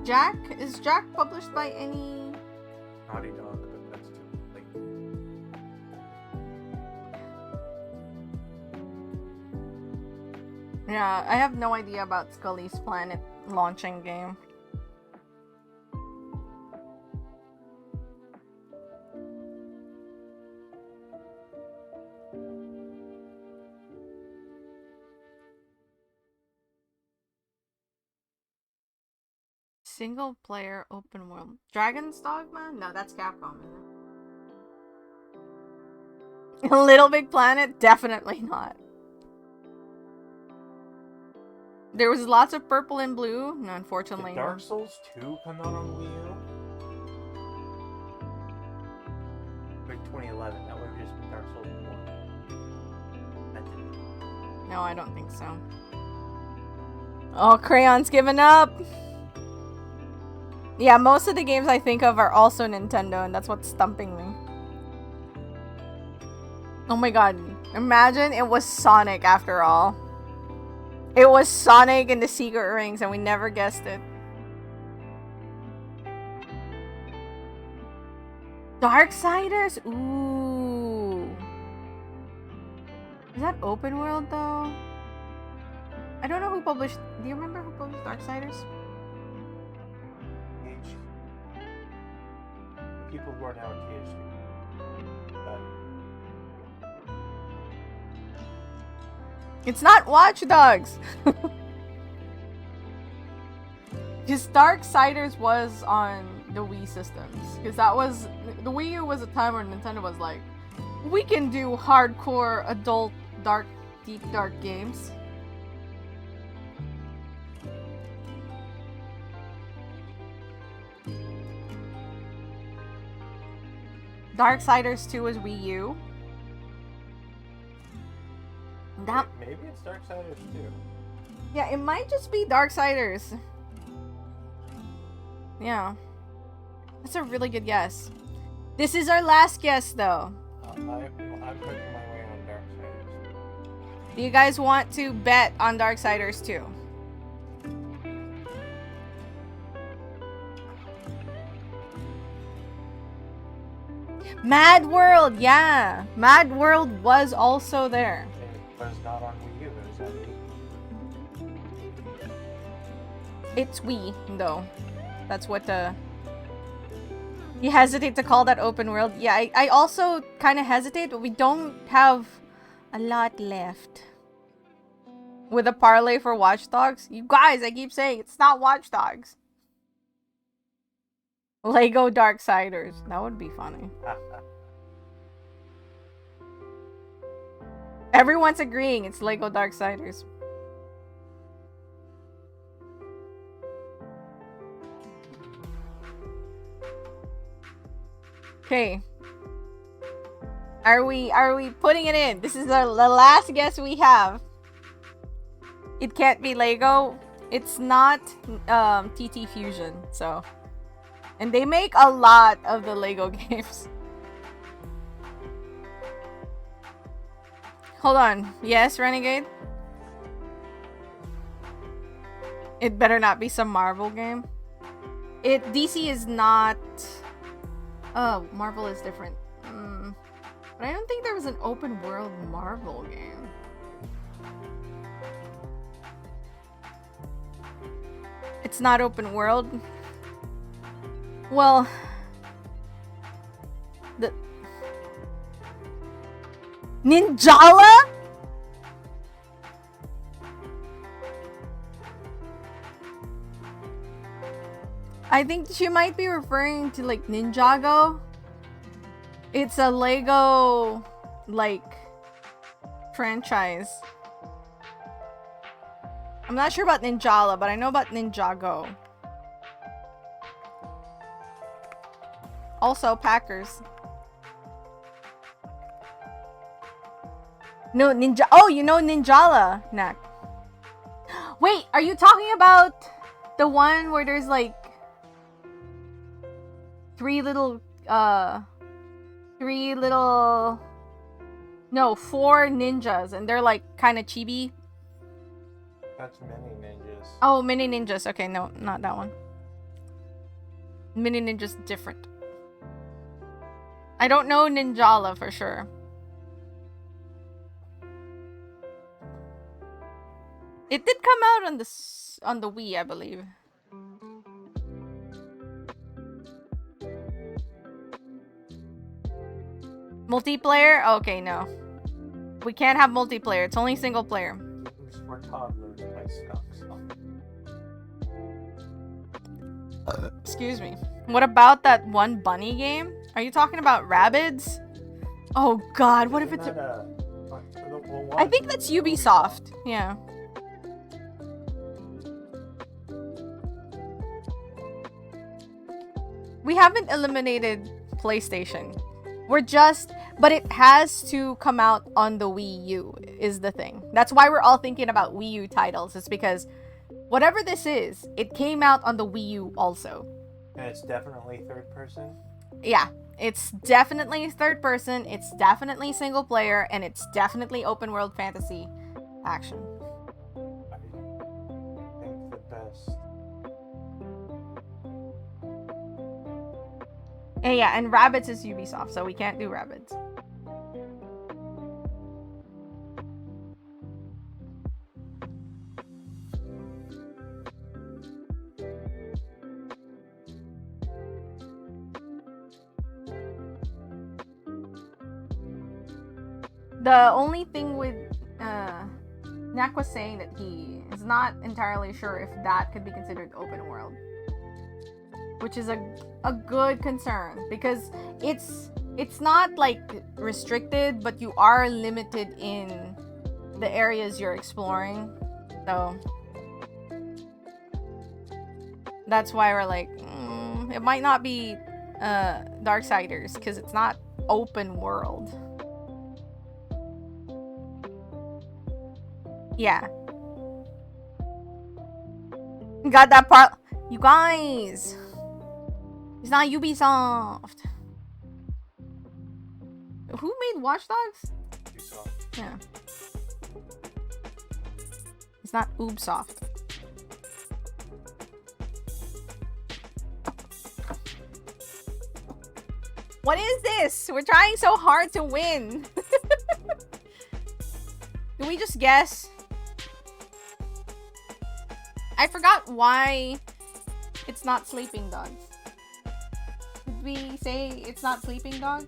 Jack? Is Jack published by any... Naughty Dog, but that's too late. Yeah, I have no idea about Scully's Planet launching game. Single player open world. Dragon's Dogma? No, that's Capcom, isn't it? Little Big Planet? Definitely not. There was lots of purple and blue. No, unfortunately. Did Dark Souls 2 come out on Wii U? Like 2011, that would have just been Dark Souls 1. That didn't. No, I don't think so. Oh, Crayon's given up! Yeah, most of the games I think of are also Nintendo, and that's what's stumping me. Oh my god. Imagine it was Sonic after all. It was Sonic and the Secret Rings, and we never guessed it. Darksiders? Ooh. Is that open world, though? I don't know who published... Do you remember who published Darksiders? People who are now at THQ. It's not Watch Dogs! Because Darksiders was on the Wii systems. Because that was... The Wii U was a time where Nintendo was like, we can do hardcore, adult, dark, deep, dark games. Darksiders 2 is Wii U. That... Maybe it's Darksiders 2. Yeah, it might just be Darksiders. Yeah. That's a really good guess. This is our last guess, though. I'm putting my way on Darksiders. Do you guys want to bet on Darksiders 2? Mad World, yeah. Mad World was also there. It was not on Wii U, it was on Wii. It's Wii, though. That's what the... You hesitate to call that open world? Yeah, I also kind of hesitate, but we don't have a lot left. With a parlay for Watch Dogs? You guys, I keep saying, it's not Watch Dogs. Lego Darksiders. That would be funny. Everyone's agreeing it's Lego Darksiders. Okay. Are we putting it in? This is the last guess we have. It can't be Lego. It's not TT Fusion, so. And they make a lot of the Lego games. Hold on. Yes, Renegade? It better not be some Marvel game. DC is not... Oh, Marvel is different. But I don't think there was an open world Marvel game. It's not open world. Well, the Ninjala? I think she might be referring to like Ninjago. It's a Lego like franchise. I'm not sure about Ninjala, but I know about Ninjago. Also, Packers. No, Ninja. Oh, you know Ninjala, Nak. Wait, are you talking about the one where there's like three little, no, four ninjas, and they're like kind of chibi? That's Mini Ninjas. Oh, Mini Ninjas. Okay, no, not that one. Mini Ninjas different. I don't know Ninjala for sure. It did come out on the Wii, I believe. Multiplayer? Okay, no. We can't have multiplayer. It's only single player. Games for toddlers by Skunk. Excuse me. What about that one bunny game? Are you talking about Rabbids? Oh god, what if it's a... I think that's Ubisoft. Yeah. We haven't eliminated PlayStation. We're just... But it has to come out on the Wii U, is the thing. That's why we're all thinking about Wii U titles. It's because whatever this is, it came out on the Wii U also. And it's definitely third person? Yeah. It's definitely third person, it's definitely single player, and it's definitely open world fantasy action. I think the best. And yeah, and Rabbids is Ubisoft, so we can't do Rabbids. The only thing with Nak was saying that he is not entirely sure if that could be considered open world, which is a good concern because it's not like restricted, but you are limited in the areas you're exploring, so that's why we're like it might not be Darksiders because it's not open world. Yeah. Got that part. You guys. It's not Ubisoft. Who made Watch Dogs? Ubisoft. Yeah. It's not Ubisoft. What is this? We're trying so hard to win. Can we just guess? I forgot why it's not Sleeping Dogs. did we say it's not Sleeping Dogs?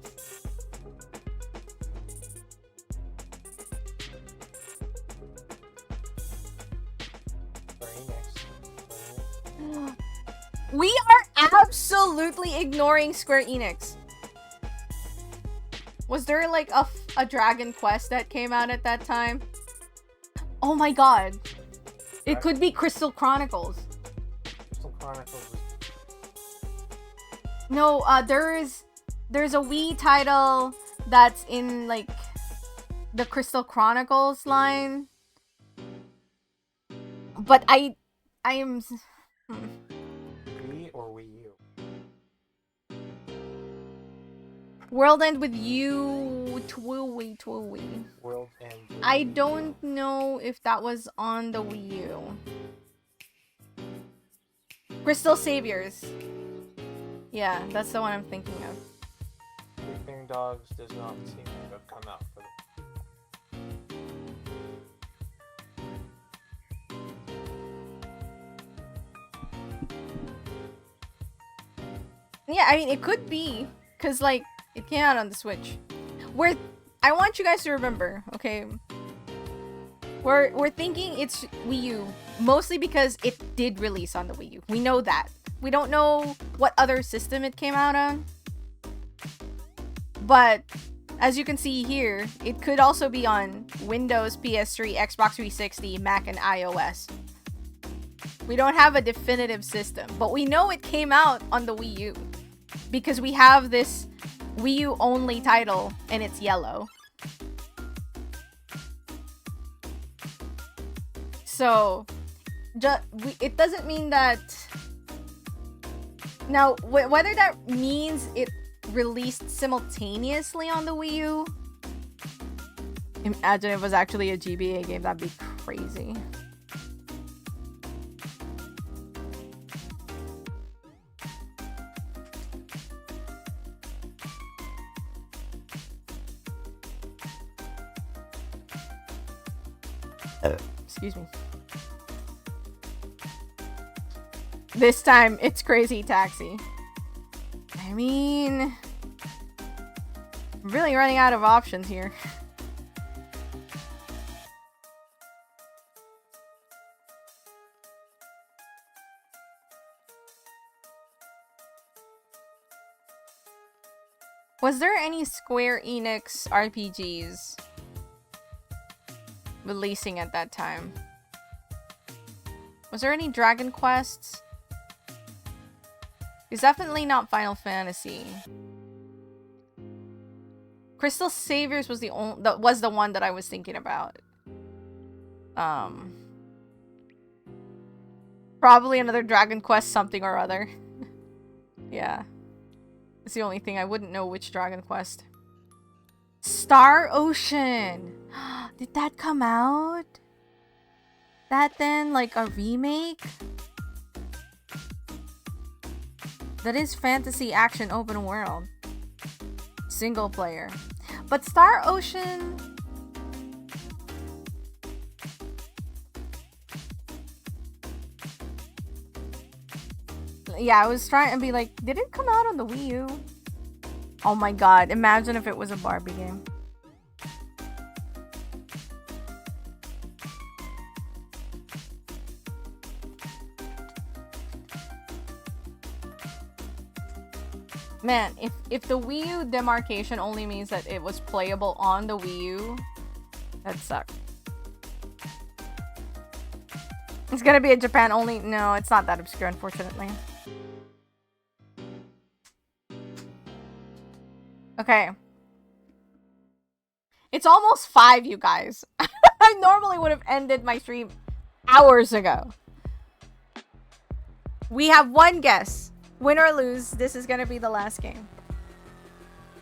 We are absolutely ignoring Square Enix. Was there like a Dragon Quest that came out at that time? Oh my god. It could be Crystal Chronicles. Crystal Chronicles. No, there's a Wii title that's in like the Crystal Chronicles line. But I am Wii or Wii U? World End with You, Twooey. World End. I don't know if that was on the Wii U. Crystal Saviors. Yeah, that's the one I'm thinking of. Sleeping Dogs does not seem to have come out for Yeah, I mean, it could be, because, like, it came out on the Switch. I want you guys to remember, okay? We're thinking it's Wii U, mostly because it did release on the Wii U. We know that. We don't know what other system it came out on. But, as you can see here, it could also be on Windows, PS3, Xbox 360, Mac, and iOS. We don't have a definitive system, but we know it came out on the Wii U. Because we have this Wii U only title, and it's yellow. So, it doesn't mean that... Now, whether that means it released simultaneously on the Wii U... Imagine if it was actually a GBA game, that'd be crazy. Excuse me. This time, it's Crazy Taxi. I mean... I'm really running out of options here. Was there any Square Enix RPGs releasing at that time? Was there any Dragon Quests? It's definitely not Final Fantasy. Crystal Saviors was the one that I was thinking about. Probably another Dragon Quest something or other. Yeah. It's the only thing. I wouldn't know which Dragon Quest. Star Ocean! Did that come out? That then, like a remake? That is fantasy action open world. Single player. But Star Ocean... Yeah, I was trying to be like, did it come out on the Wii U? Oh my god, imagine if it was a Barbie game. Man, if the Wii U demarcation only means that it was playable on the Wii U, that sucks. It's gonna be a Japan only. No, it's not that obscure, unfortunately. Okay. It's almost 5, you guys. I normally would have ended my stream hours ago. We have one guess. Win or lose, this is gonna be the last game.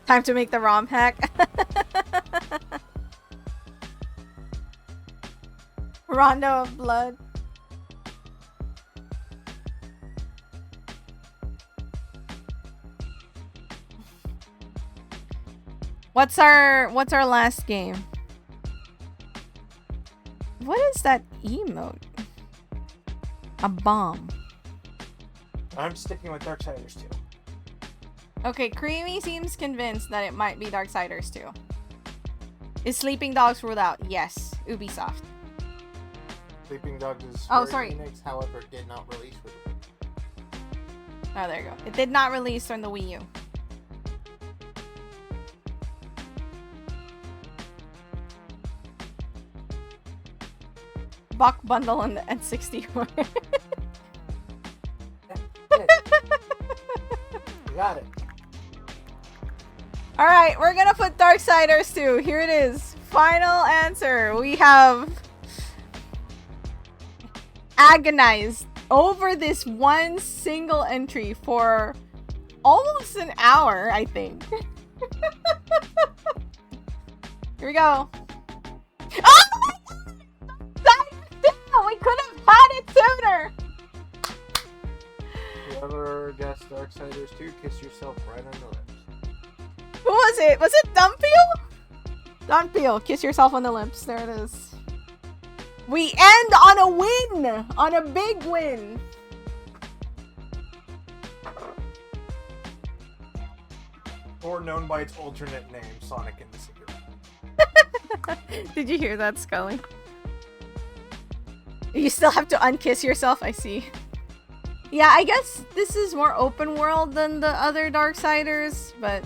Time to make the ROM hack. Rondo of Blood. What's our last game? What is that emote? A bomb. I'm sticking with Darksiders 2. Okay, Creamy seems convinced that it might be Darksiders too. Is Sleeping Dogs ruled out? Yes. Ubisoft. Sleeping Dogs is Oh, Square sorry. Enix, however, did not release with it. Oh, there you go. It did not release on the Wii U. Buck bundle on the N64. You got it. Alright, we're gonna put Darksiders 2. Here it is. Final answer. We have agonized over this one single entry for almost an hour, I think. Here we go. Oh my god! We could have had it sooner! Whoever guessed Darksiders 2, kiss yourself right on the lips. Who was it? Was it Dunpeel? Dunpeel, kiss yourself on the lips. There it is. We end on a win! On a big win! Or known by its alternate name, Sonic and the Secret. Did you hear that, Scully? You still have to unkiss yourself, I see. Yeah, I guess this is more open world than the other Darksiders, but...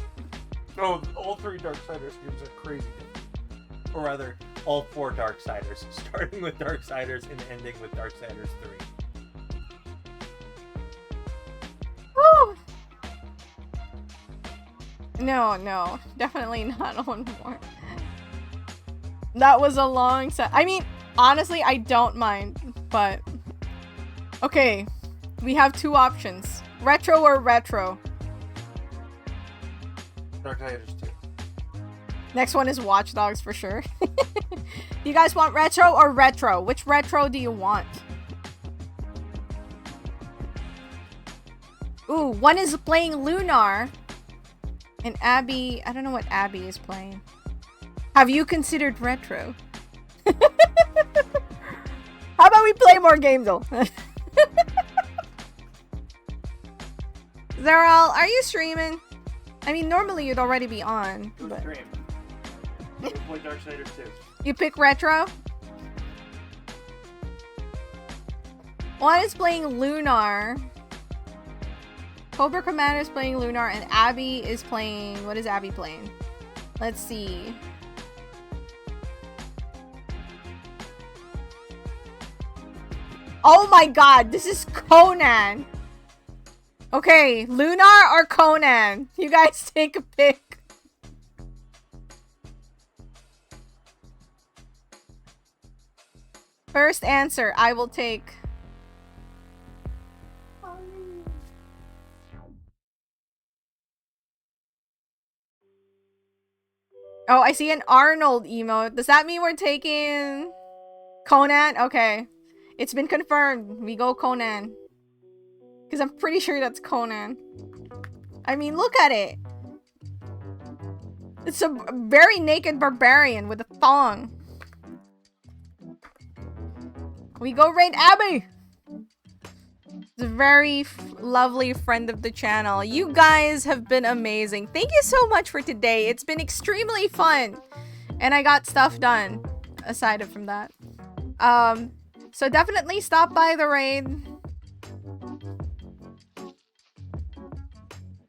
Oh, all three Darksiders games are crazy different. Or rather, all four Darksiders, starting with Darksiders and ending with Darksiders 3. Woo! No, definitely not one more. That was a long set. I mean, honestly, I don't mind, but... Okay, we have two options. Retro or retro? Darksiders 2. Next one is Watch Dogs for sure. You guys want retro or retro? Which retro do you want? Ooh, one is playing Lunar. And Abby, I don't know what Abby is playing. Have you considered retro? How about we play more games though? Zeral, are you streaming? I mean, normally you'd already be on. But... Stream. Play Darksiders 2. You pick retro? One is playing Lunar. Cobra Commander is playing Lunar, and Abby is playing... What is Abby playing? Let's see. Oh my god, this is Conan! Okay, Lunar or Conan? You guys take a pick. First answer, I will take... Oh, I see an Arnold emote. Does that mean we're taking Conan? Okay. It's been confirmed. We go Conan. Because I'm pretty sure that's Conan. I mean, look at it. It's a very naked barbarian with a thong. We go raid Abby! It's a very lovely friend of the channel. You guys have been amazing. Thank you so much for today. It's been extremely fun. And I got stuff done. Aside from that. So definitely stop by the raid.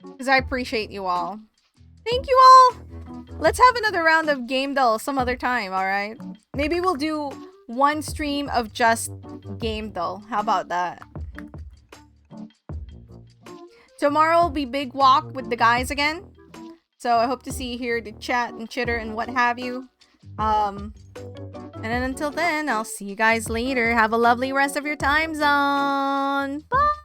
Because I appreciate you all. Thank you all! Let's have another round of Game Dull some other time, alright? Maybe we'll do one stream of just Game Dull. How about that? Tomorrow will be Big Walk with the guys again. So I hope to see you here to chat and chitter and what have you. And then until then, I'll see you guys later. Have a lovely rest of your time zone. Bye!